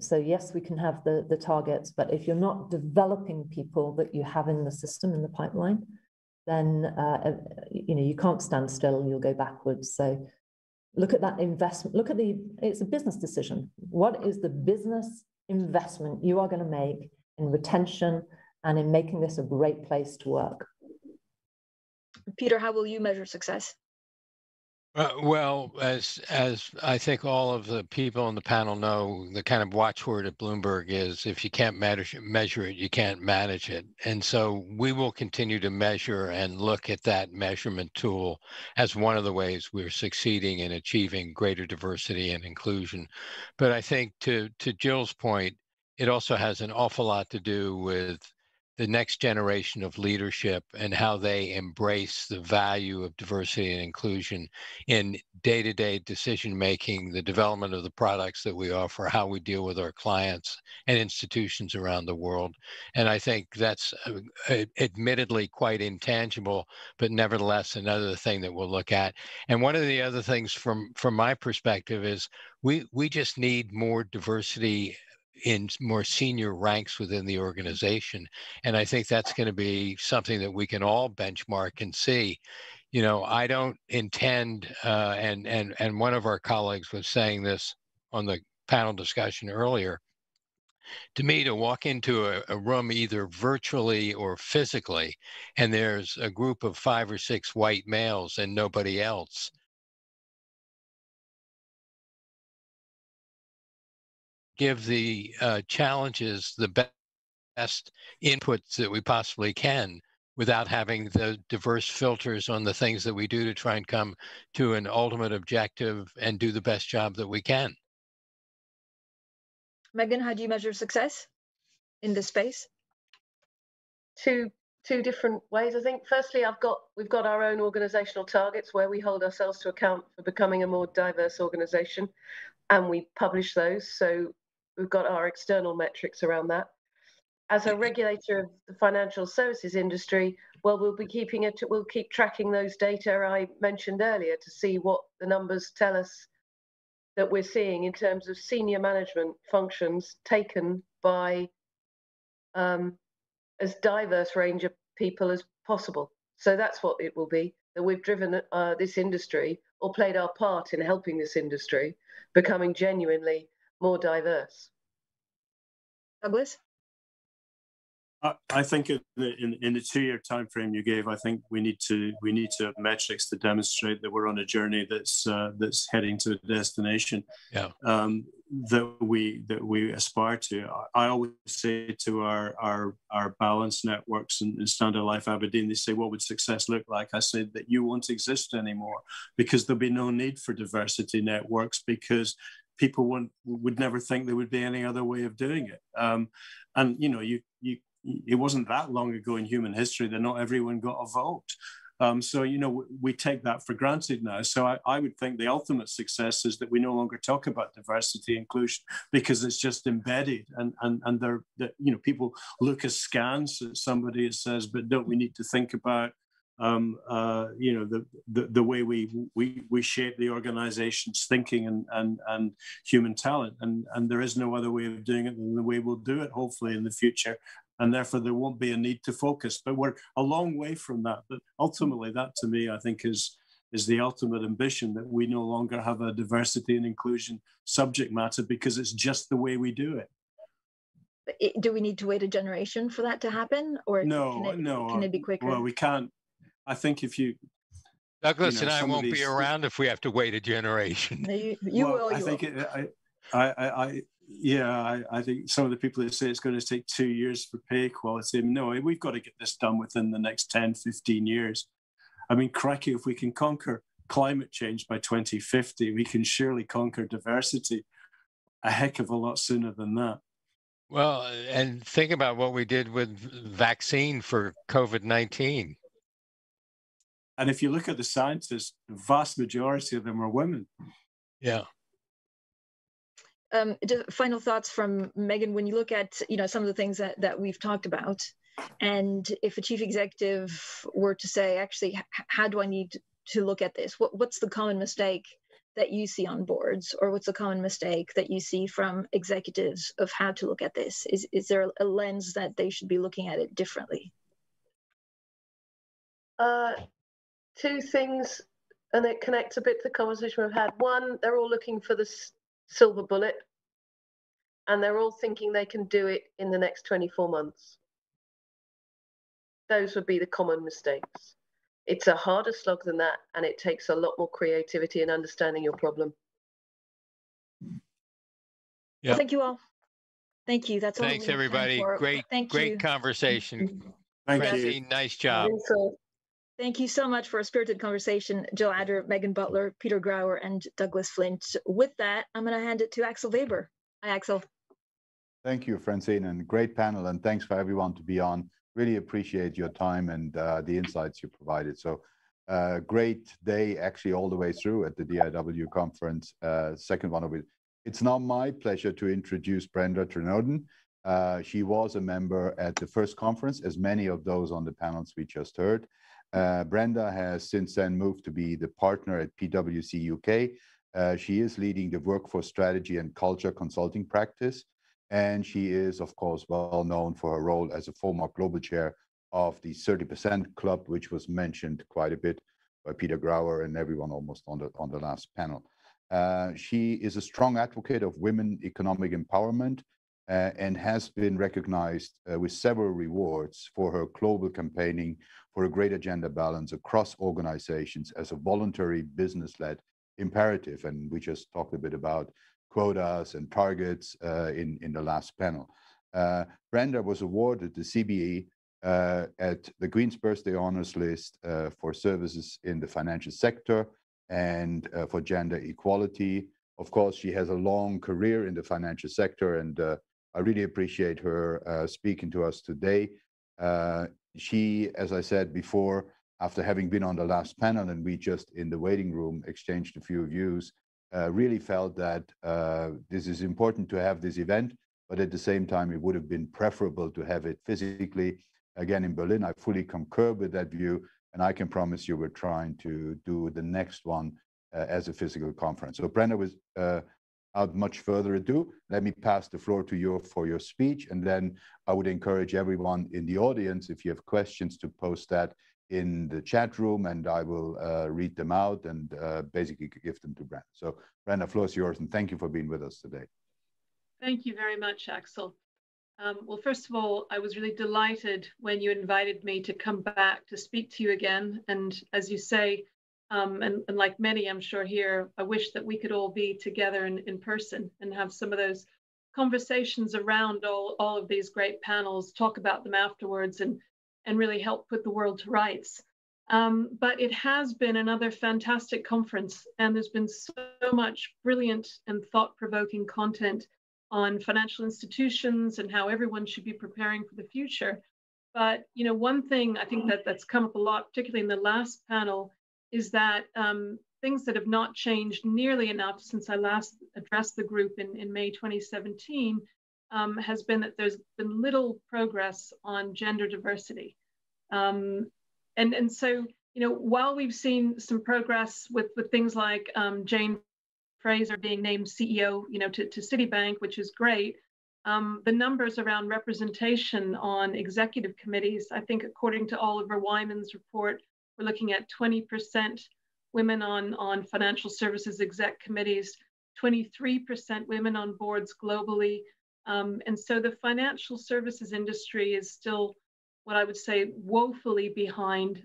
So yes, we can have the targets, but if you're not developing people that you have in the system, in the pipeline, then you know, you can't stand still, you'll go backwards. So look at that investment, it's a business decision. What is the business investment you are going to make in retention and in making this a great place to work? Peter, how will you measure success? Well, as I think all of the people on the panel know, the kind of watchword at Bloomberg is, if you can't measure it, you can't manage it. And so we will continue to measure and look at that measurement tool as one of the ways we're succeeding in achieving greater diversity and inclusion. But I think to Jill's point, it also has an awful lot to do with the next generation of leadership and how they embrace the value of diversity and inclusion in day-to-day decision-making, the development of the products that we offer, how we deal with our clients and institutions around the world. And I think that's admittedly quite intangible, but nevertheless another thing that we'll look at. And one of the other things from my perspective is we just need more diversity in more senior ranks within the organization. And I think that's going to be something that we can all benchmark and see. You know, I don't intend, and one of our colleagues was saying this on the panel discussion earlier, to me, to walk into a room either virtually or physically, and there's a group of 5 or 6 white males and nobody else, give the challenges the best inputs that we possibly can without having the diverse filters on the things that we do to try and come to an ultimate objective and do the best job that we can. Megan, how do you measure success in this space? Two different ways, I think. Firstly, we've got our own organizational targets where we hold ourselves to account for becoming a more diverse organization, and we publish those. So we've got our external metrics around that. As a regulator of the financial services industry, well, we'll keep tracking those data I mentioned earlier to see what the numbers tell us that we're seeing in terms of senior management functions taken by as diverse range of people as possible. So that's what it will be, that we've driven this industry or played our part in helping this industry becoming genuinely more diverse. Douglas? I think in the 2-year time frame you gave, I think we need to have metrics to demonstrate that we're on a journey that's heading to a destination. Yeah. That we aspire to. I always say to our balance networks and Standard Life Aberdeen, they say, what would success look like? I say that you won't exist anymore, because there'll be no need for diversity networks, because people would never think there would be any other way of doing it. And you know, it wasn't that long ago in human history that not everyone got a vote. So, you know, we take that for granted now. So I would think the ultimate success is that we no longer talk about diversity inclusion, because it's just embedded, and they're, you know, people look askance at somebody that says, but don't we need to think about you know, the way we shape the organization's thinking and human talent, and there is no other way of doing it than the way we'll do it, hopefully, in the future. And therefore, there won't be a need to focus. But we're a long way from that. But ultimately, that to me, I think, is the ultimate ambition, that we no longer have a diversity and inclusion subject matter, because it's just the way we do it. Do we need to wait a generation for that to happen, or no, can it be quicker? Well, we can't. I think if you Douglas and I won't be around if we have to wait a generation. I think some of the people that say it's going to take 2 years for pay equality, no, we've got to get this done within the next 10, 15 years. I mean, cracky, if we can conquer climate change by 2050, we can surely conquer diversity a heck of a lot sooner than that. Well, and think about what we did with vaccine for COVID-19. And if you look at the scientists, the vast majority of them are women. Yeah. Final thoughts from Megan. When you look at some of the things that we've talked about, and if a chief executive were to say, actually, how do I need to look at this? What's the common mistake that you see on boards, or what's the common mistake that you see from executives of how to look at this? Is there a lens that they should be looking at it differently? Two things, and it connects a bit to the conversation we've had. One, they're all looking for the silver bullet, and they're all thinking they can do it in the next 24 months. Those would be the common mistakes. It's a harder slog than that, and it takes a lot more creativity and understanding your problem. Well, thank you all. Thank you. That's all. Thanks, everybody. Great conversation. Thank you. Nice job. Thank you so much for a spirited conversation, Jill Adder, Megan Butler, Peter Grauer, and Douglas Flint. With that, I'm going to hand it to Axel Weber. Hi, Axel. Thank you, Francine, and great panel, and thanks for everyone to be on. Really appreciate your time and the insights you provided. So great day actually all the way through at the DIW conference, second one of it. It's now my pleasure to introduce Brenda Trenoden. She was a member at the first conference, as many of those on the panels we just heard. Brenda has since then moved to be the partner at PwC UK. She is leading the workforce strategy and culture consulting practice. And she is, of course, well known for her role as a former global chair of the 30% Club, which was mentioned quite a bit by Peter Grauer and everyone almost on the last panel. She is a strong advocate of women economic empowerment and has been recognized with several rewards for her global campaigning for a greater gender balance across organizations as a voluntary business-led imperative. And we just talked a bit about quotas and targets in the last panel. Brenda was awarded the CBE at the Queen's Birthday Honours List for services in the financial sector and for gender equality. Of course, she has a long career in the financial sector, and I really appreciate her speaking to us today. She, as I said before, after having been on the last panel and we just in the waiting room exchanged a few views, really felt that this is important to have this event, but at the same time, it would have been preferable to have it physically again in Berlin. I fully concur with that view, and I can promise you we're trying to do the next one as a physical conference. So Brenda, without much further ado, let me pass the floor to you for your speech, and then I would encourage everyone in the audience, if you have questions, to post that in the chat room, and I will read them out and basically give them to Brenda. So Brenda, the floor is yours, and thank you for being with us today. Thank you very much, Axel. Well, first of all, I was really delighted when you invited me to come back to speak to you again. And as you say, and like many, I'm sure here, I wish that we could all be together in person and have some of those conversations around all of these great panels, talk about them afterwards, and really help put the world to rights. But it has been another fantastic conference, and there's been so much brilliant and thought-provoking content on financial institutions and how everyone should be preparing for the future. But one thing I think that's come up a lot, particularly in the last panel, is that things that have not changed nearly enough since I last addressed the group in May 2017 has been that there's been little progress on gender diversity. And so, while we've seen some progress with things like Jane Fraser being named CEO, to Citibank, which is great, the numbers around representation on executive committees, I think according to Oliver Wyman's report, we're looking at 20% women on financial services exec committees, 23% women on boards globally. And so the financial services industry is still what I would say woefully behind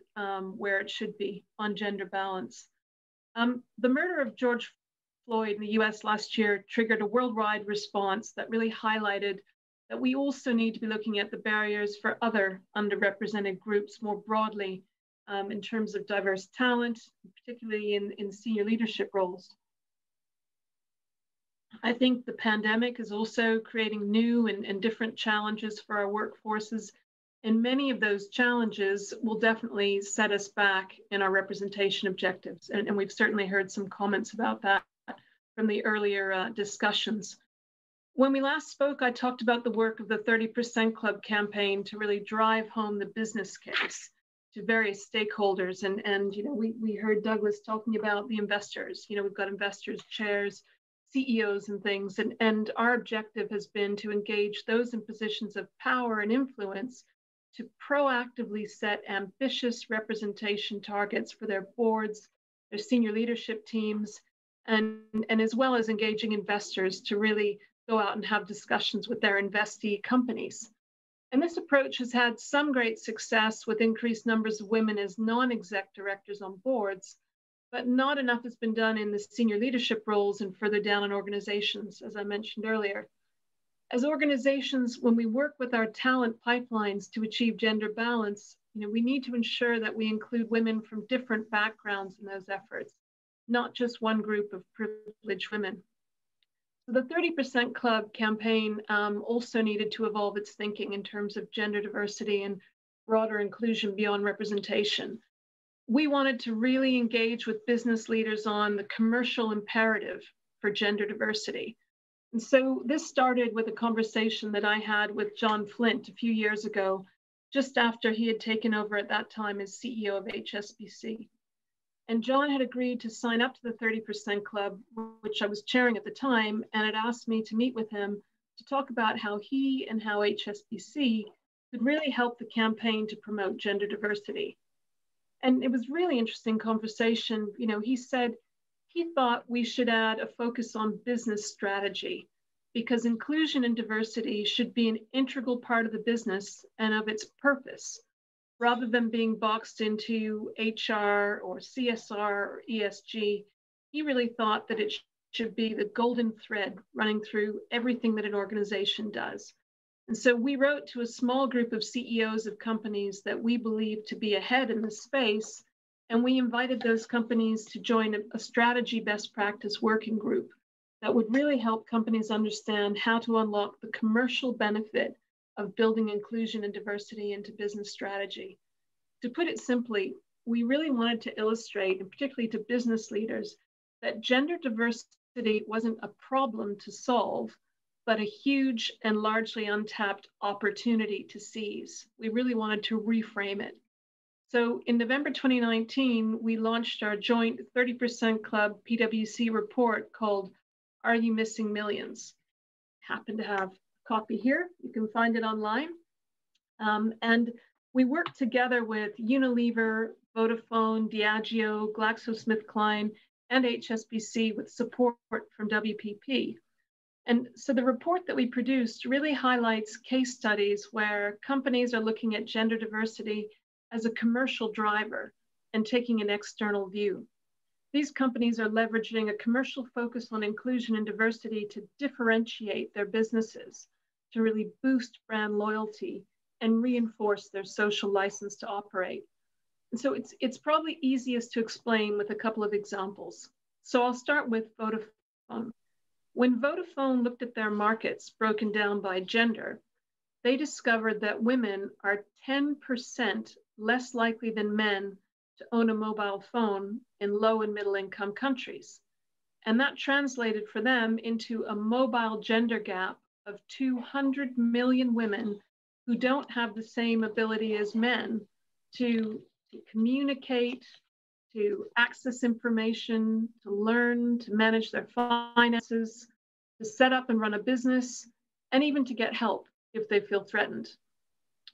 where it should be on gender balance. The murder of George Floyd in the US last year triggered a worldwide response that really highlighted that we also need to be looking at the barriers for other underrepresented groups more broadly in terms of diverse talent, particularly in senior leadership roles. I think the pandemic is also creating new and different challenges for our workforces. And many of those challenges will definitely set us back in our representation objectives. And we've certainly heard some comments about that from the earlier discussions. When we last spoke, I talked about the work of the 30% Club campaign to really drive home the business case to various stakeholders. And you know, we heard Douglas talking about the investors. You know, we've got investors, chairs, CEOs and things. And our objective has been to engage those in positions of power and influence to proactively set ambitious representation targets for their boards, their senior leadership teams, and as well as engaging investors to really go out and have discussions with their investee companies. And this approach has had some great success with increased numbers of women as non-exec directors on boards, but not enough has been done in the senior leadership roles and further down in organizations, as I mentioned earlier. As organizations, when we work with our talent pipelines to achieve gender balance, you know, we need to ensure that we include women from different backgrounds in those efforts, not just one group of privileged women. So the 30% Club campaign also needed to evolve its thinking in terms of gender diversity and broader inclusion beyond representation. We wanted to really engage with business leaders on the commercial imperative for gender diversity. And so this started with a conversation that I had with John Flint a few years ago, just after he had taken over at that time as CEO of HSBC. And John had agreed to sign up to the 30% Club, which I was chairing at the time, and had asked me to meet with him to talk about how he and how HSBC could really help the campaign to promote gender diversity. And it was really interesting conversation. You know, he said he thought we should add a focus on business strategy because inclusion and diversity should be an integral part of the business and of its purpose, rather than being boxed into HR or CSR or ESG. He really thought that it should be the golden thread running through everything that an organization does. And so we wrote to a small group of CEOs of companies that we believe to be ahead in the space, and we invited those companies to join a strategy best practice working group that would really help companies understand how to unlock the commercial benefit of building inclusion and diversity into business strategy. To put it simply, we really wanted to illustrate, and particularly to business leaders, that gender diversity wasn't a problem to solve, but a huge and largely untapped opportunity to seize. We really wanted to reframe it. So in November 2019, we launched our joint 30% Club PwC report called Are You Missing Millions? Happen to have a copy here. You can find it online. And we worked together with Unilever, Vodafone, Diageo, GlaxoSmithKline, and HSBC with support from WPP. And so the report that we produced really highlights case studies where companies are looking at gender diversity as a commercial driver and taking an external view. These companies are leveraging a commercial focus on inclusion and diversity to differentiate their businesses, to really boost brand loyalty and reinforce their social license to operate. And so it's probably easiest to explain with a couple of examples. So I'll start with Vodafone. When Vodafone looked at their markets broken down by gender, they discovered that women are 10% less likely than men to own a mobile phone in low and middle income countries. And that translated for them into a mobile gender gap of 200 million women who don't have the same ability as men to communicate, to access information, to learn, to manage their finances, to set up and run a business, and even to get help if they feel threatened.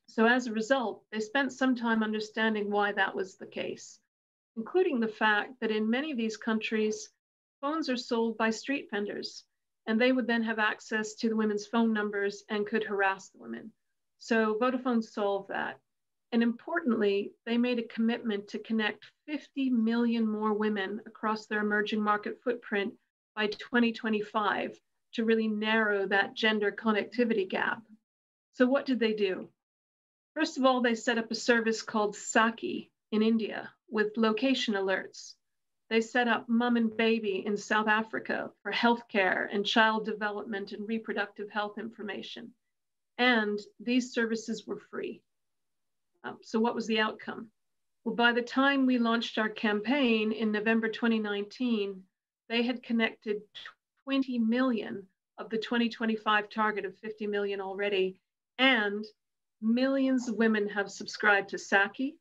So as a result, they spent some time understanding why that was the case, including the fact that in many of these countries, phones are sold by street vendors, and they would then have access to the women's phone numbers and could harass the women. So Vodafone solved that. And importantly, they made a commitment to connect 50 million more women across their emerging market footprint by 2025 to really narrow that gender connectivity gap. So what did they do? First of all, they set up a service called Saki in India with location alerts. They set up Mum and Baby in South Africa for healthcare and child development and reproductive health information. And these services were free. So what was the outcome? Well, by the time we launched our campaign in November 2019, they had connected 20 million of the 2025 target of 50 million already, and millions of women have subscribed to Saki.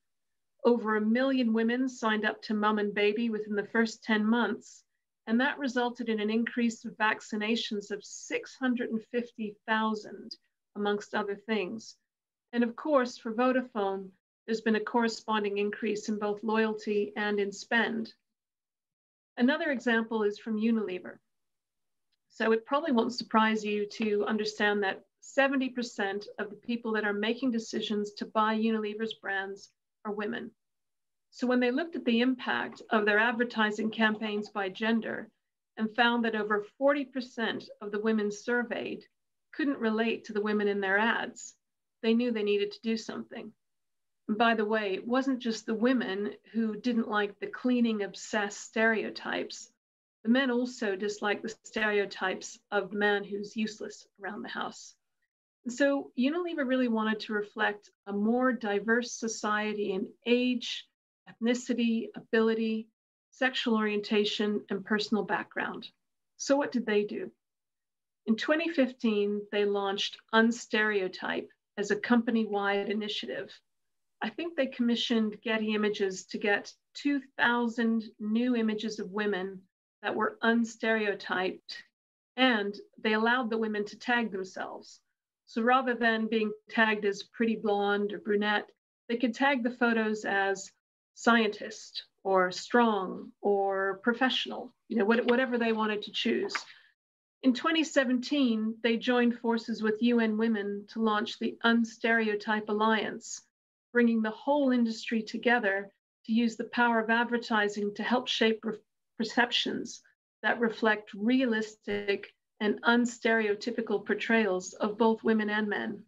Over 1 million women signed up to Mum and Baby within the first 10 months, and that resulted in an increase of vaccinations of 650,000, amongst other things. And of course, for Vodafone, there's been a corresponding increase in both loyalty and in spend. Another example is from Unilever. So it probably won't surprise you to understand that 70% of the people that are making decisions to buy Unilever's brands are women. So when they looked at the impact of their advertising campaigns by gender and found that over 40% of the women surveyed couldn't relate to the women in their ads, they knew they needed to do something. And by the way, it wasn't just the women who didn't like the cleaning obsessed stereotypes. The men also disliked the stereotypes of the man who's useless around the house. And so Unilever really wanted to reflect a more diverse society in age, ethnicity, ability, sexual orientation, and personal background. So what did they do? In 2015, they launched Unstereotype as a company-wide initiative. I think they commissioned Getty Images to get 2,000 new images of women that were unstereotyped, and they allowed the women to tag themselves. So rather than being tagged as pretty blonde or brunette, they could tag the photos as scientist or strong or professional, whatever they wanted to choose. In 2017, they joined forces with UN Women to launch the Unstereotype Alliance, bringing the whole industry together to use the power of advertising to help shape perceptions that reflect realistic and unstereotypical portrayals of both women and men.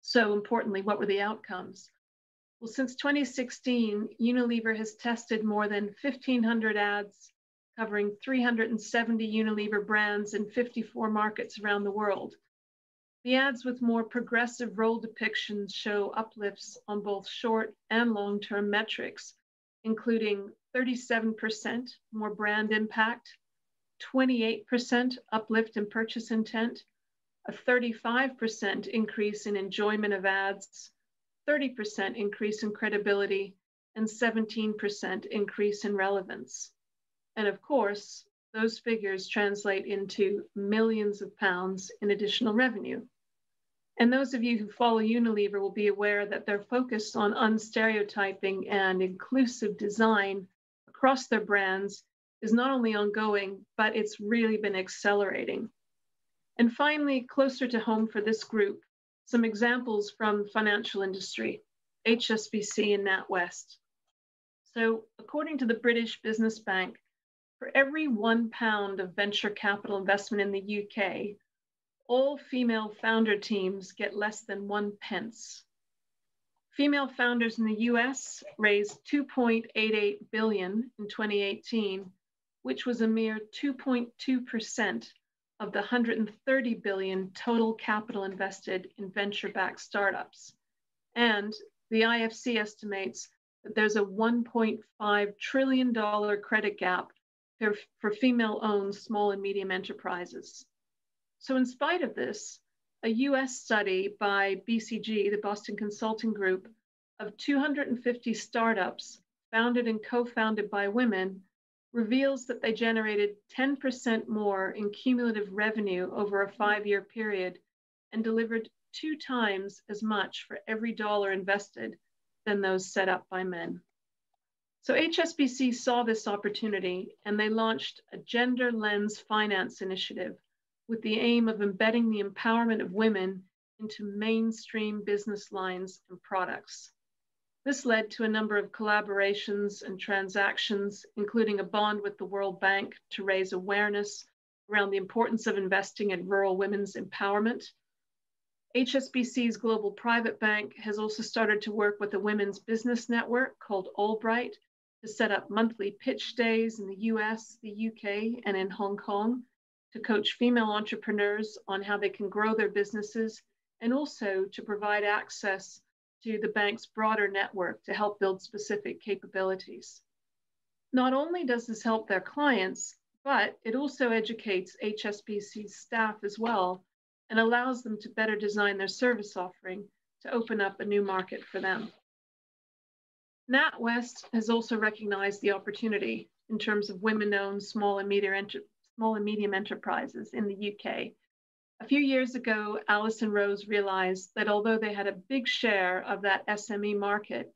So importantly, what were the outcomes? Well, since 2016, Unilever has tested more than 1,500 ads covering 370 Unilever brands in 54 markets around the world. The ads with more progressive role depictions show uplifts on both short and long-term metrics, including 37% more brand impact, 28% uplift in purchase intent, a 35% increase in enjoyment of ads, 30% increase in credibility, and 17% increase in relevance. And of course, those figures translate into millions of pounds in additional revenue. And those of you who follow Unilever will be aware that their focus on unstereotyping and inclusive design across their brands is not only ongoing, but it's really been accelerating. And finally, closer to home for this group, some examples from the financial industry, HSBC and NatWest. So according to the British Business Bank, for every £1 of venture capital investment in the UK, all female founder teams get less than 1 pence. Female founders in the US raised $2.88 billion in 2018, which was a mere 2.2% of the $130 billion total capital invested in venture-backed startups. And the IFC estimates that there's a $1.5 trillion credit gap for female-owned small and medium enterprises. So in spite of this, a US study by BCG, the Boston Consulting Group, of 250 startups founded and co-founded by women reveals that they generated 10% more in cumulative revenue over a 5-year period and delivered 2 times as much for every dollar invested than those set up by men. So HSBC saw this opportunity and they launched a gender lens finance initiative with the aim of embedding the empowerment of women into mainstream business lines and products. This led to a number of collaborations and transactions, including a bond with the World Bank to raise awareness around the importance of investing in rural women's empowerment. HSBC's Global Private Bank has also started to work with a women's business network called Albright to set up monthly pitch days in the US, the UK, and in Hong Kong to coach female entrepreneurs on how they can grow their businesses and also to provide access to the bank's broader network to help build specific capabilities. Not only does this help their clients, but it also educates HSBC's staff as well and allows them to better design their service offering to open up a new market for them. NatWest has also recognized the opportunity in terms of women-owned small and medium enterprises in the UK. A few years ago, Alice and Rose realized that although they had a big share of that SME market,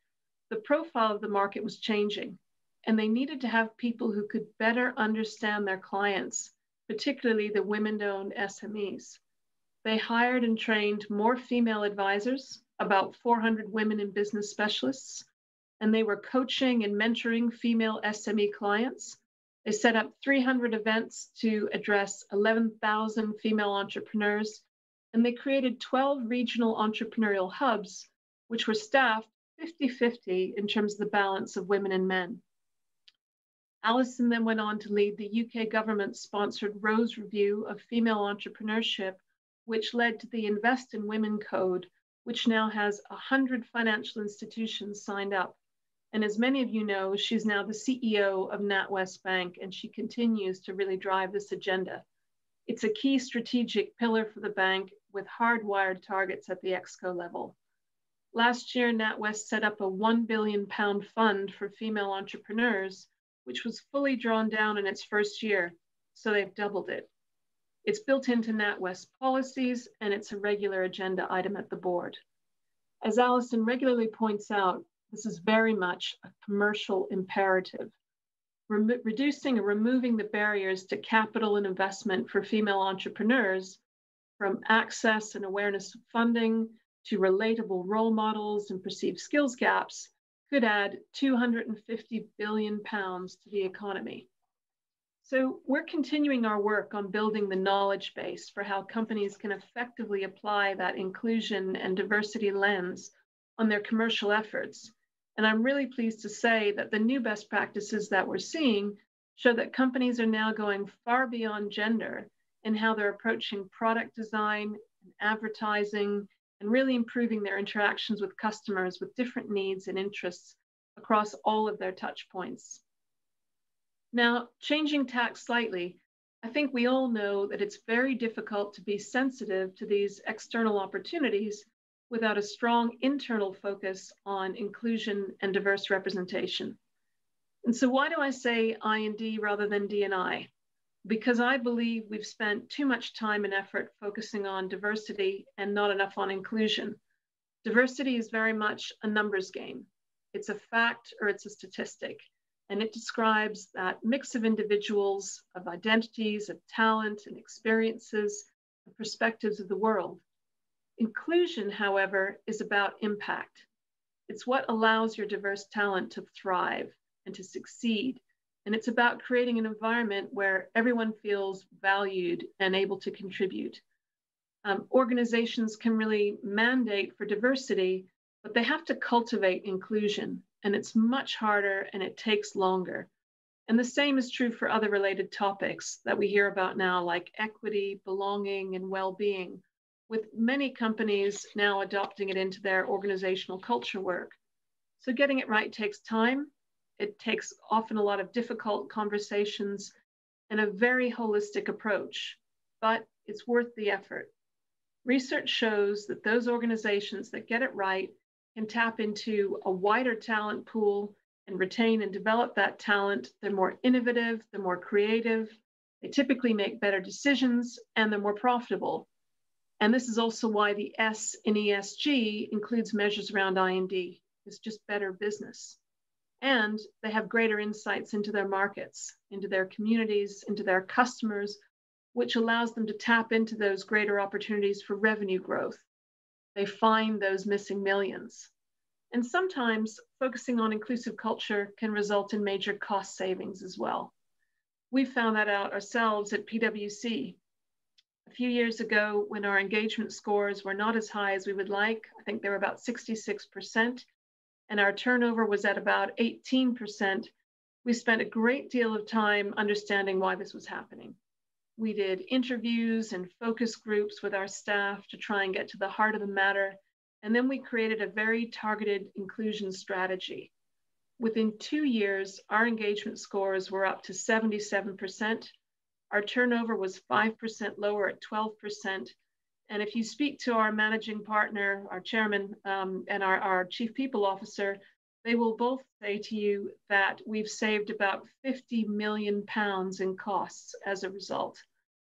the profile of the market was changing, and they needed to have people who could better understand their clients, particularly the women-owned SMEs. They hired and trained more female advisors, about 400 women in business specialists, and they were coaching and mentoring female SME clients. They set up 300 events to address 11,000 female entrepreneurs, and they created 12 regional entrepreneurial hubs, which were staffed 50-50 in terms of the balance of women and men. Alison then went on to lead the UK government-sponsored Rose Review of Female Entrepreneurship, which led to the Invest in Women Code, which now has 100 financial institutions signed up. And as many of you know, she's now the CEO of NatWest Bank, and she continues to really drive this agenda. It's a key strategic pillar for the bank with hardwired targets at the ExCo level. Last year, NatWest set up a £1 billion fund for female entrepreneurs, which was fully drawn down in its first year, so they've doubled it. It's built into NatWest policies, and it's a regular agenda item at the board. As Alison regularly points out, this is very much a commercial imperative. Reducing and removing the barriers to capital and investment for female entrepreneurs, from access and awareness of funding to relatable role models and perceived skills gaps, could add £250 billion to the economy. So we're continuing our work on building the knowledge base for how companies can effectively apply that inclusion and diversity lens on their commercial efforts. And I'm really pleased to say that the new best practices that we're seeing show that companies are now going far beyond gender in how they're approaching product design and advertising and really improving their interactions with customers with different needs and interests across all of their touch points. Now, changing tack slightly, I think we all know that it's very difficult to be sensitive to these external opportunities without a strong internal focus on inclusion and diverse representation. And so why do I say I&D rather than D&I? Because I believe we've spent too much time and effort focusing on diversity and not enough on inclusion. Diversity is very much a numbers game. It's a fact or it's a statistic. And it describes that mix of individuals, of identities, of talent and experiences, and perspectives of the world. Inclusion, however, is about impact. It's what allows your diverse talent to thrive and to succeed. And it's about creating an environment where everyone feels valued and able to contribute. Organizations can really mandate for diversity, but they have to cultivate inclusion. And it's much harder and it takes longer. And the same is true for other related topics that we hear about now, like equity, belonging, and well-being, with many companies now adopting it into their organizational culture work. So getting it right takes time. It takes often a lot of difficult conversations and a very holistic approach, but it's worth the effort. Research shows that those organizations that get it right can tap into a wider talent pool and retain and develop that talent. They're more innovative, they're more creative, they typically make better decisions, and they're more profitable. And this is also why the S in ESG includes measures around I&D. It's just better business. And they have greater insights into their markets, into their communities, into their customers, which allows them to tap into those greater opportunities for revenue growth. They find those missing millions. And sometimes focusing on inclusive culture can result in major cost savings as well. We found that out ourselves at PwC. A few years ago, when our engagement scores were not as high as we would like, I think they were about 66%, and our turnover was at about 18%, we spent a great deal of time understanding why this was happening. We did interviews and focus groups with our staff to try and get to the heart of the matter, and then we created a very targeted inclusion strategy. Within 2 years, our engagement scores were up to 77%. Our turnover was 5% lower at 12%. And if you speak to our managing partner, our chairman, and our chief people officer, they will both say to you that we've saved about £50 million in costs as a result.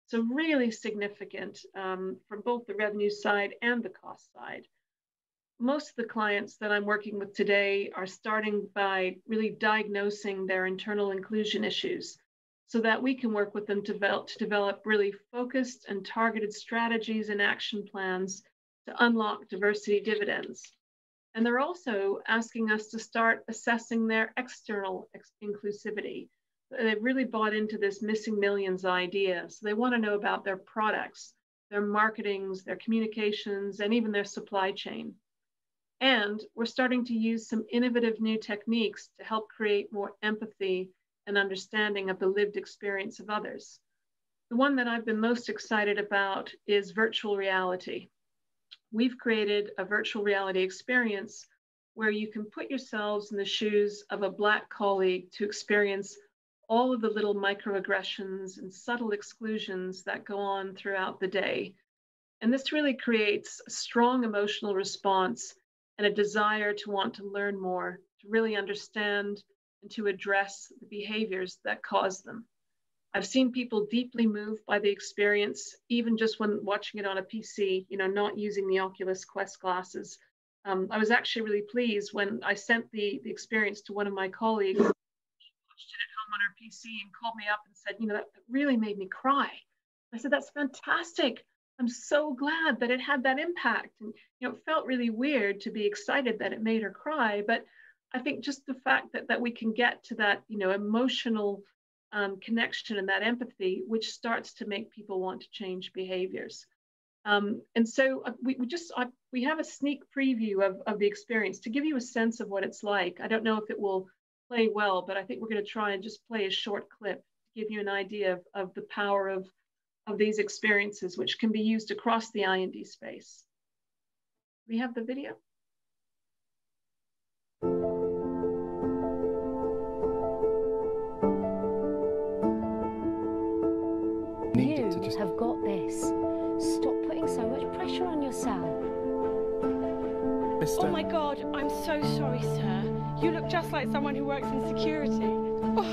So really significant from both the revenue side and the cost side. Most of the clients that I'm working with today are starting by really diagnosing their internal inclusion issues so that we can work with them to develop really focused and targeted strategies and action plans to unlock diversity dividends. And they're also asking us to start assessing their external inclusivity. They've really bought into this missing millions idea. So they want to know about their products, their marketings, their communications, and even their supply chain. And we're starting to use some innovative new techniques to help create more empathy and understanding of the lived experience of others. The one that I've been most excited about is virtual reality. We've created a virtual reality experience where you can put yourselves in the shoes of a Black colleague to experience all of the little microaggressions and subtle exclusions that go on throughout the day. And this really creates a strong emotional response and a desire to want to learn more, to really understand and to address the behaviors that cause them. I've seen people deeply moved by the experience, even just when watching it on a PC, not using the Oculus Quest glasses. I was actually really pleased when I sent the experience to one of my colleagues. She watched it at home on her PC and called me up and said, that really made me cry. I said, that's fantastic. I'm so glad that it had that impact. And, it felt really weird to be excited that it made her cry. But I think just the fact that we can get to that, emotional connection and that empathy, which starts to make people want to change behaviors. And so we have a sneak preview of the experience to give you a sense of what it's like. I don't know if it will play well, but I think we're going to try and just play a short clip to give you an idea of the power of these experiences, which can be used across the I&D space. We have the video. You have got this. Stop putting so much pressure on yourself. Oh my God, I'm so sorry, sir. You look just like someone who works in security. Oh.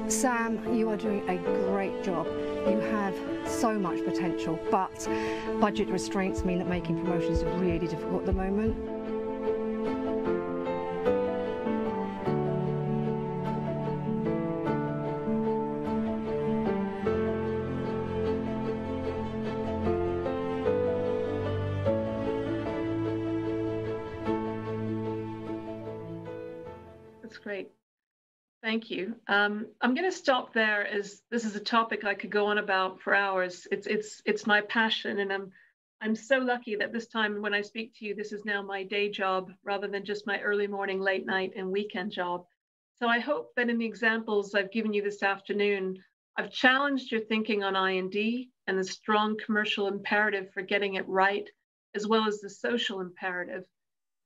Sam, you are doing a great job. You have so much potential, but budget restraints mean that making promotions is really difficult at the moment. That's great. Thank you. I'm going to stop there, as this is a topic I could go on about for hours. It's my passion, and I'm so lucky that this time when I speak to you, this is now my day job rather than just my early morning, late night, and weekend job. So I hope that in the examples I've given you this afternoon, I've challenged your thinking on I&D and the strong commercial imperative for getting it right, as well as the social imperative.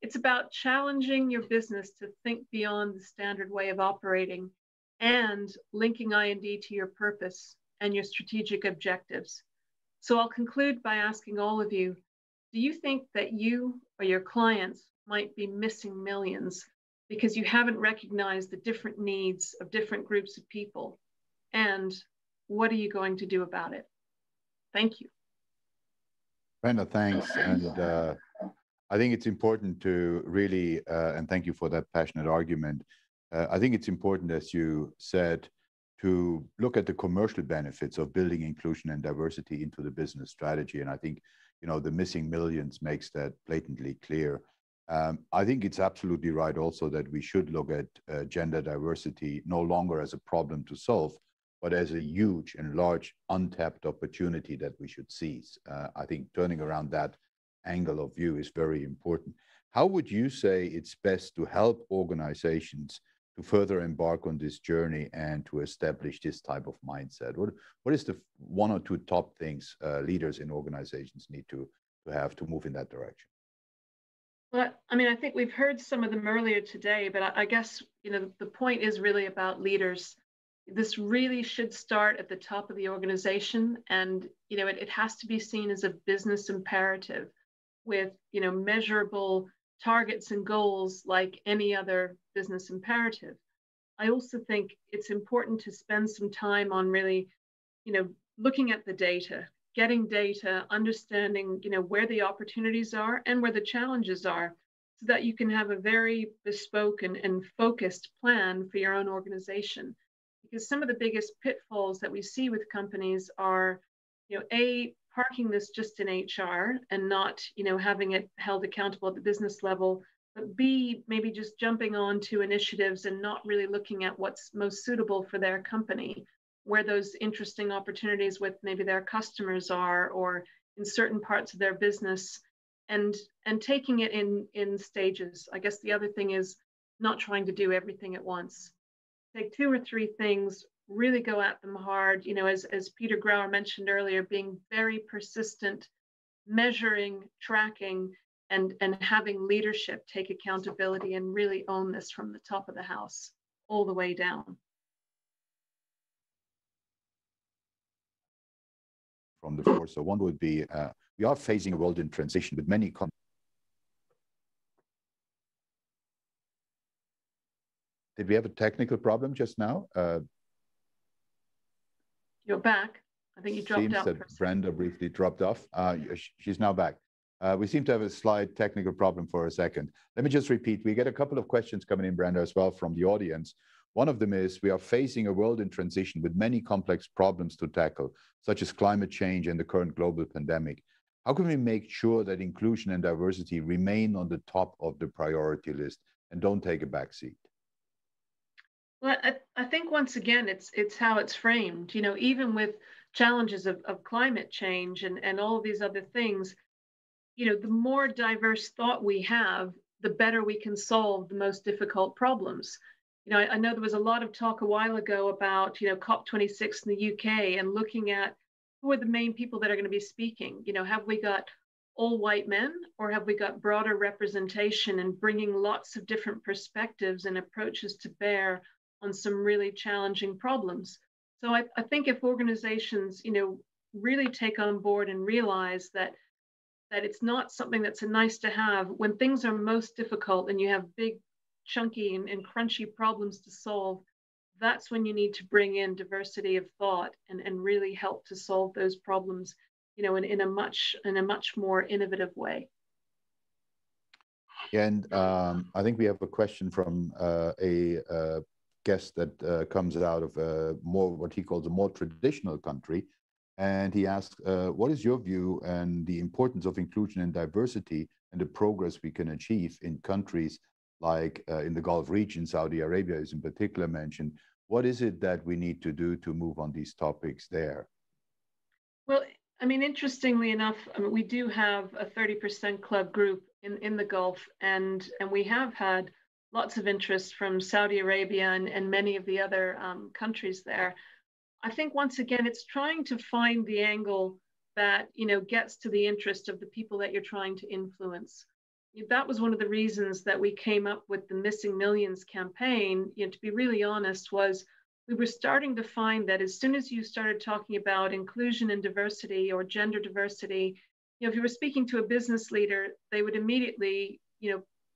It's about challenging your business to think beyond the standard way of operating and linking I&D to your purpose and your strategic objectives. So I'll conclude by asking all of you, do you think that you or your clients might be missing millions because you haven't recognized the different needs of different groups of people? And what are you going to do about it? Thank you. Brenda, thanks. And I think it's important to really, and thank you for that passionate argument. I think it's important, as you said, to look at the commercial benefits of building inclusion and diversity into the business strategy. And I think the missing millions makes that blatantly clear. I think it's absolutely right also that we should look at gender diversity no longer as a problem to solve, but as a huge and large untapped opportunity that we should seize. I think turning around that angle of view is very important. How would you say it's best to help organizations to further embark on this journey and to establish this type of mindset? What is the one or two top things leaders in organizations need to have to move in that direction? Well, I mean, I think we've heard some of them earlier today, but I guess, the point is really about leaders. This really should start at the top of the organization, and, it has to be seen as a business imperative with, measurable targets and goals like any other business imperative. I also think it's important to spend some time on really, looking at the data, getting data, understanding, where the opportunities are and where the challenges are, so that you can have a very bespoke and focused plan for your own organization. Because some of the biggest pitfalls that we see with companies are, A, parking this just in HR and not, having it held accountable at the business level, but B, maybe just jumping on to initiatives and not really looking at what's most suitable for their company, where those interesting opportunities with maybe their customers are, or in certain parts of their business, and taking it in stages. I guess the other thing is not trying to do everything at once. Take 2 or 3 things, really go at them hard, as Peter Grauer mentioned earlier, being very persistent, measuring, tracking, and having leadership take accountability and really own this from the top of the house all the way down. From the floor. So one would be, we are facing a world in transition with many Did we have a technical problem just now? You're back. I think you dropped out. Seems that Brenda briefly dropped off. She's now back. We seem to have a slight technical problem for a second. Let me just repeat. We get a couple of questions coming in, Brenda, as well from the audience. One of them is, we are facing a world in transition with many complex problems to tackle, such as climate change and the current global pandemic. How can we make sure that inclusion and diversity remain on the top of the priority list and don't take a backseat? Well, I think once again, it's how it's framed. Even with challenges of climate change and all of these other things, the more diverse thought we have, the better we can solve the most difficult problems. I know there was a lot of talk a while ago about, COP26 in the UK and looking at who are the main people that are going to be speaking. Have we got all white men, or have we got broader representation and bringing lots of different perspectives and approaches to bear on some really challenging problems? So I think if organizations, really take on board and realize that it's not something that's a nice to have, when things are most difficult and you have big, chunky and crunchy problems to solve, that's when you need to bring in diversity of thought and really help to solve those problems, in a much more innovative way. And I think we have a question from a guest that comes out of more what he calls a more traditional country. And he asks, what is your view and the importance of inclusion and diversity and the progress we can achieve in countries like in the Gulf region? Saudi Arabia is in particular mentioned. What is it that we need to do to move on these topics there? Well, I mean, interestingly enough, we do have a 30% club group in the Gulf, and we have had lots of interest from Saudi Arabia and many of the other countries there. I think once again, it's trying to find the angle that, gets to the interest of the people that you're trying to influence. That was one of the reasons that we came up with the Missing Millions campaign, to be really honest, was we were starting to find that as soon as you started talking about inclusion and diversity or gender diversity, if you were speaking to a business leader, they would immediately,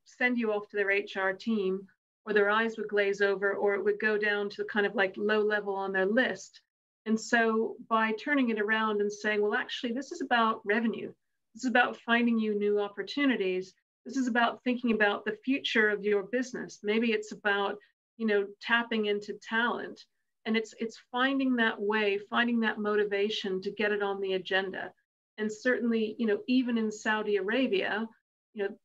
send you off to their HR team, or their eyes would glaze over, or it would go down to kind of like low level on their list. And so by turning it around and saying, well, actually, this is about revenue. This is about finding you new opportunities. This is about thinking about the future of your business. Maybe it's about, tapping into talent. And it's finding that way, finding that motivation to get it on the agenda. And certainly, even in Saudi Arabia,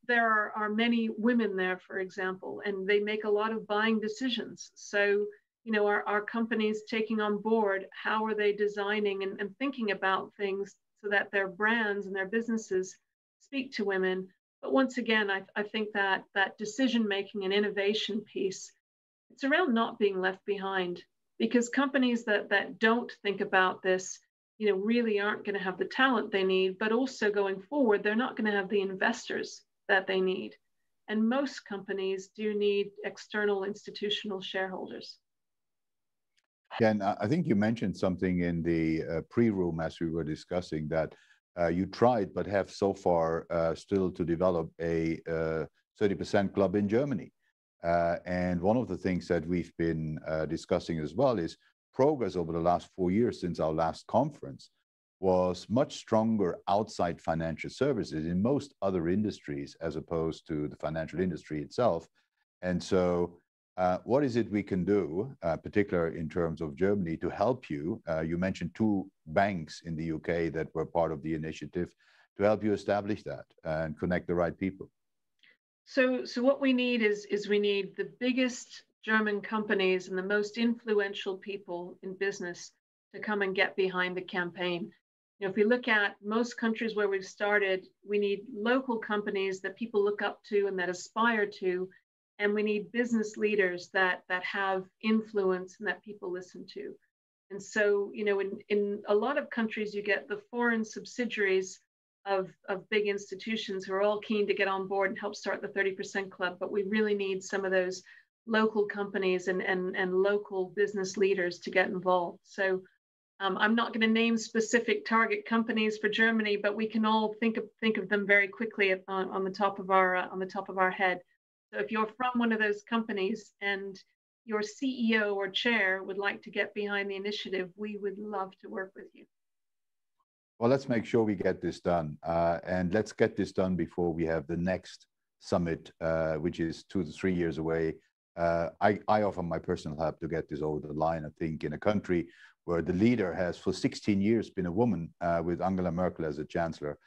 there are many women there, for example, and they make a lot of buying decisions. So, are companies taking on board, how are they designing and thinking about things so that their brands and their businesses speak to women? But once again, I think that decision-making and innovation piece, it's around not being left behind, because companies that don't think about this, really aren't going to have the talent they need, but also going forward, they're not going to have the investors that they need. And most companies do need external institutional shareholders. Yeah, and I think you mentioned something in the pre-room as we were discussing that you tried but have so far still to develop a 30% club in Germany. And one of the things that we've been discussing as well is progress over the last 4 years since our last conference was much stronger outside financial services in most other industries as opposed to the financial industry itself. And so what is it we can do, particularly in terms of Germany, to help you? You mentioned 2 banks in the UK that were part of the initiative to help you establish that and connect the right people. So what we need is we need the biggest German companies and the most influential people in business to come and get behind the campaign. If we look at most countries where we've started, we need local companies that people look up to and that aspire to, and we need business leaders that have influence and that people listen to. And so, in a lot of countries, you get the foreign subsidiaries of big institutions who are all keen to get on board and help start the 30% club, but we really need some of those local companies and local business leaders to get involved. So I'm not going to name specific target companies for Germany, but we can all think of them very quickly on the top of our head. So if you're from one of those companies and your CEO or chair would like to get behind the initiative, we would love to work with you. Well, let's make sure we get this done. And let's get this done before we have the next summit, which is 2 to 3 years away. I offer my personal help to get this over the line. I think in a country where the leader has for 16 years been a woman with Angela Merkel as a chancellor,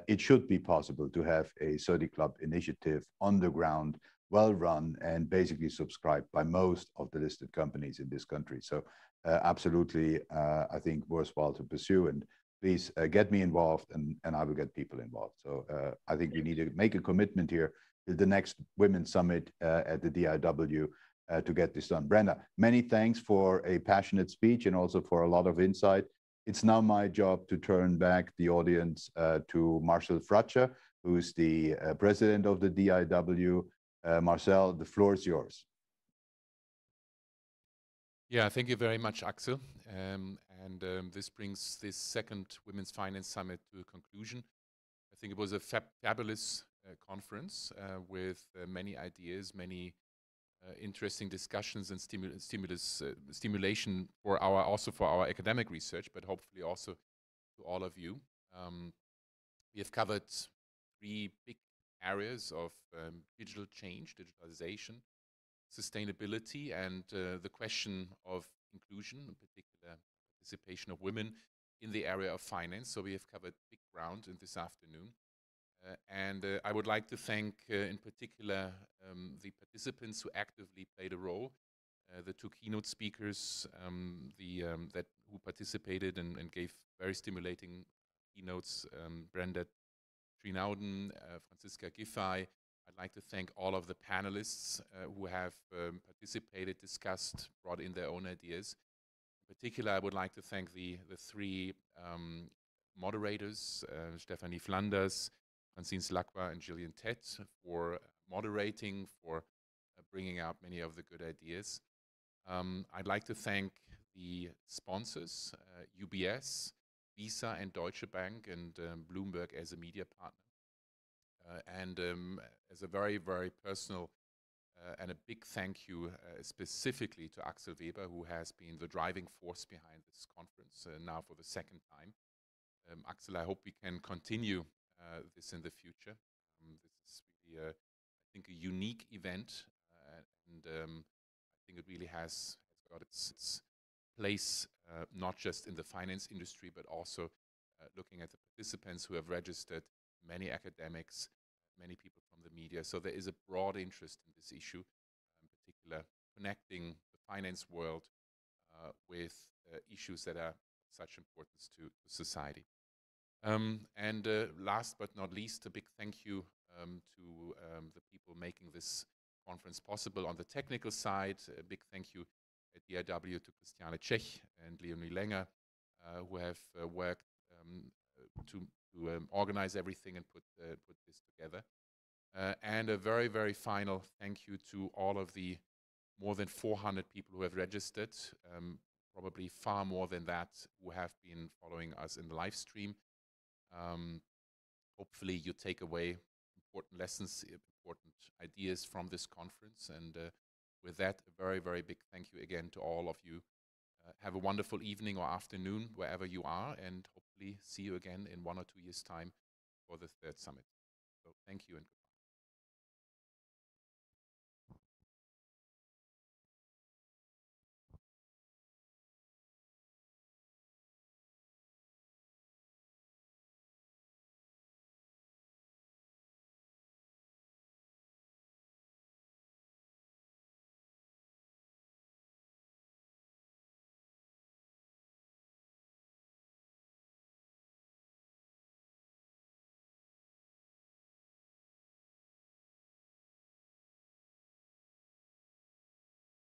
it should be possible to have a 30 Club initiative on the ground, well run, and basically subscribed by most of the listed companies in this country. So absolutely, I think worthwhile to pursue. And please get me involved and I will get people involved. So I think we need to make a commitment here to the next Women's Summit at the DIW to get this done. Brenda, many thanks for a passionate speech and also for a lot of insight. It's now my job to turn back the audience to Marcel Fratscher, who's the president of the DIW. Marcel, the floor is yours. Yeah, thank you very much, Axel. This brings this second Women's Finance Summit to a conclusion. I think it was a fabulous conference with many ideas, many interesting discussions and stimulation for our academic research, but hopefully also to all of you. We have covered 3 big areas of digital change, digitization, sustainability, and the question of inclusion, in particular participation of women in the area of finance. So we have covered big ground in this afternoon. I would like to thank in particular the participants who actively played a role, the 2 keynote speakers who participated and gave very stimulating keynotes, Brenda Trinauden, Franziska Giffey. I'd like to thank all of the panelists who have participated, discussed, brought in their own ideas. In particular, I would like to thank the 3 moderators, Stephanie Flanders, Francine Slakwa, and Gillian Tett, for moderating, for bringing out many of the good ideas. I'd like to thank the sponsors, UBS, Visa, and Deutsche Bank, and Bloomberg as a media partner. As a very, very personal and a big thank you specifically to Axel Weber, who has been the driving force behind this conference now for the 2nd time. Axel, I hope we can continue this in the future. This is really, I think, a unique event, and I think it really has got its place not just in the finance industry, but also looking at the participants who have registered, many academics, many people from the media. So there is a broad interest in this issue, in particular connecting the finance world with issues that are of such importance to society. And last but not least, a big thank you to the people making this conference possible. On the technical side, a big thank you at DIW to Christiane Czech and Leonie Lenger, who have worked to organize everything and put this together. And a very, very final thank you to all of the more than 400 people who have registered, probably far more than that, who have been following us in the live stream. Hopefully you take away important lessons, important ideas from this conference. And with that, a very, very big thank you again to all of you. Have a wonderful evening or afternoon wherever you are, and hopefully see you again in 1 or 2 years' time for the third summit. So thank you and goodbye.